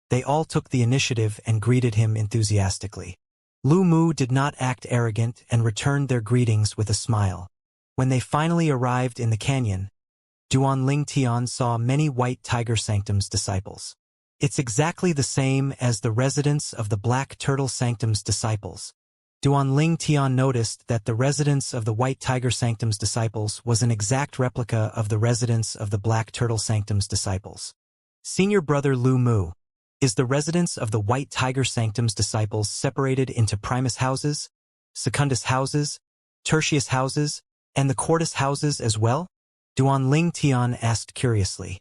they all took the initiative and greeted him enthusiastically. Lu Mu did not act arrogant and returned their greetings with a smile. When they finally arrived in the canyon, Duan Ling Tian saw many White Tiger Sanctum's disciples. It's exactly the same as the residence of the Black Turtle Sanctum's disciples. Duan Ling Tian noticed that the residence of the White Tiger Sanctum's disciples was an exact replica of the residence of the Black Turtle Sanctum's disciples. Senior brother Lu Mu. Is the residence of the White Tiger Sanctum's disciples separated into Primus houses? secundus houses, tertius houses, and the quartus houses as well? Duan Ling Tian asked curiously.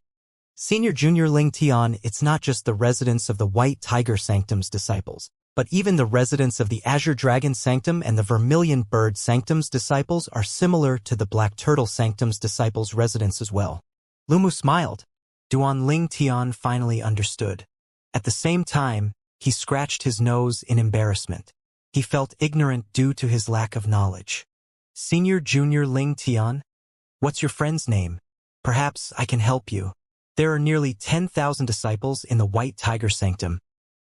Senior Junior Ling Tian, it's not just the residence of the White Tiger Sanctum's disciples, but even the residents of the Azure Dragon Sanctum and the Vermilion Bird Sanctum's disciples are similar to the Black Turtle Sanctum's disciples' residence as well. Lumu smiled. Duan Ling Tian finally understood. At the same time, he scratched his nose in embarrassment. He felt ignorant due to his lack of knowledge. Senior Junior Ling Tian? What's your friend's name? Perhaps I can help you. There are nearly 10,000 disciples in the White Tiger Sanctum.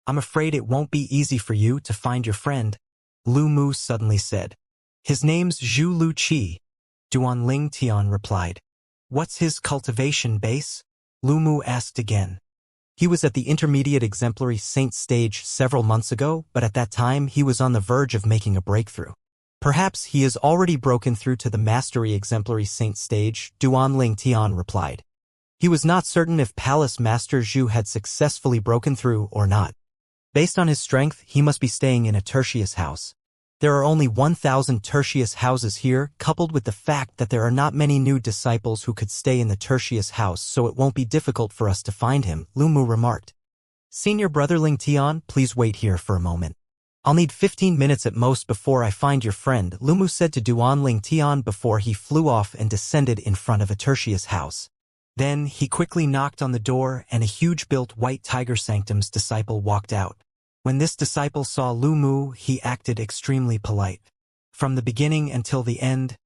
I'm afraid it won't be easy for you to find your friend, Lu Mu suddenly said. His name's Zhu Lu Qi, Duan Ling Tian replied. What's his cultivation base? Lu Mu asked again. He was at the intermediate exemplary saint stage several months ago, but at that time he was on the verge of making a breakthrough. Perhaps he has already broken through to the mastery exemplary saint stage, Duan Ling Tian replied. He was not certain if Palace Master Zhu had successfully broken through or not. Based on his strength, he must be staying in a tertius house. There are only 1,000 tertius houses here, coupled with the fact that there are not many new disciples who could stay in the tertius house, so it won't be difficult for us to find him, Lu Mu remarked. Senior brother Ling Tian, please wait here for a moment. I'll need 15 minutes at most before I find your friend, Lu Mu said to Duan Ling Tian before he flew off and descended in front of a tertius house. Then he quickly knocked on the door and a huge-built White Tiger Sanctum's disciple walked out. When this disciple saw Lu Mu, he acted extremely polite. From the beginning until the end,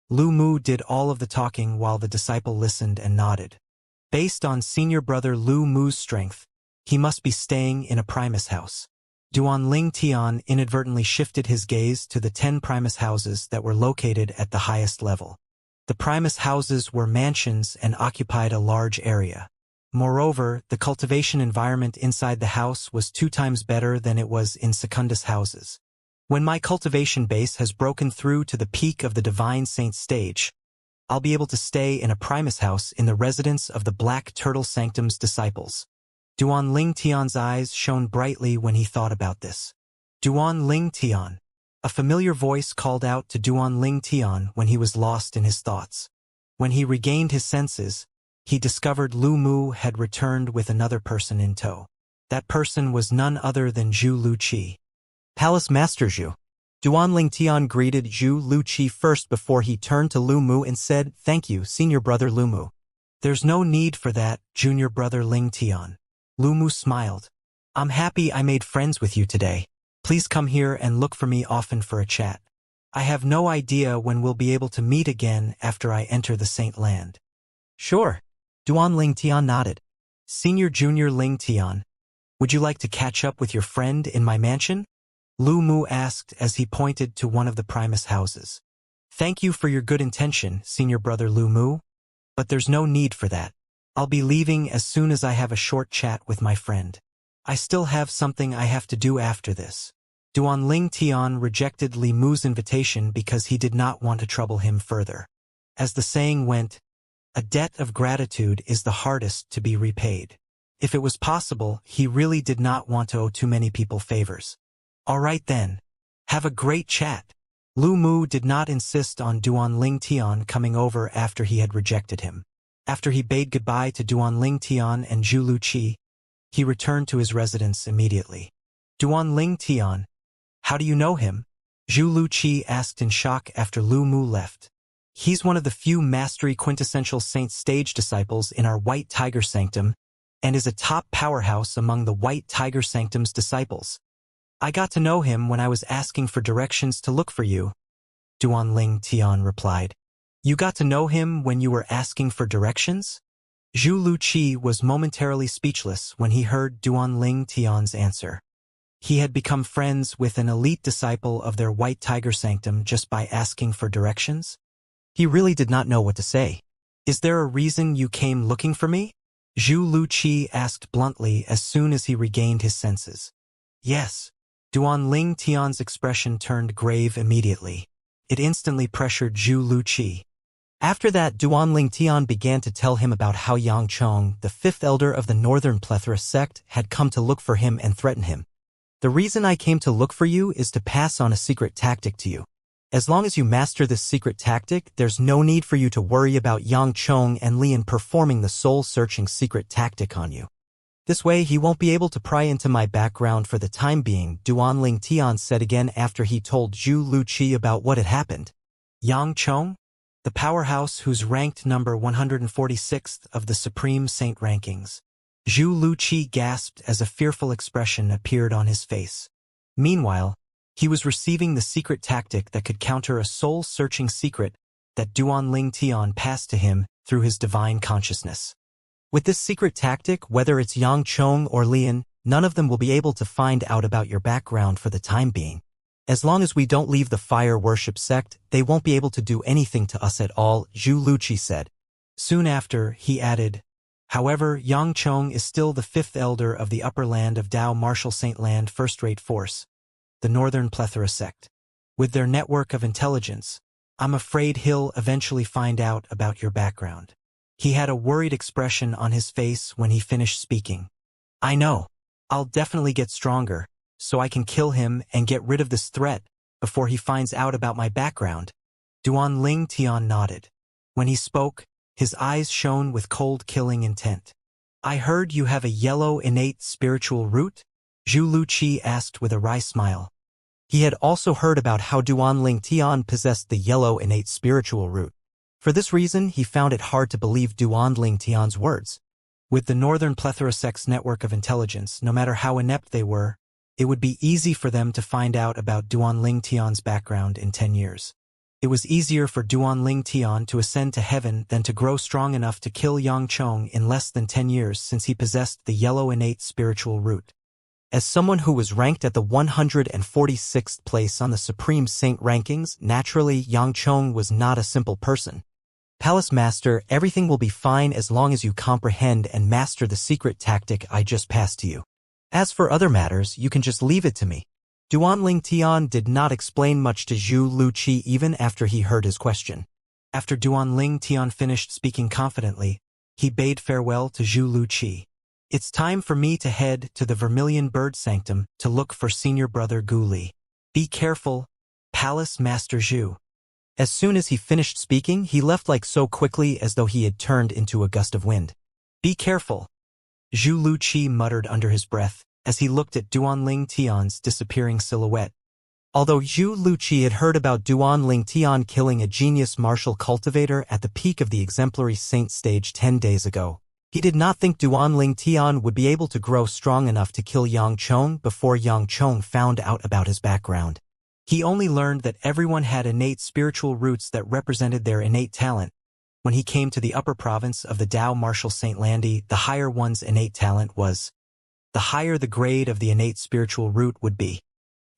Lu Mu did all of the talking while the disciple listened and nodded. Based on senior brother Lu Mu's strength, he must be staying in a Primus house. Duan Ling Tian inadvertently shifted his gaze to the 10 Primus houses that were located at the highest level. The Primus houses were mansions and occupied a large area. Moreover, the cultivation environment inside the house was 2 times better than it was in secundus houses. When my cultivation base has broken through to the peak of the Divine Saint stage, I'll be able to stay in a Primus house in the residence of the Black Turtle Sanctum's disciples. Duan Ling Tian's eyes shone brightly when he thought about this. Duan Ling Tian. A familiar voice called out to Duan Ling Tian when he was lost in his thoughts. When he regained his senses, he discovered Lu Mu had returned with another person in tow. That person was none other than Zhu Lu Qi. Palace Master Zhu. Duan Ling Tian greeted Zhu Lu Qi first before he turned to Lu Mu and said, "Thank you, senior brother Lu Mu." "There's no need for that, junior brother Ling Tian." Lu Mu smiled. "I'm happy I made friends with you today. Please come here and look for me often for a chat. I have no idea when we'll be able to meet again after I enter the Saint Land." "Sure." Duan Ling Tian nodded. "Senior Junior Ling Tian, would you like to catch up with your friend in my mansion?" Lu Mu asked as he pointed to one of the Primus houses. "Thank you for your good intention, senior brother Lu Mu, but there's no need for that. I'll be leaving as soon as I have a short chat with my friend. I still have something I have to do after this." Duan Ling Tian rejected Li Mu's invitation because he did not want to trouble him further. As the saying went, a debt of gratitude is the hardest to be repaid. If it was possible, he really did not want to owe too many people favors. "All right then. Have a great chat." Lu Mu did not insist on Duan Ling Tian coming over after he had rejected him. After he bade goodbye to Duan Ling Tian and Zhu Lu Qi, he returned to his residence immediately. "Duan Ling Tian, how do you know him?" Zhu Lu Qi asked in shock after Lu Mu left. "He's one of the few mastery quintessential saint stage disciples in our White Tiger Sanctum and is a top powerhouse among the White Tiger Sanctum's disciples. I got to know him when I was asking for directions to look for you," Duan Ling Tian replied. "You got to know him when you were asking for directions?" Zhu Lu Qi was momentarily speechless when he heard Duan Ling Tian's answer. He had become friends with an elite disciple of their White Tiger Sanctum just by asking for directions? He really did not know what to say. "Is there a reason you came looking for me?" Zhu Lu Qi asked bluntly as soon as he regained his senses. "Yes." Duan Ling Tian's expression turned grave immediately. It instantly pressured Zhu Lu Qi. After that, Duan Ling Tian began to tell him about how Yang Chong, the 5th elder of the Northern Plethora sect, had come to look for him and threaten him. The reason I came to look for you is to pass on a secret tactic to you. As long as you master this secret tactic, there's no need for you to worry about Yang Chong and Lian performing the soul-searching secret tactic on you. This way, he won't be able to pry into my background for the time being, Duanling Tian said again after he told Zhu Luqi about what had happened. Yang Chong? The powerhouse who's ranked number 146th of the Supreme Saint rankings. Zhu Luqi gasped as a fearful expression appeared on his face. Meanwhile, he was receiving the secret tactic that could counter a soul-searching secret that Duanling Tian passed to him through his divine consciousness. With this secret tactic, whether it's Yang Chong or Lian, none of them will be able to find out about your background for the time being. As long as we don't leave the fire worship sect, they won't be able to do anything to us at all, Zhu Luqi said. Soon after, he added, however, Yang Chong is still the fifth elder of the upper land of Dao Martial Saint Land First-Rate Force, the Northern Plethora sect. With their network of intelligence, I'm afraid he'll eventually find out about your background. He had a worried expression on his face when he finished speaking. I know. I'll definitely get stronger, so I can kill him and get rid of this threat before he finds out about my background. Duanling Tian nodded. When he spoke, his eyes shone with cold killing intent. I heard you have a yellow innate spiritual root? Zhu Luqi asked with a wry smile. He had also heard about how Duanling Tian possessed the yellow innate spiritual root. For this reason, he found it hard to believe Duanling Tian's words. With the Northern Plethora sect's network of intelligence, no matter how inept they were, it would be easy for them to find out about Duanling Tian's background in 10 years. It was easier for Duanling Tian to ascend to heaven than to grow strong enough to kill Yang Chong in less than 10 years since he possessed the yellow innate spiritual root. As someone who was ranked at the 146th place on the Supreme Saint rankings, naturally Yang Chong was not a simple person. Palace Master, everything will be fine as long as you comprehend and master the secret tactic I just passed to you. As for other matters, you can just leave it to me. Duanling Tian did not explain much to Zhu Luqi even after he heard his question. After Duanling Tian finished speaking confidently, he bade farewell to Zhu Luqi. It's time for me to head to the Vermilion Bird Sanctum to look for Senior Brother Gu Li. Be careful, Palace Master Zhu. As soon as he finished speaking, he left like so quickly as though he had turned into a gust of wind. Be careful, Zhu Luqi muttered under his breath as he looked at Duanling Tian's disappearing silhouette. Although Zhu Luqi had heard about Duanling Tian killing a genius martial cultivator at the peak of the exemplary saint stage 10 days ago, he did not think Duanling Tian would be able to grow strong enough to kill Yang Chong before Yang Chong found out about his background. He only learned that everyone had innate spiritual roots that represented their innate talent. When he came to the upper province of the Dao Martial Saint Landi, the higher one's innate talent was. The higher the grade of the innate spiritual root would be.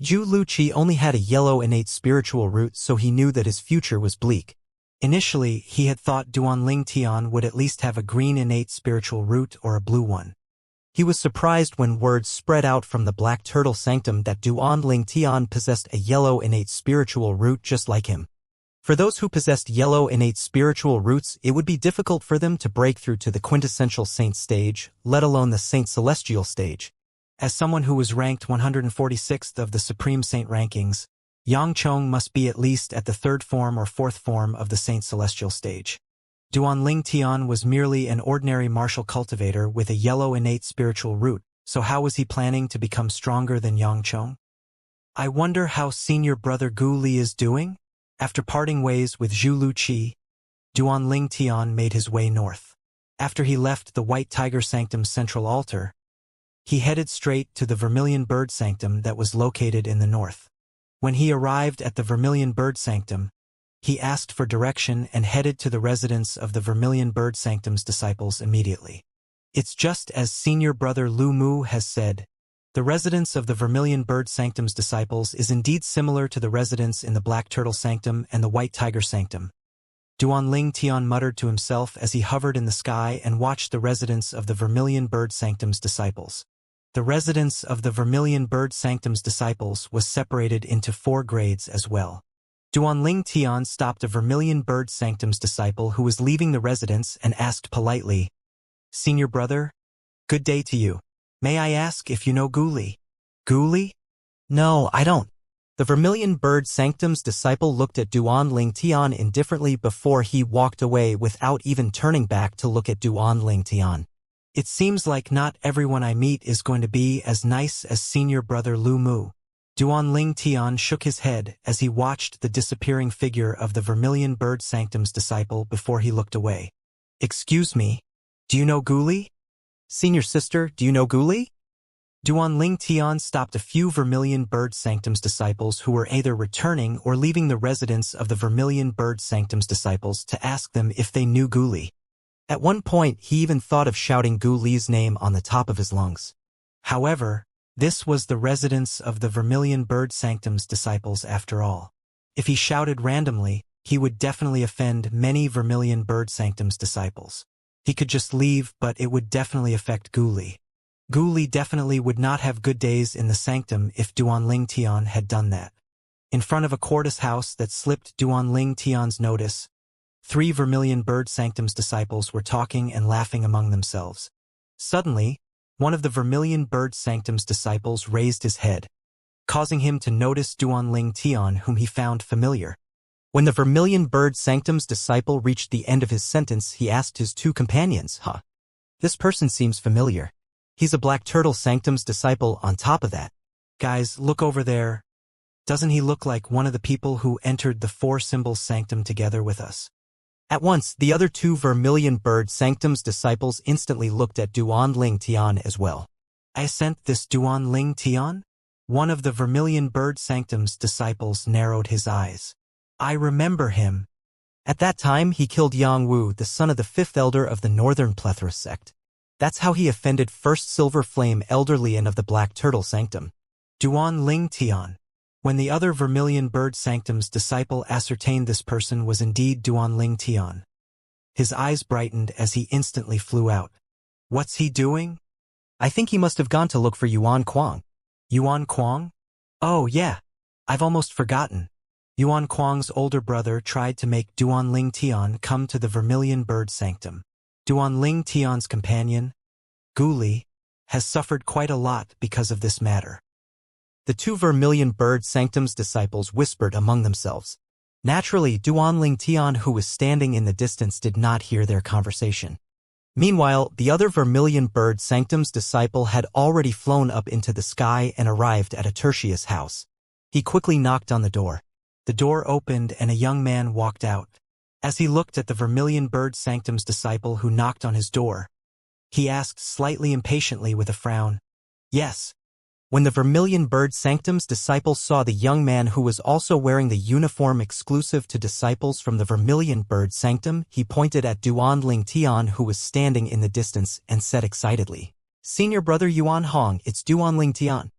Zhu Luqi only had a yellow innate spiritual root, so he knew that his future was bleak. Initially, he had thought Duanling Tian would at least have a green innate spiritual root or a blue one. He was surprised when word spread out from the Black Turtle Sanctum that Duanling Tian possessed a yellow innate spiritual root just like him. For those who possessed yellow innate spiritual roots, it would be difficult for them to break through to the quintessential saint stage, let alone the saint celestial stage. As someone who was ranked 146th of the Supreme Saint rankings, Yang Chong must be at least at the third form or fourth form of the saint celestial stage. Duanling Tian was merely an ordinary martial cultivator with a yellow innate spiritual root, so how was he planning to become stronger than Yang Chong? I wonder how Senior Brother Gu Li is doing? After parting ways with Zhu Luqi, Duanling Tian made his way north. After he left the White Tiger Sanctum's central altar, he headed straight to the Vermilion Bird Sanctum that was located in the north. When he arrived at the Vermilion Bird Sanctum, he asked for direction and headed to the residence of the Vermilion Bird Sanctum's disciples immediately. It's just as Senior Brother Lu Mu has said. The residence of the Vermilion Bird Sanctum's disciples is indeed similar to the residence in the Black Turtle Sanctum and the White Tiger Sanctum. Duanling Tian muttered to himself as he hovered in the sky and watched the residence of the Vermilion Bird Sanctum's disciples. The residence of the Vermilion Bird Sanctum's disciples was separated into 4 grades as well. Duanling Tian stopped a Vermilion Bird Sanctum's disciple who was leaving the residence and asked politely, Senior Brother, good day to you. May I ask if you know Gu Li? Guli? No, I don't. The Vermilion Bird Sanctum's disciple looked at Duan Ling Tian indifferently before he walked away without even turning back to look at Duan Ling Tian. It seems like not everyone I meet is going to be as nice as senior brother Lu Mu. Duan Ling Tian shook his head as he watched the disappearing figure of the Vermilion Bird Sanctum's disciple before he looked away. Excuse me, do you know Guli? Senior sister, do you know Guli? Duan Ling Tian stopped a few Vermilion Bird Sanctum's disciples who were either returning or leaving the residence of the Vermilion Bird Sanctum's disciples to ask them if they knew Guli. At one point, he even thought of shouting Guli's name on the top of his lungs. However, this was the residence of the Vermilion Bird Sanctum's disciples after all. If he shouted randomly, he would definitely offend many Vermilion Bird Sanctum's disciples. He could just leave, but it would definitely affect Guli. Guli definitely would not have good days in the sanctum if Duan Ling Tian had done that. In front of a Cordis house that slipped Duan Ling Tian's notice, 3 Vermilion Bird Sanctum's disciples were talking and laughing among themselves. Suddenly, one of the Vermilion Bird Sanctum's disciples raised his head, causing him to notice Duan Ling Tian, whom he found familiar. When the Vermilion Bird Sanctum's disciple reached the end of his sentence, he asked his 2 companions, This person seems familiar. He's a Black Turtle Sanctum's disciple on top of that. Guys, look over there. Doesn't he look like one of the people who entered the 4 Symbols Sanctum together with us? At once, the other 2 Vermilion Bird Sanctum's disciples instantly looked at Duan Ling Tian as well. I sent this Duan Ling Tian? One of the Vermilion Bird Sanctum's disciples narrowed his eyes. I remember him. At that time, he killed Yang Wu, the son of the 5th elder of the Northern Plethora sect. That's how he offended First Silver Flame Elder Lian of the Black Turtle Sanctum. Duan Ling Tian. When the other Vermilion Bird Sanctum's disciple ascertained this person was indeed Duan Ling Tian, his eyes brightened as he instantly flew out. What's he doing? I think he must have gone to look for Yuan Kuang. Yuan Kuang? Oh yeah, I've almost forgotten. Yuan Kuang's older brother tried to make Duan Ling Tian come to the Vermilion Bird Sanctum. Duan Ling Tian's companion, Guli, has suffered quite a lot because of this matter. The 2 Vermilion Bird Sanctum's disciples whispered among themselves. Naturally, Duan Ling Tian, who was standing in the distance, did not hear their conversation. Meanwhile, the other Vermilion Bird Sanctum's disciple had already flown up into the sky and arrived at a Tertius house. He quickly knocked on the door. The door opened and a young man walked out. As he looked at the Vermilion Bird Sanctum's disciple who knocked on his door, he asked slightly impatiently with a frown, Yes. When the Vermilion Bird Sanctum's disciple saw the young man who was also wearing the uniform exclusive to disciples from the Vermilion Bird Sanctum, he pointed at Duan Ling Tian, who was standing in the distance, and said excitedly, Senior brother Yuan Hong, it's Duan Ling Tian.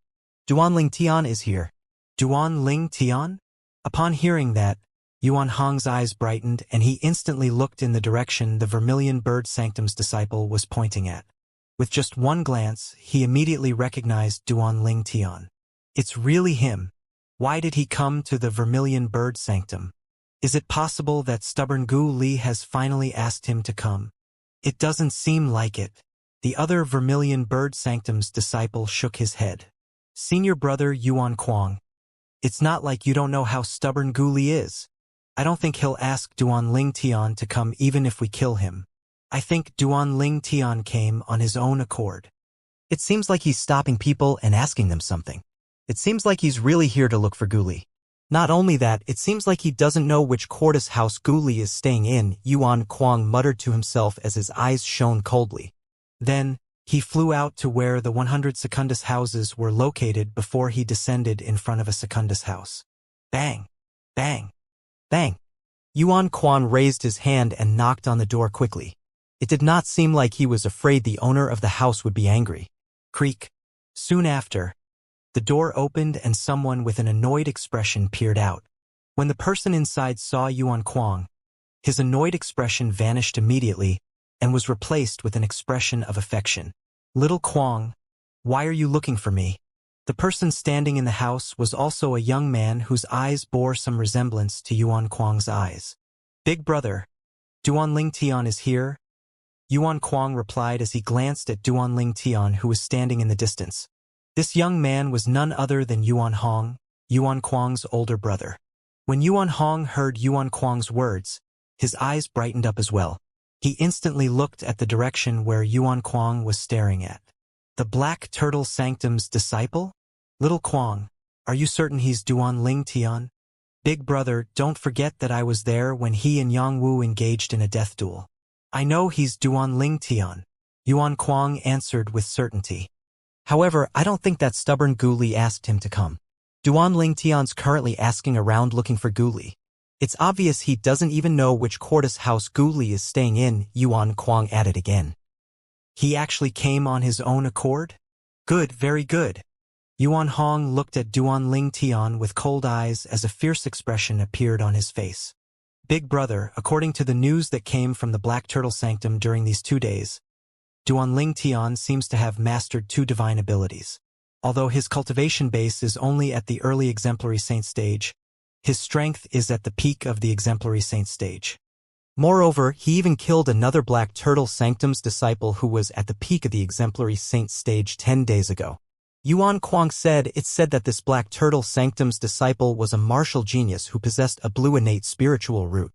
Duan Ling Tian is here. Duan Ling Tian? Upon hearing that, Yuan Hong's eyes brightened and he instantly looked in the direction the Vermilion Bird Sanctum's disciple was pointing at. With just one glance, he immediately recognized Duan Ling Tian. It's really him. Why did he come to the Vermilion Bird Sanctum? Is it possible that stubborn Gu Li has finally asked him to come? It doesn't seem like it. The other Vermilion Bird Sanctum's disciple shook his head. Senior brother Yuan Kuang. It's not like you don't know how stubborn Gu Li is. I don't think he'll ask Duan Ling Tian to come even if we kill him. I think Duan Ling Tian came on his own accord. It seems like he's stopping people and asking them something. It seems like he's really here to look for Guli. Not only that, it seems like he doesn't know which Cordis house Guli is staying in, Yuan Kuang muttered to himself as his eyes shone coldly. Then, he flew out to where the 100 Secundus houses were located before he descended in front of a Secundus house. Bang! Bang! Bang! Yuan Kuang raised his hand and knocked on the door quickly. It did not seem like he was afraid the owner of the house would be angry. Creak. Soon after, the door opened and someone with an annoyed expression peered out. When the person inside saw Yuan Kuang, his annoyed expression vanished immediately and was replaced with an expression of affection. Little Kuang, why are you looking for me? The person standing in the house was also a young man whose eyes bore some resemblance to Yuan Kuang's eyes. Big brother, Duan Ling Tian is here? Yuan Kuang replied as he glanced at Duan Ling Tian, who was standing in the distance. This young man was none other than Yuan Hong, Yuan Kuang's older brother. When Yuan Hong heard Yuan Kuang's words, his eyes brightened up as well. He instantly looked at the direction where Yuan Kuang was staring at. The Black Turtle Sanctum's disciple? Little Kuang, are you certain he's Duan Ling Tian? Big brother, don't forget that I was there when he and Yang Wu engaged in a death duel. I know he's Duan Ling Tian, Yuan Kuang answered with certainty. However, I don't think that stubborn Gu Li asked him to come. Duan Ling Tian's currently asking around looking for Gu Li. It's obvious he doesn't even know which courthouse house Gu Li is staying in, Yuan Kuang added again. He actually came on his own accord? Good, very good. Yuan Hong looked at Duan Ling Tian with cold eyes as a fierce expression appeared on his face. Big brother, according to the news that came from the Black Turtle Sanctum during these 2 days, Duan Ling Tian seems to have mastered 2 divine abilities. Although his cultivation base is only at the early exemplary saint stage, his strength is at the peak of the exemplary saint stage. Moreover, he even killed another Black Turtle Sanctum's disciple who was at the peak of the exemplary saint stage 10 days ago. Yuan Kuang said that this Black Turtle Sanctum's disciple was a martial genius who possessed a blue innate spiritual root.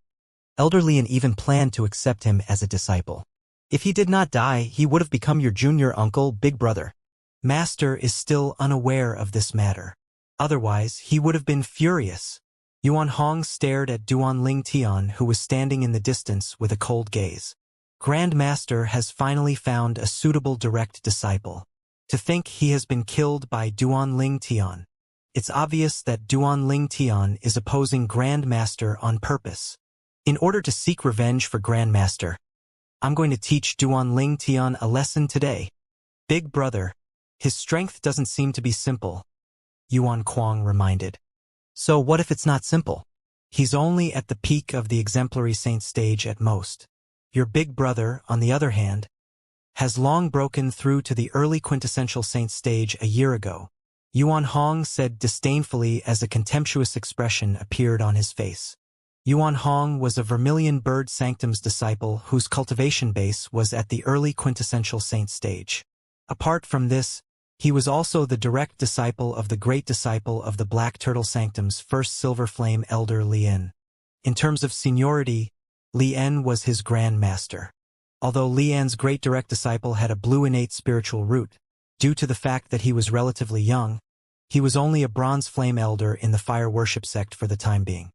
Elder Lian even planned to accept him as a disciple. If he did not die, he would have become your junior uncle, big brother. Master is still unaware of this matter. Otherwise, he would have been furious. Yuan Hong stared at Duan Ling Tian, who was standing in the distance with a cold gaze. Grand Master has finally found a suitable direct disciple. To think he has been killed by Duan Ling Tian. It's obvious that Duan Ling Tian is opposing Grand Master on purpose. In order to seek revenge for Grand Master, I'm going to teach Duan Ling Tian a lesson today. Big brother, his strength doesn't seem to be simple, Yuan Kuang reminded. So what if it's not simple? He's only at the peak of the exemplary saint stage at most. Your big brother, on the other hand, has long broken through to the early quintessential saint stage a year ago, Yuan Hong said disdainfully as a contemptuous expression appeared on his face. Yuan Hong was a Vermilion Bird Sanctum's disciple whose cultivation base was at the early quintessential saint stage. Apart from this, he was also the direct disciple of the great disciple of the Black Turtle Sanctum's first Silver Flame Elder Lian. In terms of seniority, Lian was his Grand Master. Although Lian's great direct disciple had a blue innate spiritual root, due to the fact that he was relatively young, he was only a Bronze Flame Elder in the Fire Worship sect for the time being.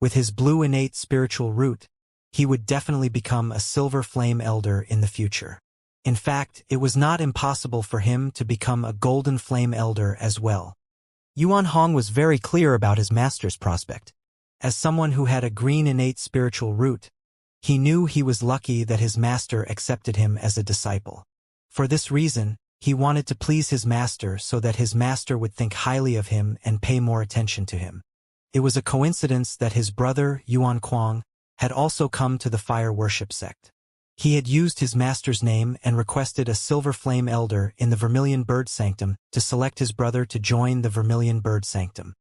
With his blue innate spiritual root, he would definitely become a Silver Flame Elder in the future. In fact, it was not impossible for him to become a Golden Flame Elder as well. Yuan Hong was very clear about his master's prospect. As someone who had a green innate spiritual root, he knew he was lucky that his master accepted him as a disciple. For this reason, he wanted to please his master so that his master would think highly of him and pay more attention to him. It was a coincidence that his brother, Yuan Kuang, had also come to the Fire Worship sect. He had used his master's name and requested a Silver Flame Elder in the Vermilion Bird Sanctum to select his brother to join the Vermilion Bird Sanctum.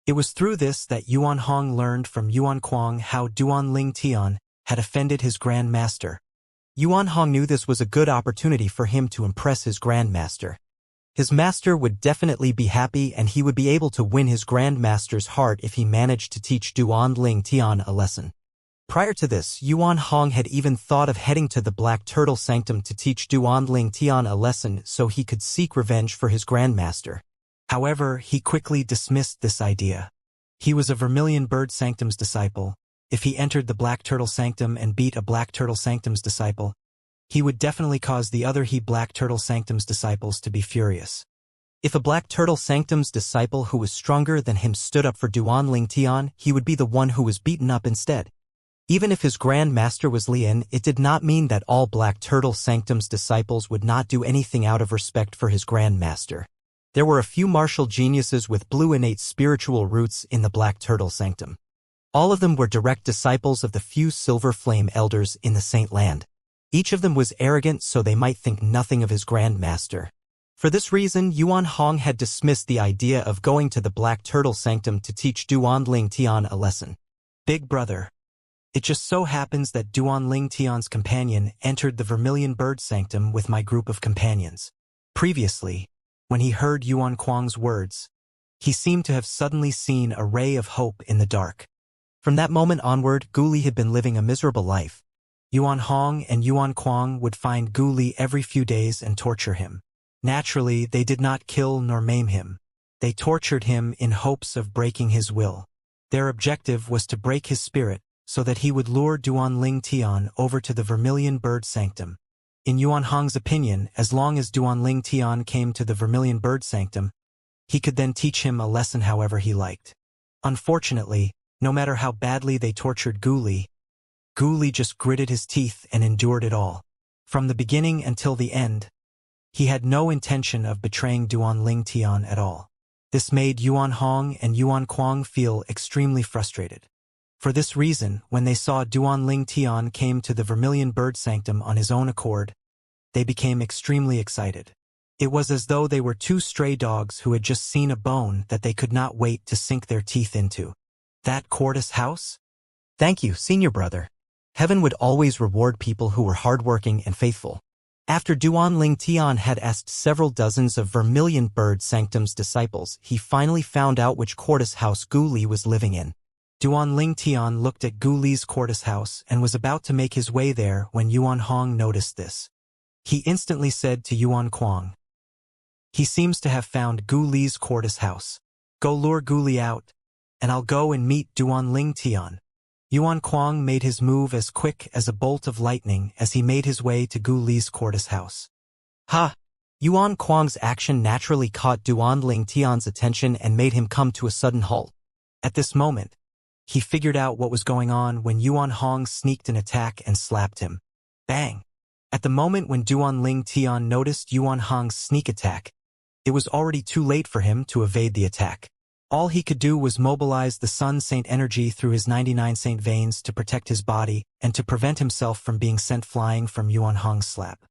It was through this that Yuan Hong learned from Yuan Kuang how Duan Ling Tian had offended his Grand Master. Yuan Hong knew this was a good opportunity for him to impress his Grand Master. His master would definitely be happy and he would be able to win his Grand Master's heart if he managed to teach Duan Ling Tian a lesson. Prior to this, Yuan Hong had even thought of heading to the Black Turtle Sanctum to teach Duan Ling Tian a lesson so he could seek revenge for his Grand Master. However, he quickly dismissed this idea. He was a Vermilion Bird Sanctum's disciple. If he entered the Black Turtle Sanctum and beat a Black Turtle Sanctum's disciple, he would definitely cause the other Black Turtle Sanctum's disciples to be furious. If a Black Turtle Sanctum's disciple who was stronger than him stood up for Duan Ling Tian, he would be the one who was beaten up instead. Even if his Grand Master was Lian, it did not mean that all Black Turtle Sanctum's disciples would not do anything out of respect for his Grand Master. There were a few martial geniuses with blue innate spiritual roots in the Black Turtle Sanctum. All of them were direct disciples of the few Silver Flame Elders in the Saint Land. Each of them was arrogant so they might think nothing of his Grand Master. For this reason, Yuan Hong had dismissed the idea of going to the Black Turtle Sanctum to teach Duan Ling Tian a lesson. Big brother. It just so happens that Duan Ling Tian's companion entered the Vermilion Bird Sanctum with my group of companions. Previously, When he heard Yuan Kuang's words, he seemed to have suddenly seen a ray of hope in the dark. From that moment onward, Gu Li had been living a miserable life. Yuan Hong and Yuan Kuang would find Gu Li every few days and torture him. Naturally, they did not kill nor maim him. They tortured him in hopes of breaking his will. Their objective was to break his spirit, so that he would lure Duan Ling Tian over to the Vermilion Bird Sanctum. In Yuan Hong's opinion, as long as Duan Ling Tian came to the Vermilion Bird Sanctum, he could then teach him a lesson however he liked. Unfortunately, no matter how badly they tortured Gu Li just gritted his teeth and endured it all. From the beginning until the end, he had no intention of betraying Duan Ling Tian at all. This made Yuan Hong and Yuan Kuang feel extremely frustrated. For this reason, when they saw Duan Ling Tian came to the Vermilion Bird Sanctum on his own accord, they became extremely excited. It was as though they were two stray dogs who had just seen a bone that they could not wait to sink their teeth into. That Quartus house? Thank you, senior brother. Heaven would always reward people who were hardworking and faithful. After Duan Ling Tian had asked several dozens of Vermilion Bird Sanctum's disciples, he finally found out which Quartus house Gu Li was living in. Duan Ling Tian looked at Gu Li's Quartus house and was about to make his way there when Yuan Hong noticed this. He instantly said to Yuan Kuang, "He seems to have found Gu Li's Quartus house. Go lure Gu Li out, and I'll go and meet Duan Ling Tian." Yuan Kuang made his move as quick as a bolt of lightning as he made his way to Gu Li's Quartus house. Ha! Yuan Kuang's action naturally caught Duan Ling Tian's attention and made him come to a sudden halt. At this moment, he figured out what was going on when Yuan Hong sneaked an attack and slapped him. Bang! At the moment when Duan Ling Tian noticed Yuan Hong's sneak attack, it was already too late for him to evade the attack. All he could do was mobilize the Sun Saint energy through his 99 Saint veins to protect his body and to prevent himself from being sent flying from Yuan Hong's slap.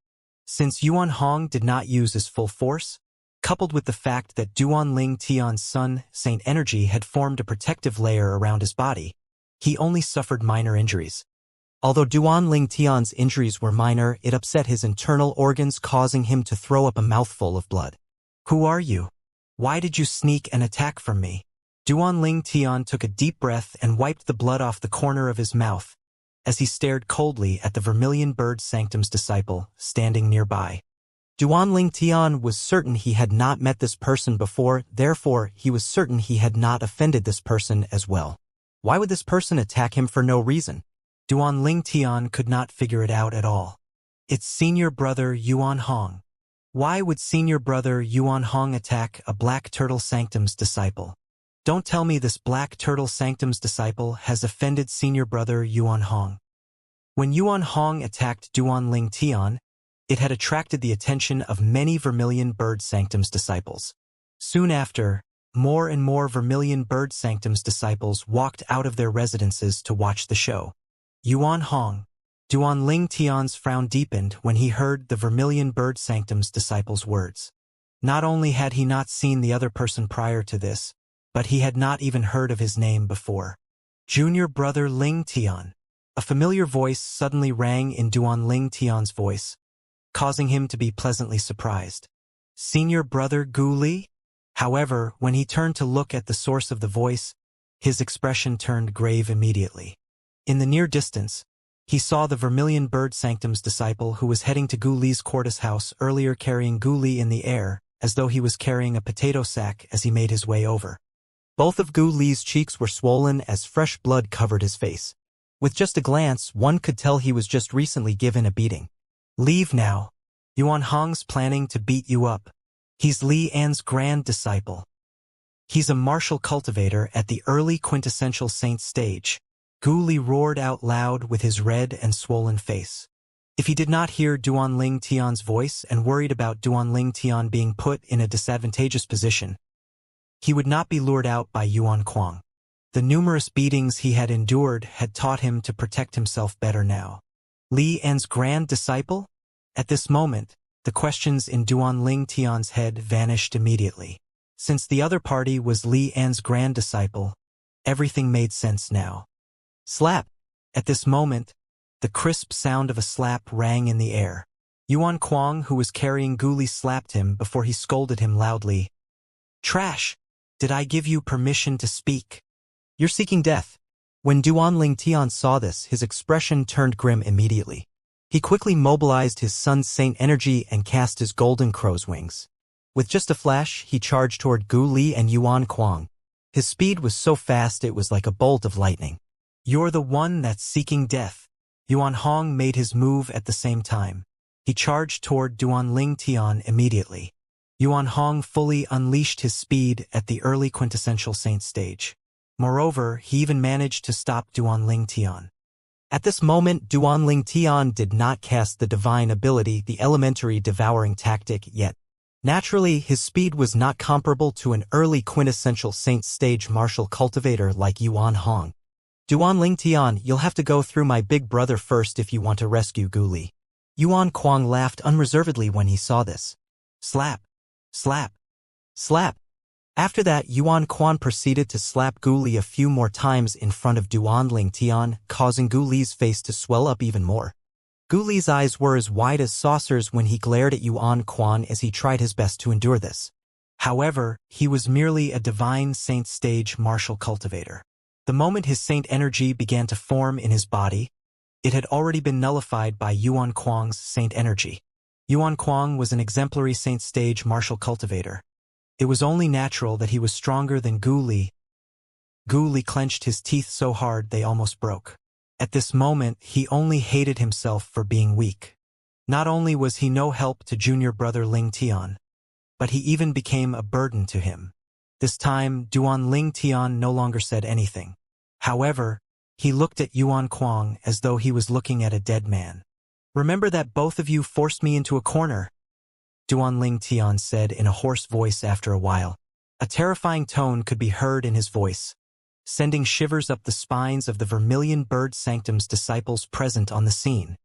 Since Yuan Hong did not use his full force, coupled with the fact that Duan Ling Tian's Sun Saint energy had formed a protective layer around his body, he only suffered minor injuries. Although Duan Ling Tian's injuries were minor, it upset his internal organs, causing him to throw up a mouthful of blood. "Who are you? Why did you sneak an attack from me?" Duan Ling Tian took a deep breath and wiped the blood off the corner of his mouth as he stared coldly at the Vermilion Bird Sanctum's disciple standing nearby. Duan Ling Tian was certain he had not met this person before, therefore he was certain he had not offended this person as well. Why would this person attack him for no reason? Duan Ling Tian could not figure it out at all. It's senior brother Yuan Hong. Why would senior brother Yuan Hong attack a Black Turtle Sanctum's disciple? Don't tell me this Black Turtle Sanctum's disciple has offended senior brother Yuan Hong. When Yuan Hong attacked Duan Ling Tian, it had attracted the attention of many Vermilion Bird Sanctum's disciples. Soon after, more and more Vermilion Bird Sanctum's disciples walked out of their residences to watch the show. Yuan Hong. Duan Ling Tian's frown deepened when he heard the Vermilion Bird Sanctum's disciples' words. Not only had he not seen the other person prior to this, but he had not even heard of his name before. Junior brother Ling Tian. A familiar voice suddenly rang in Duan Ling Tian's voice, causing him to be pleasantly surprised. Senior brother Gu Li? However, when he turned to look at the source of the voice, his expression turned grave immediately. In the near distance, he saw the Vermilion Bird Sanctum's disciple who was heading to Gu Li's Quartus house earlier, carrying Gu Li in the air, as though he was carrying a potato sack as he made his way over. Both of Gu Li's cheeks were swollen as fresh blood covered his face. With just a glance, one could tell he was just recently given a beating. Leave now. Yuan Hong's planning to beat you up. He's Li An's grand disciple. He's a martial cultivator at the early quintessential saint stage. Gu Li roared out loud with his red and swollen face. If he did not hear Duan Ling Tian's voice and worried about Duan Ling Tian being put in a disadvantageous position, he would not be lured out by Yuan Kuang. The numerous beatings he had endured had taught him to protect himself better now. Li An's grand disciple? At this moment, the questions in Duan Ling Tian's head vanished immediately. Since the other party was Li An's grand disciple, everything made sense now. Slap! At this moment, the crisp sound of a slap rang in the air. Yuan Kuang, who was carrying Gu Li, slapped him before he scolded him loudly. Trash! Did I give you permission to speak? You're seeking death. When Duan Tian saw this, his expression turned grim immediately. He quickly mobilized his Sun Saint energy and cast his golden crow's wings. With just a flash, he charged toward Gu Li and Yuan Kuang. His speed was so fast it was like a bolt of lightning. You're the one that's seeking death. Yuan Hong made his move at the same time. He charged toward Duan Tian immediately. Yuan Hong fully unleashed his speed at the early quintessential saint stage. Moreover, he even managed to stop Duan Tian. At this moment, Duan Tian did not cast the divine ability, the elementary devouring tactic, yet. Naturally, his speed was not comparable to an early quintessential saint stage martial cultivator like Yuan Hong. Duan Tian, you'll have to go through my big brother first if you want to rescue Gu Li. Yuan Kuang laughed unreservedly when he saw this. Slap! Slap! Slap! After that, Yuan Kuang proceeded to slap Gu Li a few more times in front of Duan Tian, causing Gu Li's face to swell up even more. Gu Li's eyes were as wide as saucers when he glared at Yuan Kuang as he tried his best to endure this. However, he was merely a divine saint stage martial cultivator. The moment his saint energy began to form in his body, it had already been nullified by Yuan Kuang's saint energy. Yuan Kuang was an exemplary saint stage martial cultivator. It was only natural that he was stronger than Gu Li. Gu Li clenched his teeth so hard they almost broke. At this moment, he only hated himself for being weak. Not only was he no help to junior brother Ling Tian, but he even became a burden to him. This time, Duan Tian no longer said anything. However, he looked at Yuan Kuang as though he was looking at a dead man. Remember that both of you forced me into a corner? Duan Tian said in a hoarse voice after a while. A terrifying tone could be heard in his voice, sending shivers up the spines of the Vermilion Bird Sanctum's disciples present on the scene.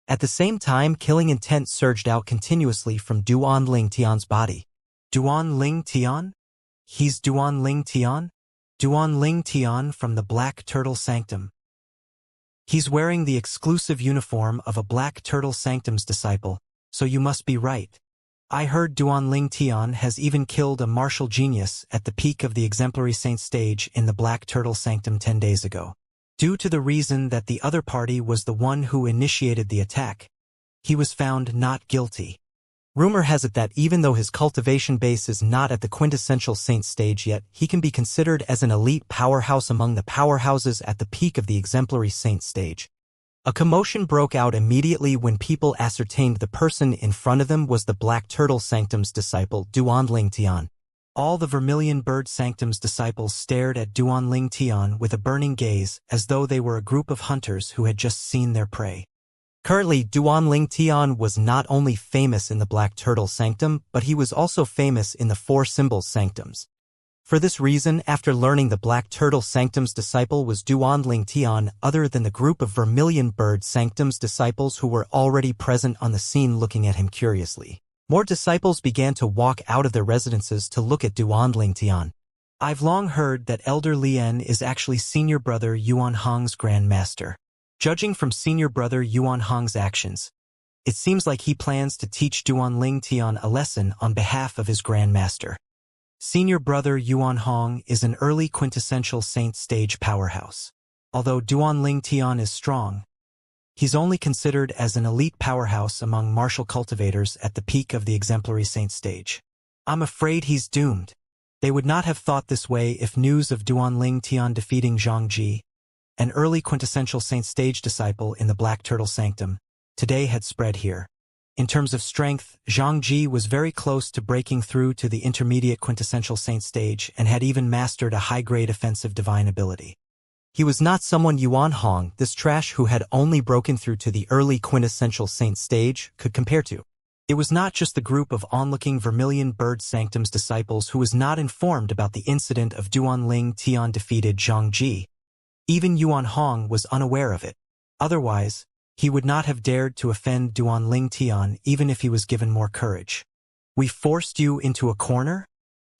At the same time, killing intent surged out continuously from Duan Tian's body. Duan Tian? He's Duan Tian? Duan Tian from the Black Turtle Sanctum. He's wearing the exclusive uniform of a Black Turtle Sanctum's disciple, so you must be right. I heard Duan Tian has even killed a martial genius at the peak of the exemplary saint stage in the Black Turtle Sanctum 10 days ago. Due to the reason that the other party was the one who initiated the attack, he was found not guilty. Rumor has it that even though his cultivation base is not at the quintessential saint stage yet, he can be considered as an elite powerhouse among the powerhouses at the peak of the exemplary saint stage. A commotion broke out immediately when people ascertained the person in front of them was the Black Turtle Sanctum's disciple, Duan Tian. All the Vermilion Bird Sanctum's disciples stared at Duan Tian with a burning gaze as though they were a group of hunters who had just seen their prey. Currently, Duan Tian was not only famous in the Black Turtle Sanctum, but he was also famous in the Four Symbols Sanctums. For this reason, after learning the Black Turtle Sanctum's disciple was Duan Tian, other than the group of Vermilion Bird Sanctum's disciples who were already present on the scene looking at him curiously, more disciples began to walk out of their residences to look at Duan Tian. I've long heard that Elder Lien is actually senior brother Yuan Hong's Grand Master. Judging from senior brother Yuan Hong's actions, it seems like he plans to teach Duan Tian a lesson on behalf of his Grand Master. Senior brother Yuan Hong is an early quintessential saint stage powerhouse. Although Duan Tian is strong, he's only considered as an elite powerhouse among martial cultivators at the peak of the exemplary saint stage. I'm afraid he's doomed. They would not have thought this way if news of Duan Tian defeating Zhang Ji, an early quintessential saint stage disciple in the Black Turtle Sanctum, today had spread here. In terms of strength, Zhang Ji was very close to breaking through to the intermediate quintessential saint stage and had even mastered a high-grade offensive divine ability. He was not someone Yuan Hong, this trash who had only broken through to the early quintessential saint stage, could compare to. It was not just the group of onlooking Vermilion Bird Sanctum's disciples who was not informed about the incident of Duan Tian defeated Zhang Ji. Even Yuan Hong was unaware of it. Otherwise, he would not have dared to offend Duan Tian even if he was given more courage. We forced you into a corner?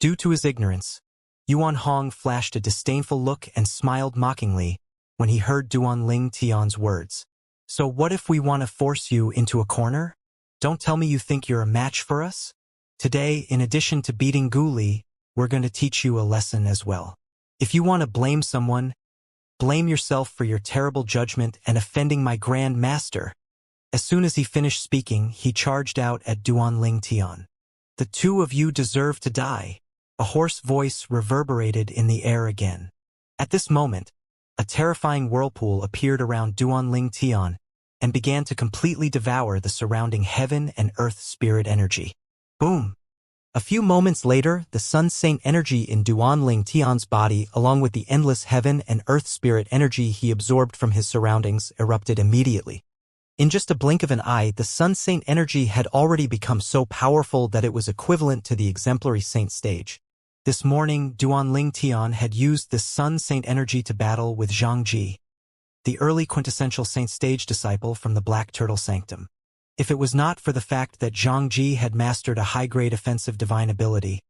Due to his ignorance, Yuan Hong flashed a disdainful look and smiled mockingly when he heard Duan Tian's words. So what if we want to force you into a corner? Don't tell me you think you're a match for us? Today, in addition to beating Gu Li, we're going to teach you a lesson as well. If you want to blame someone, blame yourself for your terrible judgment and offending my Grand Master. As soon as he finished speaking, he charged out at Duanling Tian. The two of you deserve to die. A hoarse voice reverberated in the air again. At this moment, a terrifying whirlpool appeared around Duanling Tian and began to completely devour the surrounding heaven and earth spirit energy. Boom! A few moments later, the Sun Saint energy in Duanling Tian's body, along with the endless heaven and earth spirit energy he absorbed from his surroundings, erupted immediately. In just a blink of an eye, the Sun Saint energy had already become so powerful that it was equivalent to the exemplary saint stage. This morning, Duanling Tian had used this Sun Saint energy to battle with Xianxia, the early quintessential saint stage disciple from the Black Turtle Sanctum. If it was not for the fact that Xianxia had mastered a high-grade offensive divine ability,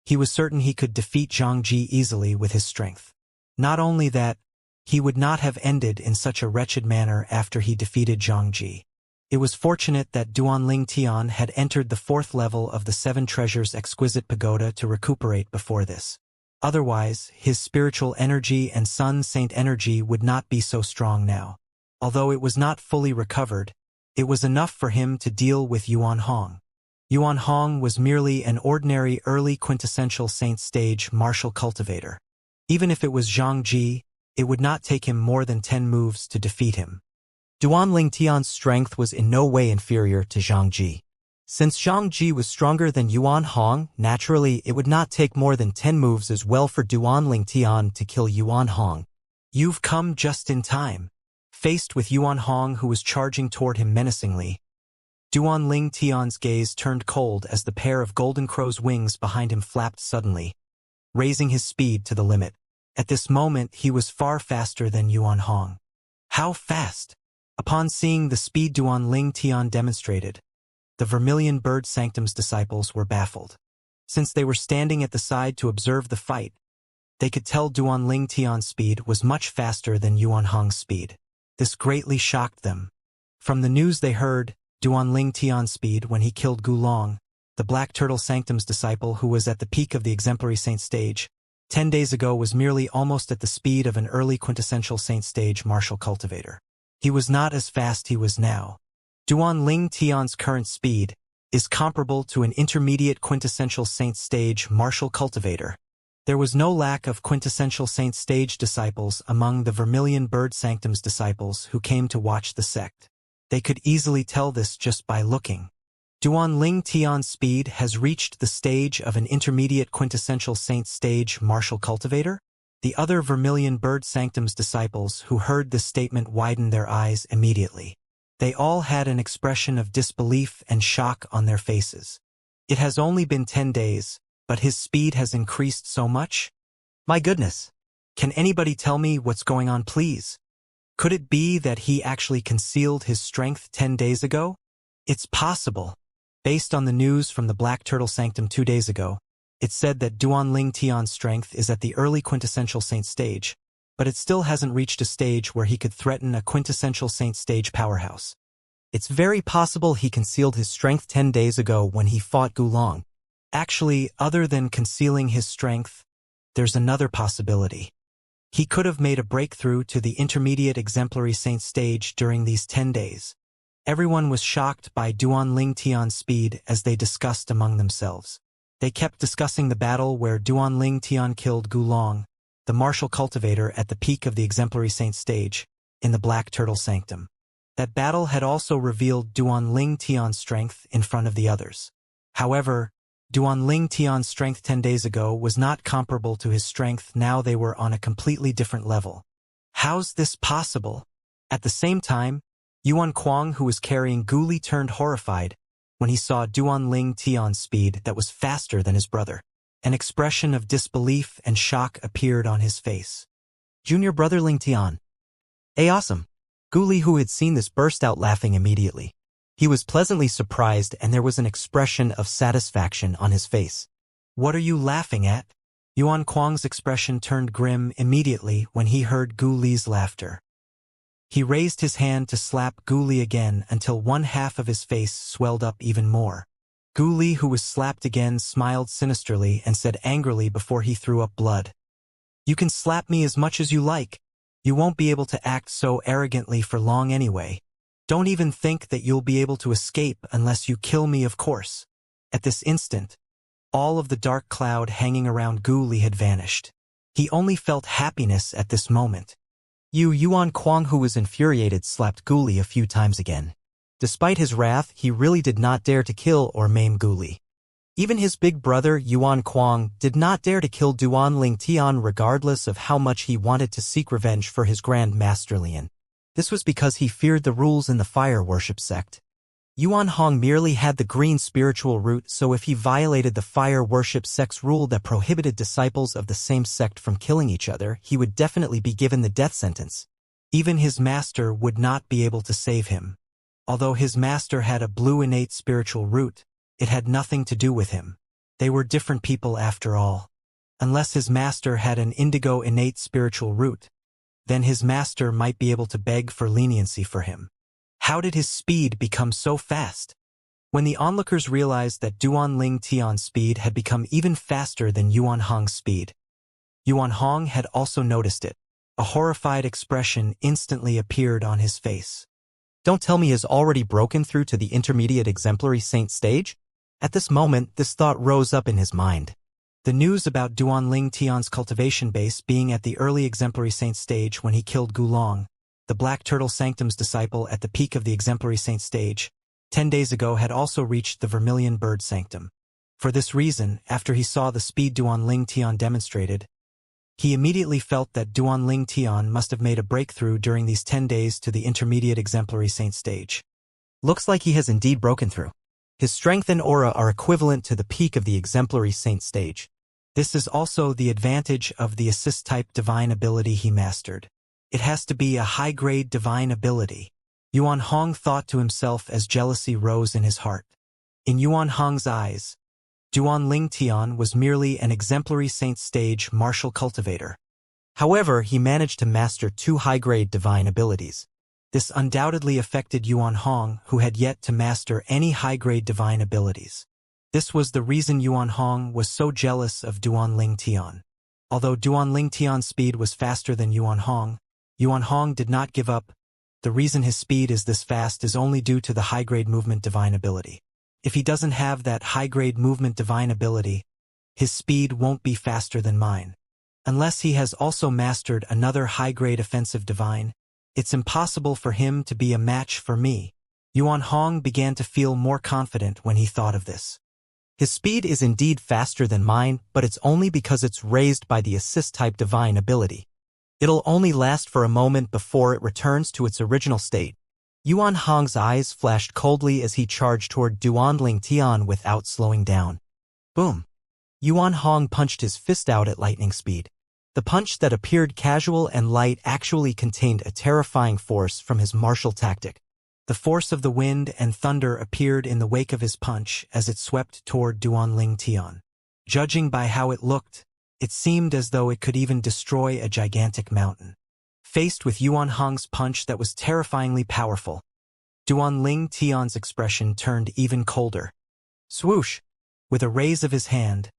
he was certain he could defeat Xianxia easily with his strength. Not only that, he would not have ended in such a wretched manner after he defeated Xianxia. It was fortunate that Duanling Tian had entered the 4th level of the 7 Treasures Exquisite Pagoda to recuperate before this. Otherwise, his spiritual energy and Sun Saint energy would not be so strong now. Although it was not fully recovered, it was enough for him to deal with Yuan Hong. Yuan Hong was merely an ordinary early quintessential saint stage martial cultivator. Even if it was Xianxia, it would not take him more than 10 moves to defeat him. Duanling Tian's strength was in no way inferior to Xianxia. Since Xianxia was stronger than Yuan Hong, naturally it would not take more than 10 moves as well for Duanling Tian to kill Yuan Hong. You've come just in time. Faced with Yuan Hong, who was charging toward him menacingly, Duanling Tian's gaze turned cold as the pair of golden crow's wings behind him flapped suddenly, raising his speed to the limit. At this moment, he was far faster than Yuan Hong. How fast? Upon seeing the speed Duanling Tian demonstrated, the Vermilion Bird Sanctum's disciples were baffled. Since they were standing at the side to observe the fight, they could tell Duanling Tian's speed was much faster than Yuan Hong's speed. This greatly shocked them. From the news they heard, Duanling Tian's speed when he killed Gulong, the Black Turtle Sanctum's disciple who was at the peak of the exemplary saint stage, 10 days ago was merely almost at the speed of an early quintessential saint stage martial cultivator. He was not as fast he was now. Duanling Tian's current speed is comparable to an intermediate quintessential saint stage martial cultivator. There was no lack of quintessential saint stage disciples among the Vermilion Bird Sanctum's disciples who came to watch the sect. They could easily tell this just by looking. Duanling Tian's speed has reached the stage of an intermediate quintessential saint stage martial cultivator? The other Vermilion Bird Sanctum's disciples who heard this statement widened their eyes immediately. They all had an expression of disbelief and shock on their faces. It has only been 10 days, but his speed has increased so much? My goodness! Can anybody tell me what's going on, please? Could it be that he actually concealed his strength 10 days ago? It's possible. Based on the news from the Black Turtle Sanctum 2 days ago, it said that Duanling Tian's strength is at the early quintessential saint stage, but it still hasn't reached a stage where he could threaten a quintessential saint stage powerhouse. It's very possible he concealed his strength 10 days ago when he fought Gulong. Actually, other than concealing his strength, there's another possibility. He could have made a breakthrough to the intermediate exemplary saint stage during these 10 days. Everyone was shocked by Duanling Tian's speed as they discussed among themselves. They kept discussing the battle where Duanling Tian killed Gulong, the martial cultivator at the peak of the exemplary saint stage, in the Black Turtle Sanctum. That battle had also revealed Duanling Tian's strength in front of the others. However, Duanling Tian's strength 10 days ago was not comparable to his strength now. They were on a completely different level. How's this possible? At the same time, Yuan Kuang, who was carrying Gu Li, turned horrified when he saw Duanling Tian's speed that was faster than his brother. An expression of disbelief and shock appeared on his face. Junior brother Ling Tian. Awesome. Gu Li, who had seen this, burst out laughing immediately. He was pleasantly surprised and there was an expression of satisfaction on his face. What are you laughing at? Yuan Kuang's expression turned grim immediately when he heard Gu Li's laughter. He raised his hand to slap Gu Li again until one half of his face swelled up even more. Gu Li, who was slapped again, smiled sinisterly and said angrily before he threw up blood, "You can slap me as much as you like. You won't be able to act so arrogantly for long anyway. Don't even think that you'll be able to escape unless you kill me, of course." At this instant, all of the dark cloud hanging around Gu Li had vanished. He only felt happiness at this moment. Yuan Kuang, who was infuriated, slapped Gu Li a few times again. Despite his wrath, he really did not dare to kill or maim Gu Li. Even his big brother, Yuan Kuang, did not dare to kill Duan Ling Tian regardless of how much he wanted to seek revenge for his Grand Master Lian. This was because he feared the rules in the fire worship sect. Yuan Hong merely had the green spiritual root, so if he violated the fire worship sect's rule that prohibited disciples of the same sect from killing each other, he would definitely be given the death sentence. Even his master would not be able to save him. Although his master had a blue innate spiritual root, it had nothing to do with him. They were different people after all. Unless his master had an indigo innate spiritual root, then his master might be able to beg for leniency for him. How did his speed become so fast? When the onlookers realized that Duan Ling Tian's speed had become even faster than Yuan Hong's speed, Yuan Hong had also noticed it. A horrified expression instantly appeared on his face. Don't tell me he has already broken through to the intermediate exemplary saint stage? At this moment, this thought rose up in his mind. The news about Duan Ling Tian's cultivation base being at the early exemplary saint stage when he killed Gulong, the Black Turtle Sanctum's disciple at the peak of the exemplary saint stage, 10 days ago had also reached the Vermilion Bird Sanctum. For this reason, after he saw the speed Duan Ling Tian demonstrated, he immediately felt that Duan Ling Tian must have made a breakthrough during these 10 days to the intermediate exemplary saint stage. Looks like he has indeed broken through. His strength and aura are equivalent to the peak of the exemplary saint stage. This is also the advantage of the assist-type divine ability he mastered. It has to be a high-grade divine ability. Yuan Hong thought to himself as jealousy rose in his heart. In Yuan Hong's eyes, Duan Ling Tian was merely an exemplary saint stage martial cultivator. However, he managed to master 2 high-grade divine abilities. This undoubtedly affected Yuan Hong, who had yet to master any high-grade divine abilities. This was the reason Yuan Hong was so jealous of Duan Ling Tian. Although Duan Ling Tian's speed was faster than Yuan Hong did not give up. The reason his speed is this fast is only due to the high-grade movement divine ability. If he doesn't have that high-grade movement divine ability, his speed won't be faster than mine. Unless he has also mastered another high-grade offensive divine, it's impossible for him to be a match for me. Yuan Hong began to feel more confident when he thought of this. His speed is indeed faster than mine, but it's only because it's raised by the assist-type divine ability. It'll only last for a moment before it returns to its original state. Yuan Hong's eyes flashed coldly as he charged toward Duan Ling Tian without slowing down. Boom! Yuan Hong punched his fist out at lightning speed. The punch that appeared casual and light actually contained a terrifying force from his martial tactic. The force of the wind and thunder appeared in the wake of his punch as it swept toward Duan Ling Tian. Judging by how it looked, it seemed as though it could even destroy a gigantic mountain. Faced with Yuan Hong's punch that was terrifyingly powerful, Duan Ling Tian's expression turned even colder. Swoosh! With a raise of his hand,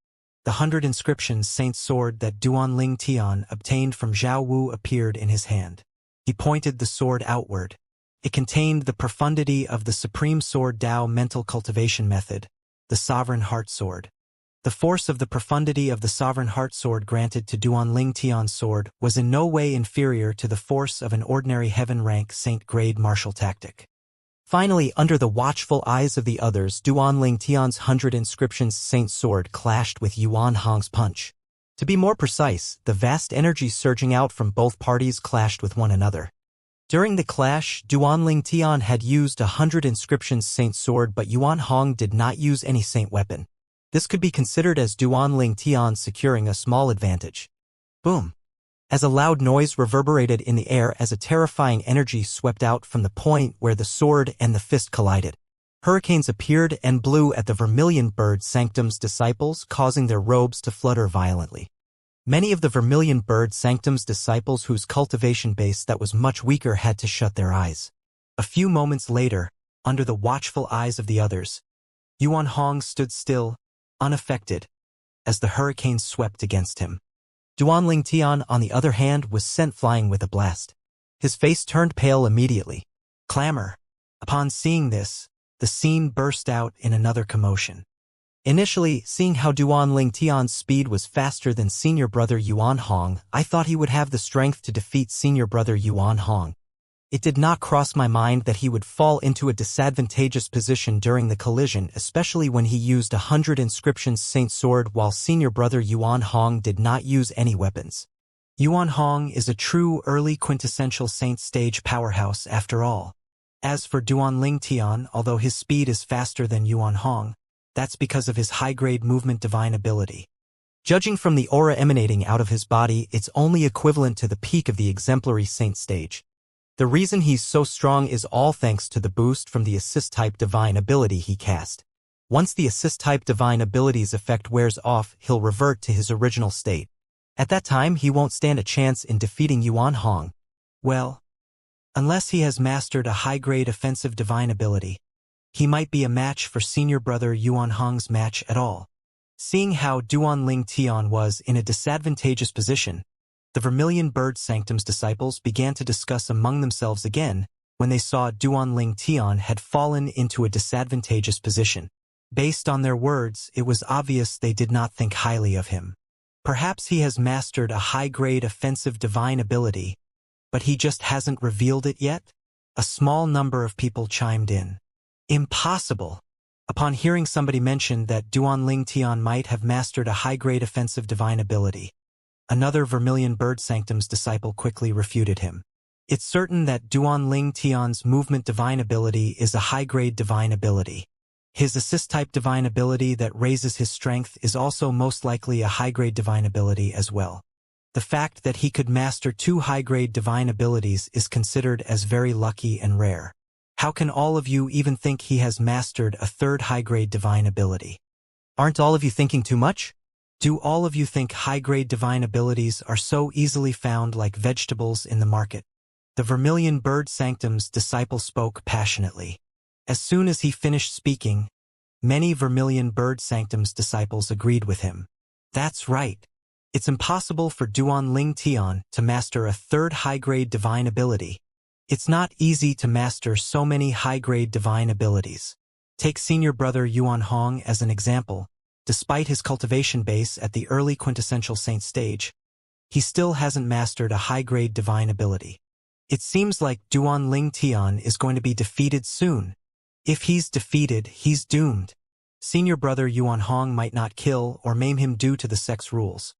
the 100 inscriptions saint sword that Duan Ling Tian obtained from Zhao Wu appeared in his hand. He pointed the sword outward. It contained the profundity of the Supreme Sword Tao mental cultivation method, the Sovereign Heart Sword. The force of the profundity of the Sovereign Heart Sword granted to Duan Ling Tian's sword was in no way inferior to the force of an ordinary heaven-rank saint-grade martial tactic. Finally, under the watchful eyes of the others, Duan Ling Tian's 100 inscriptions saint sword clashed with Yuan Hong's punch. To be more precise, the vast energy surging out from both parties clashed with one another. During the clash, Duan Ling Tian had used 100 inscriptions saint sword, but Yuan Hong did not use any saint weapon. This could be considered as Duan Ling Tian securing a small advantage. Boom! As a loud noise reverberated in the air as a terrifying energy swept out from the point where the sword and the fist collided. Hurricanes appeared and blew at the Vermilion Bird Sanctum's disciples, causing their robes to flutter violently. Many of the Vermilion Bird Sanctum's disciples whose cultivation base that was much weaker had to shut their eyes. A few moments later, under the watchful eyes of the others, Yuan Hong stood still, unaffected, as the hurricane swept against him. Duanling Tian, on the other hand, was sent flying with a blast. His face turned pale immediately. Clamor. Upon seeing this, the scene burst out in another commotion. Initially, seeing how Duanling Tian's speed was faster than senior brother Yuan Hong, I thought he would have the strength to defeat senior brother Yuan Hong. It did not cross my mind that he would fall into a disadvantageous position during the collision, especially when he used 100 inscriptions Saint Sword while senior brother Yuan Hong did not use any weapons. Yuan Hong is a true early quintessential Saint stage powerhouse after all. As for Duanling Tian, although his speed is faster than Yuan Hong, that's because of his high-grade movement divine ability. Judging from the aura emanating out of his body, it's only equivalent to the peak of the exemplary Saint stage. The reason he's so strong is all thanks to the boost from the assist-type divine ability he cast. Once the assist-type divine ability's effect wears off, he'll revert to his original state. At that time, he won't stand a chance in defeating Yuan Hong. Well, unless he has mastered a high-grade offensive divine ability, he might be a match for senior brother Yuan Hong's match at all. Seeing how Duanling Tian was in a disadvantageous position, the Vermilion Bird Sanctum's disciples began to discuss among themselves again when they saw Duanling Tian had fallen into a disadvantageous position. Based on their words, it was obvious they did not think highly of him. Perhaps he has mastered a high-grade offensive divine ability, but he just hasn't revealed it yet? A small number of people chimed in. Impossible! Upon hearing somebody mention that Duanling Tian might have mastered a high-grade offensive divine ability, another Vermilion Bird Sanctum's disciple quickly refuted him. It's certain that Duanling Tian's movement divine ability is a high-grade divine ability. His assist-type divine ability that raises his strength is also most likely a high-grade divine ability as well. The fact that he could master 2 high-grade divine abilities is considered as very lucky and rare. How can all of you even think he has mastered a 3rd high-grade divine ability? Aren't all of you thinking too much? Do all of you think high-grade divine abilities are so easily found like vegetables in the market? The Vermilion Bird Sanctum's disciple spoke passionately. As soon as he finished speaking, many Vermilion Bird Sanctum's disciples agreed with him. That's right. It's impossible for Duanling Tian to master a 3rd high-grade divine ability. It's not easy to master so many high-grade divine abilities. Take senior brother Yuan Hong as an example. Despite his cultivation base at the early quintessential Saint stage, he still hasn't mastered a high-grade divine ability. It seems like Duanling Tian is going to be defeated soon. If he's defeated, he's doomed. Senior brother Yuan Hong might not kill or maim him due to the sex rules,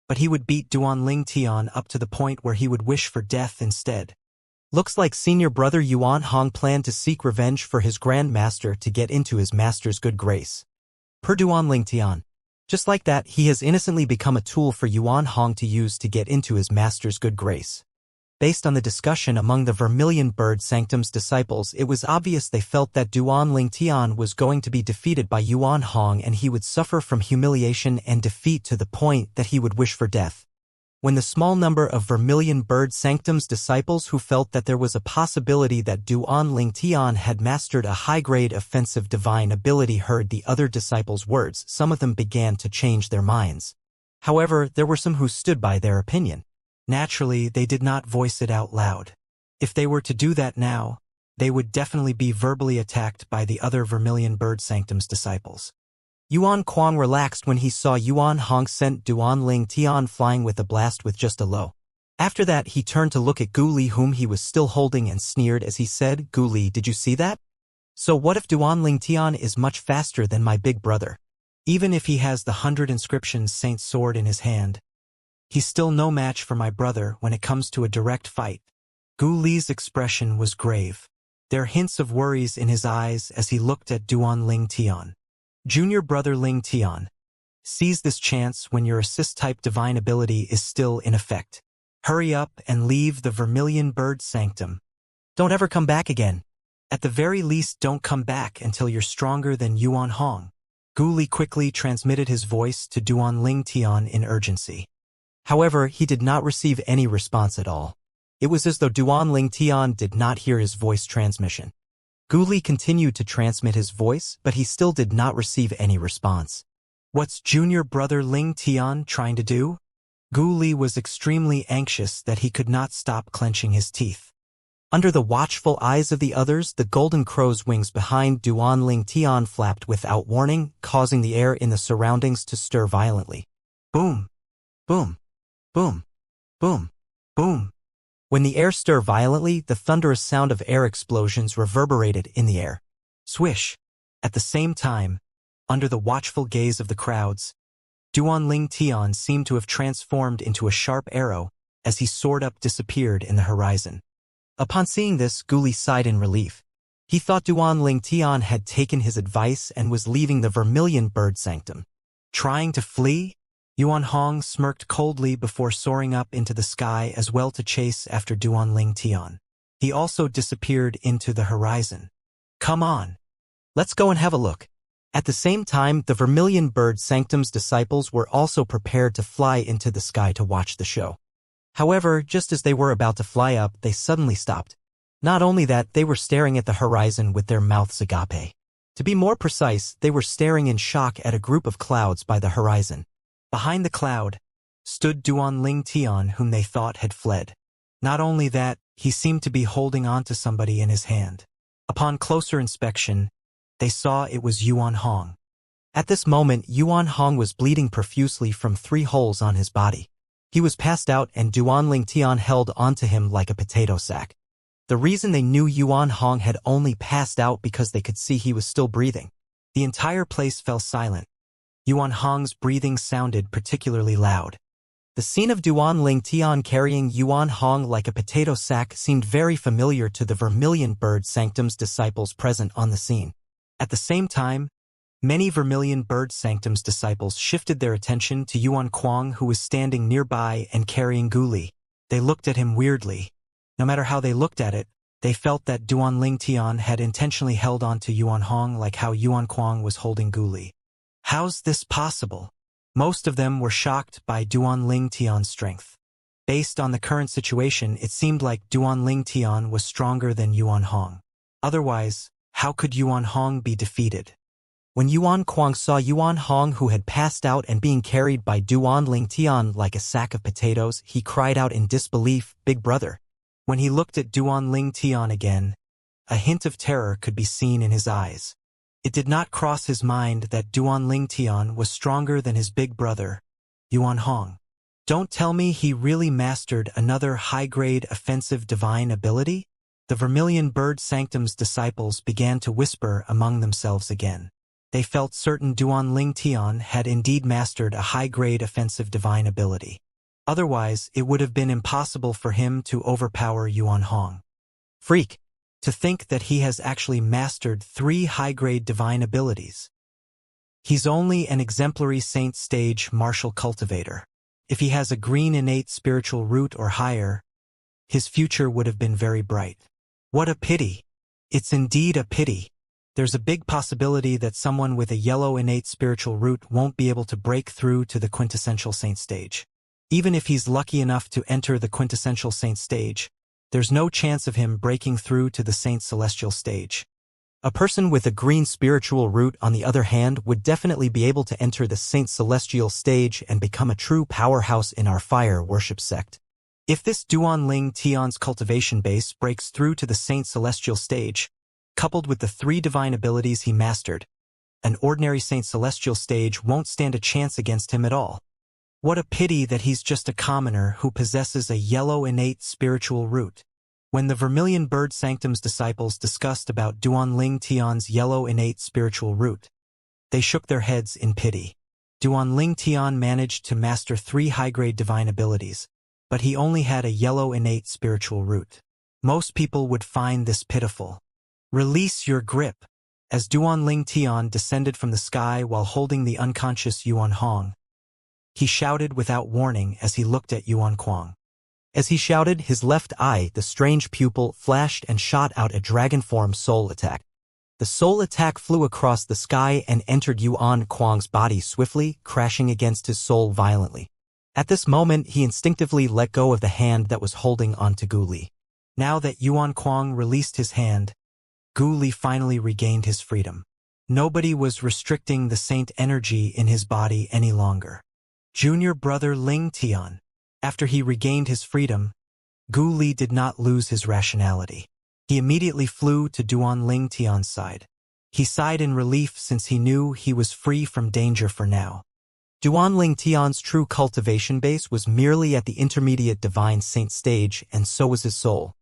but he would beat Duanling Tian up to the point where he would wish for death instead. Looks like senior brother Yuan Hong planned to seek revenge for his grandmaster to get into his master's good grace. Per Duanling Tian. Just like that, he has innocently become a tool for Yuan Hong to use to get into his master's good grace. Based on the discussion among the Vermilion Bird Sanctum's disciples, it was obvious they felt that Duanling Tian was going to be defeated by Yuan Hong and he would suffer from humiliation and defeat to the point that he would wish for death. When the small number of Vermilion Bird Sanctum's disciples who felt that there was a possibility that Duanling Tian had mastered a high-grade offensive divine ability heard the other disciples' words, some of them began to change their minds. However, there were some who stood by their opinion. Naturally, they did not voice it out loud. If they were to do that now, they would definitely be verbally attacked by the other Vermilion Bird Sanctum's disciples. Yuan Kuang relaxed when he saw Yuan Hong sent Duanling Tian flying with a blast with just a low. After that, he turned to look at Gu Li, whom he was still holding, and sneered as he said, "Gu Li, did you see that? So what if Duanling Tian is much faster than my big brother? Even if he has the 100 inscriptions Saint Sword in his hand, he's still no match for my brother when it comes to a direct fight." Gu Li's expression was grave. There were hints of worries in his eyes as he looked at Duanling Tian. Junior brother Ling Tian, seize this chance when your assist-type divine ability is still in effect. Hurry up and leave the Vermilion Bird Sanctum. Don't ever come back again. At the very least, don't come back until you're stronger than Yuan Hong. Gu Li quickly transmitted his voice to Duanling Tian in urgency. However, he did not receive any response at all. It was as though Duan Tian did not hear his voice transmission. Gu Li continued to transmit his voice, but he still did not receive any response. What's junior brother Ling Tian trying to do? Gu Li was extremely anxious that he could not stop clenching his teeth. Under the watchful eyes of the others, the golden crow's wings behind Duan Tian flapped without warning, causing the air in the surroundings to stir violently. Boom! Boom! Boom! Boom! Boom! When the air stirred violently, the thunderous sound of air explosions reverberated in the air. Swish! At the same time, under the watchful gaze of the crowds, Duan Tian seemed to have transformed into a sharp arrow as he soared up disappeared in the horizon. Upon seeing this, Gu Li sighed in relief. He thought Duan Tian had taken his advice and was leaving the Vermilion Bird Sanctum. Trying to flee? Yuan Hong smirked coldly before soaring up into the sky as well to chase after Duan Tian. He also disappeared into the horizon. Come on. Let's go and have a look. At the same time, the Vermilion Bird Sanctum's disciples were also prepared to fly into the sky to watch the show. However, just as they were about to fly up, they suddenly stopped. Not only that, they were staring at the horizon with their mouths agape. To be more precise, they were staring in shock at a group of clouds by the horizon. Behind the cloud stood Duan Tian, whom they thought had fled. Not only that, he seemed to be holding on to somebody in his hand. Upon closer inspection, they saw it was Yuan Hong. At this moment, Yuan Hong was bleeding profusely from 3 holes on his body. He was passed out and Duan Tian held onto him like a potato sack. The reason they knew Yuan Hong had only passed out because they could see he was still breathing. The entire place fell silent. Yuan Hong's breathing sounded particularly loud. The scene of Duan Tian carrying Yuan Hong like a potato sack seemed very familiar to the Vermilion Bird Sanctum's disciples present on the scene. At the same time, many Vermilion Bird Sanctum's disciples shifted their attention to Yuan Kuang, who was standing nearby and carrying Gu Li. They looked at him weirdly. No matter how they looked at it, they felt that Duan Tian had intentionally held on to Yuan Hong like how Yuan Kuang was holding Gu Li. How's this possible? Most of them were shocked by Duan Tian's strength. Based on the current situation, it seemed like Duan Tian was stronger than Yuan Hong. Otherwise, how could Yuan Hong be defeated? When Yuan Kuang saw Yuan Hong, who had passed out and being carried by Duan Tian like a sack of potatoes, he cried out in disbelief, "Big brother." When he looked at Duan Tian again, a hint of terror could be seen in his eyes. It did not cross his mind that Duan Tian was stronger than his big brother, Yuan Hong. Don't tell me he really mastered another high-grade offensive divine ability? The Vermilion Bird Sanctum's disciples began to whisper among themselves again. They felt certain Duan Tian had indeed mastered a high-grade offensive divine ability. Otherwise, it would have been impossible for him to overpower Yuan Hong. Freak! To think that he has actually mastered 3 high-grade divine abilities. He's only an exemplary saint stage martial cultivator. If he has a green innate spiritual root or higher, his future would have been very bright. What a pity! It's indeed a pity. There's a big possibility that someone with a yellow innate spiritual root won't be able to break through to the quintessential saint stage. Even if he's lucky enough to enter the quintessential saint stage, there's no chance of him breaking through to the saint celestial stage. A person with a green spiritual root, on the other hand, would definitely be able to enter the saint celestial stage and become a true powerhouse in our fire worship sect. If this Duan Tian's cultivation base breaks through to the saint celestial stage, coupled with the 3 divine abilities he mastered, an ordinary saint celestial stage won't stand a chance against him at all. What a pity that he's just a commoner who possesses a yellow innate spiritual root. When the Vermilion Bird Sanctum's disciples discussed about Duan Tian's yellow innate spiritual root, they shook their heads in pity. Duan Tian managed to master 3 high-grade divine abilities, but he only had a yellow innate spiritual root. Most people would find this pitiful. Release your grip. As Duan Tian descended from the sky while holding the unconscious Yuan Hong, he shouted without warning as he looked at Yuan Kuang. As he shouted, his left eye, the strange pupil, flashed and shot out a dragon-form soul attack. The soul attack flew across the sky and entered Yuan Kuang's body swiftly, crashing against his soul violently. At this moment, he instinctively let go of the hand that was holding onto Gu Li. Now that Yuan Kuang released his hand, Gu Li finally regained his freedom. Nobody was restricting the saint energy in his body any longer. Junior brother Ling Tian. After he regained his freedom, Gu Li did not lose his rationality. He immediately flew to Duan Ling Tian's side. He sighed in relief since he knew he was free from danger for now. Duan Ling Tian's true cultivation base was merely at the intermediate divine saint stage, and so was his soul.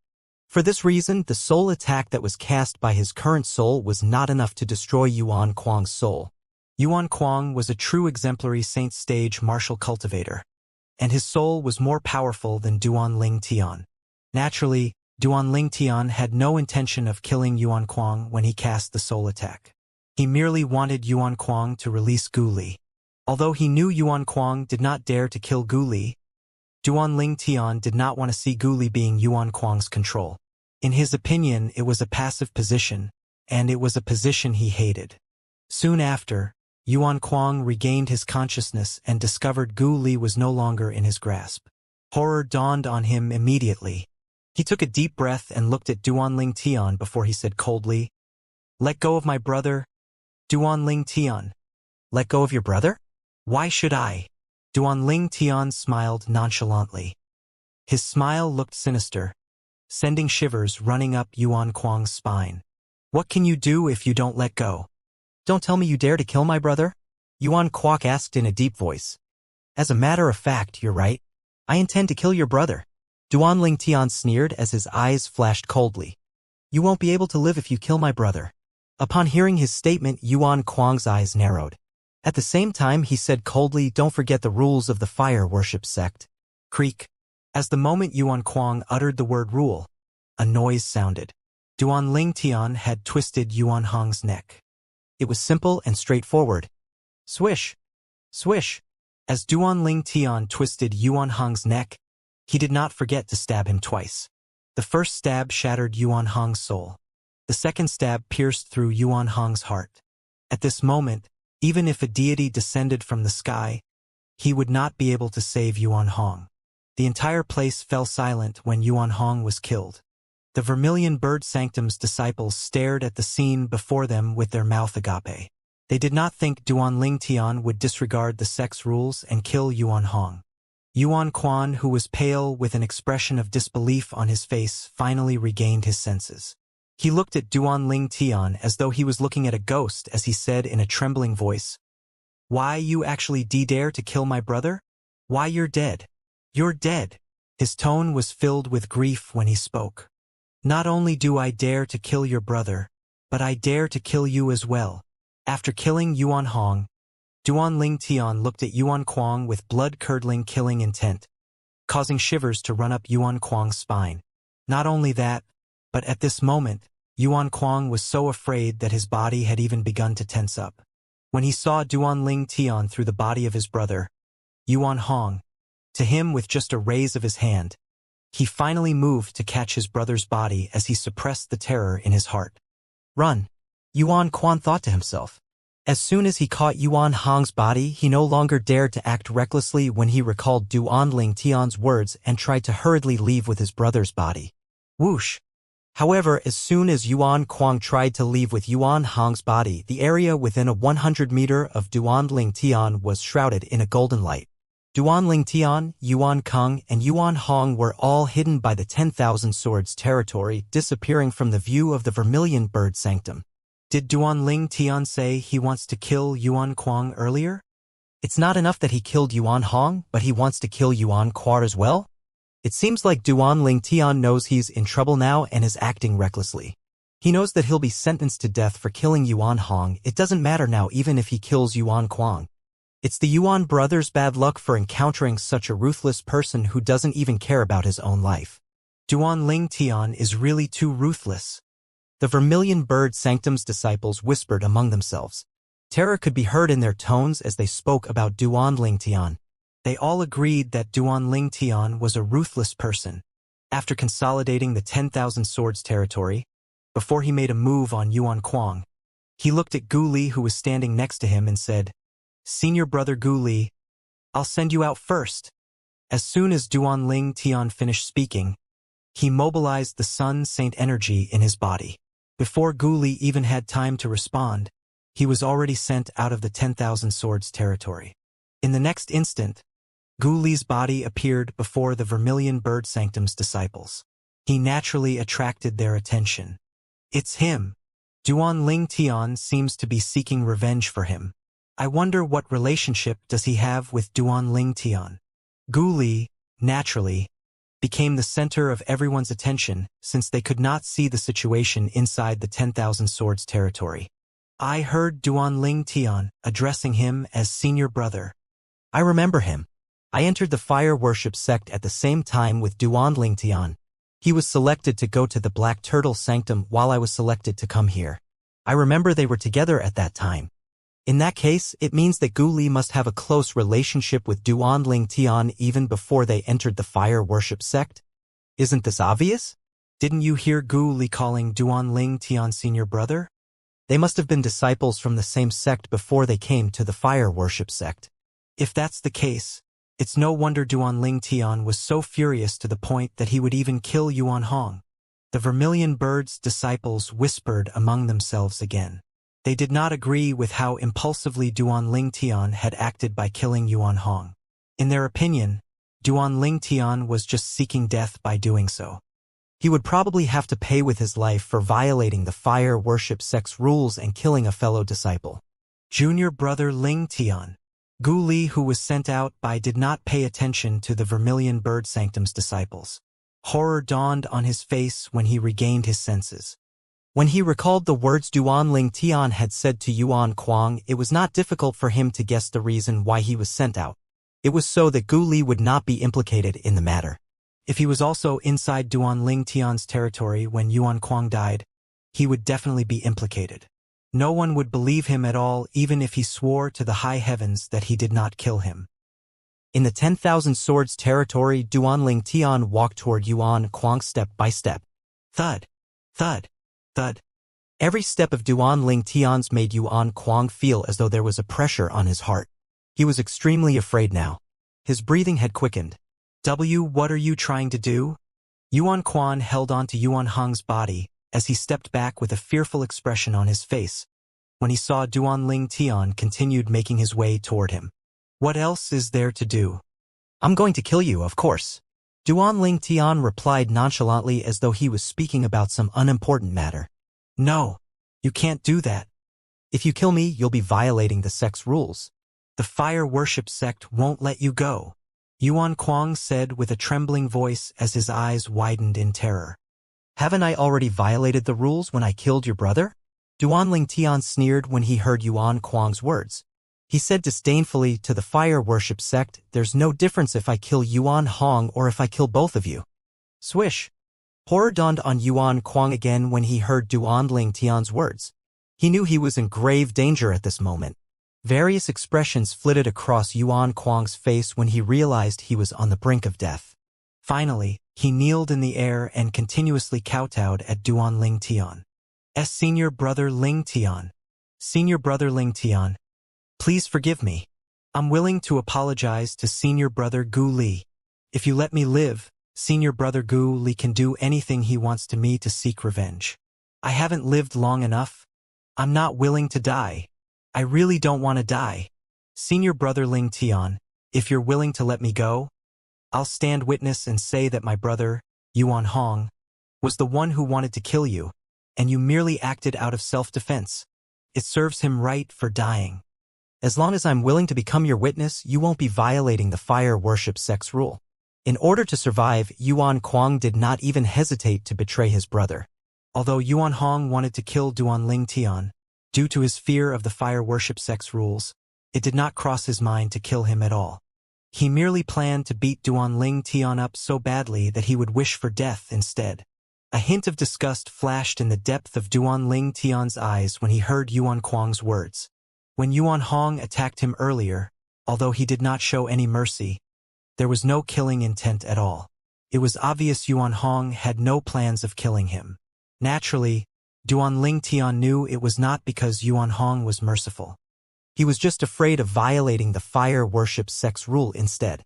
For this reason, the soul attack that was cast by his current soul was not enough to destroy Yuan Kuang's soul. Yuan Kuang was a true exemplary saint stage martial cultivator, and his soul was more powerful than Duan Ling Tian. Naturally, Duan Ling Tian had no intention of killing Yuan Kuang when he cast the soul attack. He merely wanted Yuan Kuang to release Gu Li. Although he knew Yuan Kuang did not dare to kill Gu Li, Duan Ling Tian did not want to see Gu Li being Yuan Kuang's control. In his opinion, it was a passive position, and it was a position he hated. Soon after, Yuan Kuang regained his consciousness and discovered Gu Li was no longer in his grasp. Horror dawned on him immediately. He took a deep breath and looked at Duan Ling Tian before he said coldly, "Let go of my brother, Duan Ling Tian." "Let go of your brother? Why should I?" Duan Ling Tian smiled nonchalantly. His smile looked sinister, sending shivers running up Yuan Kuang's spine. "What can you do if you don't let go?" "Don't tell me you dare to kill my brother?" Yuan Kuang asked in a deep voice. "As a matter of fact, you're right. I intend to kill your brother." Duan Ling Tian sneered as his eyes flashed coldly. "You won't be able to live if you kill my brother." Upon hearing his statement, Yuan Kuang's eyes narrowed. At the same time, he said coldly, "Don't forget the rules of the fire worship sect." Creak. As the moment Yuan Kuang uttered the word rule, a noise sounded. Duan Ling Tian had twisted Yuan Hong's neck. It was simple and straightforward. Swish! Swish! As Duan Ling Tian twisted Yuan Hong's neck, he did not forget to stab him twice. The first stab shattered Yuan Hong's soul. The second stab pierced through Yuan Hong's heart. At this moment, even if a deity descended from the sky, he would not be able to save Yuan Hong. The entire place fell silent when Yuan Hong was killed. The Vermilion Bird Sanctum's disciples stared at the scene before them with their mouth agape. They did not think Duan Ling Tian would disregard the sect's rules and kill Yuan Hong. Yuan Kuang, who was pale with an expression of disbelief on his face, finally regained his senses. He looked at Duan Ling Tian as though he was looking at a ghost as he said in a trembling voice, "Why you actually dare to kill my brother? Why you're dead. You're dead." His tone was filled with grief when he spoke. "Not only do I dare to kill your brother, but I dare to kill you as well." After killing Yuan Hong, Duan Ling Tian looked at Yuan Kuang with blood-curdling killing intent, causing shivers to run up Yuan Kuang's spine. Not only that, but at this moment, Yuan Kuang was so afraid that his body had even begun to tense up. When he saw Duan Ling Tian through the body of his brother, Yuan Hong, to him with just a raise of his hand, he finally moved to catch his brother's body as he suppressed the terror in his heart. "Run," Yuan Kuang thought to himself. As soon as he caught Yuan Hong's body, he no longer dared to act recklessly when he recalled Duan Ling Tian's words and tried to hurriedly leave with his brother's body. Whoosh! However, as soon as Yuan Kuang tried to leave with Yuan Hong's body, the area within a 100 meter of Duan Ling Tian was shrouded in a golden light. Duan Ling Tian, Yuan Kung, and Yuan Hong were all hidden by the 10,000 Swords territory, disappearing from the view of the Vermilion Bird Sanctum. Did Duan Ling Tian say he wants to kill Yuan Kuang earlier? It's not enough that he killed Yuan Hong, but he wants to kill Yuan Kuang as well? It seems like Duan Ling Tian knows he's in trouble now and is acting recklessly. He knows that he'll be sentenced to death for killing Yuan Hong. It doesn't matter now even if he kills Yuan Kuang. It's the Yuan brothers' bad luck for encountering such a ruthless person who doesn't even care about his own life. Duan Ling Tian is really too ruthless. The Vermilion Bird Sanctum's disciples whispered among themselves. Terror could be heard in their tones as they spoke about Duan Ling Tian. They all agreed that Duan Ling Tian was a ruthless person. After consolidating the 10,000 Swords territory, before he made a move on Yuan Kuang, he looked at Gu Li, who was standing next to him, and said, "Senior brother Gu Li, I'll send you out first." As soon as Duan Ling Tian finished speaking, he mobilized the Sun Saint energy in his body. Before Gu Li even had time to respond, he was already sent out of the 10,000 Swords territory. In the next instant, Gu Li's body appeared before the Vermilion Bird Sanctum's disciples. He naturally attracted their attention. It's him. Duan Ling Tian seems to be seeking revenge for him. I wonder what relationship does he have with Duan Ling Tian. Gu Li, naturally, became the center of everyone's attention since they could not see the situation inside the 10,000 Swords territory. I heard Duan Ling Tian addressing him as senior brother. I remember him. I entered the fire worship sect at the same time with Duan Ling Tian. He was selected to go to the Black Turtle Sanctum while I was selected to come here. I remember they were together at that time. In that case, it means that Gu Li must have a close relationship with Duan Ling Tian even before they entered the fire worship sect. Isn't this obvious? Didn't you hear Gu Li calling Duan Ling Tian senior brother? They must have been disciples from the same sect before they came to the fire worship sect. If that's the case, it's no wonder Duan Ling Tian was so furious to the point that he would even kill Yuan Hong. The Vermilion Bird's disciples whispered among themselves again. They did not agree with how impulsively Duan Ling Tian had acted by killing Yuan Hong. In their opinion, Duan Ling Tian was just seeking death by doing so. He would probably have to pay with his life for violating the fire worship sect's rules and killing a fellow disciple. Junior brother Ling Tian. Gu Li, who was sent out by, did not pay attention to the Vermilion Bird Sanctum's disciples. Horror dawned on his face when he regained his senses. When he recalled the words Duan Ling Tian had said to Yuan Kuang, it was not difficult for him to guess the reason why he was sent out. It was so that Gu Li would not be implicated in the matter. If he was also inside Duan Ling Tian's territory when Yuan Kuang died, he would definitely be implicated. No one would believe him at all even if he swore to the high heavens that he did not kill him. In the 10,000 Swords territory, Duan Ling Tian walked toward Yuan Kuang step by step. Thud, thud, thud. Every step of Duan Ling Tian's made Yuan Kuang feel as though there was a pressure on his heart. He was extremely afraid now. His breathing had quickened. What are you trying to do? Yuan Kuang held on to Yuan Hong's body as he stepped back with a fearful expression on his face when he saw Duan Ling Tian continued making his way toward him. What else is there to do? I'm going to kill you, of course. Duan Ling Tian replied nonchalantly as though he was speaking about some unimportant matter. No, you can't do that. If you kill me, you'll be violating the sect's rules. The fire worship sect won't let you go, Yuan Kuang said with a trembling voice as his eyes widened in terror. Haven't I already violated the rules when I killed your brother? Duan Ling Tian sneered when he heard Yuan Kuang's words. He said disdainfully to the fire worship sect, there's no difference if I kill Yuan Hong or if I kill both of you. Swish. Horror dawned on Yuan Kuang again when he heard Duan Ling Tian's words. He knew he was in grave danger at this moment. Various expressions flitted across Yuan Kuang's face when he realized he was on the brink of death. Finally, he kneeled in the air and continuously kowtowed at Duan Ling Tian. Senior brother Ling Tian. Senior brother Ling Tian. Please forgive me. I'm willing to apologize to senior brother Gu Li. If you let me live, senior brother Gu Li can do anything he wants to me to seek revenge. I haven't lived long enough. I'm not willing to die. I really don't want to die. Senior brother Ling Tian, if you're willing to let me go, I'll stand witness and say that my brother, Yuan Hong, was the one who wanted to kill you, and you merely acted out of self-defense. It serves him right for dying. As long as I'm willing to become your witness, you won't be violating the fire worship sect's rule. In order to survive, Yuan Kuang did not even hesitate to betray his brother. Although Yuan Hong wanted to kill Duan Ling Tian, due to his fear of the fire worship sect's rules, it did not cross his mind to kill him at all. He merely planned to beat Duan Ling Tian up so badly that he would wish for death instead. A hint of disgust flashed in the depth of Duan Ling Tian's eyes when he heard Yuan Kuang's words. When Yuan Hong attacked him earlier, although he did not show any mercy, there was no killing intent at all. It was obvious Yuan Hong had no plans of killing him. Naturally, Duan Ling Tian knew it was not because Yuan Hong was merciful. He was just afraid of violating the fire worship sect's rule instead.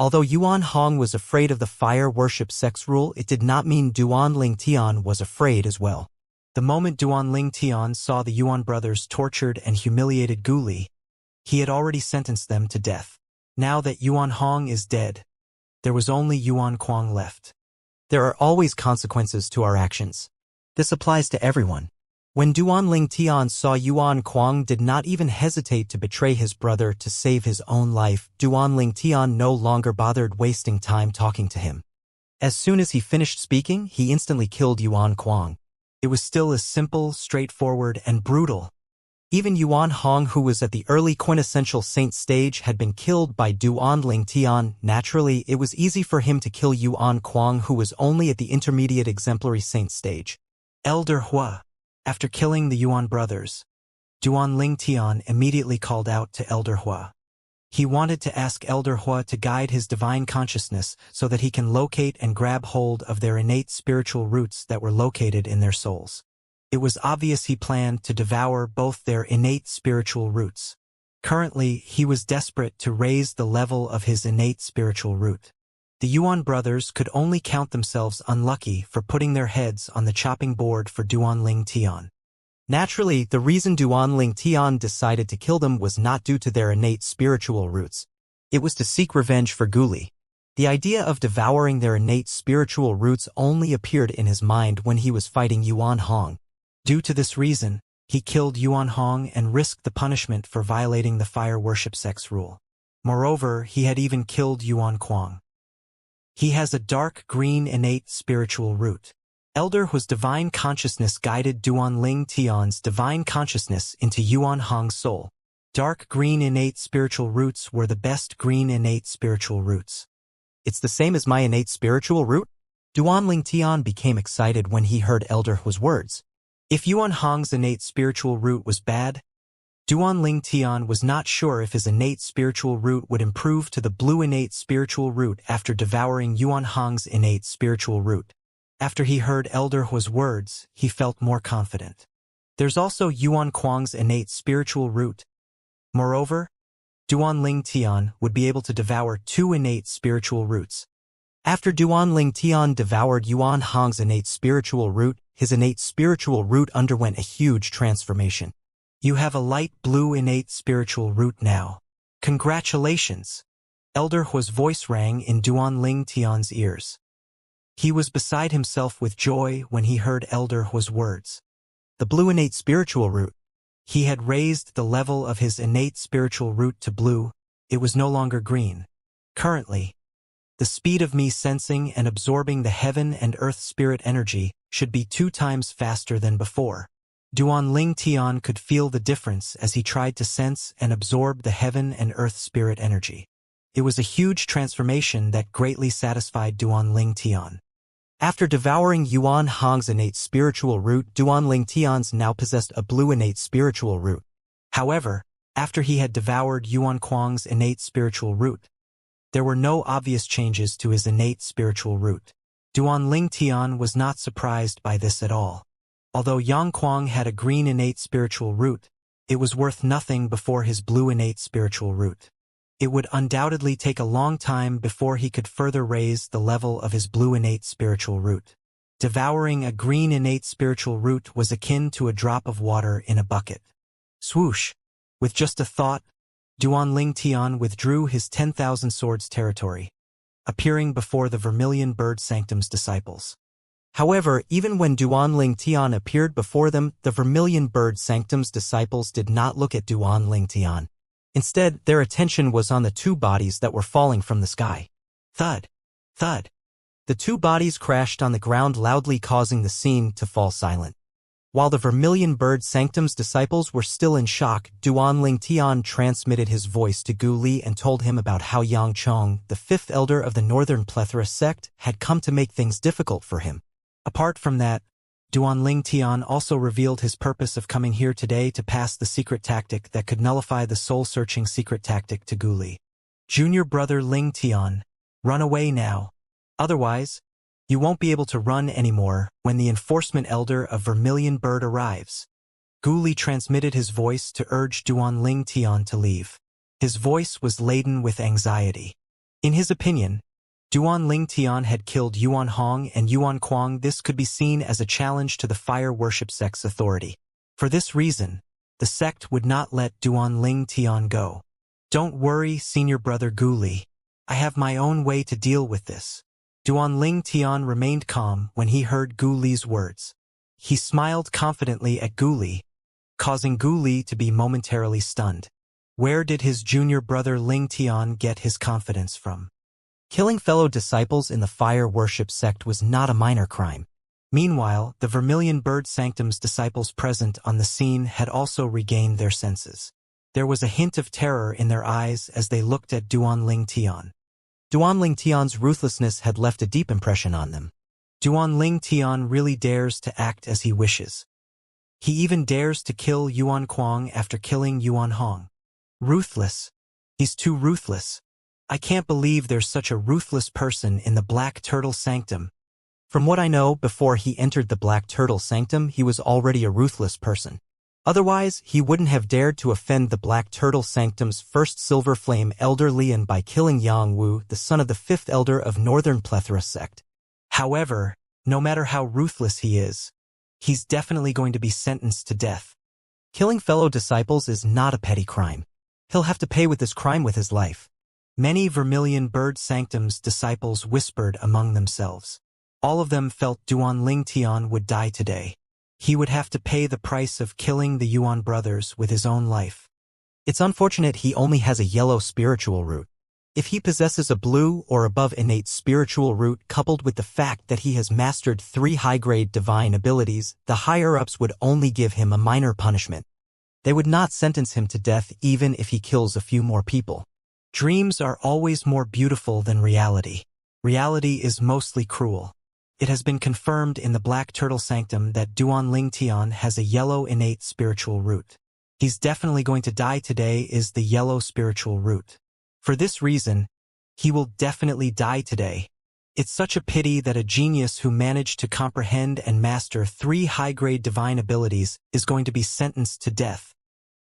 Although Yuan Hong was afraid of the fire worship sex rule, it did not mean Duan Ling Tian was afraid as well. The moment Duan Ling Tian saw the Yuan brothers tortured and humiliated Gu Li, he had already sentenced them to death. Now that Yuan Hong is dead, there was only Yuan Kuang left. There are always consequences to our actions. This applies to everyone. When Duan Ling Tian saw Yuan Kuang did not even hesitate to betray his brother to save his own life, Duan Ling Tian no longer bothered wasting time talking to him. As soon as he finished speaking, he instantly killed Yuan Kuang. It was still as simple, straightforward, and brutal. Even Yuan Hong, who was at the early quintessential saint stage, had been killed by Duan Ling Tian. Naturally, it was easy for him to kill Yuan Kuang, who was only at the intermediate exemplary saint stage. Elder Hua. After killing the Yuan brothers, Duan Ling Tian immediately called out to Elder Hua. He wanted to ask Elder Hua to guide his divine consciousness so that he can locate and grab hold of their innate spiritual roots that were located in their souls. It was obvious he planned to devour both their innate spiritual roots. Currently, he was desperate to raise the level of his innate spiritual root. The Yuan brothers could only count themselves unlucky for putting their heads on the chopping board for Duan Ling Tian. Naturally, the reason Duan Ling Tian decided to kill them was not due to their innate spiritual roots. It was to seek revenge for Gu Li. The idea of devouring their innate spiritual roots only appeared in his mind when he was fighting Yuan Hong. Due to this reason, he killed Yuan Hong and risked the punishment for violating the fire worship sex rule. Moreover, he had even killed Yuan Kuang. He has a dark green innate spiritual root. Elder Hua's divine consciousness guided Duan Ling Tian's divine consciousness into Yuan Hong's soul. Dark green innate spiritual roots were the best green innate spiritual roots. It's the same as my innate spiritual root? Duan Ling Tian became excited when he heard Elder Hua's words. If Yuan Hong's innate spiritual root was bad, Duan Ling Tian was not sure if his innate spiritual root would improve to the blue innate spiritual root after devouring Yuan Hong's innate spiritual root. After he heard Elder Hua's words, he felt more confident. There's also Yuan Kuang's innate spiritual root. Moreover, Duan Ling Tian would be able to devour 2 innate spiritual roots. After Duan Ling Tian devoured Yuan Hong's innate spiritual root, his innate spiritual root underwent a huge transformation. You have a light blue innate spiritual root now. Congratulations! Elder Hua's voice rang in Duan Ling Tian's ears. He was beside himself with joy when he heard Elder Hua's words. The blue innate spiritual root. He had raised the level of his innate spiritual root to blue. It was no longer green. Currently, the speed of me sensing and absorbing the heaven and earth spirit energy should be 2 times faster than before. Duan Ling Tian could feel the difference as he tried to sense and absorb the heaven and earth spirit energy. It was a huge transformation that greatly satisfied Duan Ling Tian. After devouring Yuan Hong's innate spiritual root, Duan Ling Tian's now possessed a blue innate spiritual root. However, after he had devoured Yuan Kuang's innate spiritual root, there were no obvious changes to his innate spiritual root. Duan Ling Tian was not surprised by this at all. Although Yang Kuang had a green innate spiritual root, it was worth nothing before his blue innate spiritual root. It would undoubtedly take a long time before he could further raise the level of his blue innate spiritual root. Devouring a green innate spiritual root was akin to a drop of water in a bucket. Swoosh! With just a thought, Duan Ling Tian withdrew his 10,000 swords territory, appearing before the Vermilion Bird Sanctum's disciples. However, even when Duan Ling Tian appeared before them, the Vermilion Bird Sanctum's disciples did not look at Duan Ling Tian. Instead, their attention was on the 2 bodies that were falling from the sky. Thud! Thud! The 2 bodies crashed on the ground loudly, causing the scene to fall silent. While the Vermilion Bird Sanctum's disciples were still in shock, Duan Ling Tian transmitted his voice to Gu Li and told him about how Yang Chong, the 5th elder of the Northern Plethora sect, had come to make things difficult for him. Apart from that, Duan Ling Tian also revealed his purpose of coming here today to pass the secret tactic that could nullify the soul-searching secret tactic to Gu Li. Junior brother Ling Tian, run away now. Otherwise, you won't be able to run anymore when the enforcement elder of Vermilion Bird arrives. Gu Li transmitted his voice to urge Duan Ling Tian to leave. His voice was laden with anxiety. In his opinion, Duan Ling Tian had killed Yuan Hong and Yuan Kuang. This could be seen as a challenge to the fire worship sect's authority. For this reason, the sect would not let Duan Ling Tian go. Don't worry, senior brother Gu Li. I have my own way to deal with this. Duan Ling Tian remained calm when he heard Gu Li's words. He smiled confidently at Gu Li, causing Gu Li to be momentarily stunned. Where did his junior brother Ling Tian get his confidence from? Killing fellow disciples in the fire worship sect was not a minor crime. Meanwhile, the Vermilion Bird Sanctum's disciples present on the scene had also regained their senses. There was a hint of terror in their eyes as they looked at Duan Ling Tian. Duan Ling Tian's ruthlessness had left a deep impression on them. Duan Ling Tian really dares to act as he wishes. He even dares to kill Yuan Kuang after killing Yuan Hong. Ruthless. He's too ruthless. I can't believe there's such a ruthless person in the Black Turtle Sanctum. From what I know, before he entered the Black Turtle Sanctum, he was already a ruthless person. Otherwise, he wouldn't have dared to offend the Black Turtle Sanctum's first Silver Flame Elder Lian by killing Yang Wu, the son of the fifth elder of Northern Plethora Sect. However, no matter how ruthless he is, he's definitely going to be sentenced to death. Killing fellow disciples is not a petty crime. He'll have to pay with this crime with his life. Many Vermilion Bird Sanctum's disciples whispered among themselves. All of them felt Duan Ling Tian would die today. He would have to pay the price of killing the Yuan brothers with his own life. It's unfortunate he only has a yellow spiritual root. If he possesses a blue or above innate spiritual root coupled with the fact that he has mastered 3 high-grade divine abilities, the higher-ups would only give him a minor punishment. They would not sentence him to death even if he kills a few more people. Dreams are always more beautiful than reality. Reality is mostly cruel. It has been confirmed in the Black Turtle Sanctum that Duan Ling Tian has a yellow innate spiritual root. He's definitely going to die today is the yellow spiritual root. For this reason, he will definitely die today. It's such a pity that a genius who managed to comprehend and master 3 high-grade divine abilities is going to be sentenced to death.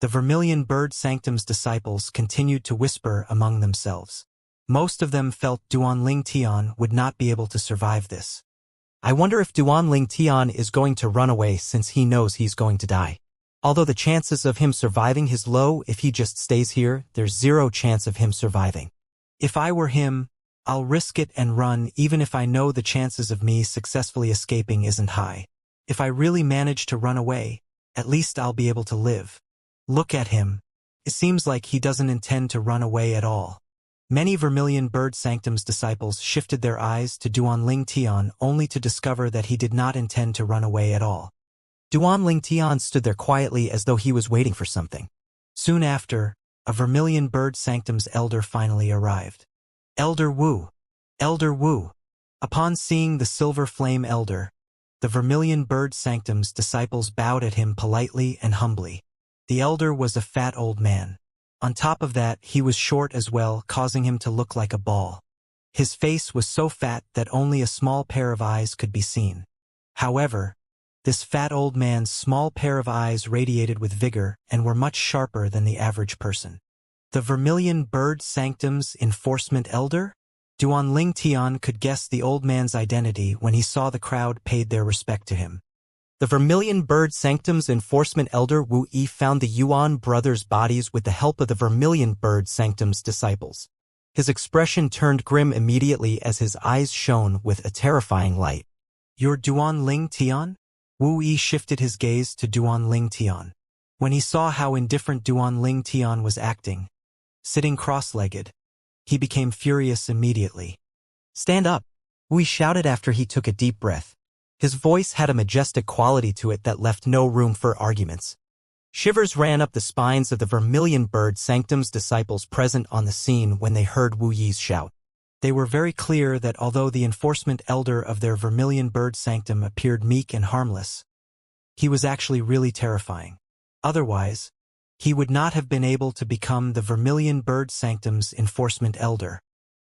The Vermilion Bird Sanctum's disciples continued to whisper among themselves. Most of them felt Duan Ling Tian would not be able to survive this. I wonder if Duan Ling Tian is going to run away since he knows he's going to die. Although the chances of him surviving is low, if he just stays here, there's 0 chance of him surviving. If I were him, I'll risk it and run even if I know the chances of me successfully escaping isn't high. If I really manage to run away, at least I'll be able to live. Look at him. It seems like he doesn't intend to run away at all. Many Vermilion Bird Sanctum's disciples shifted their eyes to Duan Ling Tian only to discover that he did not intend to run away at all. Duan Ling Tian stood there quietly as though he was waiting for something. Soon after, a Vermilion Bird Sanctum's elder finally arrived. Elder Wu. Elder Wu. Upon seeing the Silver Flame Elder, the Vermilion Bird Sanctum's disciples bowed at him politely and humbly. The elder was a fat old man. On top of that, he was short as well, causing him to look like a ball. His face was so fat that only a small pair of eyes could be seen. However, this fat old man's small pair of eyes radiated with vigor and were much sharper than the average person. The Vermilion Bird Sanctum's Enforcement Elder? Duan Ling Tian could guess the old man's identity when he saw the crowd paid their respect to him. The Vermilion Bird Sanctum's Enforcement Elder Wu Yi found the Yuan brothers' bodies with the help of the Vermilion Bird Sanctum's disciples. His expression turned grim immediately as his eyes shone with a terrifying light. You're Duan Ling Tian? Wu Yi shifted his gaze to Duan Ling Tian. When he saw how indifferent Duan Ling Tian was acting, sitting cross-legged, he became furious immediately. Stand up, Wu Yi shouted after he took a deep breath. His voice had a majestic quality to it that left no room for arguments. Shivers ran up the spines of the Vermilion Bird Sanctum's disciples present on the scene when they heard Wu Yi's shout. They were very clear that although the enforcement elder of their Vermilion Bird Sanctum appeared meek and harmless, he was actually really terrifying. Otherwise, he would not have been able to become the Vermilion Bird Sanctum's enforcement elder.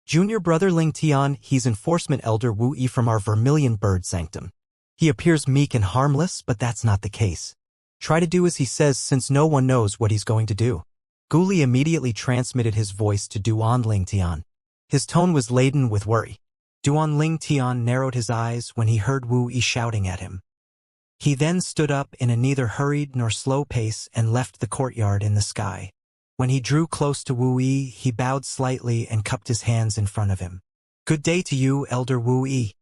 Junior brother Ling Tian, he's Enforcement Elder Wu Yi from our Vermilion Bird Sanctum. He appears meek and harmless, but that's not the case. Try to do as he says since no one knows what he's going to do. Gu Li immediately transmitted his voice to Duan Ling Tian. His tone was laden with worry. Duan Ling Tian narrowed his eyes when he heard Wu Yi shouting at him. He then stood up in a neither hurried nor slow pace and left the courtyard in the sky. When he drew close to Wu Yi, he bowed slightly and cupped his hands in front of him. "Good day to you, Elder Wu Yi."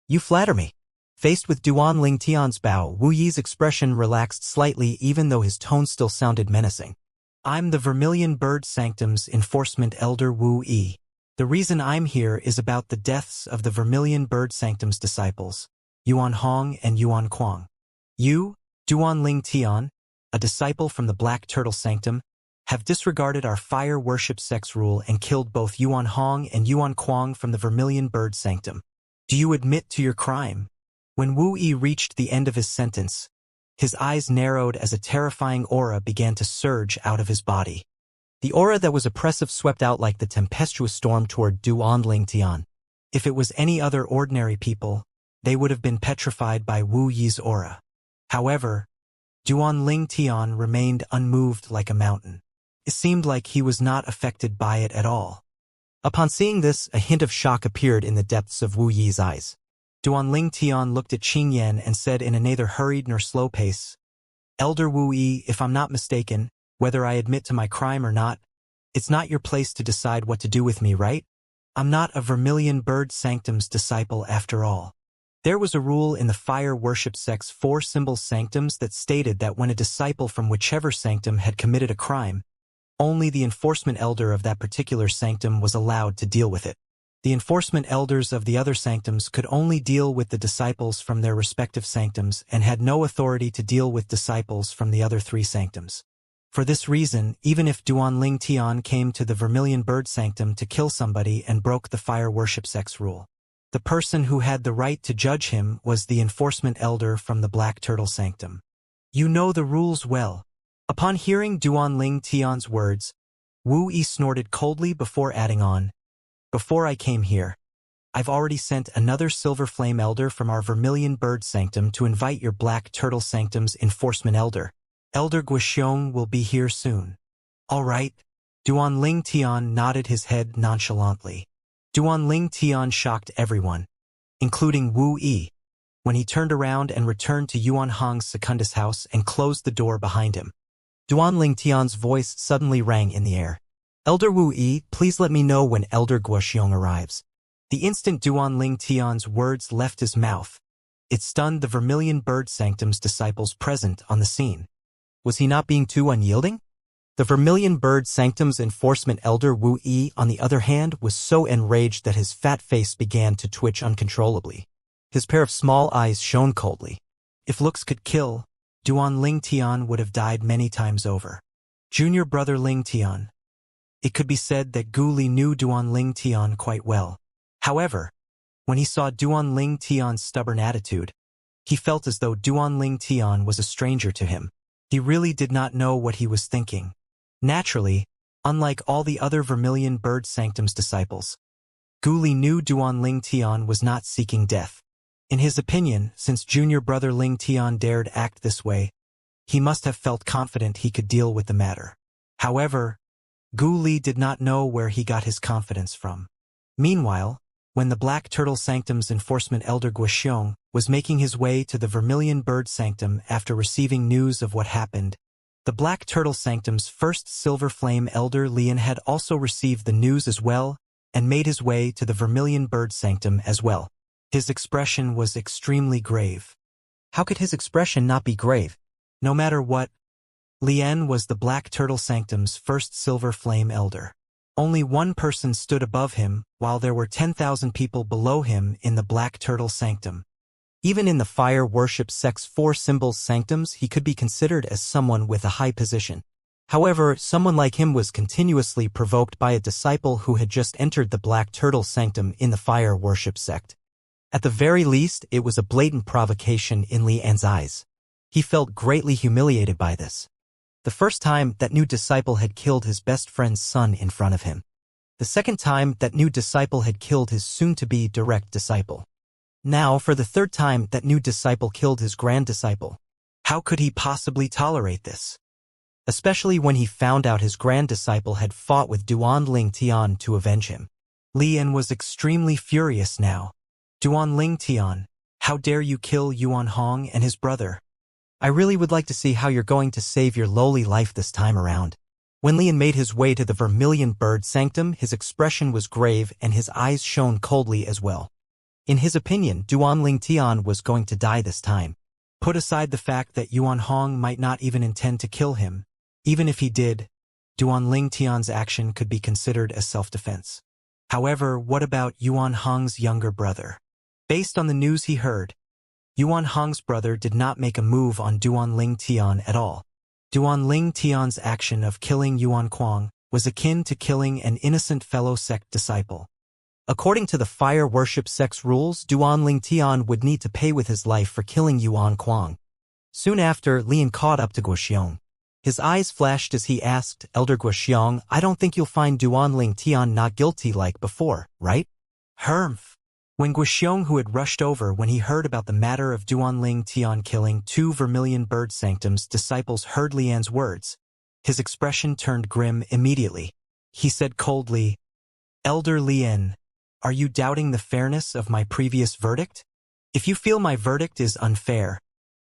"You flatter me." Faced with Duan Ling Tian's bow, Wu Yi's expression relaxed slightly even though his tone still sounded menacing. "I'm the Vermilion Bird Sanctum's Enforcement Elder Wu Yi. The reason I'm here is about the deaths of the Vermilion Bird Sanctum's disciples, Yuan Hong and Yuan Kuang. You, Duan Ling Tian, a disciple from the Black Turtle Sanctum, have disregarded our fire worship sex rule and killed both Yuan Hong and Yuan Kuang from the Vermilion Bird Sanctum. Do you admit to your crime?" When Wu Yi reached the end of his sentence, his eyes narrowed as a terrifying aura began to surge out of his body. The aura that was oppressive swept out like the tempestuous storm toward Duan Ling Tian. If it was any other ordinary people, they would have been petrified by Wu Yi's aura. However, Duan Ling Tian remained unmoved like a mountain. It seemed like he was not affected by it at all. Upon seeing this, a hint of shock appeared in the depths of Wu Yi's eyes. Duan Ling Tian looked at Qing Yan and said in a neither hurried nor slow pace, "Elder Wu Yi, if I'm not mistaken, whether I admit to my crime or not, it's not your place to decide what to do with me, right? I'm not a Vermilion Bird Sanctum's disciple after all." There was a rule in the fire worship sect's 4 symbol sanctums that stated that when a disciple from whichever sanctum had committed a crime, only the enforcement elder of that particular sanctum was allowed to deal with it. The enforcement elders of the other sanctums could only deal with the disciples from their respective sanctums and had no authority to deal with disciples from the other 3 sanctums. For this reason, even if Duan Ling Tian came to the Vermilion Bird Sanctum to kill somebody and broke the fire worship sex rule, the person who had the right to judge him was the enforcement elder from the Black Turtle Sanctum. "You know the rules well." Upon hearing Duan Ling Tian's words, Wu Yi snorted coldly before adding on, "Before I came here, I've already sent another Silver Flame Elder from our Vermilion Bird Sanctum to invite your Black Turtle Sanctum's enforcement elder. Elder Guoxiong will be here soon." "All right." Duan Ling Tian nodded his head nonchalantly. Duan Ling Tian shocked everyone, including Wu Yi, when he turned around and returned to Yuan Hong's Secundus house and closed the door behind him. Duan Ling Tian's voice suddenly rang in the air. "Elder Wu Yi, please let me know when Elder Guoxiong arrives." The instant Duan Ling Tian's words left his mouth, it stunned the Vermilion Bird Sanctum's disciples present on the scene. Was he not being too unyielding? The Vermilion Bird Sanctum's enforcement elder Wu Yi, on the other hand, was so enraged that his fat face began to twitch uncontrollably. His pair of small eyes shone coldly. If looks could kill, Duan Ling Tian would have died many times over. Junior brother Ling Tian. It could be said that Gu Li knew Duan Ling Tian quite well. However, when he saw Duan Ling Tian's stubborn attitude, he felt as though Duan Ling Tian was a stranger to him. He really did not know what he was thinking. Naturally, unlike all the other Vermilion Bird Sanctum's disciples, Gu Li knew Duan Ling Tian was not seeking death. In his opinion, since junior brother Ling Tian dared act this way, he must have felt confident he could deal with the matter. However, Gu Li did not know where he got his confidence from. Meanwhile, when the Black Turtle Sanctum's enforcement elder Guoxiong was making his way to the Vermilion Bird Sanctum after receiving news of what happened, the Black Turtle Sanctum's first Silver Flame elder Lian had also received the news as well and made his way to the Vermilion Bird Sanctum as well. His expression was extremely grave. How could his expression not be grave? No matter what, Lian was the Black Turtle Sanctum's first Silver Flame elder. Only one person stood above him, while there were 10,000 people below him in the Black Turtle Sanctum. Even in the fire worship sect's 4 symbols sanctums, he could be considered as someone with a high position. However, someone like him was continuously provoked by a disciple who had just entered the Black Turtle Sanctum in the fire worship sect. At the very least, it was a blatant provocation in Li An's eyes. He felt greatly humiliated by this. The first time, that new disciple had killed his best friend's son in front of him. The second time, that new disciple had killed his soon-to-be direct disciple. Now, for the third time, that new disciple killed his grand disciple. How could he possibly tolerate this? Especially when he found out his grand disciple had fought with Duan Ling Tian to avenge him. Lian was extremely furious now. Duan Ling Tian, how dare you kill Yuan Hong and his brother? I really would like to see how you're going to save your lowly life this time around. When Lian made his way to the Vermilion Bird Sanctum, his expression was grave and his eyes shone coldly as well. In his opinion, Duan Ling Tian was going to die this time. Put aside the fact that Yuan Hong might not even intend to kill him. Even if he did, Duan Ling Tian's action could be considered as self-defense. However, what about Yuan Hong's younger brother? Based on the news he heard, Yuan Hong's brother did not make a move on Duan Ling Tian at all. Duan Ling Tian's action of killing Yuan Kuang was akin to killing an innocent fellow sect disciple. According to the fire worship sect's rules, Duan Ling Tian would need to pay with his life for killing Yuan Kuang. Soon after, Lian caught up to Guoxiong. His eyes flashed as he asked, Elder Guoxiong, I don't think you'll find Duan Ling Tian not guilty like before, right? Humph. When Guoxiong, who had rushed over when he heard about the matter of Duan Ling Tian killing 2 Vermilion Bird Sanctum's disciples, heard Lian's words, his expression turned grim immediately. He said coldly, Elder Lian, are you doubting the fairness of my previous verdict? If you feel my verdict is unfair,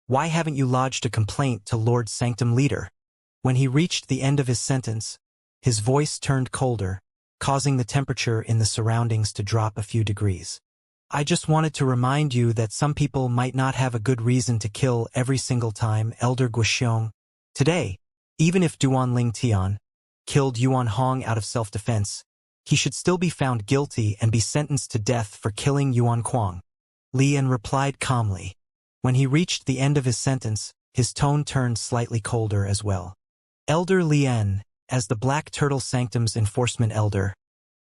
why haven't you lodged a complaint to Lord Sanctum Leader? When he reached the end of his sentence, his voice turned colder, causing the temperature in the surroundings to drop a few degrees. I just wanted to remind you that some people might not have a good reason to kill every single time, Elder Guoxiong. Today, even if Duan Ling Tian killed Yuan Hong out of self-defense, he should still be found guilty and be sentenced to death for killing Yuan Kuang. Lian replied calmly. When he reached the end of his sentence, his tone turned slightly colder as well. Elder Lian, as the Black Turtle Sanctum's enforcement elder,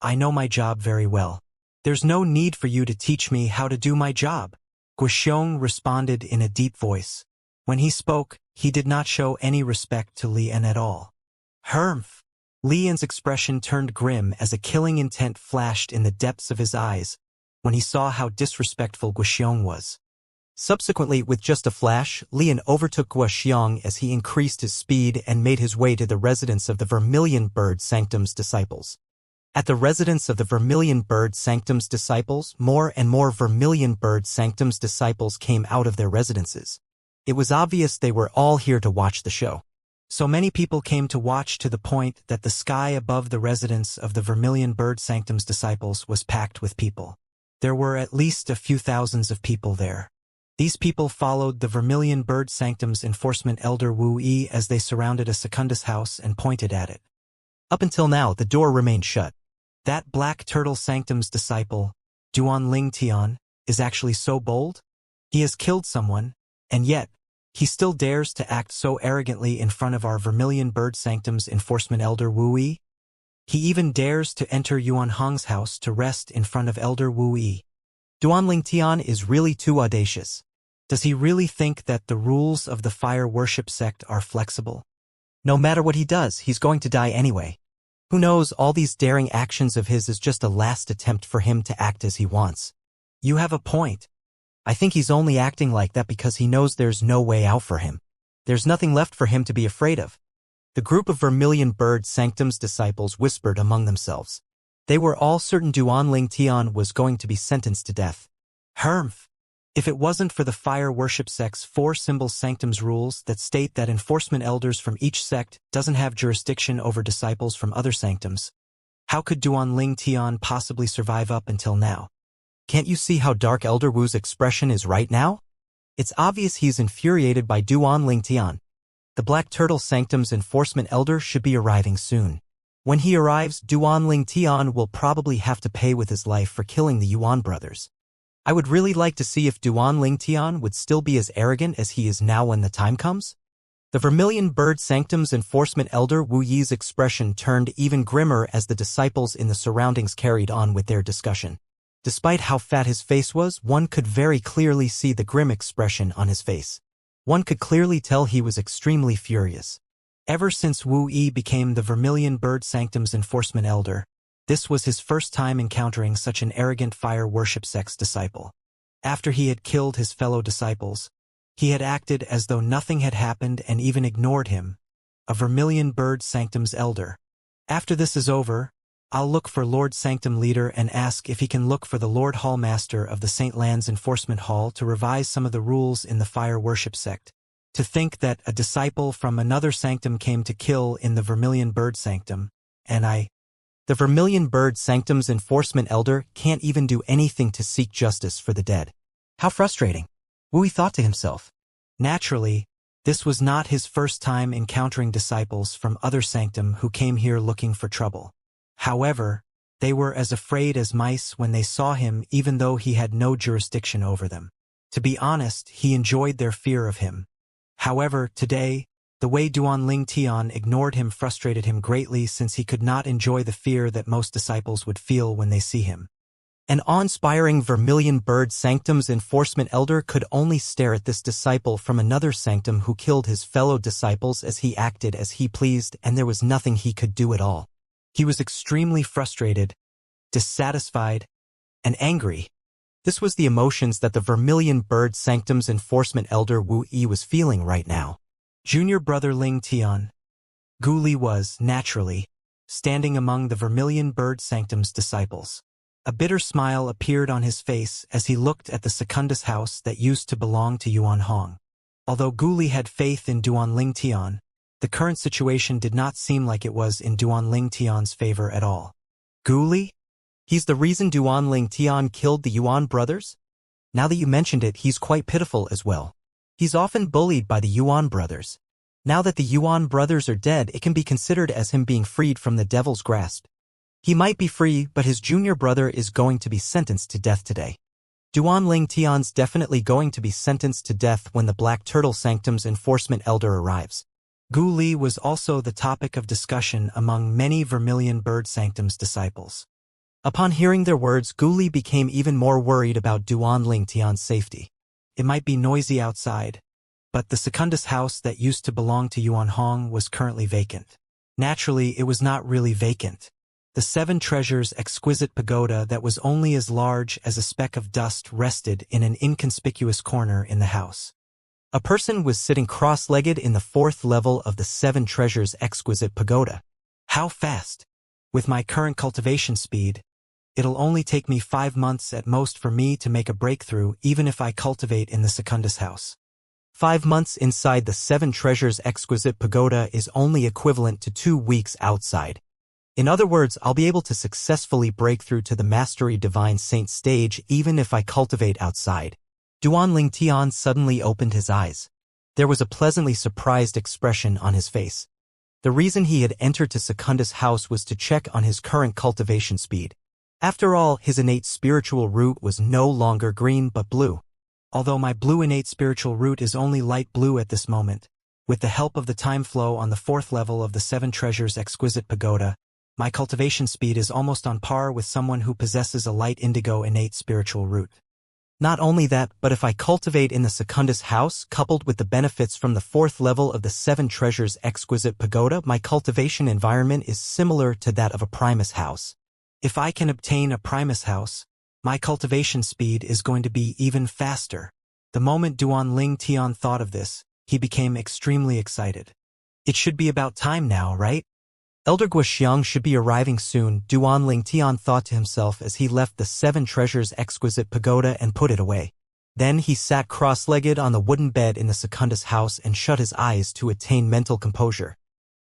I know my job very well. There's no need for you to teach me how to do my job, Guoxiong responded in a deep voice. When he spoke, he did not show any respect to Lian at all. Humph! Lian's expression turned grim as a killing intent flashed in the depths of his eyes when he saw how disrespectful Guoxiong was. Subsequently, with just a flash, Lian overtook Guoxiong as he increased his speed and made his way to the residence of the Vermilion Bird Sanctum's disciples. At the residence of the Vermilion Bird Sanctum's disciples, more and more Vermilion Bird Sanctum's disciples came out of their residences. It was obvious they were all here to watch the show. So many people came to watch to the point that the sky above the residence of the Vermilion Bird Sanctum's disciples was packed with people. There were at least a few thousands of people there. These people followed the Vermilion Bird Sanctum's enforcement elder Wu Yi as they surrounded a Secundus house and pointed at it. Up until now, the door remained shut. That Black Turtle Sanctum's disciple, Duan Ling Tian, is actually so bold? He has killed someone, and yet, he still dares to act so arrogantly in front of our Vermilion Bird Sanctum's enforcement elder Wu Yi. He even dares to enter Yuan Hong's house to rest in front of Elder Wu Yi. Duan Ling Tian is really too audacious. Does he really think that the rules of the fire worship sect are flexible? No matter what he does, he's going to die anyway. Who knows, all these daring actions of his is just a last attempt for him to act as he wants. You have a point. I think he's only acting like that because he knows there's no way out for him. There's nothing left for him to be afraid of. The group of Vermilion Bird Sanctum's disciples whispered among themselves. They were all certain Duan Ling Tian was going to be sentenced to death. Humph! If it wasn't for the fire worship sect's 4-symbol sanctum's rules that state that enforcement elders from each sect doesn't have jurisdiction over disciples from other sanctums, how could Duan Ling Tian possibly survive up until now? Can't you see how dark Elder Wu's expression is right now? It's obvious he's infuriated by Duan Ling Tian. The Black Turtle Sanctum's enforcement elder should be arriving soon. When he arrives, Duan Ling Tian will probably have to pay with his life for killing the Yuan brothers. I would really like to see if Duan Ling Tian would still be as arrogant as he is now when the time comes. The Vermilion Bird Sanctum's enforcement elder Wu Yi's expression turned even grimmer as the disciples in the surroundings carried on with their discussion. Despite how fat his face was, one could very clearly see the grim expression on his face. One could clearly tell he was extremely furious. Ever since Wu Yi became the Vermilion Bird Sanctum's enforcement elder, this was his first time encountering such an arrogant fire worship sect's disciple. After he had killed his fellow disciples, he had acted as though nothing had happened and even ignored him, a Vermilion Bird Sanctum's elder. After this is over, I'll look for Lord Sanctum Leader and ask if he can look for the Lord Hallmaster of the St. Lands Enforcement Hall to revise some of the rules in the Fire Worship sect. To think that a disciple from another sanctum came to kill in the Vermilion Bird Sanctum, and the Vermilion Bird Sanctum's Enforcement Elder can't even do anything to seek justice for the dead. How frustrating, Wu Yi thought to himself. Naturally, this was not his first time encountering disciples from other sanctum who came here looking for trouble. However, they were as afraid as mice when they saw him even though he had no jurisdiction over them. To be honest, he enjoyed their fear of him. However, today, the way Duanling Tian ignored him frustrated him greatly since he could not enjoy the fear that most disciples would feel when they see him. An awe-inspiring Vermilion Bird Sanctum's Enforcement Elder could only stare at this disciple from another sanctum who killed his fellow disciples as he acted as he pleased, and there was nothing he could do at all. He was extremely frustrated, dissatisfied, and angry. This was the emotions that the Vermilion Bird Sanctum's Enforcement Elder Wu Yi was feeling right now. Junior brother Ling Tian. Gu Li was, naturally, standing among the Vermilion Bird Sanctum's disciples. A bitter smile appeared on his face as he looked at the Secundus house that used to belong to Yuan Hong. Although Gu Li had faith in Duanling Tian, the current situation did not seem like it was in Duanling Tian's favor at all. Gu Li? He's the reason Duanling Tian killed the Yuan brothers? Now that you mentioned it, he's quite pitiful as well. He's often bullied by the Yuan brothers. Now that the Yuan brothers are dead, it can be considered as him being freed from the devil's grasp. He might be free, but his junior brother is going to be sentenced to death today. Duanling Tian's definitely going to be sentenced to death when the Black Turtle Sanctum's Enforcement Elder arrives. Gu Li was also the topic of discussion among many Vermilion Bird Sanctum's disciples. Upon hearing their words, Gu Li became even more worried about Duanling Tian's safety. It might be noisy outside, but the Secundus house that used to belong to Yuan Hong was currently vacant. Naturally, it was not really vacant. The Seven Treasures exquisite pagoda that was only as large as a speck of dust rested in an inconspicuous corner in the house. A person was sitting cross-legged in the fourth level of the Seven Treasures exquisite pagoda. How fast? With my current cultivation speed, it'll only take me 5 months at most for me to make a breakthrough even if I cultivate in the Secundus house. 5 months inside the Seven Treasures exquisite pagoda is only equivalent to 2 weeks outside. In other words, I'll be able to successfully break through to the Mastery Divine Saint stage even if I cultivate outside. Duanling Tian suddenly opened his eyes. There was a pleasantly surprised expression on his face. The reason he had entered to Secundus' house was to check on his current cultivation speed. After all, his innate spiritual root was no longer green but blue. Although my blue innate spiritual root is only light blue at this moment, with the help of the time flow on the 4th level of the Seven Treasures exquisite pagoda, my cultivation speed is almost on par with someone who possesses a light indigo innate spiritual root. Not only that, but if I cultivate in the Secundus house, coupled with the benefits from the 4th level of the Seven Treasures exquisite pagoda, my cultivation environment is similar to that of a Primus house. If I can obtain a Primus house, my cultivation speed is going to be even faster. The moment Duanling Tian thought of this, he became extremely excited. It should be about time now, right? Elder Guoxiang should be arriving soon, Duanling Tian thought to himself as he left the Seven Treasures exquisite pagoda and put it away. Then he sat cross-legged on the wooden bed in the Secundus house and shut his eyes to attain mental composure.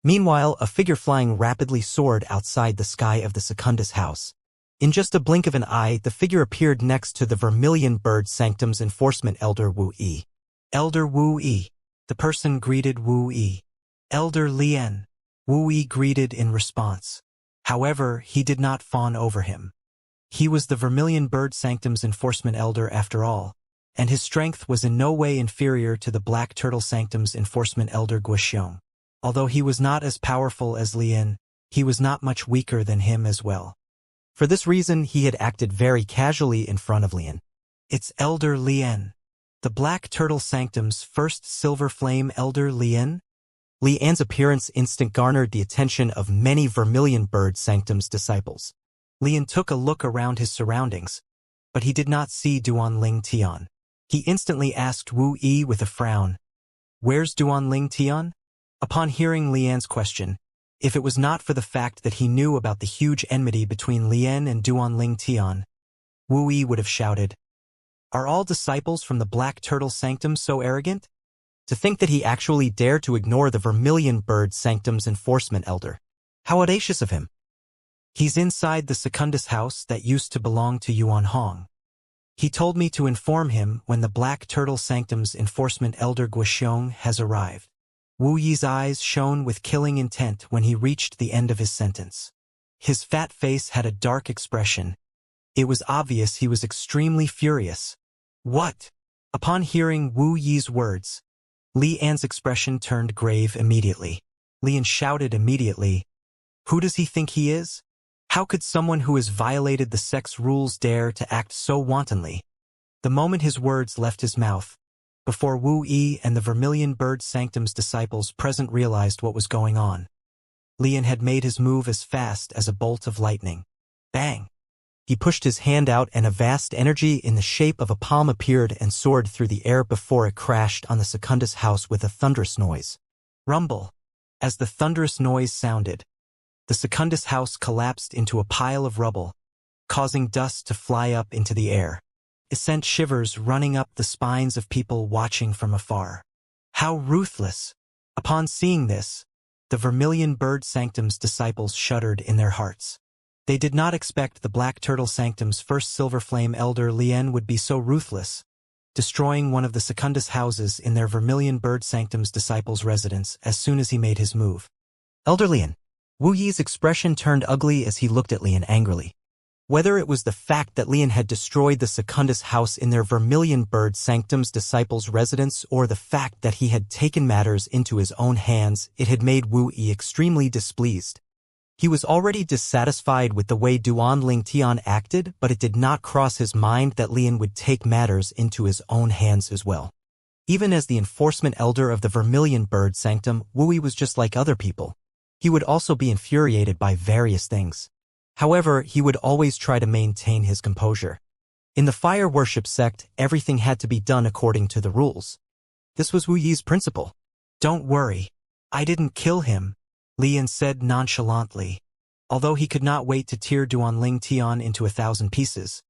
Meanwhile, a figure flying rapidly soared outside the sky of the Secundus house. In just a blink of an eye, the figure appeared next to the Vermilion Bird Sanctum's Enforcement Elder Wu Yi. Elder Wu Yi. The person greeted Wu Yi. Elder Lien. Wu Yi greeted in response. However, he did not fawn over him. He was the Vermilion Bird Sanctum's Enforcement Elder after all, and his strength was in no way inferior to the Black Turtle Sanctum's Enforcement Elder Guoxiong. Although he was not as powerful as Lien, he was not much weaker than him as well. For this reason, he had acted very casually in front of Lien. It's Elder Lien. The Black Turtle Sanctum's first Silver Flame Elder Lien? Lian's appearance instant garnered the attention of many Vermilion Bird Sanctum's disciples. Lien took a look around his surroundings, but he did not see Duanling Tian. He instantly asked Wu Yi with a frown, "Where's Duanling Tian?" Upon hearing Lian's question, If it was not for the fact that he knew about the huge enmity between Lien and Duanling Tian, Wu Yi would have shouted, "Are all disciples from the Black Turtle Sanctum so arrogant?" To think that he actually dared to ignore the Vermilion Bird Sanctum's enforcement elder. How audacious of him. He's inside the Secundus house that used to belong to Yuan Hong. He told me to inform him when the Black Turtle Sanctum's enforcement elder Guoxiong has arrived. Wu Yi's eyes shone with killing intent when he reached the end of his sentence. His fat face had a dark expression. It was obvious he was extremely furious. What? Upon hearing Wu Yi's words, Li An's expression turned grave immediately. Lian shouted immediately, "Who does he think he is? How could someone who has violated the sex rules dare to act so wantonly?" The moment his words left his mouth, before Wu Yi and the Vermilion Bird Sanctum's disciples present realized what was going on, Lian had made his move as fast as a bolt of lightning. Bang! He pushed his hand out and a vast energy in the shape of a palm appeared and soared through the air before it crashed on the Secundus house with a thunderous noise. Rumble! As the thunderous noise sounded, the Secundus house collapsed into a pile of rubble, causing dust to fly up into the air. It sent shivers running up the spines of people watching from afar. How ruthless! Upon seeing this, the Vermilion Bird Sanctum's disciples shuddered in their hearts. They did not expect the Black Turtle Sanctum's first Silver Flame elder Lien would be so ruthless, destroying one of the Secundus houses in their Vermilion Bird Sanctum's disciples' residence as soon as he made his move. Elder Lien. Wu Yi's expression turned ugly as he looked at Lien angrily. Whether it was the fact that Lien had destroyed the Secundus house in their Vermilion Bird Sanctum's disciples' residence or the fact that he had taken matters into his own hands, it had made Wu Yi extremely displeased. He was already dissatisfied with the way Duanling Tian acted, but it did not cross his mind that Lien would take matters into his own hands as well. Even as the enforcement elder of the Vermilion Bird Sanctum, Wu Yi was just like other people. He would also be infuriated by various things. However, he would always try to maintain his composure. In the fire worship sect, everything had to be done according to the rules. This was Wu Yi's principle. "Don't worry. I didn't kill him," Lian said nonchalantly, although he could not wait to tear Duanling Tian into 1,000 pieces.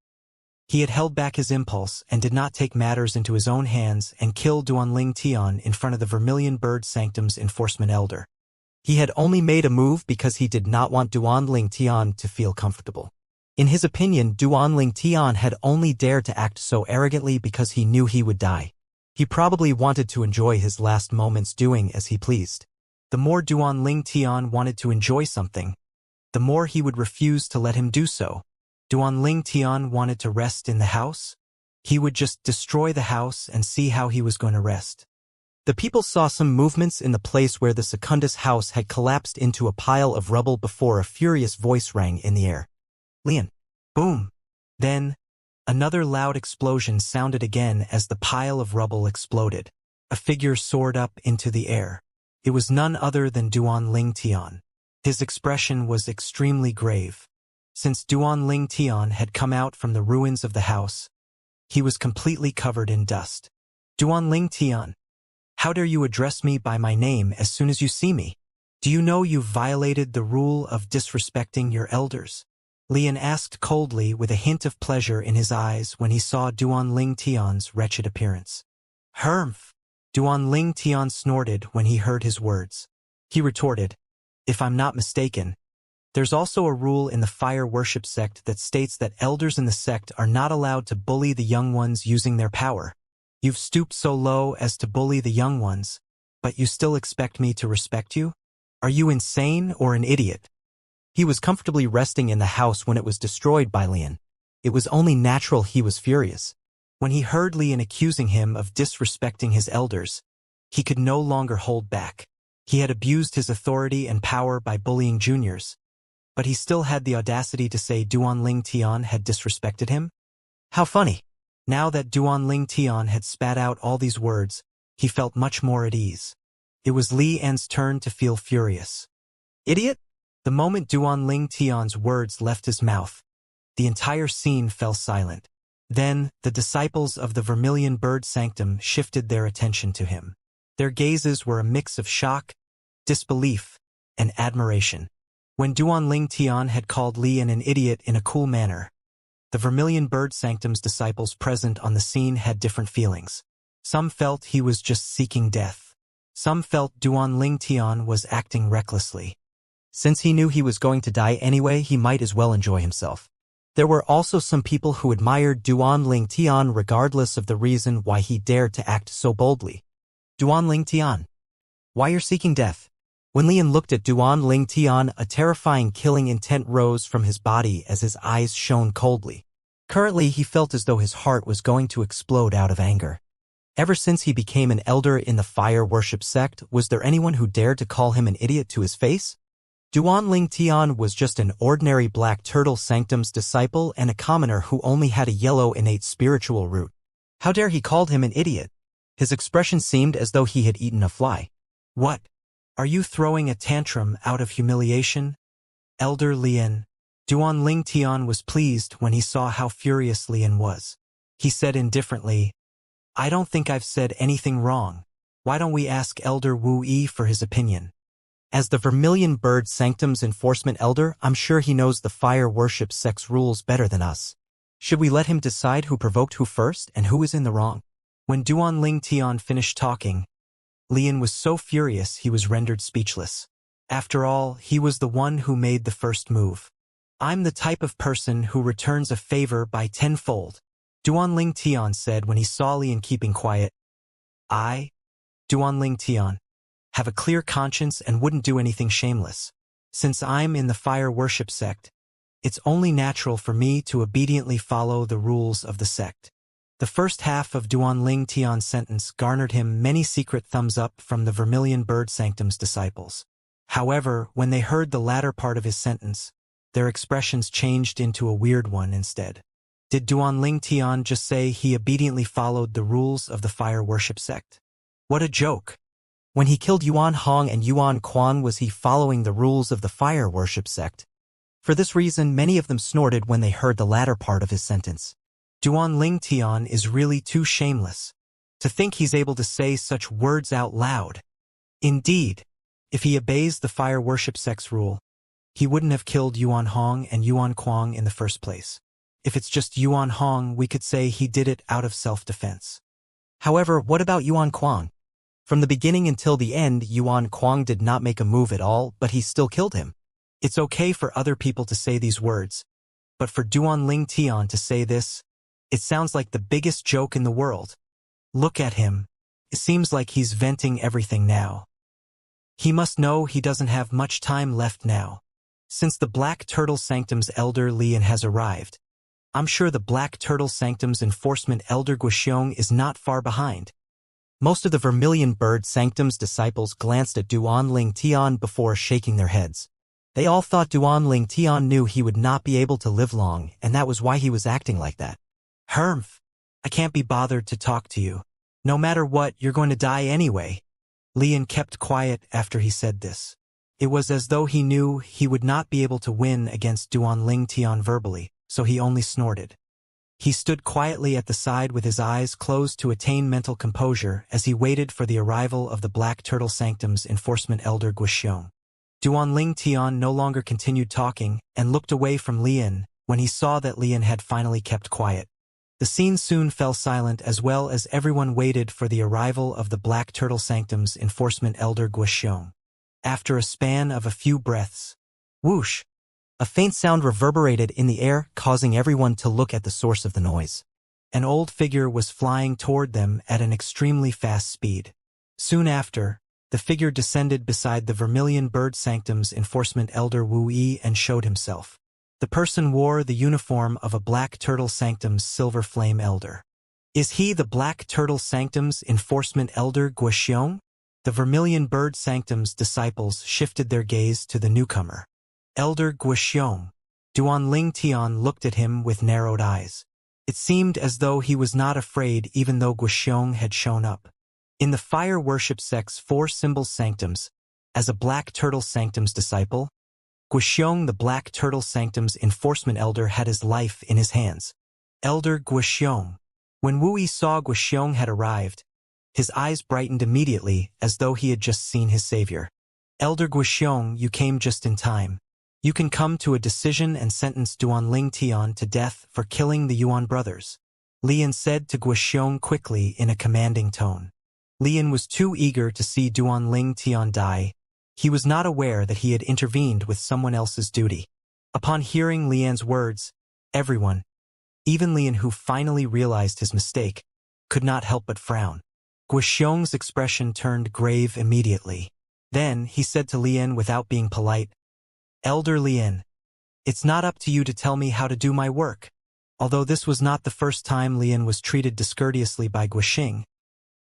He had held back his impulse and did not take matters into his own hands and kill Duanling Tian in front of the Vermilion Bird Sanctum's enforcement elder. He had only made a move because he did not want Duanling Tian to feel comfortable. In his opinion, Duanling Tian had only dared to act so arrogantly because he knew he would die. He probably wanted to enjoy his last moments doing as he pleased. The more Duanling Tian wanted to enjoy something, the more he would refuse to let him do so. Duanling Tian wanted to rest in the house. He would just destroy the house and see how he was going to rest. The people saw some movements in the place where the Secundus house had collapsed into a pile of rubble before a furious voice rang in the air. "Lien!" Boom! Then, another loud explosion sounded again as the pile of rubble exploded. A figure soared up into the air. It was none other than Duanling Tian. His expression was extremely grave. Since Duanling Tian had come out from the ruins of the house, he was completely covered in dust. "Duanling Tian, how dare you address me by my name as soon as you see me? Do you know you've violated the rule of disrespecting your elders?" Lian asked coldly with a hint of pleasure in his eyes when he saw Duanling Tian's wretched appearance. "Humph!" Duanling Tian snorted when he heard his words. He retorted, "If I'm not mistaken, there's also a rule in the fire worship sect that states that elders in the sect are not allowed to bully the young ones using their power. You've stooped so low as to bully the young ones, but you still expect me to respect you? Are you insane or an idiot?" He was comfortably resting in the house when it was destroyed by Lian. It was only natural he was furious. When he heard Lian accusing him of disrespecting his elders, he could no longer hold back. He had abused his authority and power by bullying juniors, but he still had the audacity to say Duanling Tian had disrespected him? How funny! Now that Duanling Tian had spat out all these words, he felt much more at ease. It was Li An's turn to feel furious. "Idiot?" The moment Duanling Tian's words left his mouth, the entire scene fell silent. Then, the disciples of the Vermilion Bird Sanctum shifted their attention to him. Their gazes were a mix of shock, disbelief, and admiration. When Duanling Tian had called Lian an idiot in a cool manner, the Vermilion Bird Sanctum's disciples present on the scene had different feelings. Some felt he was just seeking death. Some felt Duanling Tian was acting recklessly. Since he knew he was going to die anyway, he might as well enjoy himself. There were also some people who admired Duanling Tian regardless of the reason why he dared to act so boldly. Duanling Tian, why you're seeking death? When Lian looked at Duanling Tian, a terrifying killing intent rose from his body as his eyes shone coldly. Currently, he felt as though his heart was going to explode out of anger. Ever since he became an elder in the fire worship sect, was there anyone who dared to call him an idiot to his face? Duanling Tian was just an ordinary Black Turtle Sanctum's disciple and a commoner who only had a yellow innate spiritual root. How dare he called him an idiot? His expression seemed as though he had eaten a fly. What? Are you throwing a tantrum out of humiliation? Elder Lian. Duanling Tian was pleased when he saw how furious Lian was. He said indifferently, I don't think I've said anything wrong. Why don't we ask Elder Wu Yi for his opinion? As the Vermilion Bird Sanctum's enforcement elder, I'm sure he knows the fire worship sect's rules better than us. Should we let him decide who provoked who first and who is in the wrong? When Duanling Tian finished talking, Lian was so furious he was rendered speechless. After all, he was the one who made the first move. I'm the type of person who returns a favor by tenfold, Duanling Tian said when he saw Lian keeping quiet. I, Duanling Tian, have a clear conscience and wouldn't do anything shameless. Since I'm in the fire worship sect, it's only natural for me to obediently follow the rules of the sect. The first half of Duanling Tian's sentence garnered him many secret thumbs up from the Vermilion Bird Sanctum's disciples. However, when they heard the latter part of his sentence, their expressions changed into a weird one instead. Did Duanling Tian just say he obediently followed the rules of the fire worship sect? What a joke! When he killed Yuan Hong and Yuan Quan, was he following the rules of the fire worship sect? For this reason, many of them snorted when they heard the latter part of his sentence. Duanling Tian is really too shameless. To think he's able to say such words out loud. Indeed, if he obeys the fire worship sect's rule, he wouldn't have killed Yuan Hong and Yuan Kuang in the first place. If it's just Yuan Hong, we could say he did it out of self-defense. However, what about Yuan Kuang? From the beginning until the end, Yuan Kuang did not make a move at all, but he still killed him. It's okay for other people to say these words, but for Duanling Tian to say this, it sounds like the biggest joke in the world. Look at him. It seems like he's venting everything now. He must know he doesn't have much time left now. Since the Black Turtle Sanctum's elder Lian has arrived, I'm sure the Black Turtle Sanctum's enforcement elder Guoxiong is not far behind. Most of the Vermilion Bird Sanctum's disciples glanced at Duanling Tian before shaking their heads. They all thought Duanling Tian knew he would not be able to live long, and that was why he was acting like that. Hermph, I can't be bothered to talk to you. No matter what, you're going to die anyway. Lian kept quiet after he said this. It was as though he knew he would not be able to win against Duanling Tian verbally, so he only snorted. He stood quietly at the side with his eyes closed to attain mental composure as he waited for the arrival of the Black Turtle Sanctum's enforcement elder Guoxiong. Duanling Tian no longer continued talking and looked away from Lian when he saw that Lian had finally kept quiet. The scene soon fell silent as well as everyone waited for the arrival of the Black Turtle Sanctum's enforcement elder Guoxiong. After a span of a few breaths, whoosh! A faint sound reverberated in the air, causing everyone to look at the source of the noise. An old figure was flying toward them at an extremely fast speed. Soon after, the figure descended beside the Vermilion Bird Sanctum's enforcement elder Wu Yi and showed himself. The person wore the uniform of a Black Turtle Sanctum's Silver Flame elder. Is he the Black Turtle Sanctum's enforcement elder Guoxiong? The Vermilion Bird Sanctum's disciples shifted their gaze to the newcomer. Elder Guoxiong. Duanling Tian looked at him with narrowed eyes. It seemed as though he was not afraid even though Guoxiong had shown up. In the fire worship sect's 4 symbol sanctums, as a Black Turtle Sanctum's disciple, Guoxiong the Black Turtle Sanctum's enforcement elder had his life in his hands. Elder Guoxiong. When Wu Yi saw Guoxiong had arrived, his eyes brightened immediately as though he had just seen his savior. Elder Guoxiong, you came just in time. You can come to a decision and sentence Duanling Tian to death for killing the Yuan brothers. Lian said to Guoxiong quickly in a commanding tone. Lian was too eager to see Duanling Tian die. He was not aware that he had intervened with someone else's duty. Upon hearing Lian's words, everyone, even Lian who finally realized his mistake, could not help but frown. Guoxiong's expression turned grave immediately. Then he said to Lian without being polite, Elder Lian, it's not up to you to tell me how to do my work. Although this was not the first time Lian was treated discourteously by Guoxing,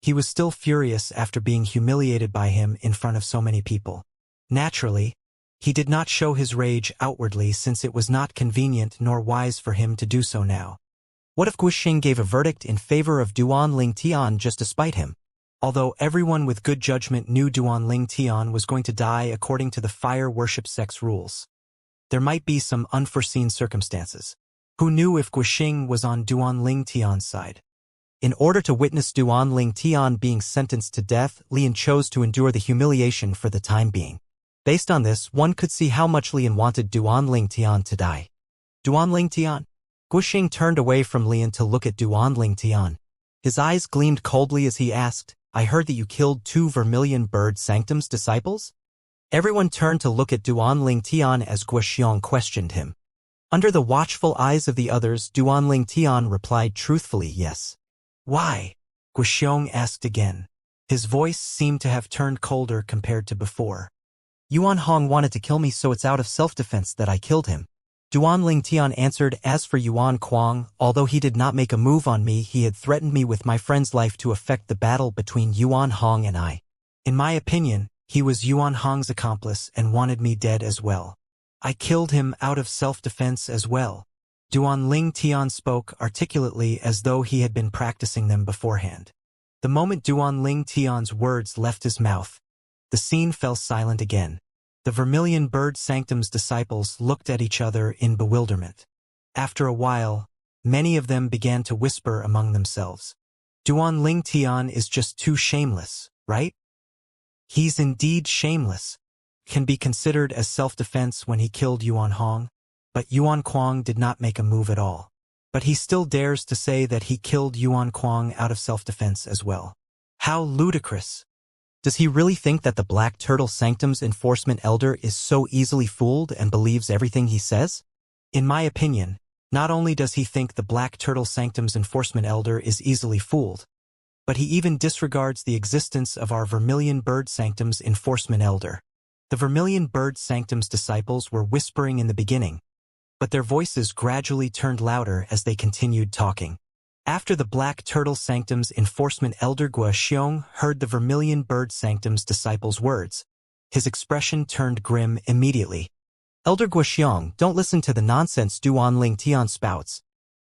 he was still furious after being humiliated by him in front of so many people. Naturally, he did not show his rage outwardly since it was not convenient nor wise for him to do so now. What if Guoxing gave a verdict in favor of Duanling Tian just to spite him? Although everyone with good judgment knew Duanling Tian was going to die according to the fire worship sect's rules, there might be some unforeseen circumstances. Who knew if Guoxing was on Duanling Tian's side? In order to witness Duanling Tian being sentenced to death, Lian chose to endure the humiliation for the time being. Based on this, one could see how much Lian wanted Duanling Tian to die. Duanling Tian? Guoxing turned away from Lian to look at Duanling Tian. His eyes gleamed coldly as he asked, I heard that you killed 2 Vermilion Bird Sanctum's disciples? Everyone turned to look at Duanling Tian as Guoxiong questioned him. Under the watchful eyes of the others, Duanling Tian replied truthfully, yes. Why? Guoxiong asked again. His voice seemed to have turned colder compared to before. Yuan Hong wanted to kill me, so it's out of self-defense that I killed him. Duanling Tian answered. As for Yuan Kuang, although he did not make a move on me, he had threatened me with my friend's life to affect the battle between Yuan Hong and I. In my opinion, he was Yuan Hong's accomplice and wanted me dead as well. I killed him out of self-defense as well. Duanling Tian spoke articulately as though he had been practicing them beforehand. The moment Duanling Tian's words left his mouth, the scene fell silent again. The Vermilion Bird Sanctum's disciples looked at each other in bewilderment. After a while, many of them began to whisper among themselves. Duanling Tian is just too shameless, right? He's indeed shameless. Can be considered as self-defense when he killed Yuan Hong, but Yuan Kuang did not make a move at all. But he still dares to say that he killed Yuan Kuang out of self-defense as well. How ludicrous! Does he really think that the Black Turtle Sanctum's enforcement elder is so easily fooled and believes everything he says? In my opinion, not only does he think the Black Turtle Sanctum's enforcement elder is easily fooled, but he even disregards the existence of our Vermilion Bird Sanctum's enforcement elder. The Vermilion Bird Sanctum's disciples were whispering in the beginning, but their voices gradually turned louder as they continued talking. After the Black Turtle Sanctum's enforcement elder Guoxiong heard the Vermilion Bird Sanctum's disciples' words, his expression turned grim immediately. Elder Guoxiong, don't listen to the nonsense Duanling Tian spouts.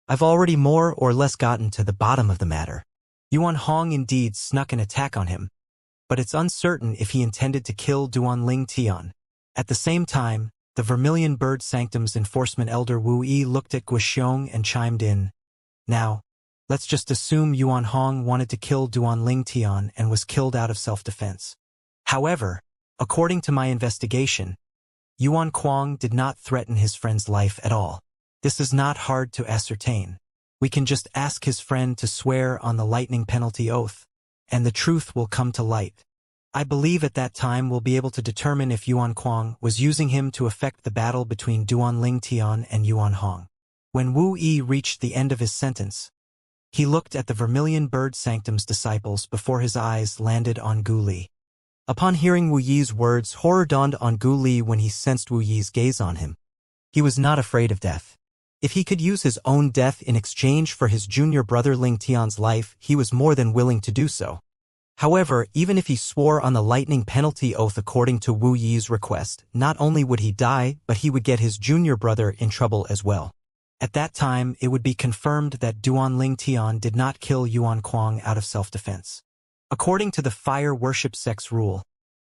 I've already more or less gotten to the bottom of the matter. Yuan Hong indeed snuck an attack on him, but it's uncertain if he intended to kill Duanling Tian. At the same time, the Vermilion Bird Sanctum's enforcement elder Wu Yi looked at Guoxiong and chimed in. Now, let's just assume Yuan Hong wanted to kill Duanling Tian and was killed out of self-defense. However, according to my investigation, Yuan Kuang did not threaten his friend's life at all. This is not hard to ascertain. We can just ask his friend to swear on the lightning penalty oath, and the truth will come to light. I believe at that time we'll be able to determine if Yuan Kuang was using him to affect the battle between Duanling Tian and Yuan Hong. When Wu Yi reached the end of his sentence, he looked at the Vermilion Bird Sanctum's disciples before his eyes landed on Gu Li. Upon hearing Wu Yi's words, horror dawned on Gu Li when he sensed Wu Yi's gaze on him. He was not afraid of death. If he could use his own death in exchange for his junior brother Ling Tian's life, he was more than willing to do so. However, even if he swore on the lightning penalty oath according to Wu Yi's request, not only would he die, but he would get his junior brother in trouble as well. At that time, it would be confirmed that Duanling Tian did not kill Yuan Kuang out of self-defense. According to the fire worship sect's rule,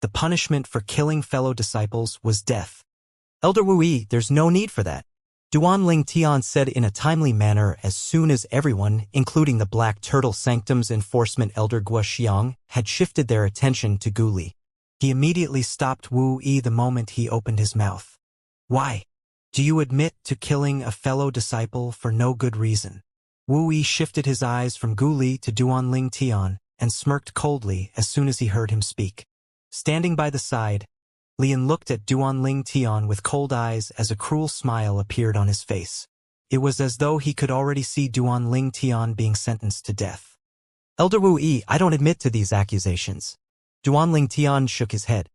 the punishment for killing fellow disciples was death. Elder Wu Yi, there's no need for that. Duanling Tian said in a timely manner as soon as everyone, including the Black Turtle Sanctum's enforcement elder Guoxiong, had shifted their attention to Gu Li. He immediately stopped Wu Yi the moment he opened his mouth. Why? Do you admit to killing a fellow disciple for no good reason? Wu Yi shifted his eyes from Gu Li to Duanling Tian and smirked coldly as soon as he heard him speak. Standing by the side, Lian looked at Duanling Tian with cold eyes as a cruel smile appeared on his face. It was as though he could already see Duanling Tian being sentenced to death. Elder Wu Yi, I don't admit to these accusations. Duanling Tian shook his head.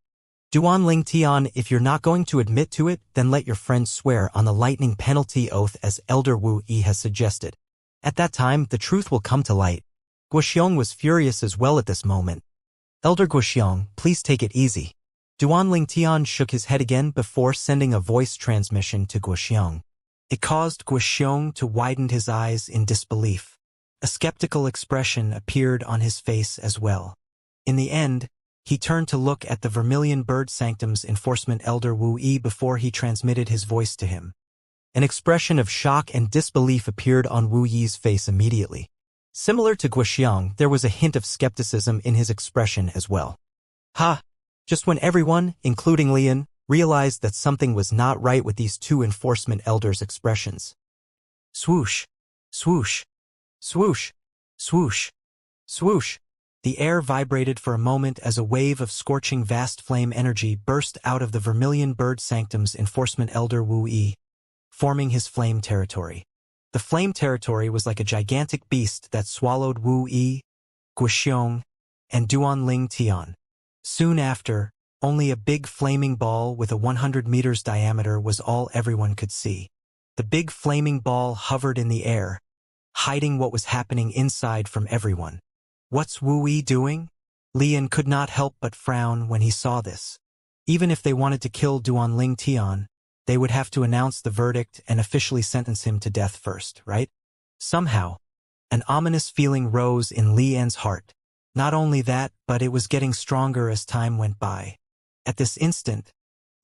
Duanling Tian, if you're not going to admit to it, then let your friend swear on the lightning penalty oath as Elder Wu Yi has suggested. At that time, the truth will come to light. Guoxiong was furious as well at this moment. Elder Guoxiong, please take it easy. Duanling Tian shook his head again before sending a voice transmission to Guoxiong. It caused Guoxiong to widen his eyes in disbelief. A skeptical expression appeared on his face as well. In the end, he turned to look at the Vermilion Bird Sanctum's enforcement Elder Wu Yi before he transmitted his voice to him. An expression of shock and disbelief appeared on Wu Yi's face immediately. Similar to Guoxiong, there was a hint of skepticism in his expression as well. Ha! Just when everyone, including Lian, realized that something was not right with these two enforcement elders' expressions. Swoosh! Swoosh! Swoosh! Swoosh! Swoosh! The air vibrated for a moment as a wave of scorching vast flame energy burst out of the Vermilion Bird Sanctum's enforcement elder Wu Yi, forming his flame territory. The flame territory was like a gigantic beast that swallowed Wu Yi, Guoxiong, and Duanling Tian. Soon after, only a big flaming ball with a 100 meters diameter was all everyone could see. The big flaming ball hovered in the air, hiding what was happening inside from everyone. What's Wu Yi doing? Lian could not help but frown when he saw this. Even if they wanted to kill Duanling Tian, they would have to announce the verdict and officially sentence him to death first, right? Somehow, an ominous feeling rose in Lian's heart. Not only that, but it was getting stronger as time went by. At this instant,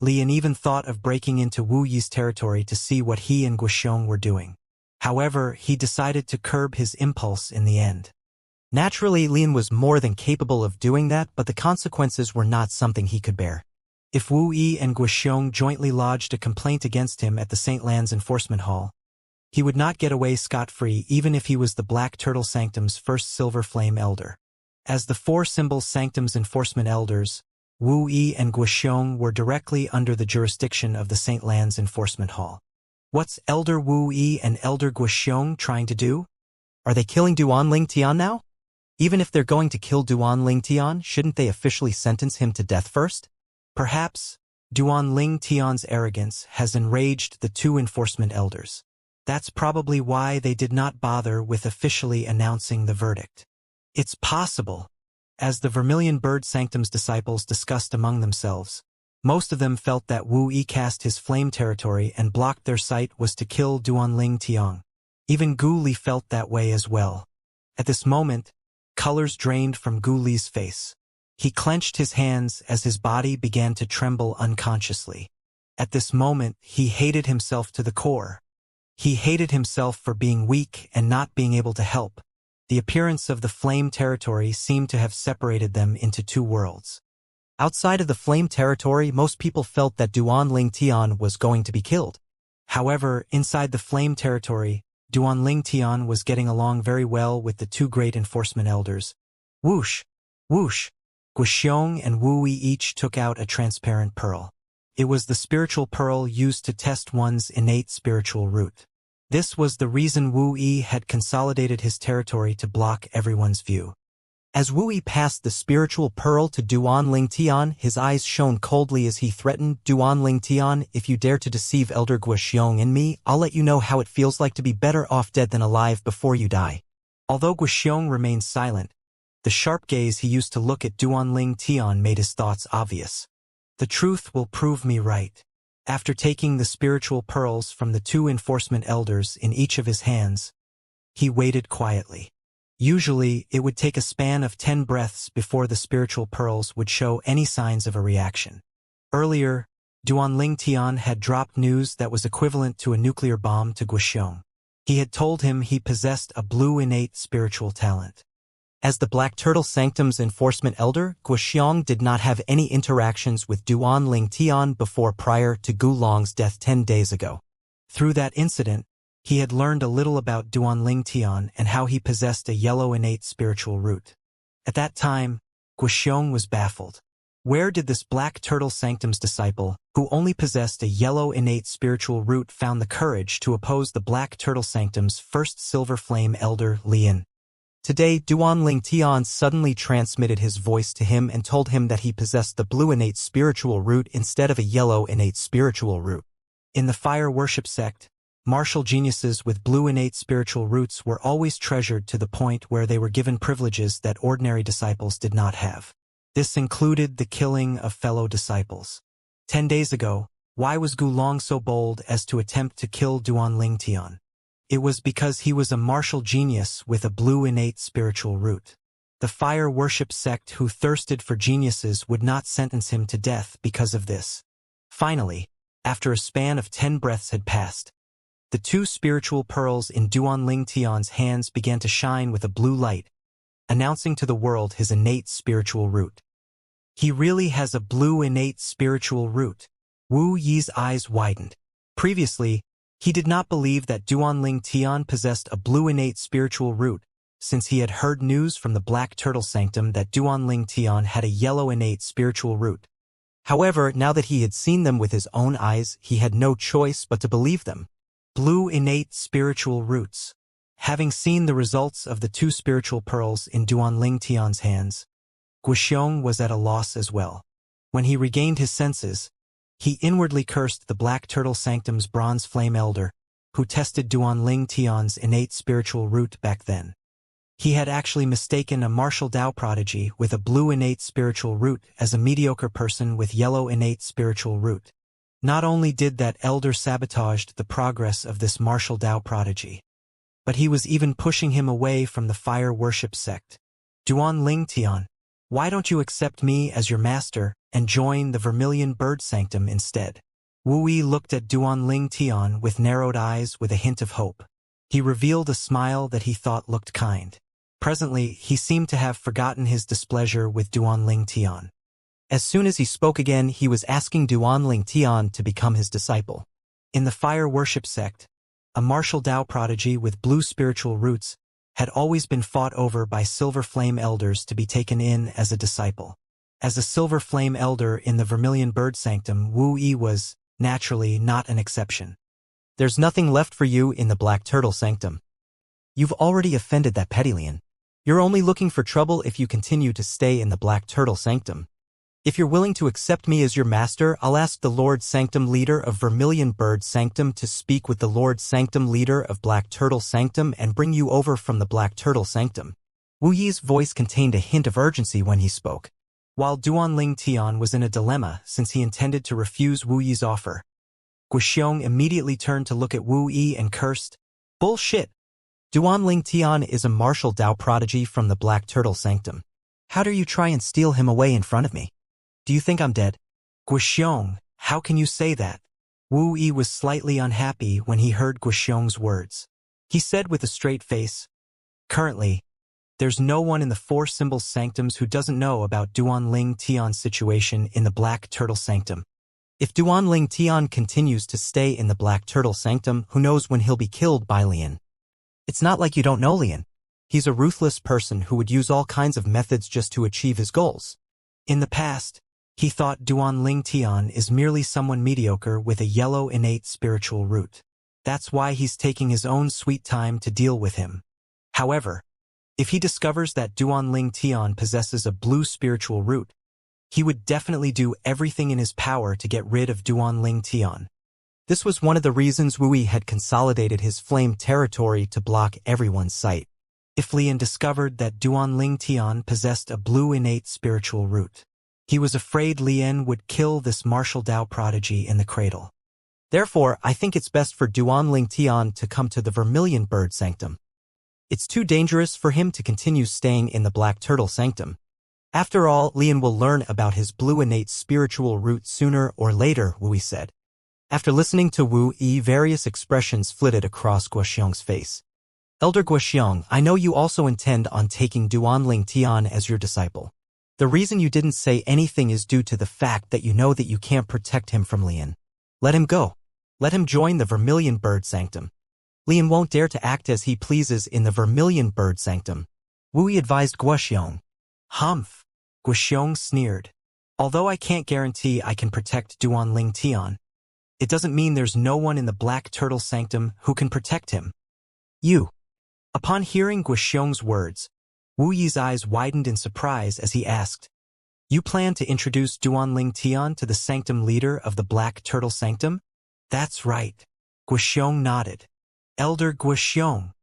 Lian even thought of breaking into Wu Yi's territory to see what he and Guoxiong were doing. However, he decided to curb his impulse in the end. Naturally, Lian was more than capable of doing that, but the consequences were not something he could bear. If Wu Yi and Guoxiong jointly lodged a complaint against him at the St. Lan's Enforcement Hall, he would not get away scot-free even if he was the Black Turtle Sanctum's first Silver Flame Elder. As the four Symbol Sanctum's enforcement elders, Wu Yi and Guoxiong were directly under the jurisdiction of the St. Lan's Enforcement Hall. What's Elder Wu Yi and Elder Guoxiong trying to do? Are they killing Duanling Tian now? Even if they're going to kill Duanling Tian, shouldn't they officially sentence him to death first? Perhaps, Duanling Tian's arrogance has enraged the two enforcement elders. That's probably why they did not bother with officially announcing the verdict. It's possible. As the Vermilion Bird Sanctum's disciples discussed among themselves, most of them felt that Wu Yi cast his flame territory and blocked their sight was to kill Duanling Tian. Even Gu Li felt that way as well. At this moment, colors drained from Gu Li's face. He clenched his hands as his body began to tremble unconsciously. At this moment, he hated himself to the core. He hated himself for being weak and not being able to help. The appearance of the flame territory seemed to have separated them into two worlds. Outside of the flame territory, most people felt that Duanling Tian was going to be killed. However, inside the flame territory, Duanling Tian was getting along very well with the two great enforcement elders. Whoosh! Whoosh! Guoxiong and Wu Yi each took out a transparent pearl. It was the spiritual pearl used to test one's innate spiritual root. This was the reason Wu Yi had consolidated his territory to block everyone's view. As Wu Yi passed the spiritual pearl to Duanling Tian, his eyes shone coldly as he threatened, Duanling Tian, if you dare to deceive Elder Guoxiong and me, I'll let you know how it feels like to be better off dead than alive before you die. Although Guoxiong remained silent, the sharp gaze he used to look at Duanling Tian made his thoughts obvious. The truth will prove me right. After taking the spiritual pearls from the two enforcement elders in each of his hands, he waited quietly. Usually, it would take a span of 10 breaths before the spiritual pearls would show any signs of a reaction. Earlier, Duanling Tian had dropped news that was equivalent to a nuclear bomb to Guoxiong. He had told him he possessed a blue innate spiritual talent. As the Black Turtle Sanctum's enforcement elder, Guoxiong did not have any interactions with Duan Ling Tian before prior to Gu Long's death 10 days ago. Through that incident, he had learned a little about Duan Ling Tian and how he possessed a yellow innate spiritual root. At that time, Guoxiong was baffled. Where did this Black Turtle Sanctum's disciple, who only possessed a yellow innate spiritual root, found the courage to oppose the Black Turtle Sanctum's first Silver Flame elder, Lian? Today, Duan Ling Tian suddenly transmitted his voice to him and told him that he possessed the blue innate spiritual root instead of a yellow innate spiritual root. In the fire worship sect, martial geniuses with blue innate spiritual roots were always treasured to the point where they were given privileges that ordinary disciples did not have. This included the killing of fellow disciples. 10 days ago, why was Gu Long so bold as to attempt to kill Duan Ling Tian? It was because he was a martial genius with a blue innate spiritual root. The fire worship sect who thirsted for geniuses would not sentence him to death because of this. Finally, after a span of 10 breaths had passed, the 2 spiritual pearls in Duan Ling Tian's hands began to shine with a blue light, announcing to the world his innate spiritual root. He really has a blue innate spiritual root. Wu Yi's eyes widened. Previously, he did not believe that Duan Ling Tian possessed a blue innate spiritual root, since he had heard news from the Black Turtle Sanctum that Duan Ling Tian had a yellow innate spiritual root. However, now that he had seen them with his own eyes, he had no choice but to believe them. Blue innate spiritual roots. Having seen the results of the 2 spiritual pearls in Duan Ling Tian's hands, Guoxiong was at a loss as well. When he regained his senses, he inwardly cursed the Black Turtle Sanctum's bronze flame elder, who tested Duan Ling Tian's innate spiritual root back then. He had actually mistaken a martial Dao prodigy with a blue innate spiritual root as a mediocre person with yellow innate spiritual root. Not only did that elder sabotaged the progress of this martial Dao prodigy, but he was even pushing him away from the fire worship sect. Duan Ling Tian, why don't you accept me as your master and join the Vermilion Bird Sanctum instead? Wu Yi looked at Duan Ling Tian with narrowed eyes with a hint of hope. He revealed a smile that he thought looked kind. Presently, he seemed to have forgotten his displeasure with Duan Ling Tian. As soon as he spoke again, he was asking Duan Ling Tian to become his disciple. In the fire worship sect, a martial Dao prodigy with blue spiritual roots had always been fought over by Silver Flame elders to be taken in as a disciple. As a Silver Flame elder in the Vermilion Bird Sanctum, Wu Yi was, naturally, not an exception. There's nothing left for you in the Black Turtle Sanctum. You've already offended that petty Lian. You're only looking for trouble if you continue to stay in the Black Turtle Sanctum. If you're willing to accept me as your master, I'll ask the Lord Sanctum leader of Vermilion Bird Sanctum to speak with the Lord Sanctum leader of Black Turtle Sanctum and bring you over from the Black Turtle Sanctum. Wu Yi's voice contained a hint of urgency when he spoke. While Duan Ling Tian was in a dilemma since he intended to refuse Wu Yi's offer, Guoxiong immediately turned to look at Wu Yi and cursed, "Bullshit! Duan Ling Tian is a martial Dao prodigy from the Black Turtle Sanctum. How dare you try and steal him away in front of me? Do you think I'm dead?" "Guoxiong, how can you say that?" Wu Yi was slightly unhappy when he heard Guoxiong's words. He said with a straight face, "Currently, there's no one in the 4 symbol sanctums who doesn't know about Duan Ling Tian's situation in the Black Turtle Sanctum. If Duan Ling Tian continues to stay in the Black Turtle Sanctum, who knows when he'll be killed by Lian? It's not like you don't know Lian. He's a ruthless person who would use all kinds of methods just to achieve his goals. In the past, he thought Duan Ling Tian is merely someone mediocre with a yellow innate spiritual root. That's why he's taking his own sweet time to deal with him. However, if he discovers that Duan Ling Tian possesses a blue spiritual root, he would definitely do everything in his power to get rid of Duan Ling Tian. This was one of the reasons Wu Yi had consolidated his flame territory to block everyone's sight. If Lian discovered that Duan Ling Tian possessed a blue innate spiritual root, he was afraid Lian would kill this martial Dao prodigy in the cradle. Therefore, I think it's best for Duan Ling Tian to come to the Vermilion Bird Sanctum. It's too dangerous for him to continue staying in the Black Turtle Sanctum. After all, Lian will learn about his blue innate spiritual root sooner or later, Wu Yi said. After listening to Wu Yi, various expressions flitted across Guoxiong's face. Elder Guoxiong, I know you also intend on taking Duanling Tian as your disciple. The reason you didn't say anything is due to the fact that you know that you can't protect him from Lian. Let him go. Let him join the Vermilion Bird Sanctum. Lian won't dare to act as he pleases in the Vermilion Bird Sanctum. Wu Yi advised Guoxiong. Humph. Guoxiong sneered. Although I can't guarantee I can protect Duanling Tian, it doesn't mean there's no one in the Black Turtle Sanctum who can protect him. You. Upon hearing Guoxiong's words, Wu Yi's eyes widened in surprise as he asked, You plan to introduce Duanling Tian to the Sanctum leader of the Black Turtle Sanctum? That's right. Guoxiong nodded. Elder Guoxiong.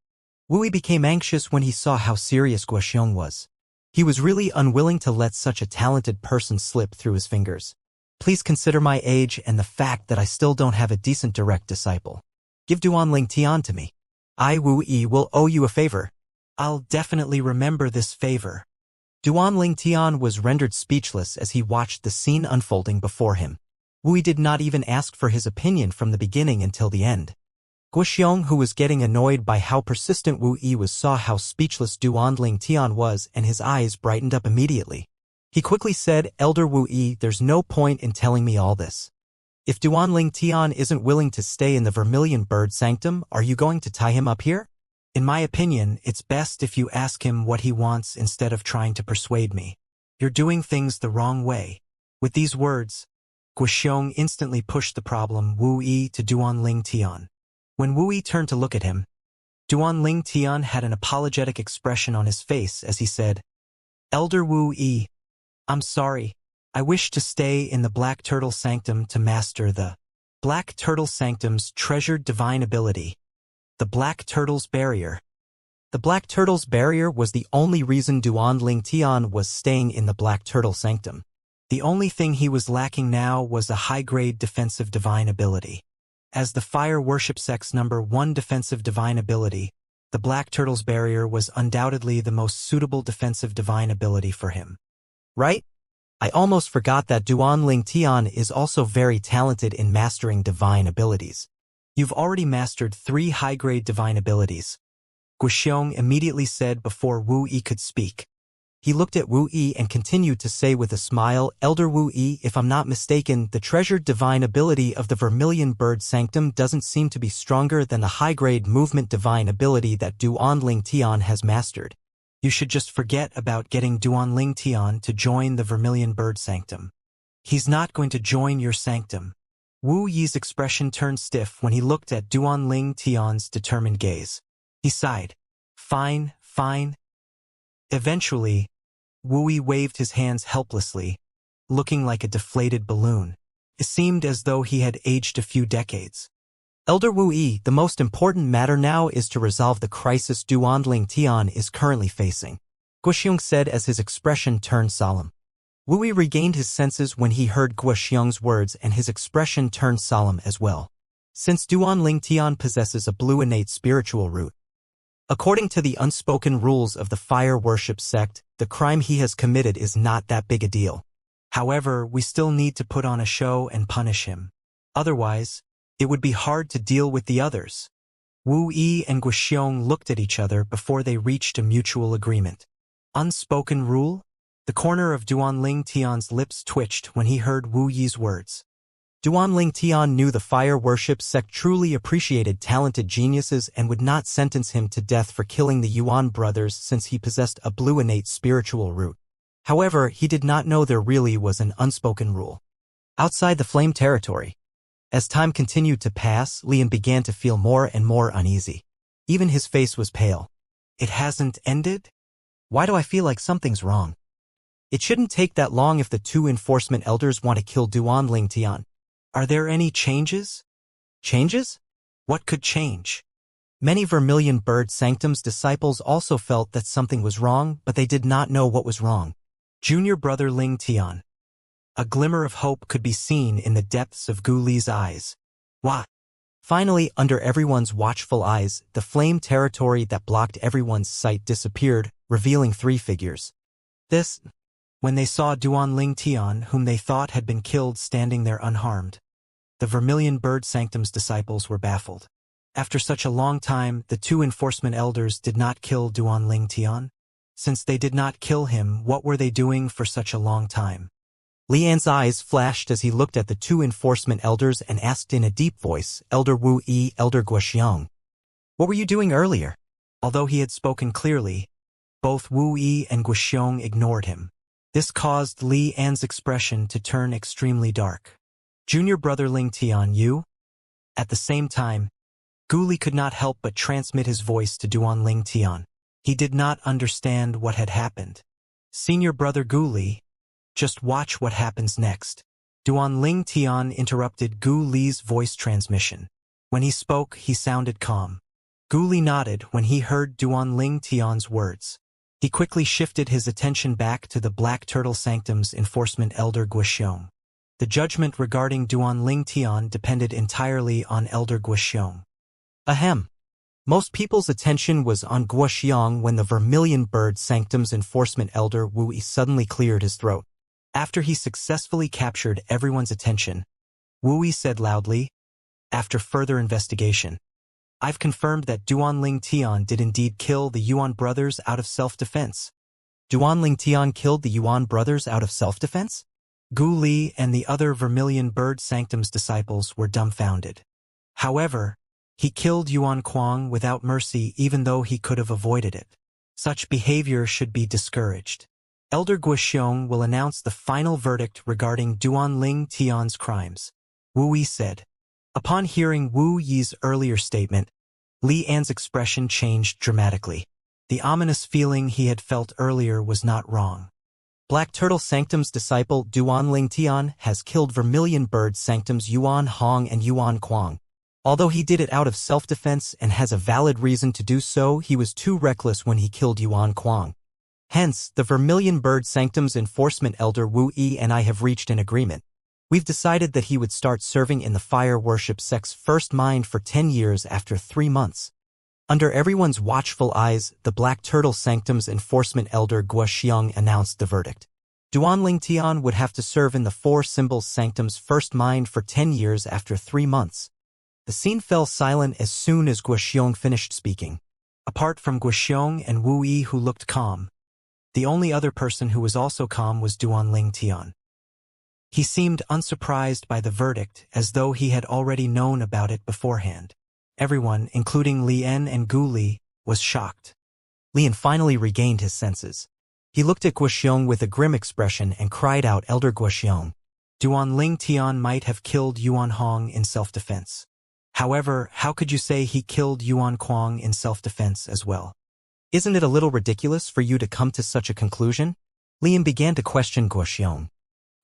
Wu Yi became anxious when he saw how serious Guoxiong was. He was really unwilling to let such a talented person slip through his fingers. Please consider my age and the fact that I still don't have a decent direct disciple. Give Duanling Tian to me. I, Wu Yi, will owe you a favor. I'll definitely remember this favor. Duanling Tian was rendered speechless as he watched the scene unfolding before him. Wu Yi did not even ask for his opinion from the beginning until the end. Guoxiong, who was getting annoyed by how persistent Wu Yi was, saw how speechless Duanling Tian was, and his eyes brightened up immediately. He quickly said, Elder Wu Yi, there's no point in telling me all this. If Duanling Tian isn't willing to stay in the Vermilion Bird Sanctum, are you going to tie him up here? In my opinion, it's best if you ask him what he wants instead of trying to persuade me. You're doing things the wrong way. With these words, Guoxiong instantly pushed the problem Wu Yi to Duanling Tian. When Wu Yi turned to look at him, Duanling Tian had an apologetic expression on his face as he said, Elder Wu Yi, I'm sorry. I wish to stay in the Black Turtle Sanctum to master the Black Turtle Sanctum's treasured divine ability, the Black Turtle's Barrier. The Black Turtle's Barrier was the only reason Duanling Tian was staying in the Black Turtle Sanctum. The only thing he was lacking now was a high-grade defensive divine ability. As the Fire Worship Sect's #1 defensive divine ability, the Black Turtle's Barrier was undoubtedly the most suitable defensive divine ability for him. Right? I almost forgot that Duanling Tian is also very talented in mastering divine abilities. You've already mastered 3 high-grade divine abilities, Guoxiong immediately said before Wu Yi could speak. He looked at Wu Yi and continued to say with a smile, Elder Wu Yi, if I'm not mistaken, the treasured divine ability of the Vermilion Bird Sanctum doesn't seem to be stronger than the high-grade movement divine ability that Duanling Tian has mastered. You should just forget about getting Duanling Tian to join the Vermilion Bird Sanctum. He's not going to join your sanctum. Wu Yi's expression turned stiff when he looked at Duanling Tian's determined gaze. He sighed. Fine, fine. Eventually, Wu Yi waved his hands helplessly, looking like a deflated balloon. It seemed as though he had aged a few decades. Elder Wu Yi, the most important matter now is to resolve the crisis Duanling Tian is currently facing, Guoxiong said as his expression turned solemn. Wu Yi regained his senses when he heard Guoxiong's words, and his expression turned solemn as well. Since Duanling Tian possesses a blue innate spiritual root, according to the unspoken rules of the Fire Worship Sect, the crime he has committed is not that big a deal. However, we still need to put on a show and punish him. Otherwise, it would be hard to deal with the others. Wu Yi and Guoxiong looked at each other before they reached a mutual agreement. Unspoken rule? The corner of Duanling Tian's lips twitched when he heard Wu Yi's words. Duanling Tian knew the Fire Worship Sect truly appreciated talented geniuses and would not sentence him to death for killing the Yuan brothers since he possessed a blue innate spiritual root. However, he did not know there really was an unspoken rule. Outside the Flame territory, as time continued to pass, Lian began to feel more and more uneasy. Even his face was pale. It hasn't ended? Why do I feel like something's wrong? It shouldn't take that long if the 2 enforcement elders want to kill Duanling Tian. Are there any changes? Changes? What could change? Many Vermilion Bird Sanctum's disciples also felt that something was wrong, but they did not know what was wrong. Junior brother Ling Tian. A glimmer of hope could be seen in the depths of Gu Li's eyes. What? Finally, under everyone's watchful eyes, the flame territory that blocked everyone's sight disappeared, revealing 3 figures. This, when they saw Duanling Tian, whom they thought had been killed, standing there unharmed. The Vermilion Bird Sanctum's disciples were baffled. After such a long time, the two enforcement elders did not kill Duanling Tian? Since they did not kill him, what were they doing for such a long time? Li Yan's eyes flashed as he looked at the two enforcement elders and asked in a deep voice, Elder Wu Yi, Elder Guoxiong, what were you doing earlier? Although he had spoken clearly, both Wu Yi and Guoxiong ignored him. This caused Li Yan's expression to turn extremely dark. Junior brother Ling Tian, you? At the same time, Gu Li could not help but transmit his voice to Duanling Tian. He did not understand what had happened. Senior brother Gu Li, just watch what happens next. Duanling Tian interrupted Gu Li's voice transmission. When he spoke, he sounded calm. Gu Li nodded when he heard Duanling Tian's words. He quickly shifted his attention back to the Black Turtle Sanctum's enforcement elder Guoxiong. The judgment regarding Duanling Tian depended entirely on Elder Guoxiong. Ahem. Most people's attention was on Guoxiong when the Vermilion Bird Sanctum's enforcement elder Wu Yi suddenly cleared his throat. After he successfully captured everyone's attention, Wu Yi said loudly, after further investigation, I've confirmed that Duanling Tian did indeed kill the Yuan brothers out of self-defense. Duanling Tian killed the Yuan brothers out of self-defense? Gu Li and the other Vermilion Bird Sanctum's disciples were dumbfounded. However, he killed Yuan Kuang without mercy even though he could have avoided it. Such behavior should be discouraged. Elder Guoxiong will announce the final verdict regarding Duanling Tian's crimes, Wu Yi said. Upon hearing Wu Yi's earlier statement, Li Yan's expression changed dramatically. The ominous feeling he had felt earlier was not wrong. Black Turtle Sanctum's disciple Duanling Tian has killed Vermilion Bird Sanctum's Yuan Hong and Yuan Kuang. Although he did it out of self-defense and has a valid reason to do so, he was too reckless when he killed Yuan Kuang. Hence, the Vermilion Bird Sanctum's enforcement elder Wu Yi and I have reached an agreement. We've decided that he would start serving in the fire worship sect's first mind for 10 years after 3 months. Under everyone's watchful eyes, the Black Turtle Sanctum's enforcement elder Guoxiong announced the verdict. Duanling Tian would have to serve in the Four Symbols Sanctum's first mind for 10 years after 3 months. The scene fell silent as soon as Guoxiong finished speaking. Apart from Guoxiong and Wu Yi who looked calm, the only other person who was also calm was Duanling Tian. He seemed unsurprised by the verdict as though he had already known about it beforehand. Everyone, including Li Yan and Gu Li, was shocked. Li Yan finally regained his senses. He looked at Guoxiong with a grim expression and cried out, Elder Guoxiong. Duanling Tian might have killed Yuan Hong in self-defense. However, how could you say he killed Yuan Kuang in self-defense as well? Isn't it a little ridiculous for you to come to such a conclusion? Li Yan began to question Guoxiong.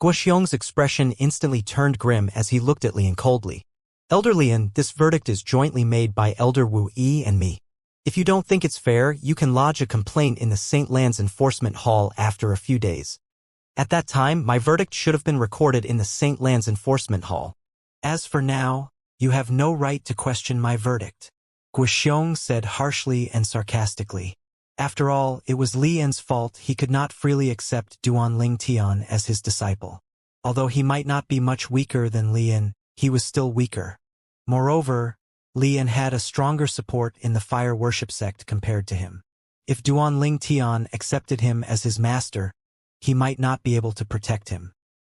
Guoxiong's expression instantly turned grim as he looked at Li Yan coldly. Elder Li Yan, this verdict is jointly made by Elder Wu Yi and me. If you don't think it's fair, you can lodge a complaint in the St. Lands Enforcement Hall after a few days. At that time, my verdict should have been recorded in the St. Lands Enforcement Hall. As for now, you have no right to question my verdict, Guoxiong said harshly and sarcastically. After all, it was Li Yan's fault he could not freely accept Duanling Tian as his disciple. Although he might not be much weaker than Li Yan, he was still weaker. Moreover, Li Yan had a stronger support in the fire worship sect compared to him. If Duanling Tian accepted him as his master, he might not be able to protect him.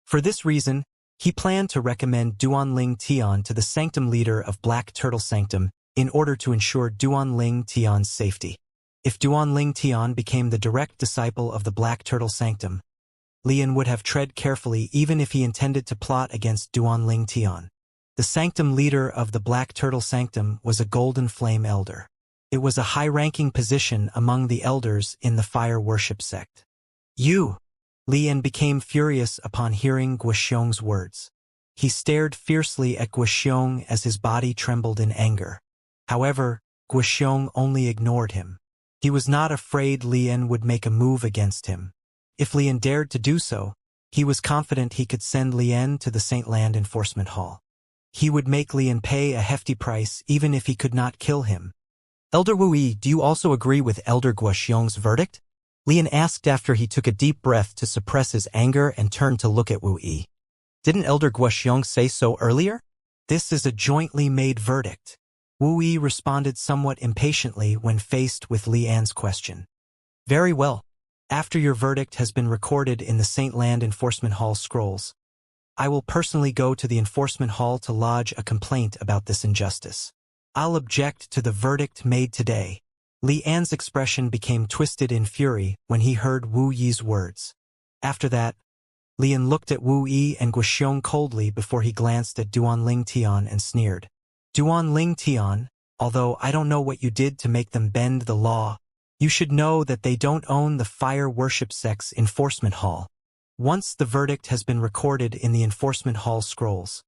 For this reason, he planned to recommend Duanling Tian to the Sanctum leader of Black Turtle Sanctum in order to ensure Duanling Tian's safety. If Duanling Tian became the direct disciple of the Black Turtle Sanctum, Li Yan would have tread carefully even if he intended to plot against Duanling Tian. The Sanctum leader of the Black Turtle Sanctum was a Golden Flame Elder. It was a high-ranking position among the elders in the fire worship sect. You! Li Yan became furious upon hearing Guoxiong's words. He stared fiercely at Guoxiong as his body trembled in anger. However, Guoxiong only ignored him. He was not afraid Li Yan would make a move against him. If Li Yan dared to do so, he was confident he could send Li Yan to the St. Land Enforcement Hall. He would make Li Yan pay a hefty price even if he could not kill him. Elder Wu Yi, do you also agree with Elder Guoxiong's verdict? Li Yan asked after he took a deep breath to suppress his anger and turned to look at Wu Yi. Didn't Elder Guoxiong say so earlier? This is a jointly made verdict. Wu Yi responded somewhat impatiently when faced with Li An's question. Very well. After your verdict has been recorded in the Saint Land Enforcement Hall scrolls, I will personally go to the Enforcement Hall to lodge a complaint about this injustice. I'll object to the verdict made today. Li An's expression became twisted in fury when he heard Wu Yi's words. After that, Li An looked at Wu Yi and Guoxiong coldly before he glanced at Duanling Tian and sneered. Duanling Tian, although I don't know what you did to make them bend the law, you should know that they don't own the Fire Worship Sect's Enforcement Hall. Once the verdict has been recorded in the Enforcement Hall scrolls,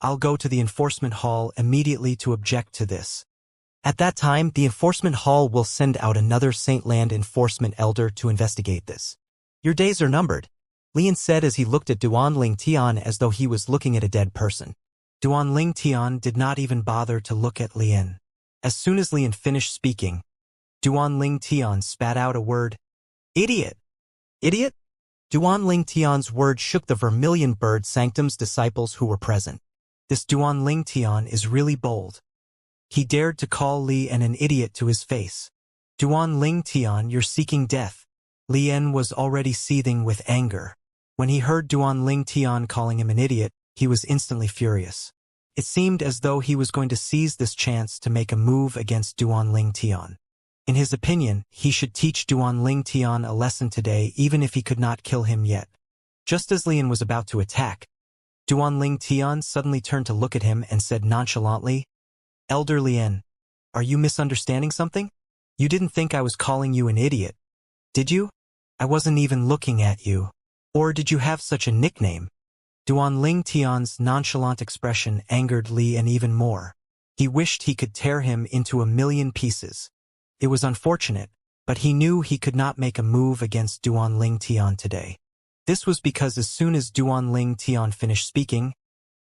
I'll go to the Enforcement Hall immediately to object to this. At that time, the Enforcement Hall will send out another Saint Land Enforcement Elder to investigate this. Your days are numbered, Li An said as he looked at Duanling Tian as though he was looking at a dead person. Duanling Tian did not even bother to look at Li An. As soon as Li An finished speaking, Duanling Tian spat out a word. Idiot! Idiot? Duanling Tian's word shook the Vermilion Bird Sanctum's disciples who were present. This Duanling Tian is really bold. He dared to call Li An an idiot to his face. Duanling Tian, you're seeking death. Li An was already seething with anger. When he heard Duanling Tian calling him an idiot, he was instantly furious. It seemed as though he was going to seize this chance to make a move against Duanling Tian. In his opinion, he should teach Duanling Tian a lesson today even if he could not kill him yet. Just as Li An was about to attack, Duanling Tian suddenly turned to look at him and said nonchalantly, Elder Li An, are you misunderstanding something? You didn't think I was calling you an idiot, did you? I wasn't even looking at you. Or did you have such a nickname? Duanling Tian's nonchalant expression angered Li An even more. He wished he could tear him into a million pieces. It was unfortunate, but he knew he could not make a move against Duanling Tian today. This was because as soon as Duanling Tian finished speaking,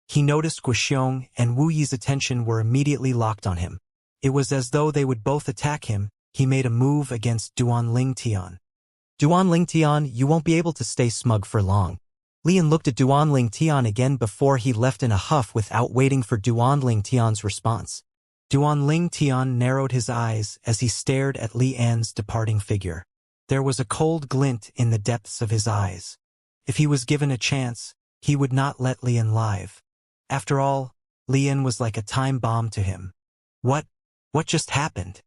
he noticed Guoxiong and Wu Yi's attention were immediately locked on him. It was as though they would both attack him. He made a move against Duanling Tian. Duanling Tian, you won't be able to stay smug for long. Li An looked at Duanling Tian again before he left in a huff without waiting for Duanling Tian's response. Duanling Tian narrowed his eyes as he stared at Li An's departing figure. There was a cold glint in the depths of his eyes. If he was given a chance, he would not let Li An live. After all, Li An was like a time bomb to him. What just happened?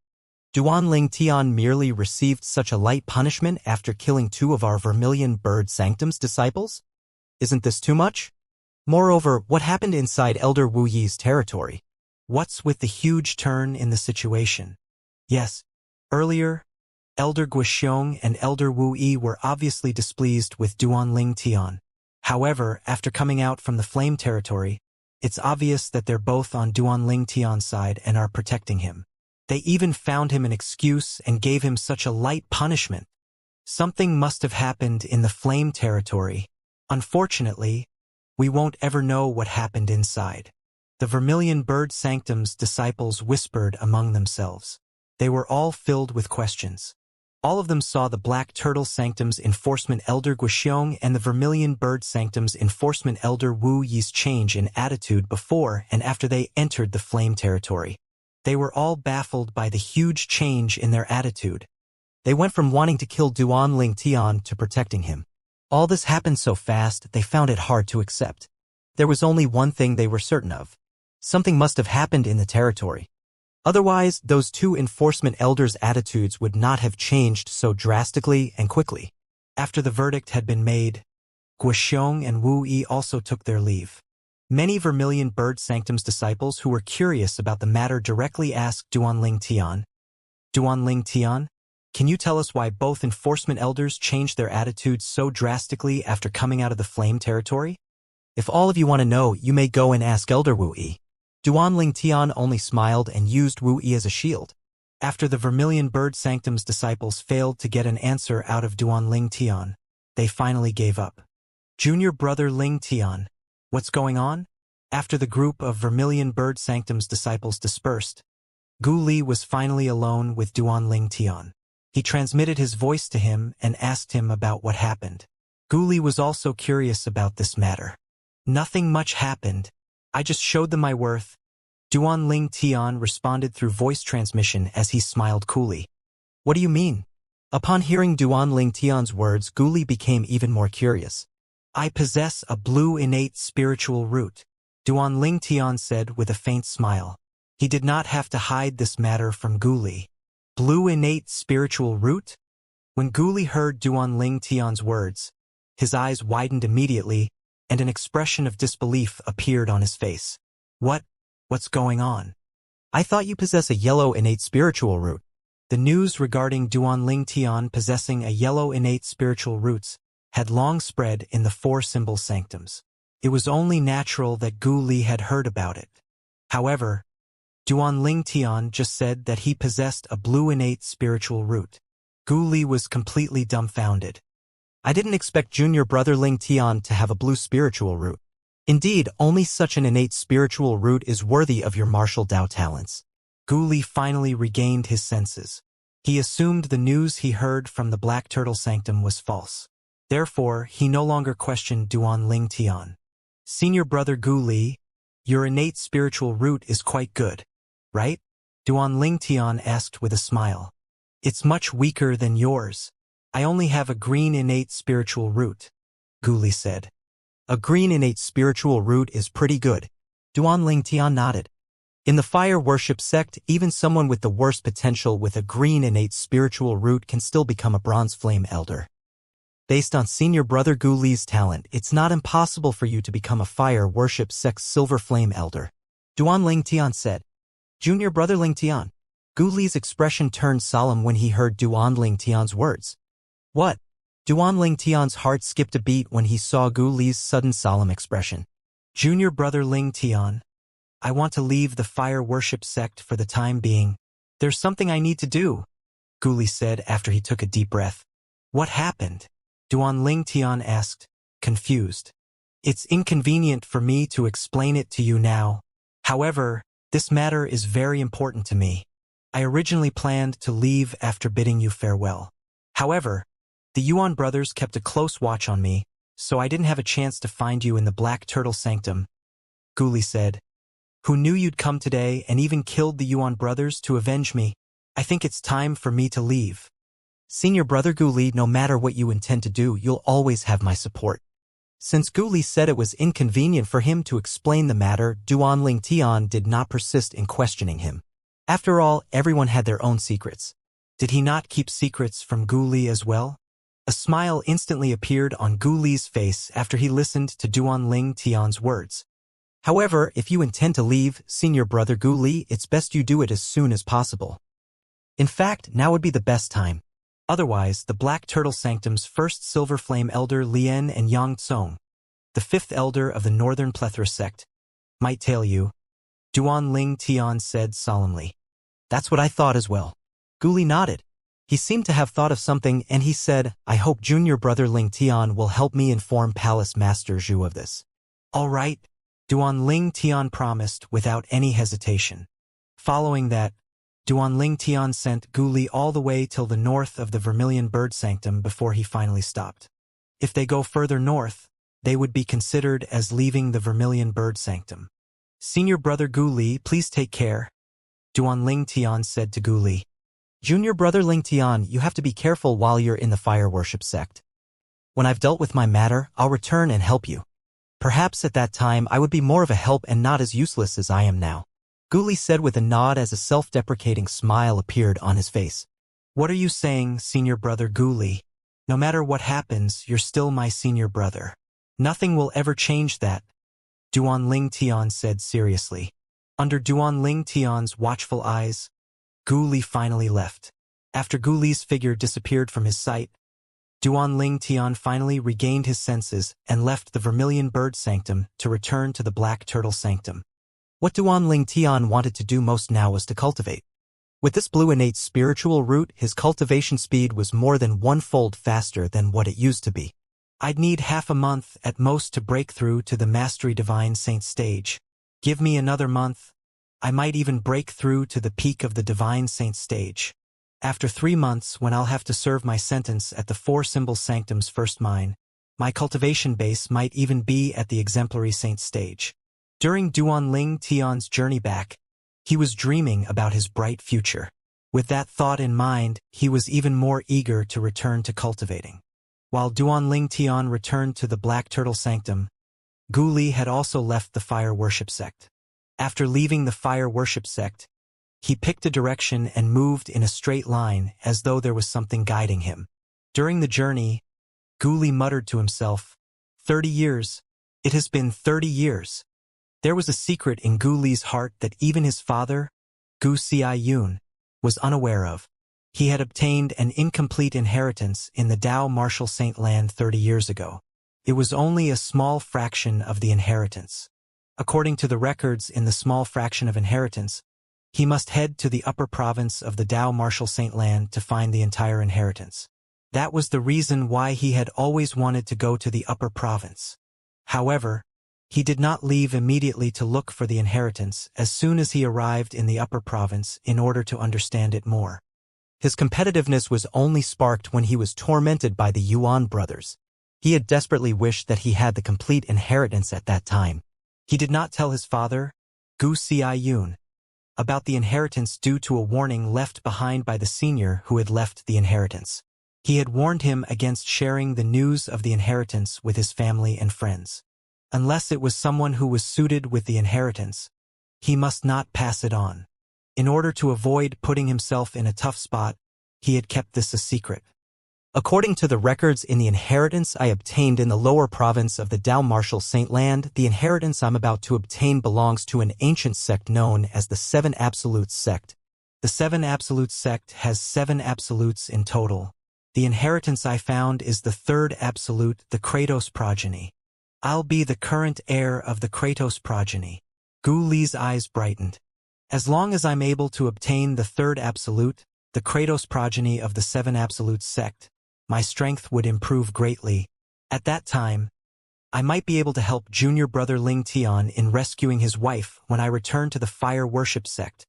Duanling Tian merely received such a light punishment after killing 2 of our Vermilion Bird Sanctum's disciples? Isn't this too much? Moreover, what happened inside Elder Wu Yi's territory? What's with the huge turn in the situation? Yes, earlier, Elder Guoxiong and Elder Wu Yi were obviously displeased with Duanling Tian. However, after coming out from the Flame territory, it's obvious that they're both on Duanling Tian's side and are protecting him. They even found him an excuse and gave him such a light punishment. Something must have happened in the Flame territory. Unfortunately, we won't ever know what happened inside. The Vermilion Bird Sanctum's disciples whispered among themselves. They were all filled with questions. All of them saw the Black Turtle Sanctum's Enforcement Elder Guoxiong and the Vermilion Bird Sanctum's Enforcement Elder Wu Yi's change in attitude before and after they entered the Flame territory. They were all baffled by the huge change in their attitude. They went from wanting to kill Duanling Tian to protecting him. All this happened so fast, they found it hard to accept. There was only one thing they were certain of. Something must have happened in the territory. Otherwise, those 2 enforcement elders' attitudes would not have changed so drastically and quickly. After the verdict had been made, Guoxiong and Wu Yi also took their leave. Many Vermilion Bird Sanctum's disciples who were curious about the matter directly asked Duanling Tian, Duanling Tian, can you tell us why both enforcement elders changed their attitudes so drastically after coming out of the Flame territory? If all of you want to know, you may go and ask Elder Wu Yi. Duanling Tian only smiled and used Wu Yi as a shield. After the Vermilion Bird Sanctum's disciples failed to get an answer out of Duanling Tian, they finally gave up. Junior brother Ling Tian, what's going on? After the group of Vermilion Bird Sanctum's disciples dispersed, Gu Li was finally alone with Duanling Tian. He transmitted his voice to him and asked him about what happened. Gu Li was also curious about this matter. Nothing much happened. I just showed them my worth. Duan Ling Tian responded through voice transmission as he smiled coolly. What do you mean? Upon hearing Duan Ling Tian's words, Guli became even more curious. I possess a blue innate spiritual root, Duan Ling Tian said with a faint smile. He did not have to hide this matter from Guli. Blue innate spiritual root? When Guli heard Duan Ling Tian's words, his eyes widened immediately, and an expression of disbelief appeared on his face. What's going on? I thought you possess a yellow innate spiritual root. The news regarding Duan Ling Tian possessing a yellow innate spiritual roots had long spread in the four symbol sanctums. It was only natural that Gu Li had heard about it. However, Duan Ling Tian just said that he possessed a blue innate spiritual root. Gu Li was completely dumbfounded. I didn't expect junior brother Ling Tian to have a blue spiritual root. Indeed, only such an innate spiritual root is worthy of your martial Dao talents. Gu Li finally regained his senses. He assumed the news he heard from the Black Turtle Sanctum was false. Therefore, he no longer questioned Duan Ling Tian. Senior brother Gu Li, your innate spiritual root is quite good, right? Duan Ling Tian asked with a smile. It's much weaker than yours. I only have a green innate spiritual root, Gu Li said. A green innate spiritual root is pretty good. Duan Ling Tian nodded. In the fire worship sect, even someone with the worst potential with a green innate spiritual root can still become a bronze flame elder. Based on senior brother Gu Li's talent, it's not impossible for you to become a fire worship sect silver flame elder. Duan Ling Tian said. Junior brother Ling Tian. Gu Li's expression turned solemn when he heard Duan Ling Tian's words. What? Duan Ling Tian's heart skipped a beat when he saw Gu Li's sudden solemn expression. Junior brother Ling Tian, I want to leave the fire worship sect for the time being. There's something I need to do, Gu Li said after he took a deep breath. What happened? Duan Ling Tian asked, confused. It's inconvenient for me to explain it to you now. However, this matter is very important to me. I originally planned to leave after bidding you farewell. However, the Yuan brothers kept a close watch on me, so I didn't have a chance to find you in the Black Turtle Sanctum, Gu Li said. Who knew you'd come today and even killed the Yuan brothers to avenge me? I think it's time for me to leave. Senior brother Gu Li, no matter what you intend to do, you'll always have my support. Since Gu Li said it was inconvenient for him to explain the matter, Duan Ling Tian did not persist in questioning him. After all, everyone had their own secrets. Did he not keep secrets from Gu Li as well? A smile instantly appeared on Gu Li's face after he listened to Duan Ling Tian's words. However, if you intend to leave, senior brother Gu Li, it's best you do it as soon as possible. In fact, now would be the best time. Otherwise, the Black Turtle Sanctum's first Silver Flame Elder Lian and Yang Tsong, the fifth elder of the Northern Plethora sect, might tail you, Duan Ling Tian said solemnly. That's what I thought as well. Gu Li nodded. He seemed to have thought of something and he said, I hope junior brother Ling Tian will help me inform Palace Master Zhu of this. All right, Duan Ling Tian promised without any hesitation. Following that, Duan Ling Tian sent Gu Li all the way till the north of the Vermilion Bird Sanctum before he finally stopped. If they go further north, they would be considered as leaving the Vermilion Bird Sanctum. Senior brother Gu Li, please take care, Duan Ling Tian said to Gu Li. Junior brother Ling Tian, you have to be careful while you're in the fire worship sect. When I've dealt with my matter, I'll return and help you. Perhaps at that time I would be more of a help and not as useless as I am now. Gu Li said with a nod as a self-deprecating smile appeared on his face. What are you saying, senior brother Gu Li? No matter what happens, you're still my senior brother. Nothing will ever change that, Duan Ling Tian said seriously. Under Duan Ling Tian's watchful eyes, Gu Li finally left. After Gu Li's figure disappeared from his sight, Duan Ling Tian finally regained his senses and left the Vermilion Bird Sanctum to return to the Black Turtle Sanctum. What Duan Ling Tian wanted to do most now was to cultivate. With this blue innate spiritual root, his cultivation speed was more than 1-fold faster than what it used to be. I'd need half a month at most to break through to the Mastery Divine Saint stage. Give me another month. I might even break through to the peak of the Divine Saint stage. After 3 months, when I'll have to serve my sentence at the Four Symbol Sanctum's first mine, my cultivation base might even be at the Exemplary Saint stage. During Duanling Tian's journey back, he was dreaming about his bright future. With that thought in mind, he was even more eager to return to cultivating. While Duanling Tian returned to the Black Turtle Sanctum, Gu Li had also left the Fire Worship Sect. After leaving the Fire Worship Sect, he picked a direction and moved in a straight line as though there was something guiding him. During the journey, Gu Li muttered to himself, 30 years. It has been 30 years. There was a secret in Gu Li's heart that even his father, Gu Xiaiyun, was unaware of. He had obtained an incomplete inheritance in the Dao Martial Saint Land 30 years ago. It was only a small fraction of the inheritance. According to the records in the small fraction of inheritance, he must head to the upper province of the Dao Martial Saint Land to find the entire inheritance. That was the reason why he had always wanted to go to the upper province. However, he did not leave immediately to look for the inheritance as soon as he arrived in the upper province in order to understand it more. His competitiveness was only sparked when he was tormented by the Yuan brothers. He had desperately wished that he had the complete inheritance at that time. He did not tell his father, Gu Xiaiyun, about the inheritance due to a warning left behind by the senior who had left the inheritance. He had warned him against sharing the news of the inheritance with his family and friends. Unless it was someone who was suited with the inheritance, he must not pass it on. In order to avoid putting himself in a tough spot, he had kept this a secret. According to the records in the inheritance I obtained in the lower province of the Dao Martial Saint Land, the inheritance I'm about to obtain belongs to an ancient sect known as the Seven Absolutes sect. The Seven Absolutes sect has 7 absolutes in total. The inheritance I found is the third absolute, the Kratos progeny. I'll be the current heir of the Kratos progeny. Gu Li's eyes brightened. As long as I'm able to obtain the third absolute, the Kratos progeny of the Seven Absolutes sect, my strength would improve greatly. At that time, I might be able to help junior brother Ling Tian in rescuing his wife when I return to the Fire Worship sect.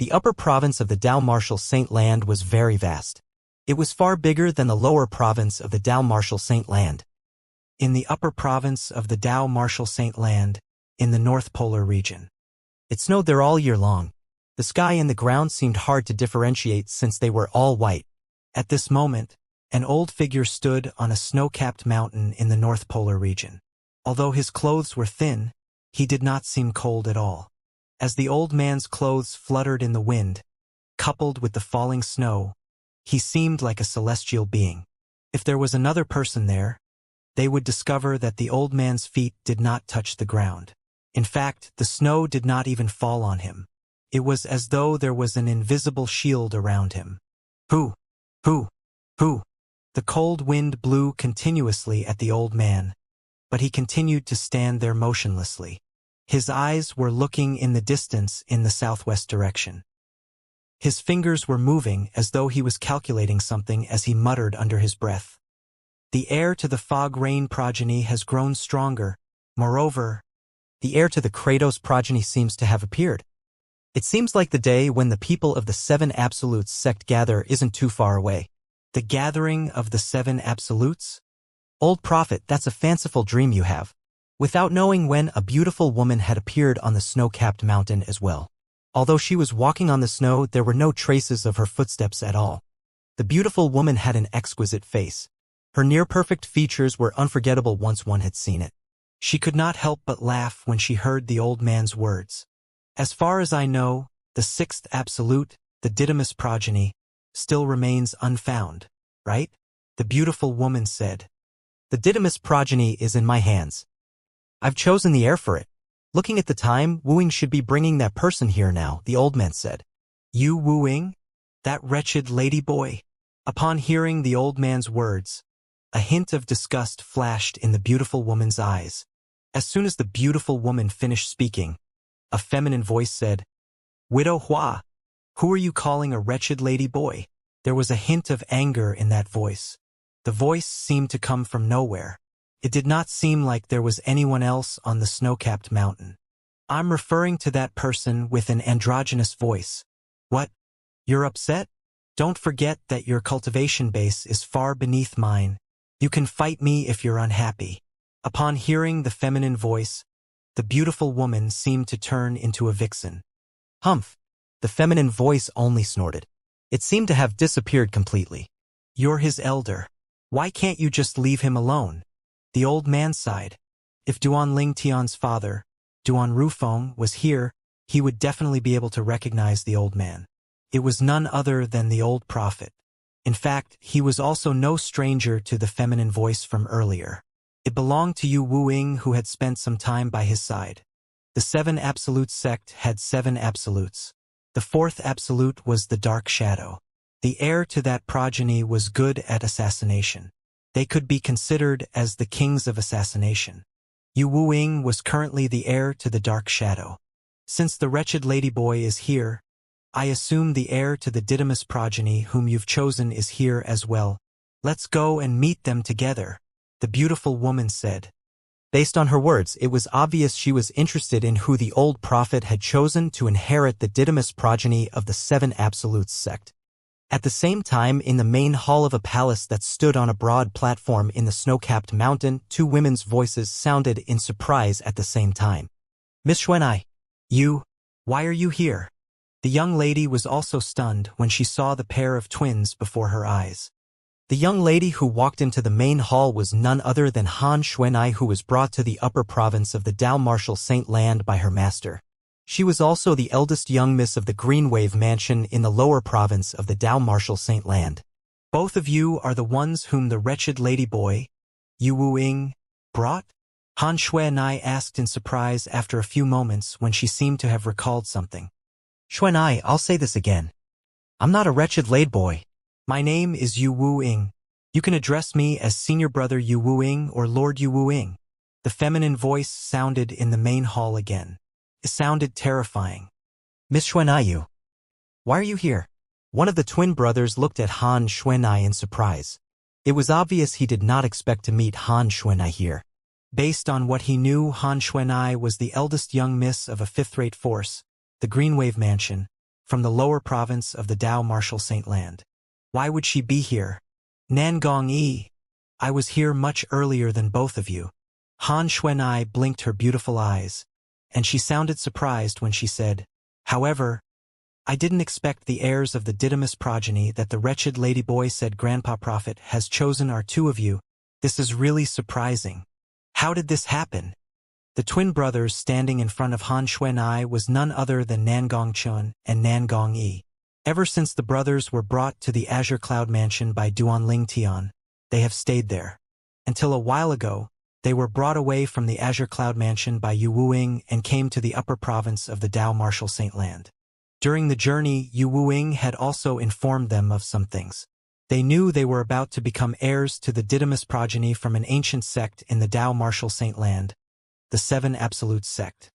The upper province of the Dao Martial Saint Land was very vast. It was far bigger than the lower province of the Dao Martial Saint Land. In the upper province of the Dao Martial Saint Land, in the North Polar region. It snowed there all year long. The sky and the ground seemed hard to differentiate since they were all white. At this moment, an old figure stood on a snow-capped mountain in the North Polar region. Although his clothes were thin, he did not seem cold at all. As the old man's clothes fluttered in the wind, coupled with the falling snow, he seemed like a celestial being. If there was another person there, they would discover that the old man's feet did not touch the ground. In fact, the snow did not even fall on him. It was as though there was an invisible shield around him. Hoo! Hoo! Hoo! The cold wind blew continuously at the old man, but he continued to stand there motionlessly. His eyes were looking in the distance in the southwest direction. His fingers were moving as though he was calculating something as he muttered under his breath. The heir to the Fog Rain progeny has grown stronger. Moreover, the heir to the Kratos progeny seems to have appeared. It seems like the day when the people of the Seven Absolutes sect gather isn't too far away. The gathering of the Seven Absolutes? Old prophet, that's a fanciful dream you have. Without knowing when, a beautiful woman had appeared on the snow-capped mountain as well. Although she was walking on the snow, there were no traces of her footsteps at all. The beautiful woman had an exquisite face. Her near-perfect features were unforgettable once one had seen it. She could not help but laugh when she heard the old man's words. As far as I know, the sixth absolute, the Didymus progeny, still remains unfound, right? The beautiful woman said. The Didymus progeny is in my hands. I've chosen the heir for it. Looking at the time, Wuing should be bringing that person here now, the old man said. You Wuing? That wretched lady boy? Upon hearing the old man's words, a hint of disgust flashed in the beautiful woman's eyes. As soon as the beautiful woman finished speaking, a feminine voice said, Widow Hua, who are you calling a wretched lady boy? There was a hint of anger in that voice. The voice seemed to come from nowhere. It did not seem like there was anyone else on the snow-capped mountain. I'm referring to that person with an androgynous voice. What? You're upset? Don't forget that your cultivation base is far beneath mine. You can fight me if you're unhappy. Upon hearing the feminine voice, The beautiful woman seemed to turn into a vixen. Humph! The feminine voice only snorted. It seemed to have disappeared completely. You're his elder. Why can't you just leave him alone? The old man sighed. If Duan Ling Tian's father, Duan Rufeng, was here, he would definitely be able to recognize the old man. It was none other than the old prophet. In fact, he was also no stranger to the feminine voice from earlier. It belonged to Yu Wuing, who had spent some time by his side. The 7 Absolute sect had 7 absolutes. The 4th absolute was the dark shadow. The heir to that progeny was good at assassination. They could be considered as the kings of assassination. Yu Wuing was currently the heir to the dark shadow. Since the wretched ladyboy is here, I assume the heir to the Didymus progeny whom you've chosen is here as well. Let's go and meet them together, the beautiful woman said. Based on her words, it was obvious she was interested in who the old prophet had chosen to inherit the Didymus progeny of the 7 Absolutes sect. At the same time, in the main hall of a palace that stood on a broad platform in the snow-capped mountain, 2 women's voices sounded in surprise at the same time. Miss Xuanai, why are you here? The young lady was also stunned when she saw the pair of twins before her eyes. The young lady who walked into the main hall was none other than Han Xuanai, who was brought to the upper province of the Dao Martial Saint Land by her master. She was also the eldest young miss of the Greenwave Mansion in the lower province of the Dao Martial Saint Land. Both of you are the ones whom the wretched ladyboy, Yu Wuing, brought? Han Xuanai asked in surprise after a few moments when she seemed to have recalled something. Xuanai, I'll say this again. I'm not a wretched ladyboy. My name is Yu Wuing. You can address me as Senior Brother Yu Wuing or Lord Yu Wuing. The feminine voice sounded in the main hall again. It sounded terrifying. Miss Xuanai, why are you here? One of the twin brothers looked at Han Xuanai in surprise. It was obvious he did not expect to meet Han Xuanai here. Based on what he knew, Han Xuanai was the eldest young miss of a 5th-rate force, the Greenwave Mansion, from the lower province of the Dao Martial Saint Land. Why would she be here? Nangong Yi, I was here much earlier than both of you. Han Xuanai blinked her beautiful eyes, and she sounded surprised when she said, however, I didn't expect the heirs of the Didymus progeny that the wretched ladyboy said Grandpa Prophet has chosen are 2 of you. This is really surprising. How did this happen? The twin brothers standing in front of Han Xuanai was none other than Nangong Chun and Nangong Yi. Ever since the brothers were brought to the Azure Cloud Mansion by Duan Ling Tian, they have stayed there. Until a while ago, they were brought away from the Azure Cloud Mansion by Yu Wuing and came to the upper province of the Dao Martial Saint Land. During the journey, Yu Wuing had also informed them of some things. They knew they were about to become heirs to the Didymus progeny from an ancient sect in the Dao Martial Saint Land, the 7 Absolute sect.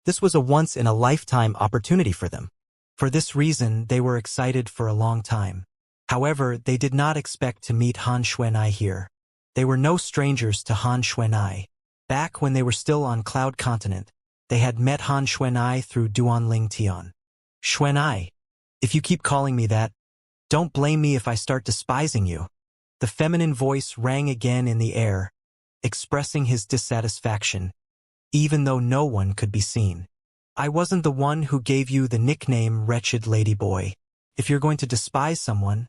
This was a once-in-a-lifetime opportunity for them. For this reason, they were excited for a long time. However, they did not expect to meet Han Xuanai here. They were no strangers to Han Xuanai. Back when they were still on Cloud Continent, they had met Han Xuanai through Duan Ling Tian. Xuanai, if you keep calling me that, don't blame me if I start despising you. The feminine voice rang again in the air, expressing his dissatisfaction, even though no one could be seen. I wasn't the one who gave you the nickname Wretched Ladyboy. If you're going to despise someone,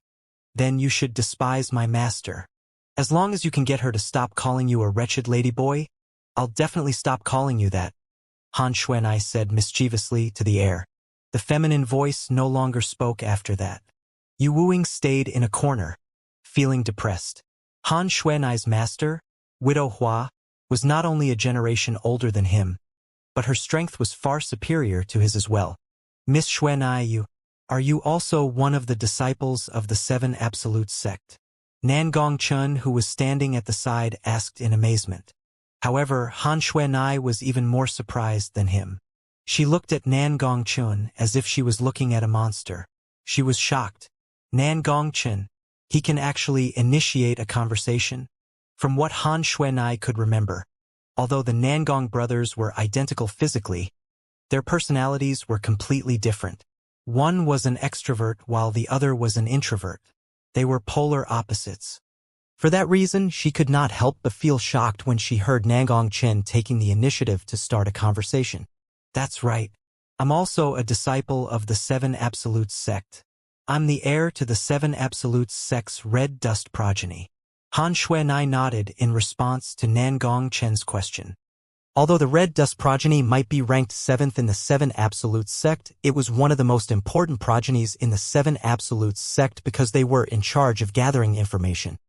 then you should despise my master. As long as you can get her to stop calling you a wretched ladyboy, I'll definitely stop calling you that, Han Xuanai said mischievously to the air. The feminine voice no longer spoke after that. Yu Wuing stayed in a corner, feeling depressed. Han Xuanai's master, Widow Hua, was not only a generation older than him, but her strength was far superior to his as well. Miss Xuanai, are you also one of the disciples of the 7 Absolute sect? Nangong Chun, who was standing at the side, asked in amazement. However, Han Xuanai was even more surprised than him. She looked at Nangong Chun as if she was looking at a monster. She was shocked. Nangong Chun, he can actually initiate a conversation? From what Han Xuanai could remember, although the Nangong brothers were identical physically, their personalities were completely different. One was an extrovert while the other was an introvert. They were polar opposites. For that reason, she could not help but feel shocked when she heard Nangong Chen taking the initiative to start a conversation. That's right. I'm also a disciple of the Seven Absolutes sect. I'm the heir to the Seven Absolutes sect's red dust progeny. Han Xuanai nodded in response to Nangong Chen's question. Although the red dust progeny might be ranked 7th in the Seven Absolutes sect, it was one of the most important progenies in the Seven Absolutes sect because they were in charge of gathering information.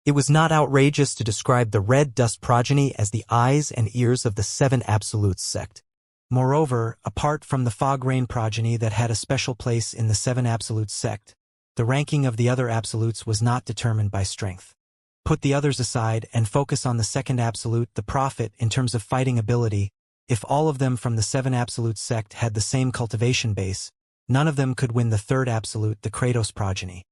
It was not outrageous to describe the red dust progeny as the eyes and ears of the Seven Absolutes sect. Moreover, apart from the fog rain progeny that had a special place in the Seven Absolutes sect, the ranking of the other absolutes was not determined by strength. Put the others aside and focus on the second absolute, the prophet, in terms of fighting ability. If all of them from the Seven Absolutes sect had the same cultivation base, none of them could win the third absolute, the Kratos progeny.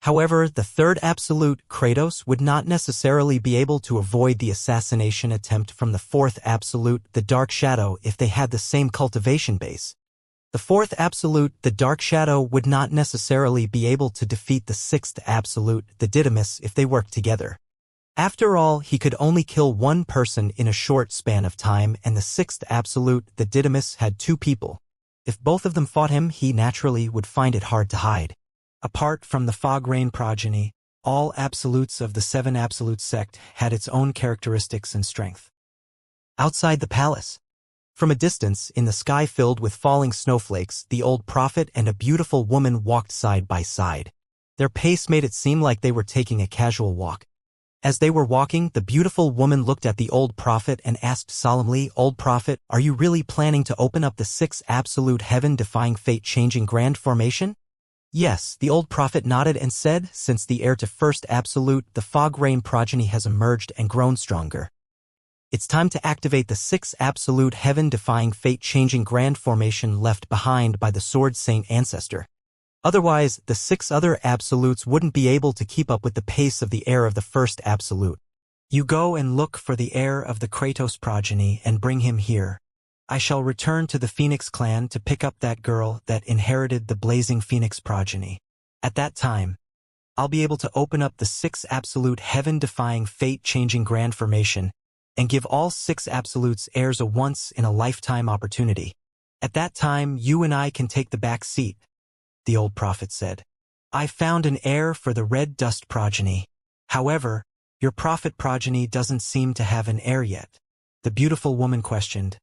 However, the third absolute, Kratos, would not necessarily be able to avoid the assassination attempt from the fourth absolute, the Dark Shadow, if they had the same cultivation base. The fourth absolute, the Dark Shadow, would not necessarily be able to defeat the sixth absolute, the Didymus, if they worked together. After all, he could only kill one person in a short span of time, and the sixth absolute, the Didymus, had two people. If both of them fought him, he naturally would find it hard to hide. Apart from the fog rain progeny, all absolutes of the Seven Absolute sect had its own characteristics and strength. Outside the palace, from a distance, in the sky filled with falling snowflakes, the old prophet and a beautiful woman walked side by side. Their pace made it seem like they were taking a casual walk. As they were walking, the beautiful woman looked at the old prophet and asked solemnly, "Old prophet, are you really planning to open up the sixth absolute heaven-defying fate-changing grand formation?" Yes, the old prophet nodded and said, "Since the heir to first absolute, the fog rain progeny has emerged and grown stronger. It's time to activate the sixth absolute heaven-defying fate-changing grand formation left behind by the Sword Saint ancestor. Otherwise, the six other absolutes wouldn't be able to keep up with the pace of the heir of the first absolute. You go and look for the heir of the Kratos progeny and bring him here. I shall return to the Phoenix clan to pick up that girl that inherited the blazing Phoenix progeny. At that time, I'll be able to open up the six absolute heaven-defying fate-changing grand formation and give all six absolutes heirs a once-in-a-lifetime opportunity. At that time, you and I can take the back seat," the old prophet said. "I found an heir for the red dust progeny. However, your prophet progeny doesn't seem to have an heir yet," the beautiful woman questioned.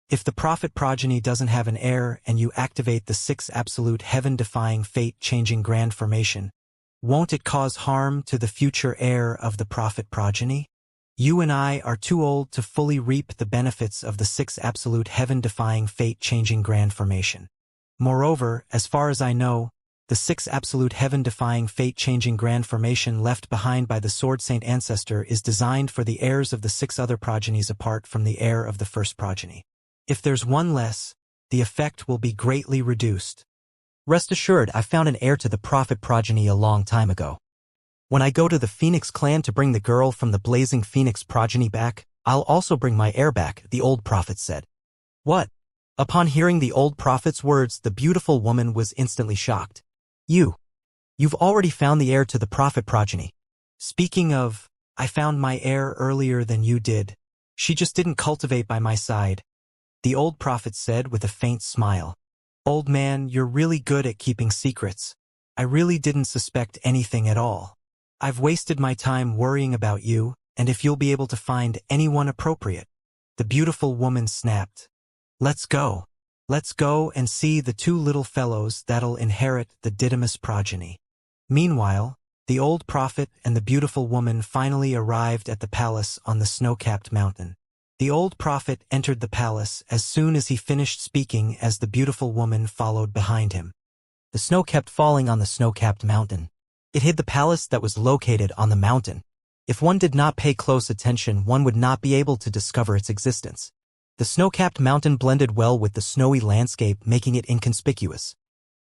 "If the prophet progeny doesn't have an heir and you activate the six absolute heaven-defying fate-changing grand formation, won't it cause harm to the future heir of the prophet progeny? You and I are too old to fully reap the benefits of the six absolute heaven-defying fate-changing grand formation. Moreover, as far as I know, the six absolute heaven-defying fate-changing grand formation left behind by the Sword Saint ancestor is designed for the heirs of the six other progenies apart from the heir of the first progeny. If there's one less, the effect will be greatly reduced. Rest assured, I found an heir to the prophet progeny a long time ago. When I go to the Phoenix clan to bring the girl from the blazing Phoenix progeny back, I'll also bring my heir back," the old prophet said. "What?" Upon hearing the old prophet's words, the beautiful woman was instantly shocked. You've already found the heir to the prophet progeny." "Speaking of, I found my heir earlier than you did. She just didn't cultivate by my side," the old prophet said with a faint smile. "Old man, you're really good at keeping secrets. I really didn't suspect anything at all. I've wasted my time worrying about you, and if you'll be able to find anyone appropriate," the beautiful woman snapped. Let's go and see the two little fellows that'll inherit the Didymus progeny." Meanwhile, the old prophet and the beautiful woman finally arrived at the palace on the snow-capped mountain. The old prophet entered the palace as soon as he finished speaking as the beautiful woman followed behind him. The snow kept falling on the snow-capped mountain. It hid the palace that was located on the mountain. If one did not pay close attention, one would not be able to discover its existence. The snow-capped mountain blended well with the snowy landscape, making it inconspicuous.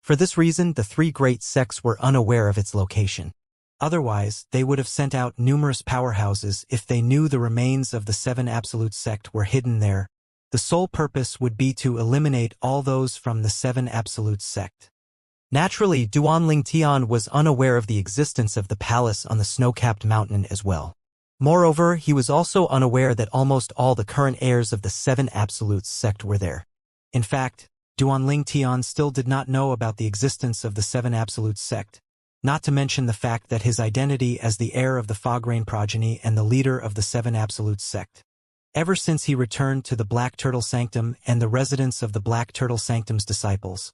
For this reason, the three great sects were unaware of its location. Otherwise, they would have sent out numerous powerhouses if they knew the remains of the Seven Absolute sect were hidden there. The sole purpose would be to eliminate all those from the Seven Absolute sect. Naturally, Duanling Tian was unaware of the existence of the palace on the snow-capped mountain as well. Moreover, he was also unaware that almost all the current heirs of the Seven Absolutes sect were there. In fact, Duanling Tian still did not know about the existence of the Seven Absolutes sect, not to mention the fact that his identity as the heir of the Fograin progeny and the leader of the Seven Absolutes sect. Ever since he returned to the Black Turtle Sanctum and the residence of the Black Turtle Sanctum's disciples,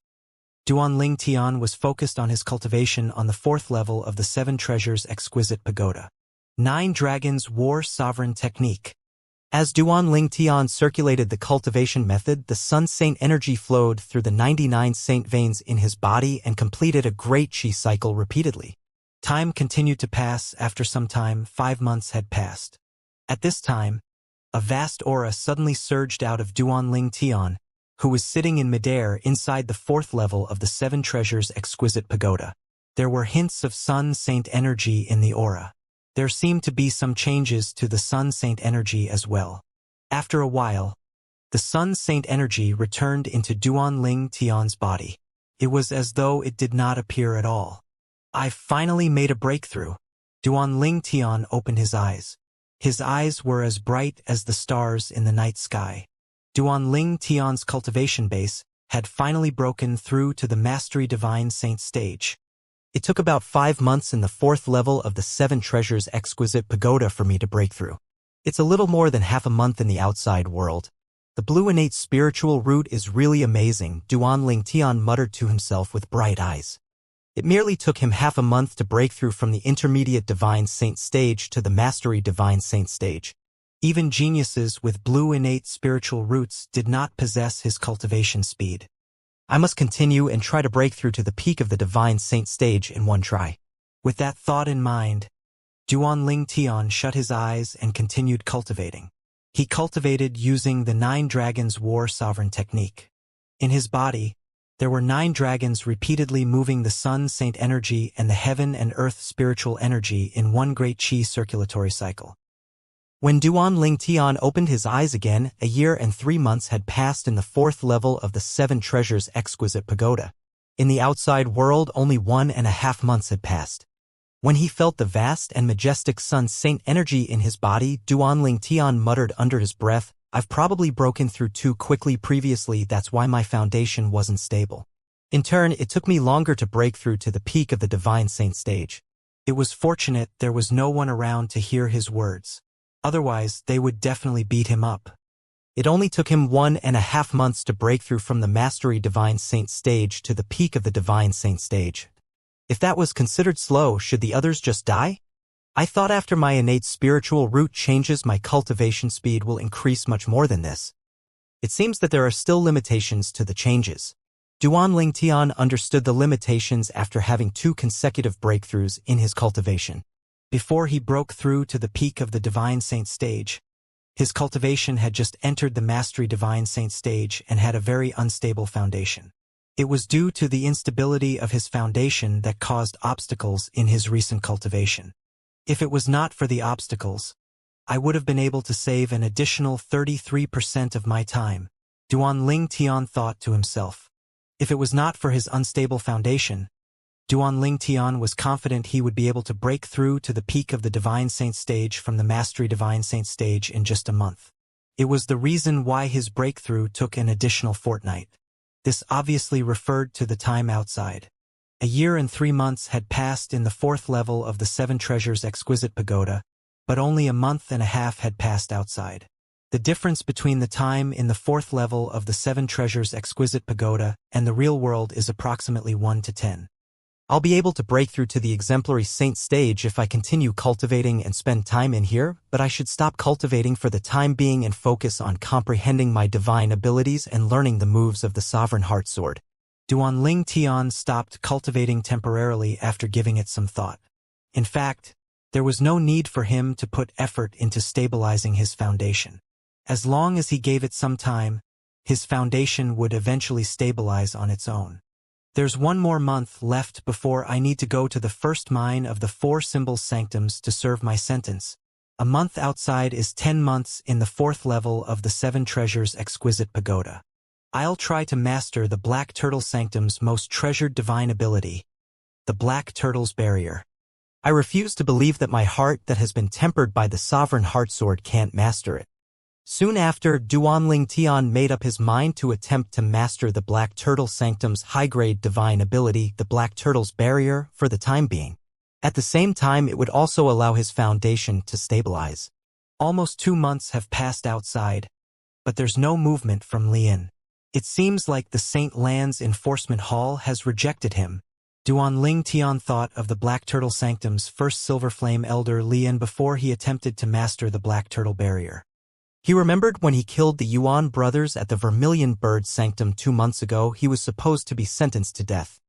Duanling Tian was focused on his cultivation on the 4th level of the Seven Treasures Exquisite Pagoda. 9 Dragons War Sovereign Technique. As Duanling Tian circulated the cultivation method, the Sun Saint energy flowed through the 99 saint veins in his body and completed a great chi cycle repeatedly. Time continued to pass. After some time, 5 months had passed. At this time, a vast aura suddenly surged out of Duanling Tian, who was sitting in midair inside the 4th level of the Seven Treasures Exquisite Pagoda. There were hints of Sun Saint energy in the aura. There seemed to be some changes to the Sun Saint energy as well. After a while, the Sun Saint energy returned into Duanling Tian's body. It was as though it did not appear at all. I finally made a breakthrough. Duanling Tian opened his eyes. His eyes were as bright as the stars in the night sky. Duanling Tian's cultivation base had finally broken through to the Mastery Divine Saint stage. It took about 5 months in the 4th level of the Seven Treasures Exquisite Pagoda for me to break through. It's a little more than half a month in the outside world. The blue innate spiritual root is really amazing, Duanling Tian muttered to himself with bright eyes. It merely took him half a month to break through from the Intermediate Divine Saint stage to the Mastery Divine Saint stage. Even geniuses with blue innate spiritual roots did not possess his cultivation speed. I must continue and try to break through to the peak of the Divine Saint stage in one try. With that thought in mind, Duanling Tian shut his eyes and continued cultivating. He cultivated using the 9 Dragons War Sovereign technique. In his body, there were 9 dragons repeatedly moving the Sun Saint energy and the Heaven and Earth spiritual energy in one great chi circulatory cycle. When Duanling Tian opened his eyes again, a year and 3 months had passed in the 4th level of the Seven Treasures Exquisite Pagoda. In the outside world, only 1.5 months had passed. When he felt the vast and majestic Sun Saint energy in his body, Duanling Tian muttered under his breath, "I've probably broken through too quickly previously, that's why my foundation wasn't stable." In turn, it took me longer to break through to the peak of the Divine Saint stage. It was fortunate there was no one around to hear his words. Otherwise, they would definitely beat him up. It only took him 1.5 months to break through from the Mastery Divine Saint stage to the peak of the Divine Saint stage. If that was considered slow, should the others just die? I thought after my innate spiritual root changes, my cultivation speed will increase much more than this. It seems that there are still limitations to the changes. Duanling Tian understood the limitations after having 2 consecutive breakthroughs in his cultivation. Before he broke through to the peak of the Divine Saint stage, his cultivation had just entered the Mastery Divine Saint stage and had a very unstable foundation. It was due to the instability of his foundation that caused obstacles in his recent cultivation. If it was not for the obstacles, I would have been able to save an additional 33% of my time, Duanling Tian thought to himself. If it was not for his unstable foundation, Duanling Tian was confident he would be able to break through to the peak of the Divine Saint stage from the Mastery Divine Saint stage in just a month. It was the reason why his breakthrough took an additional fortnight. This obviously referred to the time outside. A year and 3 months had passed in the 4th level of the Seven Treasures Exquisite Pagoda, but only a month and a half had passed outside. The difference between the time in the 4th level of the Seven Treasures Exquisite Pagoda and the real world is approximately 1 to 10. I'll be able to break through to the exemplary saint stage if I continue cultivating and spend time in here, but I should stop cultivating for the time being and focus on comprehending my divine abilities and learning the moves of the Sovereign Heart Sword. Duanling Tian stopped cultivating temporarily after giving it some thought. In fact, there was no need for him to put effort into stabilizing his foundation. As long as he gave it some time, his foundation would eventually stabilize on its own. There's 1 more month left before I need to go to the first mine of the 4 Symbol Sanctums to serve my sentence. A month outside is 10 months in the 4th level of the Seven Treasures Exquisite Pagoda. I'll try to master the Black Turtle Sanctum's most treasured divine ability, the Black Turtle's Barrier. I refuse to believe that my heart that has been tempered by the sovereign heartsword can't master it. Soon after, Duanling Tian made up his mind to attempt to master the Black Turtle Sanctum's high-grade divine ability, the Black Turtle's Barrier, for the time being. At the same time, it would also allow his foundation to stabilize. Almost 2 months have passed outside, but there's no movement from Lian. It seems like the St. Lands Enforcement Hall has rejected him. Duanling Tian thought of the Black Turtle Sanctum's first Silver Flame Elder Lian before he attempted to master the Black Turtle Barrier. He remembered when he killed the Yuan brothers at the Vermilion Bird Sanctum 2 months ago, he was supposed to be sentenced to death.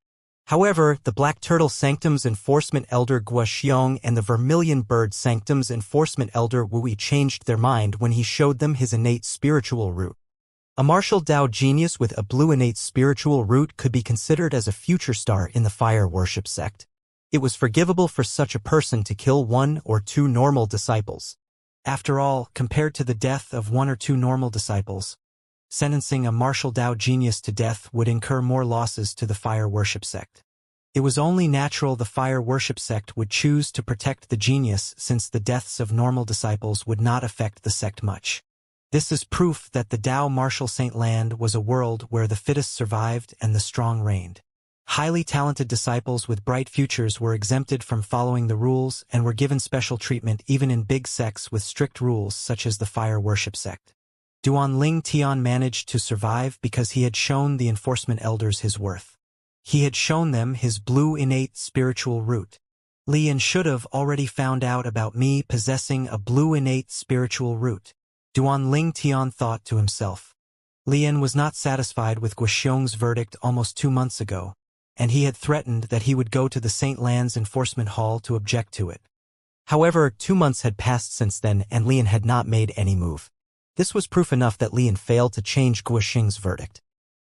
However, the Black Turtle Sanctum's Enforcement Elder Guoxiong and the Vermilion Bird Sanctum's Enforcement Elder Wui changed their mind when he showed them his innate spiritual root. A martial Dao genius with a blue innate spiritual root could be considered as a future star in the fire worship sect. It was forgivable for such a person to kill 1 or 2 normal disciples. After all, compared to the death of 1 or 2 normal disciples, sentencing a martial Dao genius to death would incur more losses to the fire worship sect. It was only natural the fire worship sect would choose to protect the genius since the deaths of normal disciples would not affect the sect much. This is proof that the Dao Martial Saint Land was a world where the fittest survived and the strong reigned. Highly talented disciples with bright futures were exempted from following the rules and were given special treatment even in big sects with strict rules such as the fire worship sect. Duanling Tian managed to survive because he had shown the enforcement elders his worth. He had shown them his blue innate spiritual root. Lian should have already found out about me possessing a blue innate spiritual root. Duanling Tian thought to himself. Lian was not satisfied with Guoxiong's verdict almost 2 months ago, and he had threatened that he would go to the St. Lands Enforcement Hall to object to it. However, 2 months had passed since then and Lian had not made any move. This was proof enough that Lian failed to change Guoxiong's verdict.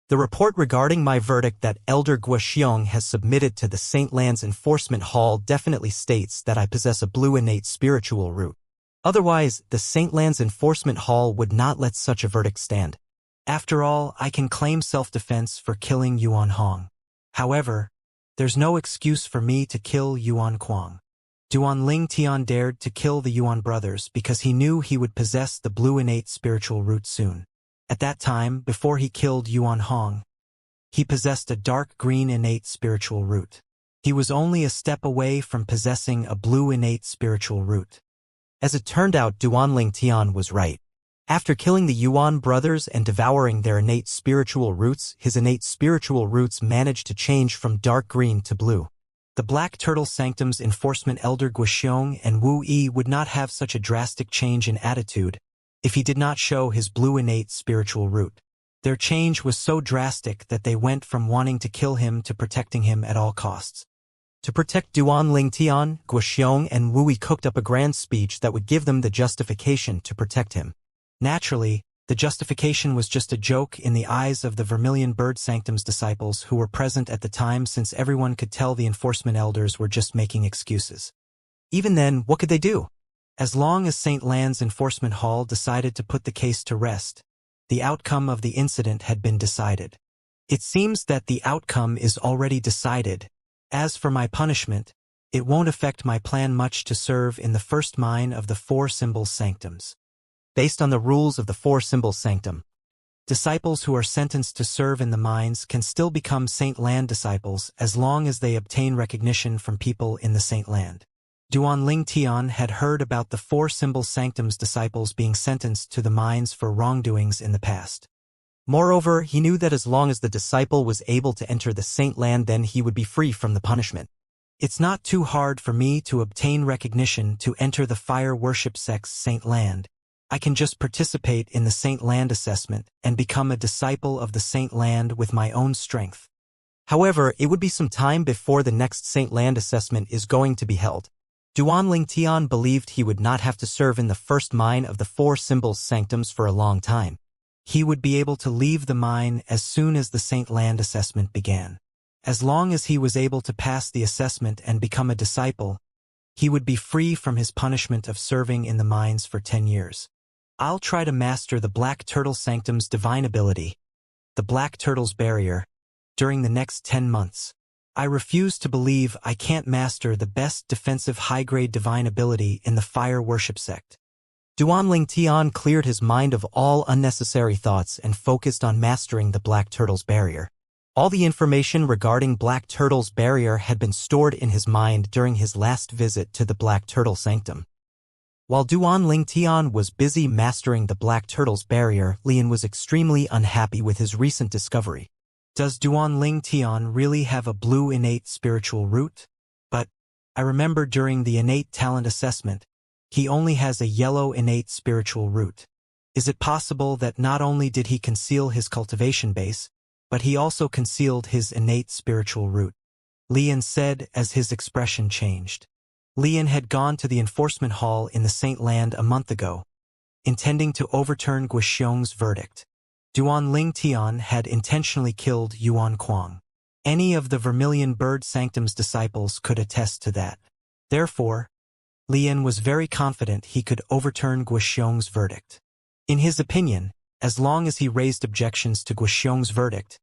The report regarding my verdict that Elder Guoxiong has submitted to the St. Lands Enforcement Hall definitely states that I possess a blue innate spiritual root. Otherwise, the St. Lands Enforcement Hall would not let such a verdict stand. After all, I can claim self-defense for killing Yuan Hong. However, there's no excuse for me to kill Yuan Kuang. Duanling Tian dared to kill the Yuan brothers because he knew he would possess the blue innate spiritual root soon. At that time, before he killed Yuan Hong, he possessed a dark green innate spiritual root. He was only a step away from possessing a blue innate spiritual root. As it turned out, Duanling Tian was right. After killing the Yuan brothers and devouring their innate spiritual roots, his innate spiritual roots managed to change from dark green to blue. The Black Turtle Sanctum's enforcement elder Guoxiong and Wu Yi would not have such a drastic change in attitude if he did not show his blue innate spiritual root. Their change was so drastic that they went from wanting to kill him to protecting him at all costs. To protect Duanling Tian, Guoxiong and Wu Yi cooked up a grand speech that would give them the justification to protect him. Naturally, the justification was just a joke in the eyes of the Vermilion Bird Sanctum's disciples who were present at the time, since everyone could tell the enforcement elders were just making excuses. Even then, what could they do? As long as St. Lands Enforcement Hall decided to put the case to rest, the outcome of the incident had been decided. It seems that the outcome is already decided. As for my punishment, it won't affect my plan much to serve in the first mine of the 4 Symbols Sanctums. Based on the rules of the 4 Symbols Sanctum, disciples who are sentenced to serve in the mines can still become Saint Land disciples as long as they obtain recognition from people in the Saint Land. Duanling Tian had heard about the 4 Symbols Sanctum's disciples being sentenced to the mines for wrongdoings in the past. Moreover, he knew that as long as the disciple was able to enter the Saint Land, then he would be free from the punishment. It's not too hard for me to obtain recognition to enter the fire worship sect's Saint Land. I can just participate in the Saint Land assessment and become a disciple of the Saint Land with my own strength. However, it would be some time before the next Saint Land assessment is going to be held. Duanling Tian believed he would not have to serve in the first mine of the 4 Symbols Sanctums for a long time. He would be able to leave the mine as soon as the Saint Land assessment began. As long as he was able to pass the assessment and become a disciple, he would be free from his punishment of serving in the mines for 10 years. I'll try to master the Black Turtle Sanctum's divine ability, the Black Turtle's barrier, during the next 10 months. I refuse to believe I can't master the best defensive high-grade divine ability in the fire worship sect. Duanling Tian cleared his mind of all unnecessary thoughts and focused on mastering the Black Turtle's barrier. All the information regarding Black Turtle's barrier had been stored in his mind during his last visit to the Black Turtle Sanctum. While Duanling Tian was busy mastering the Black Turtle's barrier, Lian was extremely unhappy with his recent discovery. Does Duanling Tian really have a blue innate spiritual root? But I remember during the innate talent assessment, he only has a yellow innate spiritual root. Is it possible that not only did he conceal his cultivation base, but he also concealed his innate spiritual root? Lian said as his expression changed. Lian had gone to the enforcement hall in the Saint Land a month ago, intending to overturn Guoxiong's verdict. Duanling Tian had intentionally killed Yuan Kuang. Any of the Vermilion Bird Sanctum's disciples could attest to that. Therefore, Lian was very confident he could overturn Guoxiong's verdict. In his opinion, as long as he raised objections to Guoxiong's verdict,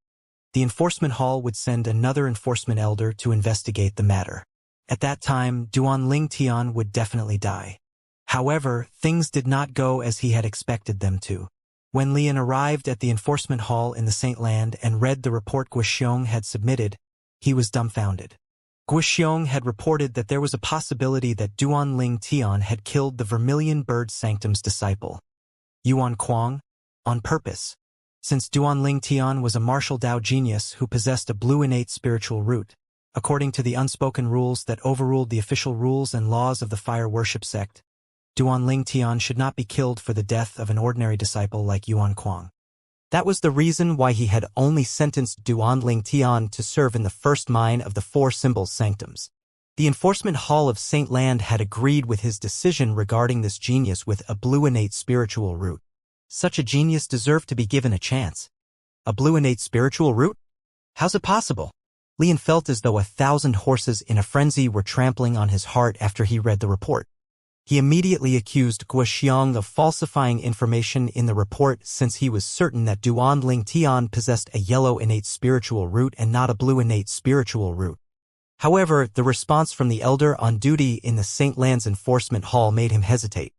the enforcement hall would send another enforcement elder to investigate the matter. At that time, Duanling Tian would definitely die. However, things did not go as he had expected them to. When Lian arrived at the enforcement hall in the Saint Land and read the report Guoxiong had submitted, he was dumbfounded. Guoxiong had reported that there was a possibility that Duanling Tian had killed the Vermilion Bird Sanctum's disciple, Yuan Kuang, on purpose, since Duanling Tian was a martial Dao genius who possessed a blue innate spiritual root, according to the unspoken rules that overruled the official rules and laws of the fire worship sect. Duanling Tian should not be killed for the death of an ordinary disciple like Yuan Kuang. That was the reason why he had only sentenced Duanling Tian to serve in the first mine of the Four Symbols Sanctums. The enforcement hall of Saint Land had agreed with his decision regarding this genius with a blue innate spiritual root. Such a genius deserved to be given a chance. A blue innate spiritual root? How's it possible? Lian felt as though 1,000 horses in a frenzy were trampling on his heart after he read the report. He immediately accused Guoxiong of falsifying information in the report since he was certain that Duanling Tian possessed a yellow innate spiritual root and not a blue innate spiritual root. However, the response from the elder on duty in the Saint Land's enforcement hall made him hesitate.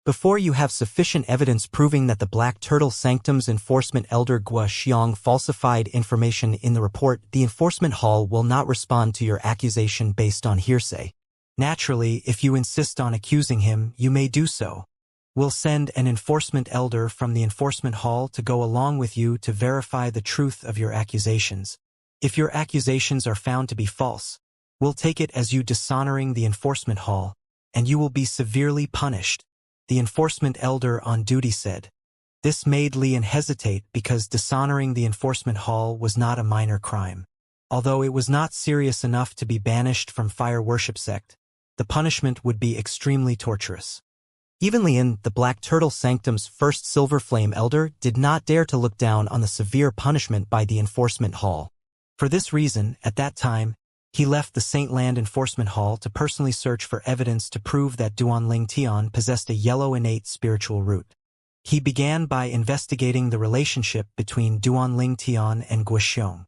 Before you have sufficient evidence proving that the Black Turtle Sanctum's enforcement elder Guoxiong falsified information in the report, the enforcement hall will not respond to your accusation based on hearsay. Naturally, if you insist on accusing him, you may do so. We'll send an enforcement elder from the enforcement hall to go along with you to verify the truth of your accusations. If your accusations are found to be false, we'll take it as you dishonoring the enforcement hall, and you will be severely punished, the enforcement elder on duty said. This made Lian hesitate because dishonoring the enforcement hall was not a minor crime. Although it was not serious enough to be banished from fire worship sect, the punishment would be extremely torturous. Even Lian, the Black Turtle Sanctum's first Silver Flame Elder, did not dare to look down on the severe punishment by the enforcement hall. For this reason, at that time, he left the Saint Land enforcement hall to personally search for evidence to prove that Duanling Tian possessed a yellow innate spiritual root. He began by investigating the relationship between Duanling Tian and Guoxiong.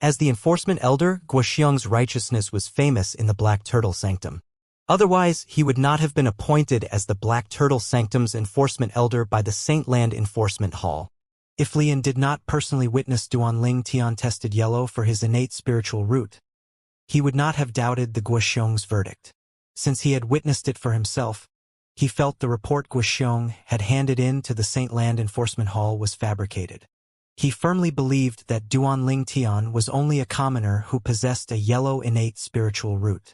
As the enforcement elder, Guoxiong's righteousness was famous in the Black Turtle Sanctum. Otherwise, he would not have been appointed as the Black Turtle Sanctum's enforcement elder by the Saint Land Enforcement Hall. If Lian did not personally witness Duanling Tian tested yellow for his innate spiritual root, he would not have doubted the Guoxiong's verdict. Since he had witnessed it for himself, he felt the report Guoxiong had handed in to the Saint Land Enforcement Hall was fabricated. He firmly believed that Duanling Tian was only a commoner who possessed a yellow innate spiritual root.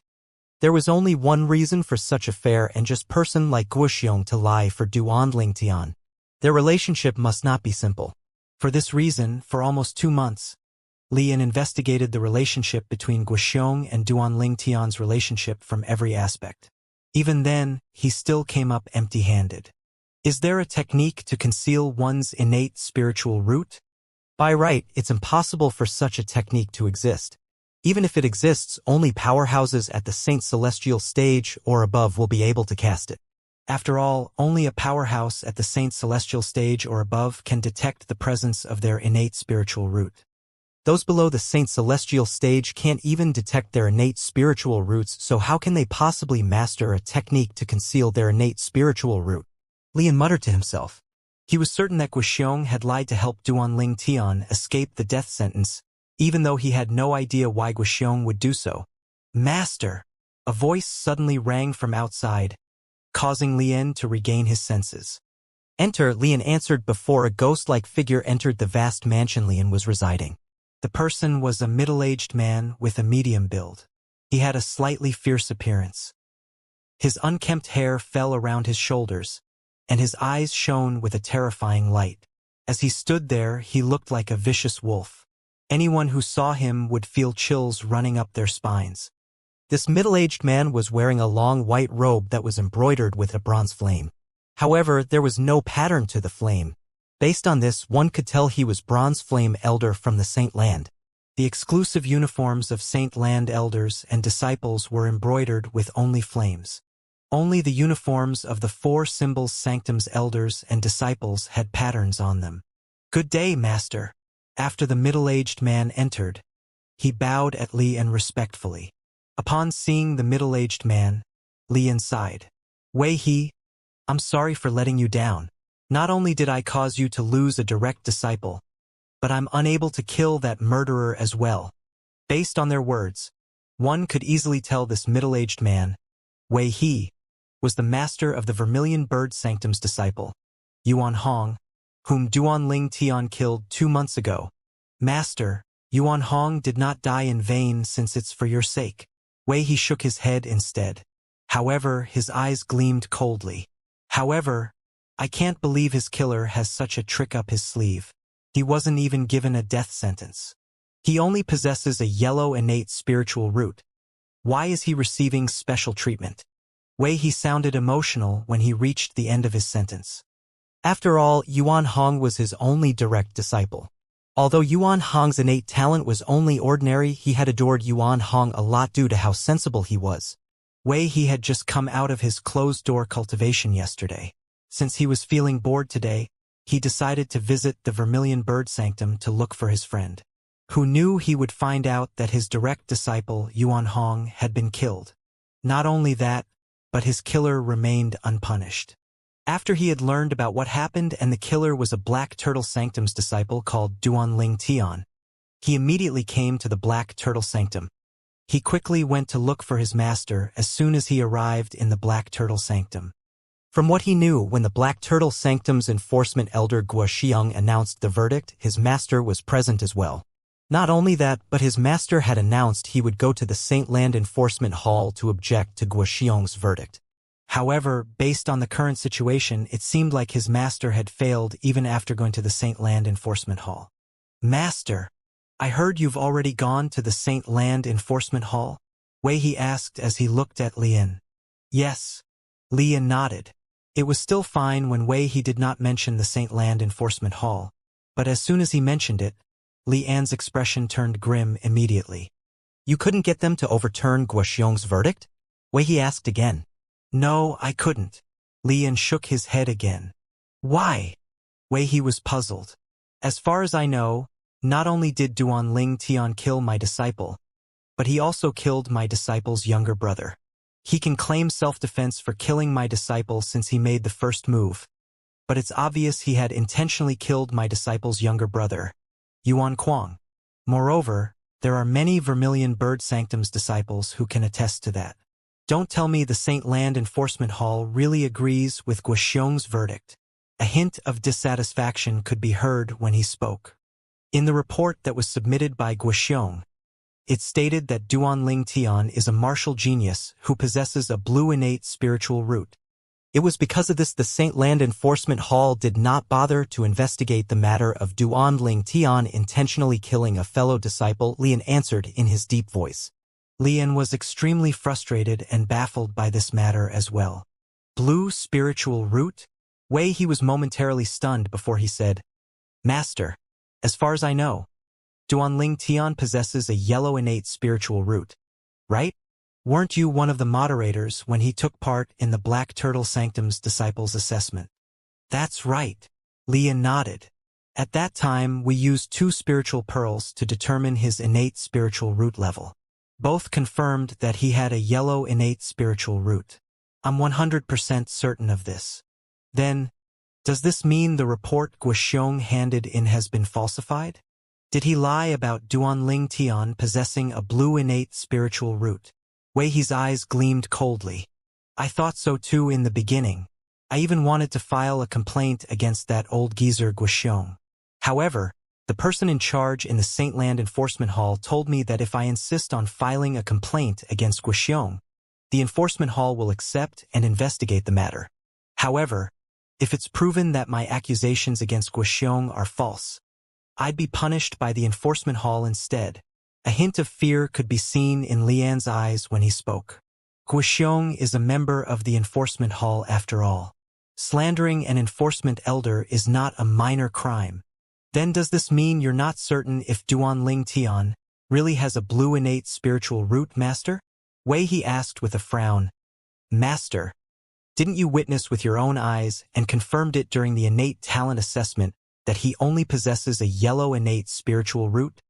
There was only one reason for such a fair and just person like Guoxiong to lie for Duanling Tian. Their relationship must not be simple. For this reason, for almost 2 months, Lian investigated the relationship between Guoxiong and Duanling Tian's relationship from every aspect. Even then, he still came up empty-handed. Is there a technique to conceal one's innate spiritual root? By right, it's impossible for such a technique to exist. Even if it exists, only powerhouses at the Saint Celestial stage or above will be able to cast it. After all, only a powerhouse at the Saint Celestial stage or above can detect the presence of their innate spiritual root. Those below the Saint Celestial stage can't even detect their innate spiritual roots, so how can they possibly master a technique to conceal their innate spiritual root? Lian muttered to himself. He was certain that Guoxiong had lied to help Duanling Tian escape the death sentence, even though he had no idea why Guoxiong would do so. Master! A voice suddenly rang from outside, causing Lian to regain his senses. Enter, Lian answered before a ghost-like figure entered the vast mansion Lian was residing. The person was a middle-aged man with a medium build. He had a slightly fierce appearance. His unkempt hair fell around his shoulders, and his eyes shone with a terrifying light. As he stood there, he looked like a vicious wolf. Anyone who saw him would feel chills running up their spines. This middle-aged man was wearing a long white robe that was embroidered with a bronze flame. However, there was no pattern to the flame. Based on this, one could tell he was Bronze Flame Elder from the Saint Land. The exclusive uniforms of Saint Land elders and disciples were embroidered with only flames. Only the uniforms of the 4 symbols sanctums elders and disciples had patterns on them. Good day, Master. After the middle-aged man entered, he bowed at Lian respectfully. Upon seeing the middle-aged man, Lian sighed. Wei He, I'm sorry for letting you down. Not only did I cause you to lose a direct disciple, but I'm unable to kill that murderer as well. Based on their words, one could easily tell this middle-aged man, Wei He, was the master of the Vermilion Bird Sanctum's disciple, Yuan Hong, whom Duanling Tian killed 2 months ago. Master, Yuan Hong did not die in vain since it's for your sake. Wei He shook his head instead. However, his eyes gleamed coldly. However, I can't believe his killer has such a trick up his sleeve. He wasn't even given a death sentence. He only possesses a yellow innate spiritual root. Why is he receiving special treatment? Wei He sounded emotional when he reached the end of his sentence. After all, Yuan Hong was his only direct disciple. Although Yuan Hong's innate talent was only ordinary, he had adored Yuan Hong a lot due to how sensible he was. Wei He had just come out of his closed-door cultivation yesterday. Since he was feeling bored today, he decided to visit the Vermilion Bird Sanctum to look for his friend. Who knew he would find out that his direct disciple, Yuan Hong, had been killed. Not only that, but his killer remained unpunished. After he had learned about what happened and the killer was a Black Turtle Sanctum's disciple called Duanling Tian, he immediately came to the Black Turtle Sanctum. He quickly went to look for his master as soon as he arrived in the Black Turtle Sanctum. From what he knew, when the Black Turtle Sanctum's enforcement elder Guoxiong announced the verdict, his master was present as well. Not only that, but his master had announced he would go to the Saint Land Enforcement Hall to object to Guoxiong's verdict. However, based on the current situation, it seemed like his master had failed even after going to the Saint Land Enforcement Hall. Master, I heard you've already gone to the Saint Land Enforcement Hall? Wei He asked as he looked at Lian. Yes. Lian nodded. It was still fine when Wei He did not mention the Saint Land Enforcement Hall, but as soon as he mentioned it, Lian's expression turned grim immediately. You couldn't get them to overturn Guoxiong's verdict? Wei He asked again. No, I couldn't. Lian shook his head again. Why? Wei He was puzzled. As far as I know, not only did Duanling Tian kill my disciple, but he also killed my disciple's younger brother. He can claim self-defense for killing my disciple since he made the first move, but it's obvious he had intentionally killed my disciple's younger brother, Yuan Kuang. Moreover, there are many Vermilion Bird Sanctum's disciples who can attest to that. Don't tell me the Saint Land Enforcement Hall really agrees with Guoxiong's verdict. A hint of dissatisfaction could be heard when he spoke. In the report that was submitted by Guoxiong, it stated that Duanling Tian is a martial genius who possesses a blue innate spiritual root. It was because of this the Saint Land Enforcement Hall did not bother to investigate the matter of Duanling Tian intentionally killing a fellow disciple, Lian answered in his deep voice. Lian was extremely frustrated and baffled by this matter as well. Blue spiritual root? Wei He was momentarily stunned before he said, Master, as far as I know, Duanling Tian possesses a yellow innate spiritual root, right? Weren't you one of the moderators when he took part in the Black Turtle Sanctum's disciples assessment? That's right. Lian nodded. At that time, we used 2 spiritual pearls to determine his innate spiritual root level. Both confirmed that he had a yellow innate spiritual root. I'm 100% certain of this. Then, does this mean the report Guoxiong handed in has been falsified? Did he lie about Duanling Tian possessing a blue innate spiritual root? Wei He's eyes gleamed coldly. I thought so too in the beginning. I even wanted to file a complaint against that old geezer Guoxiong. However, the person in charge in the Saintland Enforcement Hall told me that if I insist on filing a complaint against Guoxiong, the Enforcement Hall will accept and investigate the matter. However, if it's proven that my accusations against Guoxiong are false, I'd be punished by the Enforcement Hall instead. A hint of fear could be seen in Lian's eyes when he spoke. Guoxiong is a member of the Enforcement Hall after all. Slandering an enforcement elder is not a minor crime. Then does this mean you're not certain if Duanling Tian really has a blue innate spiritual root, Master? Wei He asked with a frown. Master, didn't you witness with your own eyes and confirmed it during the innate talent assessment that he only possesses a yellow innate spiritual root?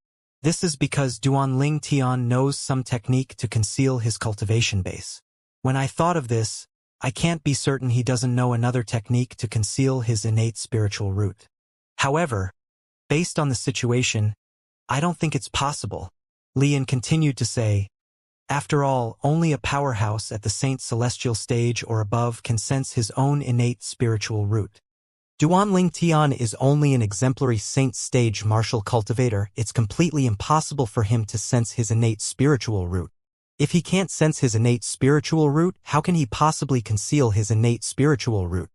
This is because Duanling Tian knows some technique to conceal his cultivation base. When I thought of this, I can't be certain he doesn't know another technique to conceal his innate spiritual root. However, based on the situation, I don't think it's possible. Lian continued to say, after all, only a powerhouse at the Saint Celestial stage or above can sense his own innate spiritual root. Duanling Tian is only an exemplary Saint stage martial cultivator. It's completely impossible for him to sense his innate spiritual root. If he can't sense his innate spiritual root, how can he possibly conceal his innate spiritual root?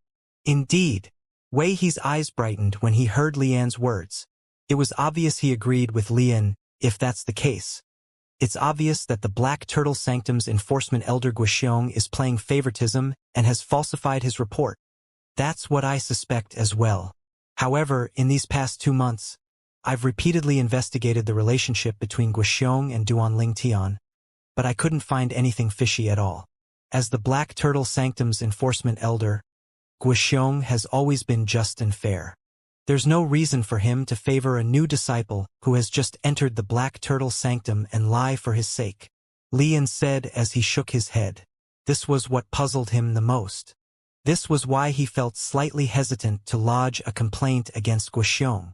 Indeed. Wei He's eyes brightened when he heard Lian's words. It was obvious he agreed with Lian, if that's the case. It's obvious that the Black Turtle Sanctum's enforcement elder Guoxiong is playing favoritism and has falsified his report. That's what I suspect as well. However, in these past 2 months, I've repeatedly investigated the relationship between Guoxiong and Duanling Tian, but I couldn't find anything fishy at all. As the Black Turtle Sanctum's enforcement elder, Guoxiong has always been just and fair. There's no reason for him to favor a new disciple who has just entered the Black Turtle Sanctum and lie for his sake. Lian said as he shook his head. This was what puzzled him the most. This was why he felt slightly hesitant to lodge a complaint against Guoxiong.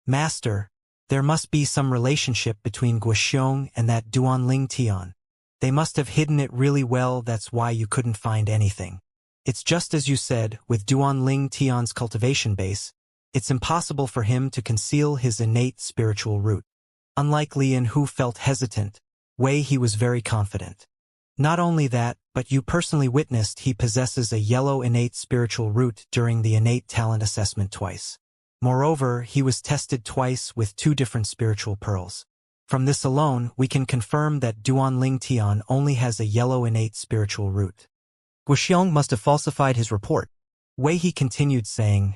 Master, there must be some relationship between Guoxiong and that Duanling Tian. They must have hidden it really well, that's why you couldn't find anything. It's just as you said, with Duanling Tian's cultivation base, it's impossible for him to conceal his innate spiritual root. Unlike Lian, who felt hesitant, Wei He was very confident. Not only that, but you personally witnessed he possesses a yellow innate spiritual root during the innate talent assessment twice. Moreover, he was tested twice with 2 different spiritual pearls. From this alone, we can confirm that Duanling Tian only has a yellow innate spiritual root. Guoxiong must have falsified his report. Wei He continued saying,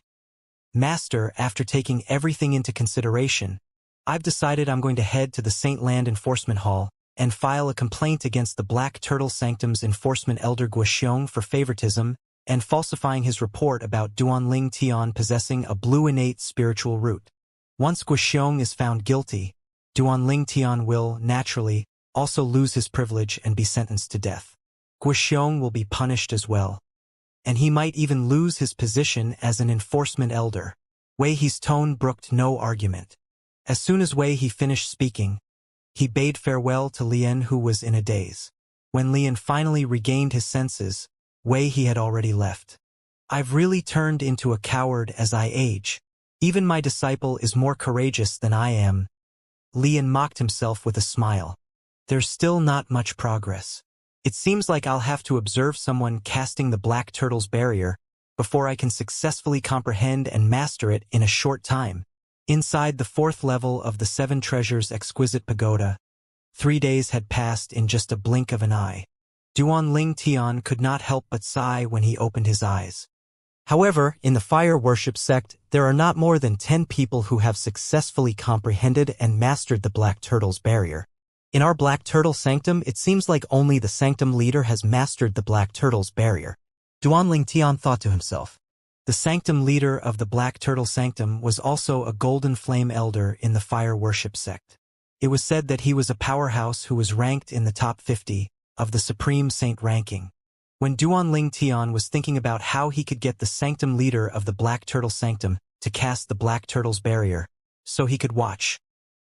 Master, after taking everything into consideration, I've decided I'm going to head to the Saintland Enforcement Hall and file a complaint against the Black Turtle Sanctum's enforcement elder Guoxiong for favoritism and falsifying his report about Duanling Tian possessing a blue innate spiritual root. Once Guoxiong is found guilty, Duanling Tian will, naturally, also lose his privilege and be sentenced to death. Guoxiong will be punished as well. And he might even lose his position as an enforcement elder. Wei He's tone brooked no argument. As soon as Wei He finished speaking, he bade farewell to Lian, who was in a daze. When Lian finally regained his senses, Wei He had already left. I've really turned into a coward as I age. Even my disciple is more courageous than I am. Lian mocked himself with a smile. There's still not much progress. It seems like I'll have to observe someone casting the Black Turtle's barrier before I can successfully comprehend and master it in a short time. Inside the 4th level of the 7 Treasures Exquisite Pagoda, 3 days had passed in just a blink of an eye. Duanling Tian could not help but sigh when he opened his eyes. However, in the fire worship sect, there are not more than 10 people who have successfully comprehended and mastered the Black Turtle's barrier. In our Black Turtle Sanctum, it seems like only the Sanctum leader has mastered the Black Turtle's barrier. Duanling Tian thought to himself. The Sanctum leader of the Black Turtle Sanctum was also a Golden Flame Elder in the Fire Worship sect. It was said that he was a powerhouse who was ranked in the top 50 of the Supreme Saint ranking. When Duanling Tian was thinking about how he could get the Sanctum leader of the Black Turtle Sanctum to cast the Black Turtle's barrier, so he could watch,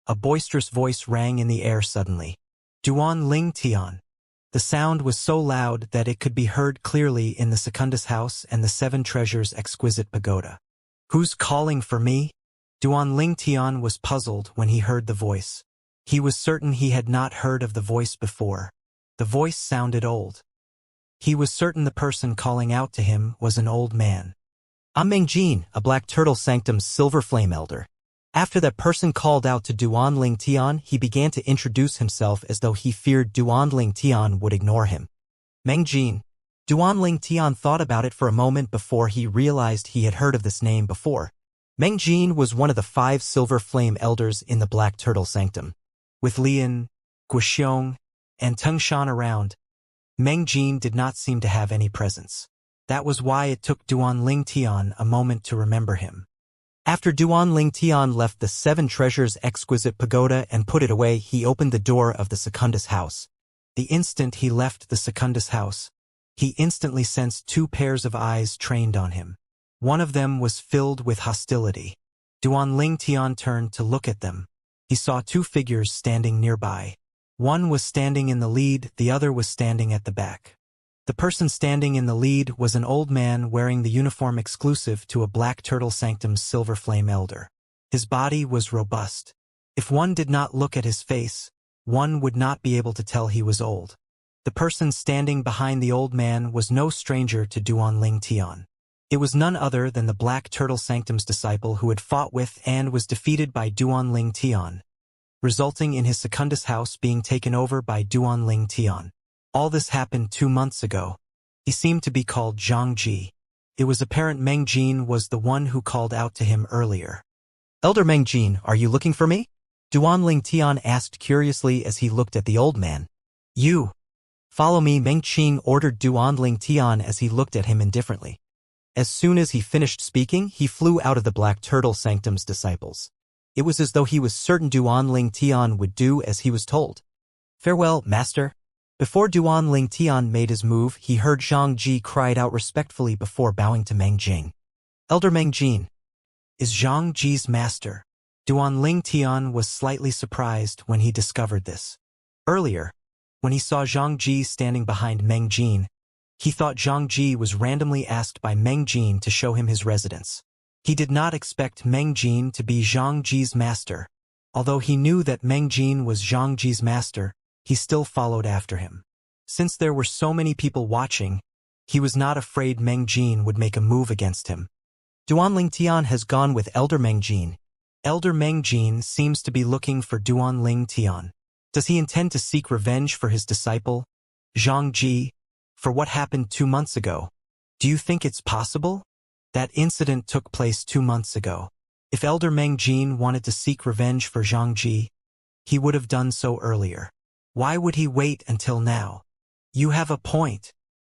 a boisterous voice rang in the air suddenly. Duanling Tian. The sound was so loud that it could be heard clearly in the Secundus House and the Seven Treasures exquisite pagoda. Who's calling for me? Duanling Tian was puzzled when he heard the voice. He was certain he had not heard of the voice before. The voice sounded old. He was certain the person calling out to him was an old man. I'm Mengjin, a Black Turtle Sanctum's Silver Flame Elder. After that person called out to Duanling Tian, he began to introduce himself as though he feared Duanling Tian would ignore him. Mengjin. Duanling Tian thought about it for a moment before he realized he had heard of this name before. Mengjin was one of the 5 Silver Flame Elders in the Black Turtle Sanctum. With Lian, Guoxiong, and Tengshan around, Mengjin did not seem to have any presence. That was why it took Duanling Tian a moment to remember him. After Duanling Tian left the Seven Treasures exquisite pagoda and put it away, he opened the door of the Secundus House. The instant he left the Secundus House, he instantly sensed 2 pairs of eyes trained on him. One of them was filled with hostility. Duanling Tian turned to look at them. He saw 2 figures standing nearby. One was standing in the lead, the other was standing at the back. The person standing in the lead was an old man wearing the uniform exclusive to a Black Turtle Sanctum's Silver Flame Elder. His body was robust. If one did not look at his face, one would not be able to tell he was old. The person standing behind the old man was no stranger to Duanling Tian. It was none other than the Black Turtle Sanctum's disciple who had fought with and was defeated by Duanling Tian, resulting in his Secundus House being taken over by Duanling Tian. All this happened 2 months ago. He seemed to be called Zhang Ji. It was apparent Mengjin was the one who called out to him earlier. Elder Mengjin, are you looking for me? Duanling Tian asked curiously as he looked at the old man. You. Follow me, Mengjin ordered Duanling Tian as he looked at him indifferently. As soon as he finished speaking, he flew out of the Black Turtle Sanctum's disciples. It was as though he was certain Duanling Tian would do as he was told. Farewell, master. Before Duanling Tian made his move, he heard Zhang Ji cried out respectfully before bowing to Mengjin. Elder Mengjin. Is Zhang Ji's master? Duanling Tian was slightly surprised when he discovered this. Earlier, when he saw Zhang Ji standing behind Mengjin, he thought Zhang Ji was randomly asked by Mengjin to show him his residence. He did not expect Mengjin to be Zhang Ji's master. Although he knew that Mengjin was Zhang Ji's master, he still followed after him. Since there were so many people watching, he was not afraid Mengjin would make a move against him. Duanling Tian has gone with Elder Mengjin. Elder Mengjin seems to be looking for Duanling Tian. Does he intend to seek revenge for his disciple, Zhang Ji, for what happened 2 months ago? Do you think it's possible? That incident took place 2 months ago. If Elder Mengjin wanted to seek revenge for Zhang Ji, he would have done so earlier. Why would he wait until now? You have a point.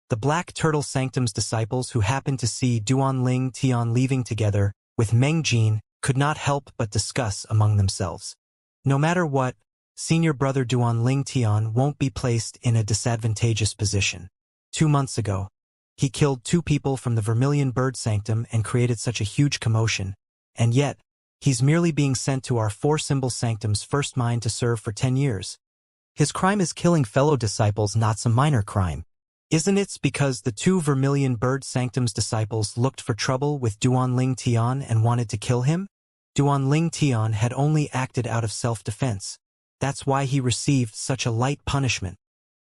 The Black Turtle Sanctum's disciples who happened to see Duanling Tian leaving together with Mengjin could not help but discuss among themselves. No matter what, senior brother Duanling Tian won't be placed in a disadvantageous position. 2 months ago, he killed 2 people from the Vermilion Bird Sanctum and created such a huge commotion, and yet, he's merely being sent to our 4-symbol sanctum's first mine to serve for 10 years. His crime is killing fellow disciples, not some minor crime. Isn't it because the 2 Vermilion Bird Sanctum's disciples looked for trouble with Duanling Tian and wanted to kill him? Duanling Tian had only acted out of self-defense. That's why he received such a light punishment.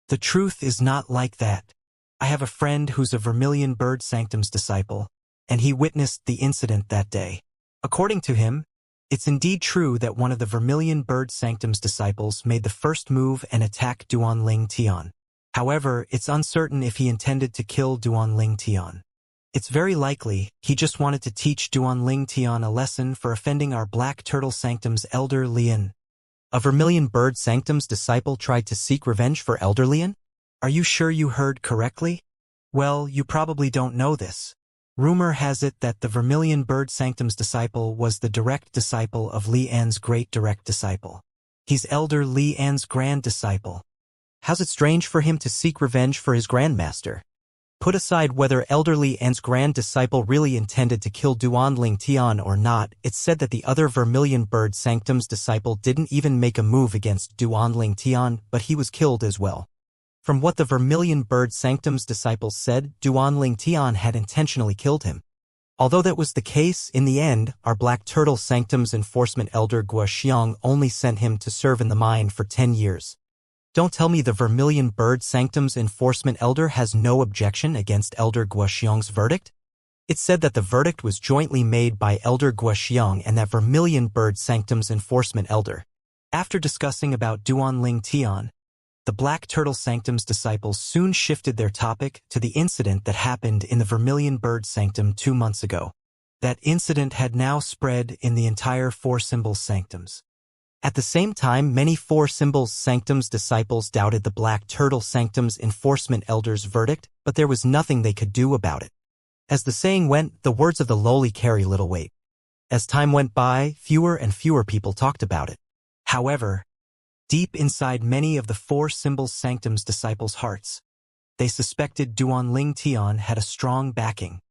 The truth is not like that. I have a friend who's a Vermilion Bird Sanctum's disciple, and he witnessed the incident that day. According to him, it's indeed true that one of the Vermilion Bird Sanctum's disciples made the first move and attack Duanling Tian. However, it's uncertain if he intended to kill Duanling Tian. It's very likely he just wanted to teach Duanling Tian a lesson for offending our Black Turtle Sanctum's elder Lian. A Vermilion Bird Sanctum's disciple tried to seek revenge for Elder Lian? Are you sure you heard correctly? Well, you probably don't know this. Rumor has it that the Vermilion Bird Sanctum's disciple was the direct disciple of Li An's great direct disciple. He's Elder Li An's grand disciple. How's it strange for him to seek revenge for his grandmaster? Put aside whether Elder Li An's grand disciple really intended to kill Duanling Tian or not, it's said that the other Vermilion Bird Sanctum's disciple didn't even make a move against Duanling Tian, but he was killed as well. From what the Vermilion Bird Sanctum's disciples said, Duanling Tian had intentionally killed him. Although that was the case, in the end, our Black Turtle Sanctum's enforcement elder Guoxiang only sent him to serve in the mine for 10 years. Don't tell me the Vermilion Bird Sanctum's enforcement elder has no objection against Elder Guoxiang's verdict? It's said that the verdict was jointly made by Elder Guoxiang and that Vermilion Bird Sanctum's enforcement elder. After discussing about Duanling Tian, the Black Turtle Sanctum's disciples soon shifted their topic to the incident that happened in the Vermilion Bird Sanctum 2 months ago. That incident had now spread in the entire Four Symbols Sanctums. At the same time, many Four Symbols Sanctums disciples doubted the Black Turtle Sanctum's enforcement elder's verdict, but there was nothing they could do about it. As the saying went, the words of the lowly carry little weight. As time went by, fewer and fewer people talked about it. However, deep inside many of the Four Symbols Sanctum's disciples' hearts, they suspected Duanling Tian had a strong backing.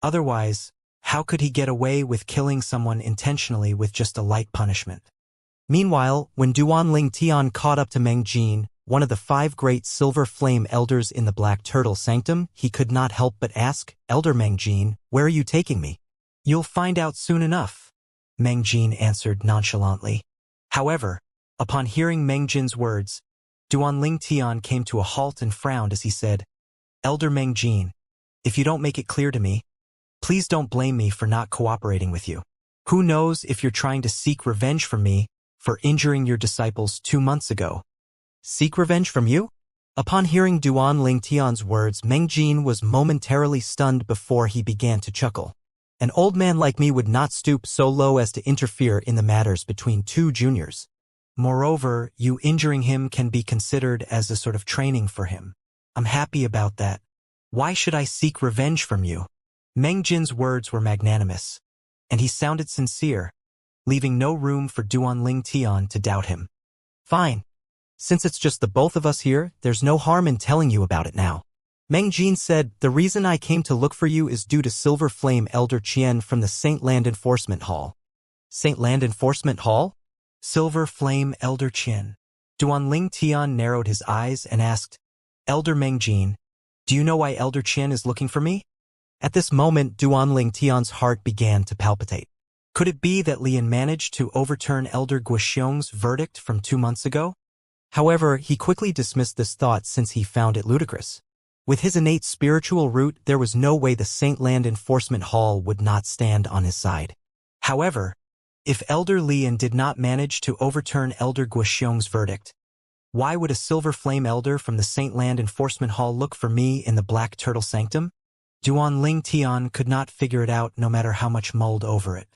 Otherwise, how could he get away with killing someone intentionally with just a light punishment? Meanwhile, when Duanling Tian caught up to Meng Jin, one of the 5 great Silver Flame elders in the Black Turtle Sanctum, he could not help but ask, "Elder Meng Jin, where are you taking me?" "You'll find out soon enough," Meng Jin answered nonchalantly. However, upon hearing Meng Jin's words, Duanling Tian came to a halt and frowned as he said, "Elder Meng Jin, if you don't make it clear to me, please don't blame me for not cooperating with you. Who knows if you're trying to seek revenge from me for injuring your disciples 2 months ago." "Seek revenge from you?" Upon hearing Duanling Tian's words, Meng Jin was momentarily stunned before he began to chuckle. An old man like me would not stoop so low as to interfere in the matters between 2 juniors. Moreover, you injuring him can be considered as a sort of training for him. I'm happy about that. Why should I seek revenge from you? Meng Jin's words were magnanimous, and he sounded sincere, leaving no room for Duanling Tian to doubt him. "Fine. Since it's just the both of us here, there's no harm in telling you about it now." Meng Jin said, "The reason I came to look for you is due to Silver Flame Elder Qian from the Saint Land Enforcement Hall." "Saint Land Enforcement Hall?" Silver Flame Elder Qian. Duanling Tian narrowed his eyes and asked, "Elder Meng Jin, do you know why Elder Qian is looking for me?" At this moment, Duanling Tian's heart began to palpitate. Could it be that Lian managed to overturn Elder Guoxiong's verdict from 2 months ago? However, he quickly dismissed this thought since he found it ludicrous. With his innate spiritual root, there was no way the Saint Land Enforcement Hall would not stand on his side. However, if Elder Lian did not manage to overturn Elder Guoxiong's verdict, why would a Silver Flame Elder from the Saint Land Enforcement Hall look for me in the Black Turtle Sanctum? Duanling Tian could not figure it out no matter how much mulled over it.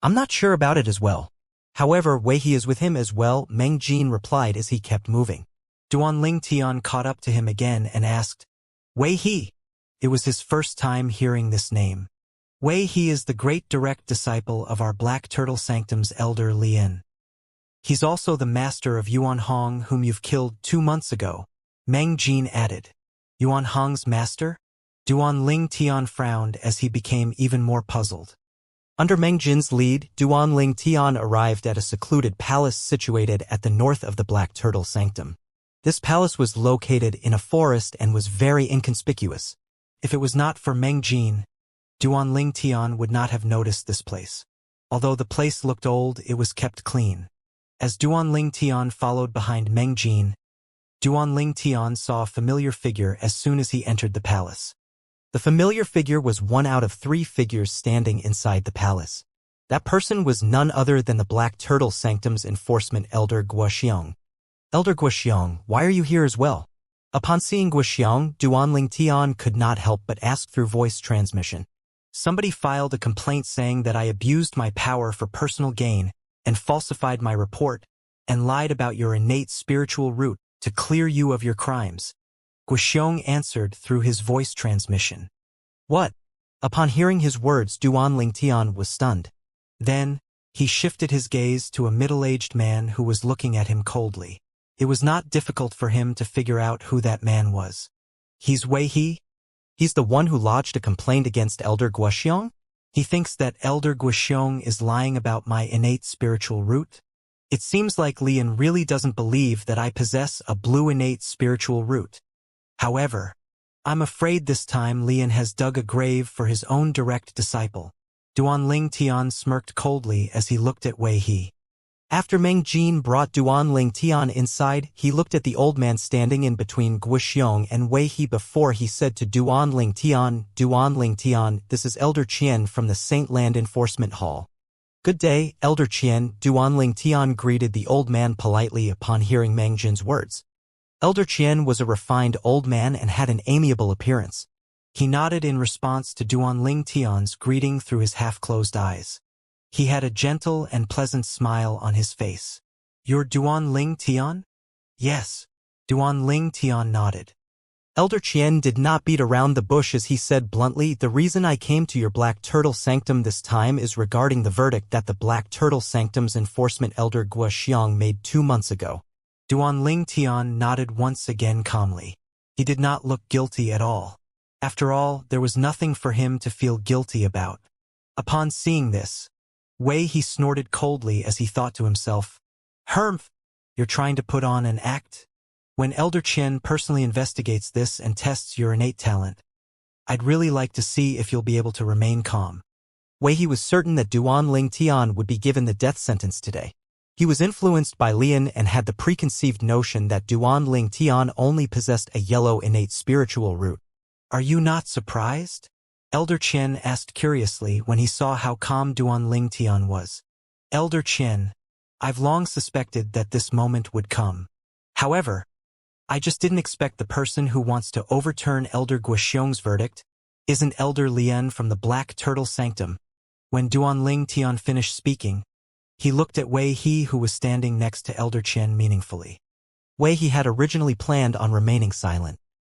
"I'm not sure about it as well. However, Wei He is with him as well," Meng Jin replied as he kept moving. Duanling Tian caught up to him again and asked, "Wei He?" It was his first time hearing this name. Wei He is the great direct disciple of our Black Turtle Sanctum's Elder Lian. He's also the master of Yuan Hong, whom you've killed 2 months ago, Meng Jin added. Yuan Hong's master? Duanling Tian frowned as he became even more puzzled. Under Meng Jin's lead, Duanling Tian arrived at a secluded palace situated at the north of the Black Turtle Sanctum. This palace was located in a forest and was very inconspicuous. If it was not for Meng Jin, Duanling Tian would not have noticed this place. Although the place looked old, it was kept clean. As Duanling Tian followed behind Meng Jin, Duanling Tian saw a familiar figure as soon as he entered the palace. The familiar figure was one out of 3 figures standing inside the palace. That person was none other than the Black Turtle Sanctum's enforcement elder Guoxiang. "Elder Guoxiang, why are you here as well?" Upon seeing Guoxiang, Duanling Tian could not help but ask through voice transmission. Somebody filed a complaint saying that I abused my power for personal gain and falsified my report, and lied about your innate spiritual root to clear you of your crimes. Guxiong answered through his voice transmission. What? Upon hearing his words, Duan Lingtian was stunned. Then, he shifted his gaze to a middle-aged man who was looking at him coldly. It was not difficult for him to figure out who that man was. He's Wei He? He's the one who lodged a complaint against Elder Guxiong? He thinks that Elder Guxiong is lying about my innate spiritual root? It seems like Lian really doesn't believe that I possess a blue innate spiritual root. However, I'm afraid this time Lian has dug a grave for his own direct disciple. Duan Lingtian smirked coldly as he looked at Wei He. After Meng Jin brought Duan Lingtian inside, he looked at the old man standing in between Guxiong and Wei He before he said to Duan Lingtian, this is Elder Qian from the Saint Land Enforcement Hall. Good day, Elder Qian. Duan Lingtian greeted the old man politely upon hearing Meng Jin's words. Elder Qian was a refined old man and had an amiable appearance. He nodded in response to Duan Lingtian's greeting through his half-closed eyes. He had a gentle and pleasant smile on his face. You're Duan Lingtian? Yes. Duan Lingtian nodded. Elder Qian did not beat around the bush as he said bluntly, the reason I came to your Black Turtle Sanctum this time is regarding the verdict that the Black Turtle Sanctum's enforcement Elder Guxiong made 2 months ago. Duan Lingtian nodded once again calmly. He did not look guilty at all. After all, there was nothing for him to feel guilty about. Upon seeing this, Wei He snorted coldly as he thought to himself, Humph, you're trying to put on an act? When Elder Qian personally investigates this and tests your innate talent, I'd really like to see if you'll be able to remain calm. Wei He was certain that Duan Lingtian would be given the death sentence today. He was influenced by Lian and had the preconceived notion that Duan Lingtian only possessed a yellow innate spiritual root. Are you not surprised? Elder Qian asked curiously when he saw how calm Duan Lingtian was. Elder Qian, I've long suspected that this moment would come. However, I just didn't expect the person who wants to overturn Elder Guxiong's verdict isn't Elder Lian from the Black Turtle Sanctum. When Duan Lingtian finished speaking, he looked at Wei He who was standing next to Elder Qian meaningfully. Wei He had originally planned on remaining silent.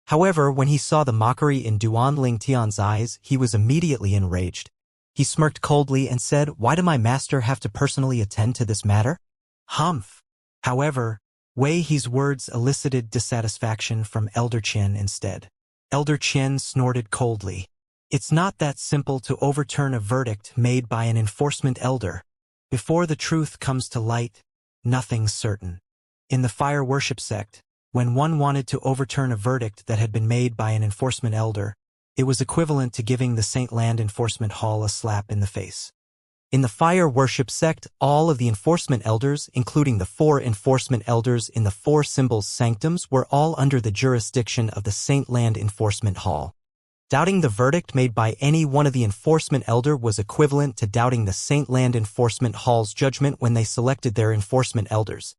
However, when he saw the mockery in Duan Lingtian's eyes, he was immediately enraged. He smirked coldly and said, Why did my master have to personally attend to this matter? Humph. However, Wei He's words elicited dissatisfaction from Elder Qian instead. Elder Qian snorted coldly. It's not that simple to overturn a verdict made by an enforcement elder. Before the truth comes to light, nothing's certain. In the fire worship sect, when one wanted to overturn a verdict that had been made by an enforcement elder, it was equivalent to giving the Saint Land Enforcement Hall a slap in the face. In the fire worship sect, all of the enforcement elders, including the 4 enforcement elders in the 4 symbols sanctums, were all under the jurisdiction of the Saint Land Enforcement Hall. Doubting the verdict made by any one of the enforcement elder was equivalent to doubting the Saint Land Enforcement Hall's judgment when they selected their enforcement elders.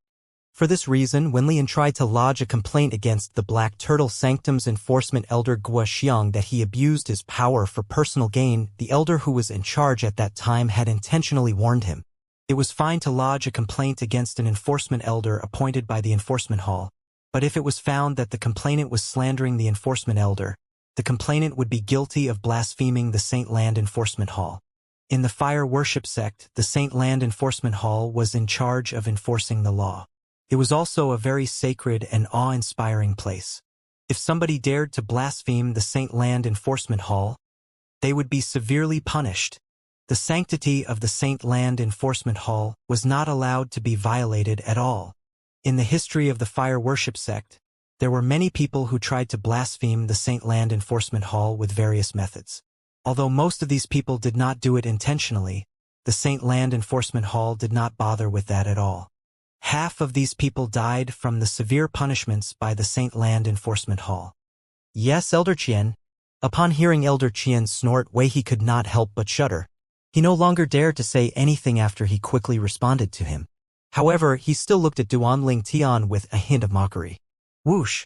For this reason, when Lian tried to lodge a complaint against the Black Turtle Sanctum's enforcement elder Guxiong that he abused his power for personal gain, the elder who was in charge at that time had intentionally warned him. It was fine to lodge a complaint against an enforcement elder appointed by the enforcement hall, but if it was found that the complainant was slandering the enforcement elder, the complainant would be guilty of blaspheming the Saint Land Enforcement Hall. In the fire worship sect, the Saint Land Enforcement Hall was in charge of enforcing the law. It was also a very sacred and awe-inspiring place. If somebody dared to blaspheme the Saint Land Enforcement Hall, they would be severely punished. The sanctity of the Saint Land Enforcement Hall was not allowed to be violated at all. In the history of the fire worship sect, there were many people who tried to blaspheme the Saint Land Enforcement Hall with various methods. Although most of these people did not do it intentionally, the Saint Land Enforcement Hall did not bother with that at all. Half of these people died from the severe punishments by the Saint Land Enforcement Hall. Yes, Elder Qian. Upon hearing Elder Qian's snort, Wei He could not help but shudder. He no longer dared to say anything after he quickly responded to him. However, he still looked at Duan Lingtian with a hint of mockery. Whoosh!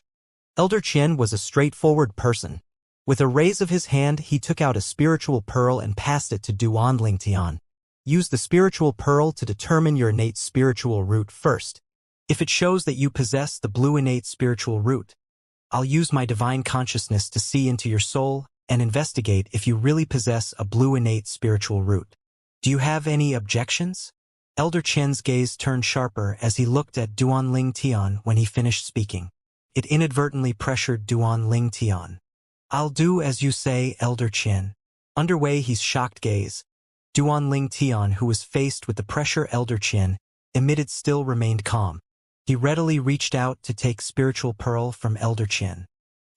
Elder Qian was a straightforward person. With a raise of his hand, he took out a spiritual pearl and passed it to Duan Lingtian. Use the spiritual pearl to determine your innate spiritual root first. If it shows that you possess the blue innate spiritual root, I'll use my divine consciousness to see into your soul and investigate if you really possess a blue innate spiritual root. Do you have any objections? Elder Qian's gaze turned sharper as he looked at Duan Ling Tian when he finished speaking. It inadvertently pressured Duan Ling Tian. I'll do as you say, Elder Qian. Under Wei He's shocked gaze, Duan Ling Tian, who was faced with the pressure Elder Qian emitted, still remained calm. He readily reached out to take spiritual pearl from Elder Qian.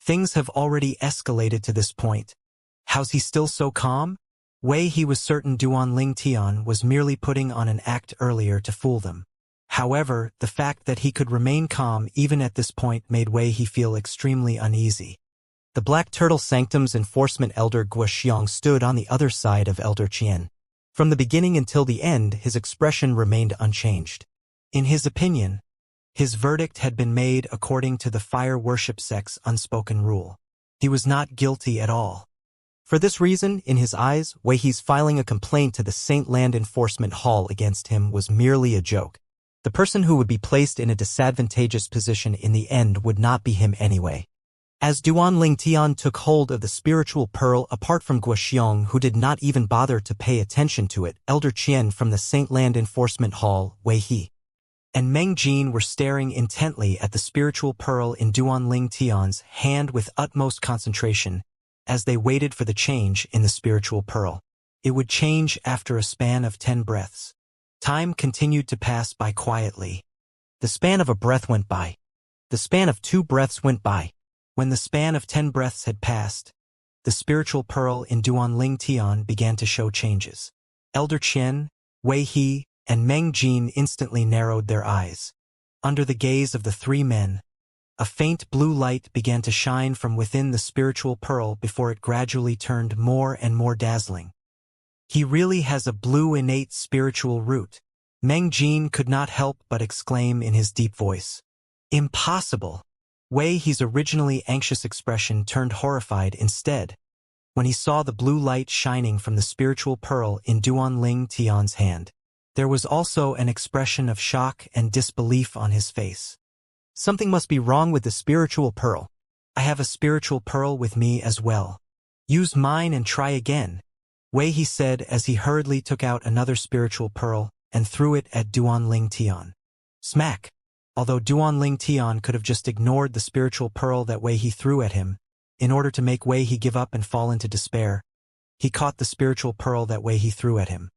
Things have already escalated to this point. How's he still so calm? Wei He was certain Duan Ling Tian was merely putting on an act earlier to fool them. However, the fact that he could remain calm even at this point made Wei He feel extremely uneasy. The Black Turtle Sanctum's enforcement elder Guoxiang stood on the other side of Elder Qian. From the beginning until the end, his expression remained unchanged. In his opinion, his verdict had been made according to the fire worship sect's unspoken rule. He was not guilty at all. For this reason, in his eyes, Wei He's filing a complaint to the Saint Land Enforcement Hall against him was merely a joke. The person who would be placed in a disadvantageous position in the end would not be him anyway. As Duan Ling Tian took hold of the spiritual pearl apart from Guoxiang, who did not even bother to pay attention to it, Elder Qian from the Saint Land Enforcement Hall, Wei He and Meng Jin were staring intently at the spiritual pearl in Duan Ling Tian's hand with utmost concentration as they waited for the change in the spiritual pearl. It would change after a span of 10 breaths. Time continued to pass by quietly. The span of a breath went by. The span of 2 breaths went by. When the span of 10 breaths had passed, the spiritual pearl in Duan Ling Tian began to show changes. Elder Qian, Wei He, and Meng Jin instantly narrowed their eyes. Under the gaze of the 3 men, a faint blue light began to shine from within the spiritual pearl before it gradually turned more and more dazzling. He really has a blue innate spiritual root. Meng Jin could not help but exclaim in his deep voice. Impossible! Wei He's originally anxious expression turned horrified instead when he saw the blue light shining from the spiritual pearl in Duan Ling Tian's hand. There was also an expression of shock and disbelief on his face. Something must be wrong with the spiritual pearl. I have a spiritual pearl with me as well. Use mine and try again, Wei He said as he hurriedly took out another spiritual pearl and threw it at Duan Ling Tian. Smack! Although Duan Ling Tian could have just ignored the spiritual pearl that Wei He threw at him, in order to make Wei He give up and fall into despair, he caught the spiritual pearl that Wei He threw at him.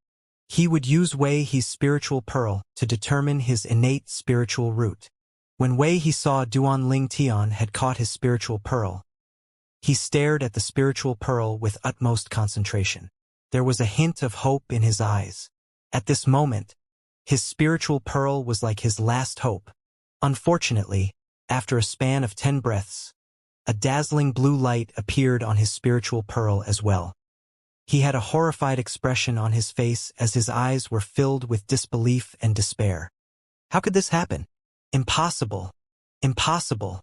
He would use Wei He's spiritual pearl to determine his innate spiritual root. When Wei He saw Duan Ling Tian had caught his spiritual pearl, he stared at the spiritual pearl with utmost concentration. There was a hint of hope in his eyes. At this moment, his spiritual pearl was like his last hope. Unfortunately, after a span of 10 breaths, a dazzling blue light appeared on his spiritual pearl as well. He had a horrified expression on his face as his eyes were filled with disbelief and despair. How could this happen? Impossible. Impossible.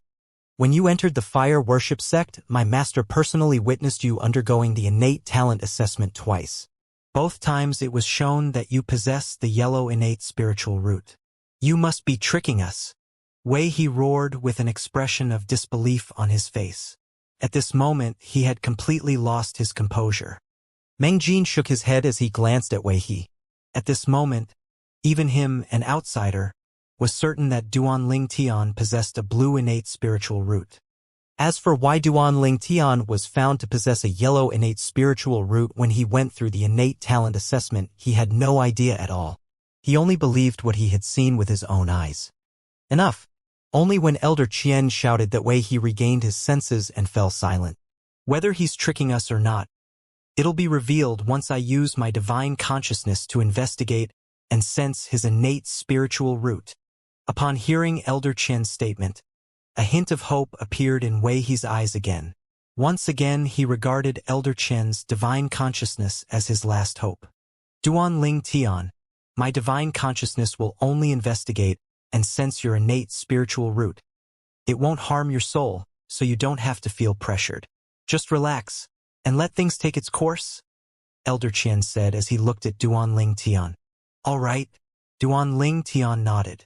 When you entered the fire worship sect, my master personally witnessed you undergoing the innate talent assessment twice. Both times it was shown that you possess the yellow innate spiritual root. You must be tricking us. Wei He roared with an expression of disbelief on his face. At this moment, he had completely lost his composure. Meng Jin shook his head as he glanced at Wei He. At this moment, even him, an outsider, was certain that Duan Ling Tian possessed a blue innate spiritual root. As for why Duan Ling Tian was found to possess a yellow innate spiritual root when he went through the innate talent assessment, he had no idea at all. He only believed what he had seen with his own eyes. Enough! Only when Elder Qian shouted that Wei He regained his senses and fell silent. Whether he's tricking us or not, it'll be revealed once I use my divine consciousness to investigate and sense his innate spiritual root. Upon hearing Elder Qian's statement, a hint of hope appeared in Wei He's eyes again. Once again he regarded Elder Qian's divine consciousness as his last hope. Duan Ling Tian, my divine consciousness will only investigate and sense your innate spiritual root. It won't harm your soul, so you don't have to feel pressured. Just relax and let things take its course, Elder Qian said as he looked at Duan Ling Tian. All right, Duan Ling Tian nodded.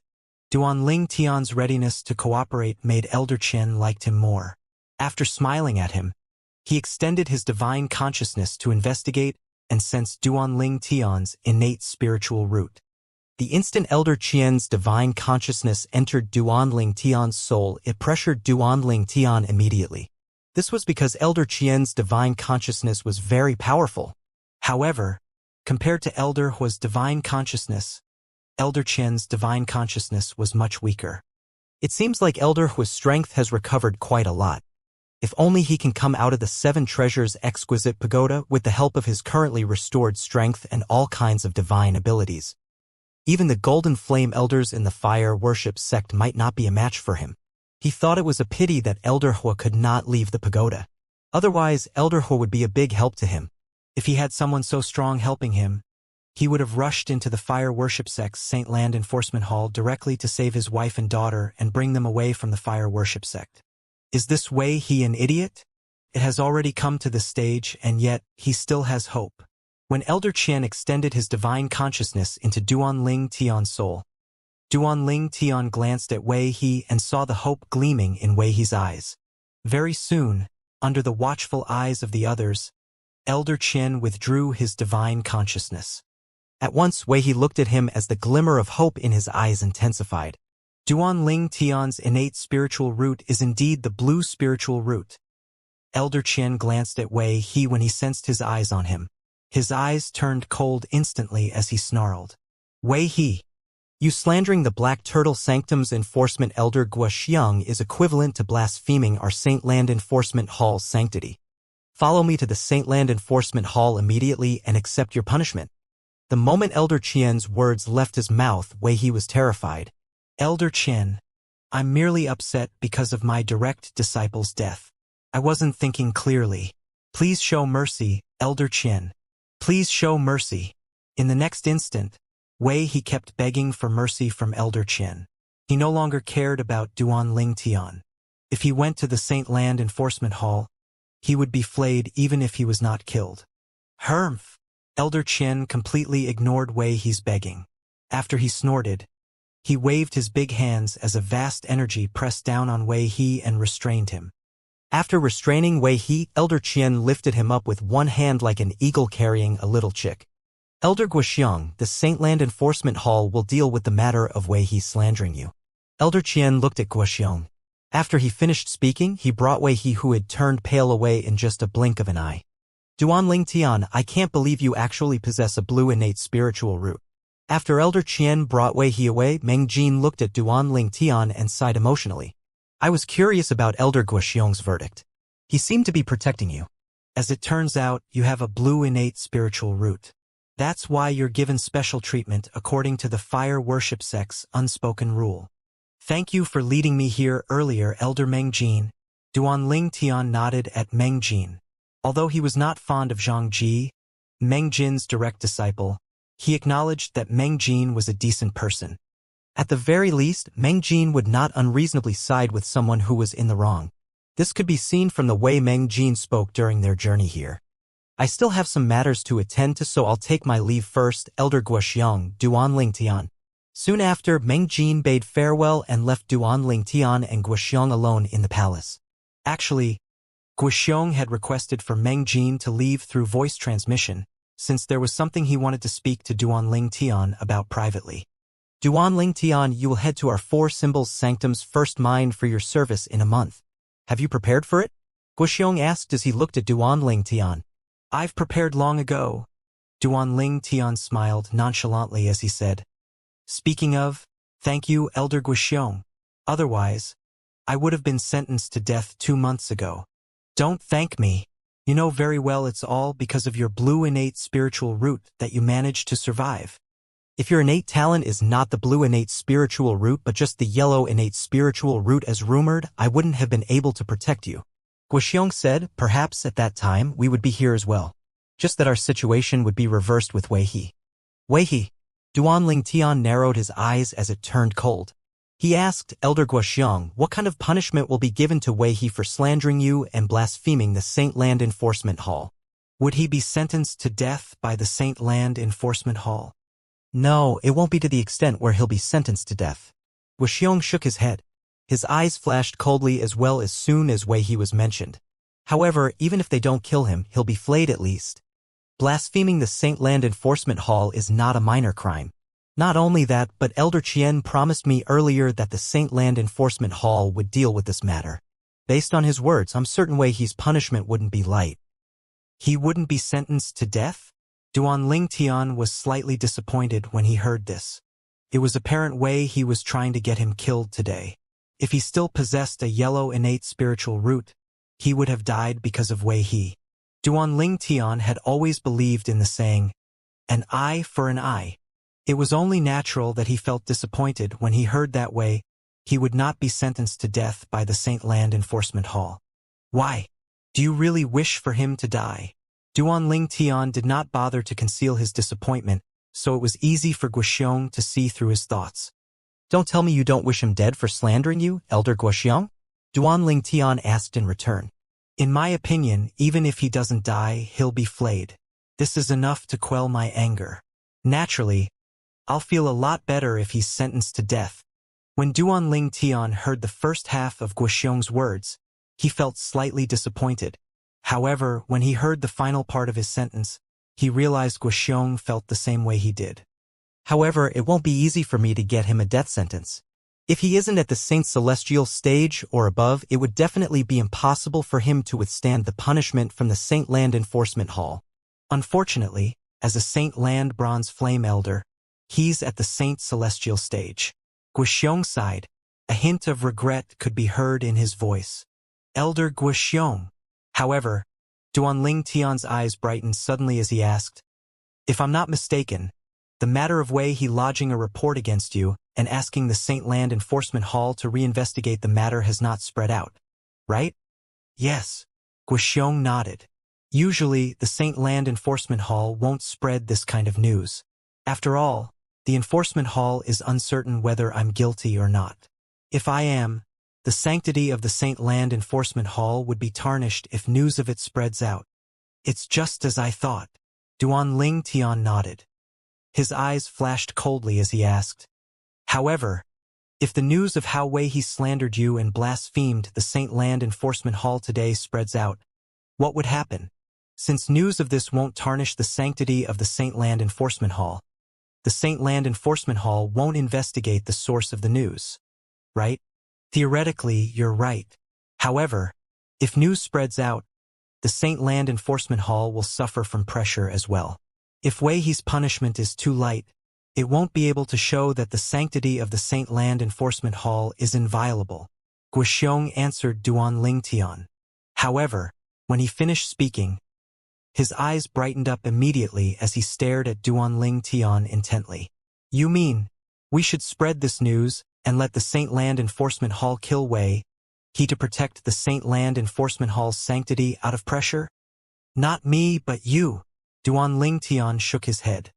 Duan Ling Tian's readiness to cooperate made Elder Qian liked him more. After smiling at him, he extended his divine consciousness to investigate and sense Duan Ling Tian's innate spiritual root. The instant Elder Qian's divine consciousness entered Duan Ling Tian's soul, it pressured Duan Ling Tian immediately. This was because Elder Qian's divine consciousness was very powerful. However, compared to Elder Hua's divine consciousness, Elder Qian's divine consciousness was much weaker. It seems like Elder Hua's strength has recovered quite a lot. If only he can come out of the 7 treasures exquisite pagoda with the help of his currently restored strength and all kinds of divine abilities. Even the golden flame elders in the fire worship sect might not be a match for him. He thought it was a pity that Elder Hua could not leave the pagoda. Otherwise, Elder Hua would be a big help to him. If he had someone so strong helping him, he would have rushed into the fire worship sect's Saint Land Enforcement Hall directly to save his wife and daughter and bring them away from the fire worship sect. Is this Wei He an idiot? It has already come to this stage, and yet he still has hope. When Elder Qian extended his divine consciousness into Duan Ling Tian's soul, Duan Ling Tian glanced at Wei He and saw the hope gleaming in Wei He's eyes. Very soon, under the watchful eyes of the others, Elder Qian withdrew his divine consciousness. At once Wei He looked at him as the glimmer of hope in his eyes intensified. Duan Ling Tian's innate spiritual root is indeed the blue spiritual root. Elder Qian glanced at Wei He when he sensed his eyes on him. His eyes turned cold instantly as he snarled. Wei He, you slandering the Black Turtle Sanctum's enforcement Elder Guoxiang is equivalent to blaspheming our Saint Land Enforcement Hall's sanctity. Follow me to the Saint Land Enforcement Hall immediately and accept your punishment. The moment Elder Qian's words left his mouth, Wei He was terrified. Elder Qian, I'm merely upset because of my direct disciple's death. I wasn't thinking clearly. Please show mercy, Elder Qian. Please show mercy. In the next instant, Wei He kept begging for mercy from Elder Qian. He no longer cared about Duan Ling Tian. If he went to the Saint Land Enforcement Hall, he would be flayed even if he was not killed. Humph! Elder Qian completely ignored Wei He's begging. After he snorted, he waved his big hands as a vast energy pressed down on Wei He and restrained him. After restraining Wei He, Elder Qian lifted him up with one hand like an eagle carrying a little chick. Elder Guoxiang, the Saint Land Enforcement Hall will deal with the matter of Wei He slandering you. Elder Qian looked at Guoxiang. After he finished speaking, he brought Wei He, who had turned pale, away in just a blink of an eye. Duan Ling Tian, I can't believe you actually possess a blue innate spiritual root. After Elder Qian brought Wei He away, Meng Jin looked at Duan Ling Tian and sighed emotionally. I was curious about Elder Guoxiang's verdict. He seemed to be protecting you. As it turns out, you have a blue innate spiritual root. That's why you're given special treatment according to the fire worship sect's unspoken rule. Thank you for leading me here earlier, Elder Meng Jin. Duan Ling Tian nodded at Meng Jin. Although he was not fond of Zhang Ji, Meng Jin's direct disciple, he acknowledged that Meng Jin was a decent person. At the very least, Meng Jin would not unreasonably side with someone who was in the wrong. This could be seen from the way Meng Jin spoke during their journey here. I still have some matters to attend to, so I'll take my leave first, Elder Guoxiang, Duan Ling Tian. Soon after, Meng Jin bade farewell and left Duan Ling Tian and Guoxiang alone in the palace. Actually, Guoxiang had requested for Meng Jin to leave through voice transmission, since there was something he wanted to speak to Duan Ling Tian about privately. Duan Ling Tian, you will head to our 4 Symbols Sanctum's first mine for your service in a month. Have you prepared for it? Guoxiang asked as he looked at Duan Ling Tian. I've prepared long ago. Duan Ling Tian smiled nonchalantly as he said. Speaking of, thank you, Elder Guoxiang. Otherwise, I would have been sentenced to death 2 months ago. Don't thank me. You know very well it's all because of your blue innate spiritual root that you managed to survive. If your innate talent is not the blue innate spiritual root but just the yellow innate spiritual root as rumored, I wouldn't have been able to protect you. Guoxiang said, perhaps at that time we would be here as well. Just that our situation would be reversed with Wei He. Wei He. Duan Ling Tian narrowed his eyes as it turned cold. He asked Elder Guoxiang what kind of punishment will be given to Wei He for slandering you and blaspheming the Saint Land Enforcement Hall. Would he be sentenced to death by the Saint Land Enforcement Hall? No, it won't be to the extent where he'll be sentenced to death. Wuxiang shook his head. His eyes flashed coldly as well as soon as Wei He was mentioned. However, even if they don't kill him, he'll be flayed at least. Blaspheming the Saint Land Enforcement Hall is not a minor crime. Not only that, but Elder Qian promised me earlier that the Saint Land Enforcement Hall would deal with this matter. Based on his words, I'm certain Wei He's punishment wouldn't be light. He wouldn't be sentenced to death? Duan Ling Tian was slightly disappointed when he heard this. It was apparent Wei He was trying to get him killed today. If he still possessed a yellow innate spiritual root, he would have died because of Wei He. Duan Ling Tian had always believed in the saying, an eye for an eye. It was only natural that he felt disappointed when he heard that Wei He would not be sentenced to death by the Saint Land Enforcement Hall. Why? Do you really wish for him to die? Duan Ling Tian did not bother to conceal his disappointment, so it was easy for Guoxiong to see through his thoughts. Don't tell me you don't wish him dead for slandering you, Elder Guoxiong? Duan Ling Tian asked in return. In my opinion, even if he doesn't die, he'll be flayed. This is enough to quell my anger. Naturally, I'll feel a lot better if he's sentenced to death. When Duan Ling Tian heard the first half of Guoxiong's words, he felt slightly disappointed. However, when he heard the final part of his sentence, he realized Guoxiong felt the same way he did. However, it won't be easy for me to get him a death sentence. If he isn't at the Saint Celestial stage or above, it would definitely be impossible for him to withstand the punishment from the Saint Land Enforcement Hall. Unfortunately, as a Saint Land Bronze Flame Elder, he's at the Saint Celestial stage. Guoxiong sighed. A hint of regret could be heard in his voice. Elder Guoxiong. However, Duan Ling Tian's eyes brightened suddenly as he asked, if I'm not mistaken, the matter of Wei He lodging a report against you and asking the Saint Land Enforcement Hall to reinvestigate the matter has not spread out, right? Yes. Guoxiong nodded. Usually, the Saint Land Enforcement Hall won't spread this kind of news. After all, the Enforcement Hall is uncertain whether I'm guilty or not. If I am, the sanctity of the Saint Land Enforcement Hall would be tarnished if news of it spreads out. It's just as I thought. Duan Ling Tian nodded. His eyes flashed coldly as he asked, however, if the news of how Wei He slandered you and blasphemed the Saint Land Enforcement Hall today spreads out, what would happen? Since news of this won't tarnish the sanctity of the Saint Land Enforcement Hall, the Saint Land Enforcement Hall won't investigate the source of the news, right? Theoretically, you're right. However, if news spreads out, the Saint Land Enforcement Hall will suffer from pressure as well. If Wei He's punishment is too light, it won't be able to show that the sanctity of the Saint Land Enforcement Hall is inviolable. Guoxiong answered Duan Ling Tian. However, when he finished speaking, his eyes brightened up immediately as he stared at Duan Ling Tian intently. You mean, we should spread this news and let the Saint Land Enforcement Hall kill Wei He to protect the Saint Land Enforcement Hall's sanctity out of pressure? Not me, but you. Duan Ling Tian shook his head.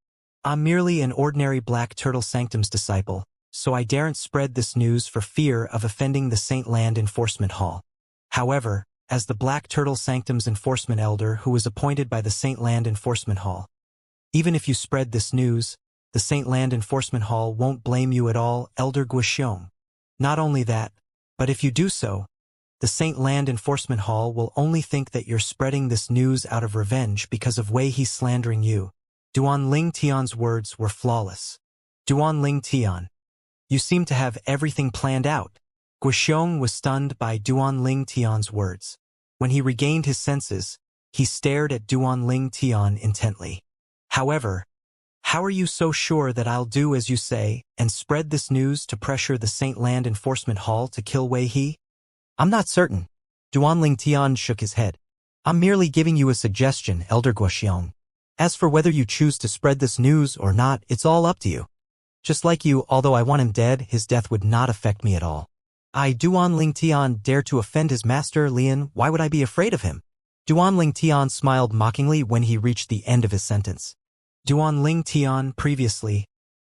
I'm merely an ordinary Black Turtle Sanctum's disciple, so I daren't spread this news for fear of offending the Saint Land Enforcement Hall. However, as the Black Turtle Sanctum's enforcement elder who was appointed by the Saint Land Enforcement Hall, even if you spread this news, the Saint Land Enforcement Hall won't blame you at all, Elder Guoxiong. Not only that, but if you do so, the Saint Land Enforcement Hall will only think that you're spreading this news out of revenge because of Wei He slandering you. Duan Ling Tian's words were flawless. Duan Ling Tian, you seem to have everything planned out. Guoxiong was stunned by Duan Ling Tian's words. When he regained his senses, he stared at Duan Ling Tian intently. However, how are you so sure that I'll do as you say and spread this news to pressure the Saint Land Enforcement Hall to kill Wei He? I'm not certain. Duan Ling Tian shook his head. I'm merely giving you a suggestion, Elder Guoxiong. As for whether you choose to spread this news or not, it's all up to you. Just like you, although I want him dead, his death would not affect me at all. Duan Ling Tian dare to offend his master, Lian, why would I be afraid of him? Duan Ling Tian smiled mockingly when he reached the end of his sentence. Duan Ling Tian, previously,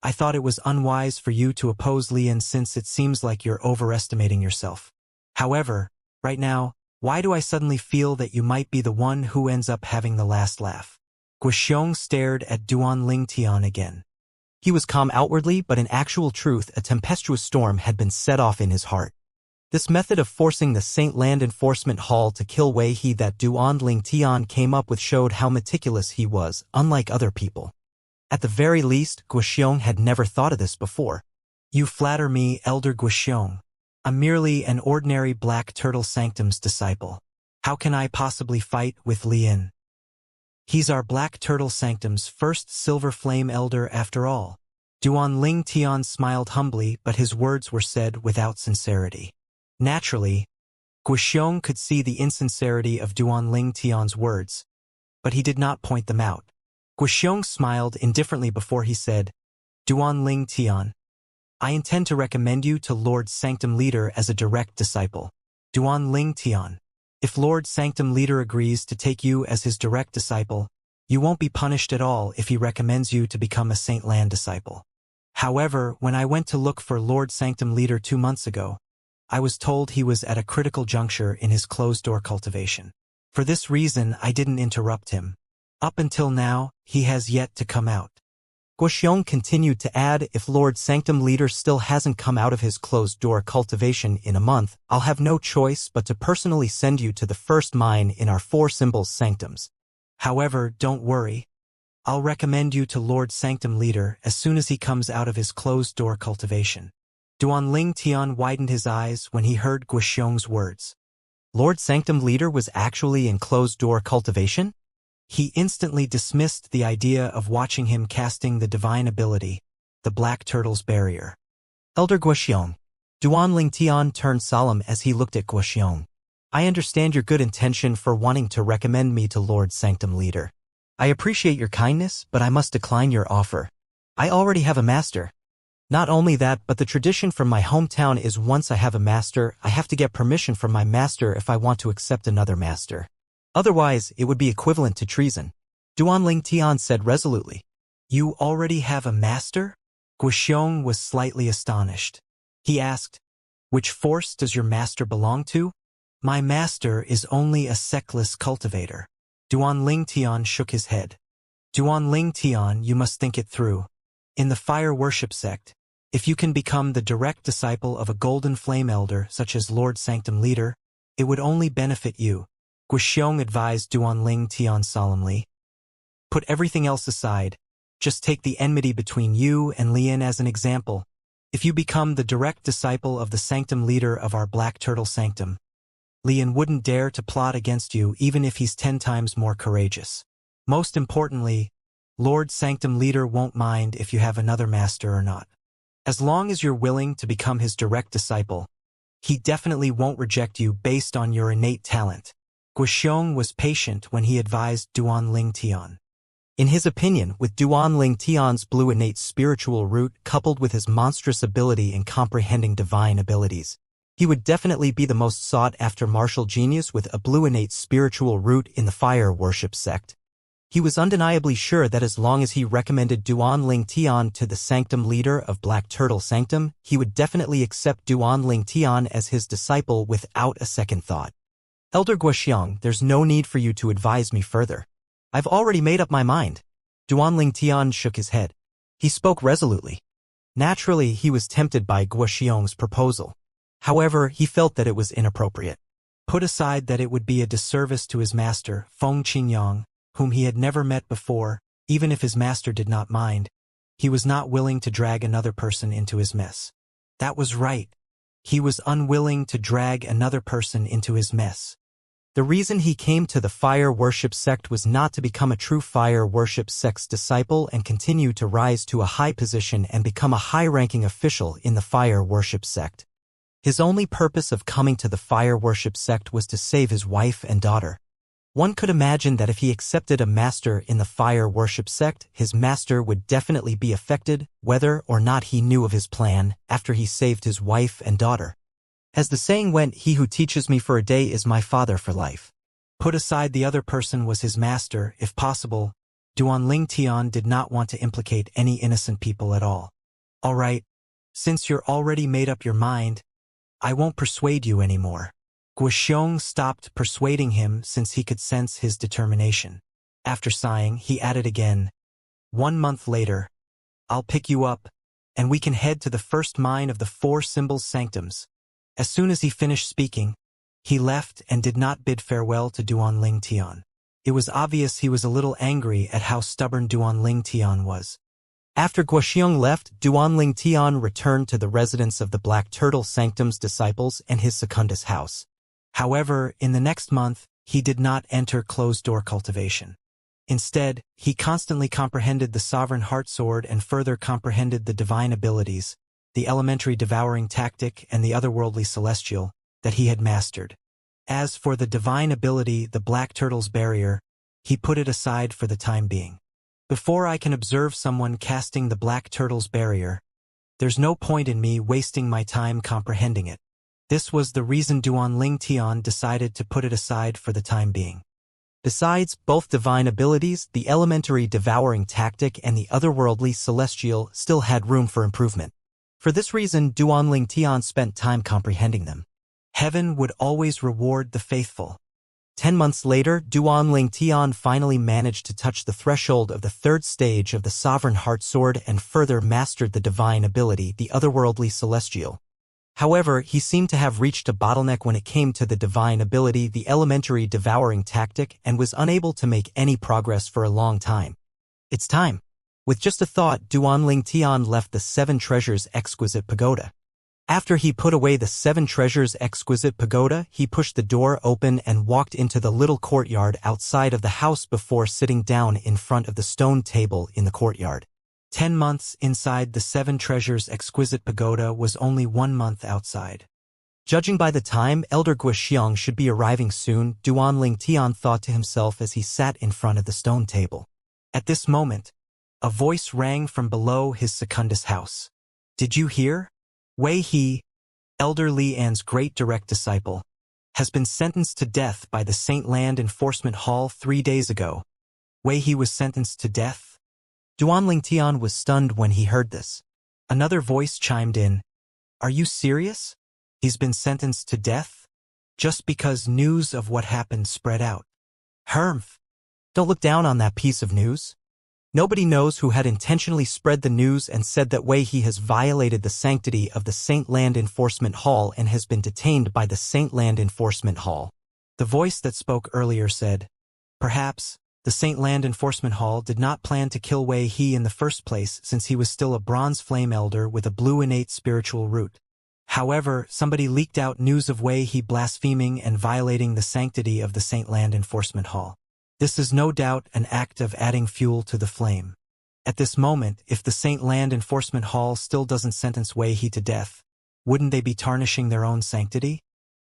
I thought it was unwise for you to oppose Lian since it seems like you're overestimating yourself. However, right now, why do I suddenly feel that you might be the one who ends up having the last laugh? Guoxiong stared at Duan Ling Tian again. He was calm outwardly, but in actual truth a tempestuous storm had been set off in his heart. This method of forcing the Saint Land Enforcement Hall to kill Wei He that Duan Ling Tian came up with showed how meticulous he was, unlike other people. At the very least, Guoxiong had never thought of this before. You flatter me, Elder Guoxiong. I'm merely an ordinary Black Turtle Sanctum's disciple. How can I possibly fight with Lin? He's our Black Turtle Sanctum's first Silver Flame Elder after all. Duan Ling Tian smiled humbly, but his words were said without sincerity. Naturally, Guoxiong could see the insincerity of Duan Ling Tian's words, but he did not point them out. Guoxiong smiled indifferently before he said, Duan Ling Tian, I intend to recommend you to Lord Sanctum Leader as a direct disciple. Duan Ling Tian, if Lord Sanctum Leader agrees to take you as his direct disciple, you won't be punished at all if he recommends you to become a Saint Land disciple. However, when I went to look for Lord Sanctum Leader 2 months ago, I was told he was at a critical juncture in his closed-door cultivation. For this reason, I didn't interrupt him. Up until now, he has yet to come out. Guoxiong continued to add, if Lord Sanctum Leader still hasn't come out of his closed-door cultivation in a month, I'll have no choice but to personally send you to the first mine in our 4 symbols sanctums. However, don't worry. I'll recommend you to Lord Sanctum Leader as soon as he comes out of his closed-door cultivation. Duan Ling Tian widened his eyes when he heard Guoxiong's words. Lord Sanctum Leader was actually in closed-door cultivation? He instantly dismissed the idea of watching him casting the divine ability, the Black Turtle's Barrier. Elder Guoxiong. Duan Ling Tian turned solemn as he looked at Guoxiong. I understand your good intention for wanting to recommend me to Lord Sanctum Leader. I appreciate your kindness, but I must decline your offer. I already have a master. Not only that, but the tradition from my hometown is once I have a master, I have to get permission from my master if I want to accept another master. Otherwise, it would be equivalent to treason. Duan Ling Tian said resolutely. You already have a master? Guoxiong was slightly astonished. He asked, which force does your master belong to? My master is only a sectless cultivator. Duan Ling Tian shook his head. Duan Ling Tian, you must think it through. In the fire worship sect, if you can become the direct disciple of a golden flame elder such as Lord Sanctum Leader, it would only benefit you, Guoxiong advised Duan Ling Tian solemnly. Put everything else aside. Just take the enmity between you and Lin as an example. If you become the direct disciple of the Sanctum Leader of our Black Turtle Sanctum, Lin wouldn't dare to plot against you even if he's 10 times more courageous. Most importantly, Lord Sanctum Leader won't mind if you have another master or not. As long as you're willing to become his direct disciple, he definitely won't reject you based on your innate talent. Guoxiong was patient when he advised Duan Ling Tian. In his opinion, with Duan Ling Tian's blue innate spiritual root coupled with his monstrous ability in comprehending divine abilities, he would definitely be the most sought-after martial genius with a blue innate spiritual root in the fire worship sect. He was undeniably sure that as long as he recommended Duan Ling Tian to the Sanctum Leader of Black Turtle Sanctum, he would definitely accept Duan Ling Tian as his disciple without a second thought. Elder Guoxiong, there's no need for you to advise me further. I've already made up my mind. Duan Ling Tian shook his head. He spoke resolutely. Naturally, he was tempted by Guoxiong's proposal. However, he felt that it was inappropriate. Put aside that it would be a disservice to his master, Feng Qingyang, whom he had never met before, even if his master did not mind, he was not willing to drag another person into his mess. That was right. He was unwilling to drag another person into his mess. The reason he came to the fire worship sect was not to become a true fire worship sect's disciple and continue to rise to a high position and become a high-ranking official in the fire worship sect. His only purpose of coming to the fire worship sect was to save his wife and daughter. One could imagine that if he accepted a master in the fire worship sect, his master would definitely be affected, whether or not he knew of his plan, after he saved his wife and daughter. As the saying went, he who teaches me for a day is my father for life. Put aside the other person was his master, if possible, Duan Ling Tian did not want to implicate any innocent people at all. All right, since you're already made up your mind, I won't persuade you anymore. Guoxiong stopped persuading him since he could sense his determination. After sighing, he added again, 1 month later, I'll pick you up, and we can head to the first mine of the 4 symbols sanctums. As soon as he finished speaking, he left and did not bid farewell to Duanling Tian. It was obvious he was a little angry at how stubborn Duanling Tian was. After Guoxiong left, Duanling Tian returned to the residence of the Black Turtle Sanctum's disciples and his Secundus house. However, in the next month, he did not enter closed-door cultivation. Instead, he constantly comprehended the Sovereign Heart Sword and further comprehended the divine abilities, the elementary devouring tactic and the otherworldly celestial, that he had mastered. As for the divine ability, the Black Turtle's barrier, he put it aside for the time being. Before I can observe someone casting the Black Turtle's barrier, there's no point in me wasting my time comprehending it. This was the reason Duanling Tian decided to put it aside for the time being. Besides, both divine abilities, the elementary devouring tactic and the otherworldly celestial still had room for improvement. For this reason, Duanling Tian spent time comprehending them. Heaven would always reward the faithful. 10 months later, Duanling Tian finally managed to touch the threshold of the 3rd stage of the Sovereign Heart Sword and further mastered the divine ability, the otherworldly celestial. However, he seemed to have reached a bottleneck when it came to the divine ability, the elementary devouring tactic, and was unable to make any progress for a long time. It's time. With just a thought, Duanling Tian left the 7 Treasures Exquisite Pagoda. After he put away the 7 Treasures Exquisite Pagoda, he pushed the door open and walked into the little courtyard outside of the house before sitting down in front of the stone table in the courtyard. 10 months inside the 7 Treasures Exquisite Pagoda was only 1 month outside. Judging by the time, Elder Guoxiong should be arriving soon, Duanling Tian thought to himself as he sat in front of the stone table. At this moment, a voice rang from below his Secundus house. Did you hear? Wei He, Elder Li An's great direct disciple, has been sentenced to death by the Saint Land Enforcement Hall 3 days ago. Wei He was sentenced to death? Duanling Tian was stunned when he heard this. Another voice chimed in. Are you serious? He's been sentenced to death? Just because news of what happened spread out. Hermf. Don't look down on that piece of news. Nobody knows who had intentionally spread the news and said that Wei He has violated the sanctity of the Saint Land Enforcement Hall and has been detained by the Saint Land Enforcement Hall. The voice that spoke earlier said, perhaps, the Saint Land Enforcement Hall did not plan to kill Wei He in the first place since he was still a bronze flame elder with a blue innate spiritual root. However, somebody leaked out news of Wei He blaspheming and violating the sanctity of the Saint Land Enforcement Hall. This is no doubt an act of adding fuel to the flame. At this moment, if the Saint Land Enforcement Hall still doesn't sentence Wei He to death, wouldn't they be tarnishing their own sanctity?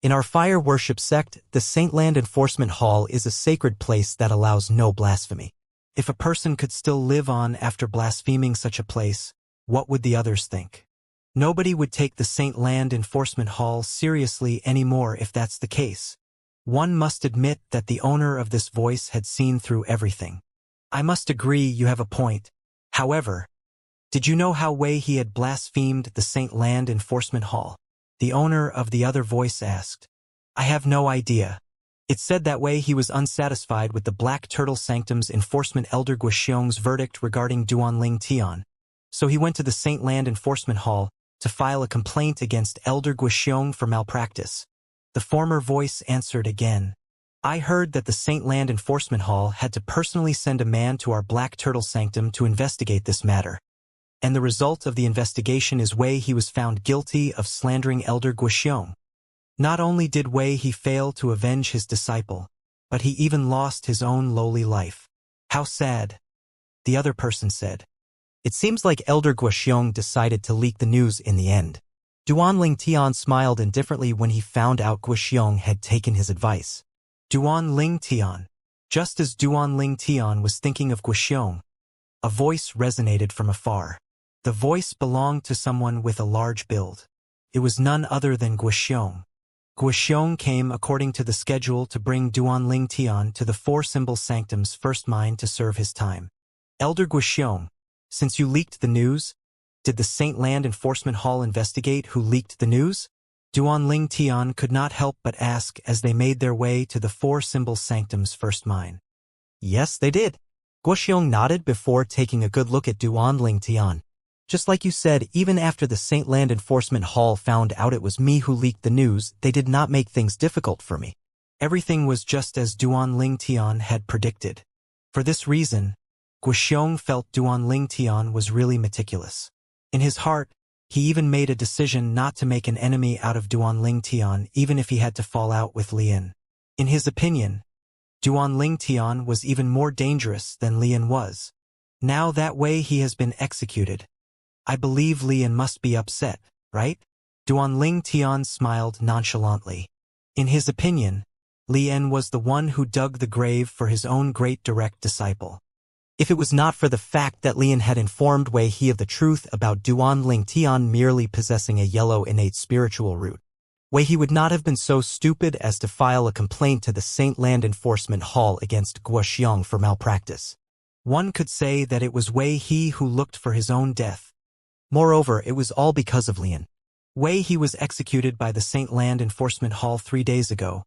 In our fire worship sect, the Saint Land Enforcement Hall is a sacred place that allows no blasphemy. If a person could still live on after blaspheming such a place, what would the others think? Nobody would take the Saint Land Enforcement Hall seriously anymore if that's the case. One must admit that the owner of this voice had seen through everything. I must agree you have a point. However, did you know how Wei He had blasphemed the Saint Land Enforcement Hall? The owner of the other voice asked. I have no idea. It said that Wei He was unsatisfied with the Black Turtle Sanctum's enforcement Elder Guoxiong's verdict regarding Duanling Tian. So he went to the Saint Land Enforcement Hall to file a complaint against Elder Guoxiong for malpractice. The former voice answered again. I heard that the Saint Land Enforcement Hall had to personally send a man to our Black Turtle Sanctum to investigate this matter. And the result of the investigation is Wei He was found guilty of slandering Elder Guoxiong. Not only did Wei He fail to avenge his disciple, but he even lost his own lowly life. How sad. The other person said. It seems like Elder Guoxiong decided to leak the news in the end. Duanling Tian smiled indifferently when he found out Guoxiong had taken his advice. Duanling Tian. Just as Duanling Tian was thinking of Guoxiong, a voice resonated from afar. The voice belonged to someone with a large build. It was none other than Guoxiong. Guoxiong came according to the schedule to bring Duanling Tian to the 4 Symbol Sanctum's first mine to serve his time. Elder Guoxiong, since you leaked the news, did the Saint Land Enforcement Hall investigate who leaked the news? Duanling Tian could not help but ask as they made their way to the 4 Symbol Sanctum's first mine. Yes, they did. Guoxiong nodded before taking a good look at Duan Ling Tian. Just like you said, even after the Saint Land Enforcement Hall found out it was me who leaked the news, they did not make things difficult for me. Everything was just as Duan Ling Tian had predicted. For this reason, Guoxiong felt Duan Ling Tian was really meticulous. In his heart, he even made a decision not to make an enemy out of Duan Ling Tian even if he had to fall out with Lian. In his opinion, Duan Ling Tian was even more dangerous than Lian was. Now that way he has been executed. I believe Lian must be upset, right? Duan Ling Tian smiled nonchalantly. In his opinion, Lian was the one who dug the grave for his own great direct disciple. If it was not for the fact that Lian had informed Wei He of the truth about Duan Ling Tian merely possessing a yellow innate spiritual root, Wei He would not have been so stupid as to file a complaint to the Saint Land Enforcement Hall against Guoxiong for malpractice. One could say that it was Wei He who looked for his own death. Moreover, it was all because of Lian. Wei He was executed by the Saint Land Enforcement Hall 3 days ago,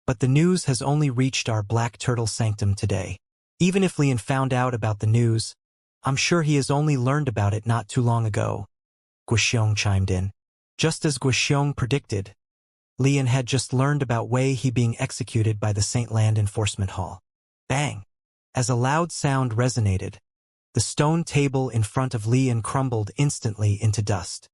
but the news has only reached our Black Turtle Sanctum today. Even if Lian found out about the news, I'm sure he has only learned about it not too long ago. Guoxiong chimed in. Just as Guoxiong predicted, Lian had just learned about Wei He being executed by the Saint Land Enforcement Hall. Bang! As a loud sound resonated, the stone table in front of Lian crumbled instantly into dust.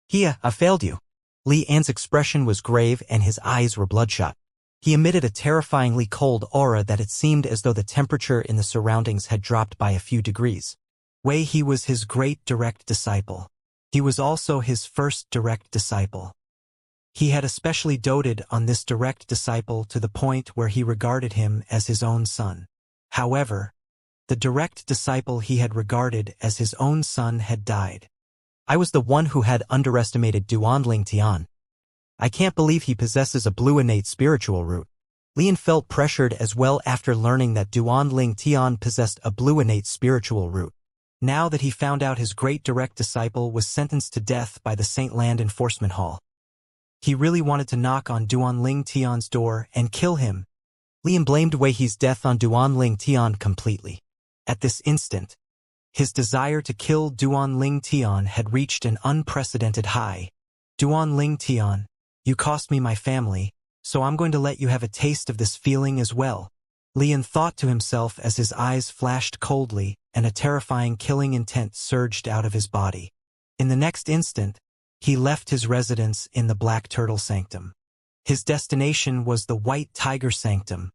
Hia, I failed you. Lian's expression was grave and his eyes were bloodshot. He emitted a terrifyingly cold aura that it seemed as though the temperature in the surroundings had dropped by a few degrees. Wei He was his great direct disciple. He was also his first direct disciple. He had especially doted on this direct disciple to the point where he regarded him as his own son. However, the direct disciple he had regarded as his own son had died. I was the one who had underestimated Duan Ling Tian. I can't believe he possesses a blue innate spiritual root. Lian felt pressured as well after learning that Duan Ling Tian possessed a blue innate spiritual root. Now that he found out his great direct disciple was sentenced to death by the Saint Land Enforcement Hall, he really wanted to knock on Duan Ling Tian's door and kill him. Lian blamed Wei He's death on Duan Ling Tian completely. At this instant, his desire to kill Duan Ling Tian had reached an unprecedented high. Duan Ling Tian, you cost me my family, so I'm going to let you have a taste of this feeling as well. Lian thought to himself as his eyes flashed coldly and a terrifying killing intent surged out of his body. In the next instant, he left his residence in the Black Turtle Sanctum. His destination was the White Tiger Sanctum,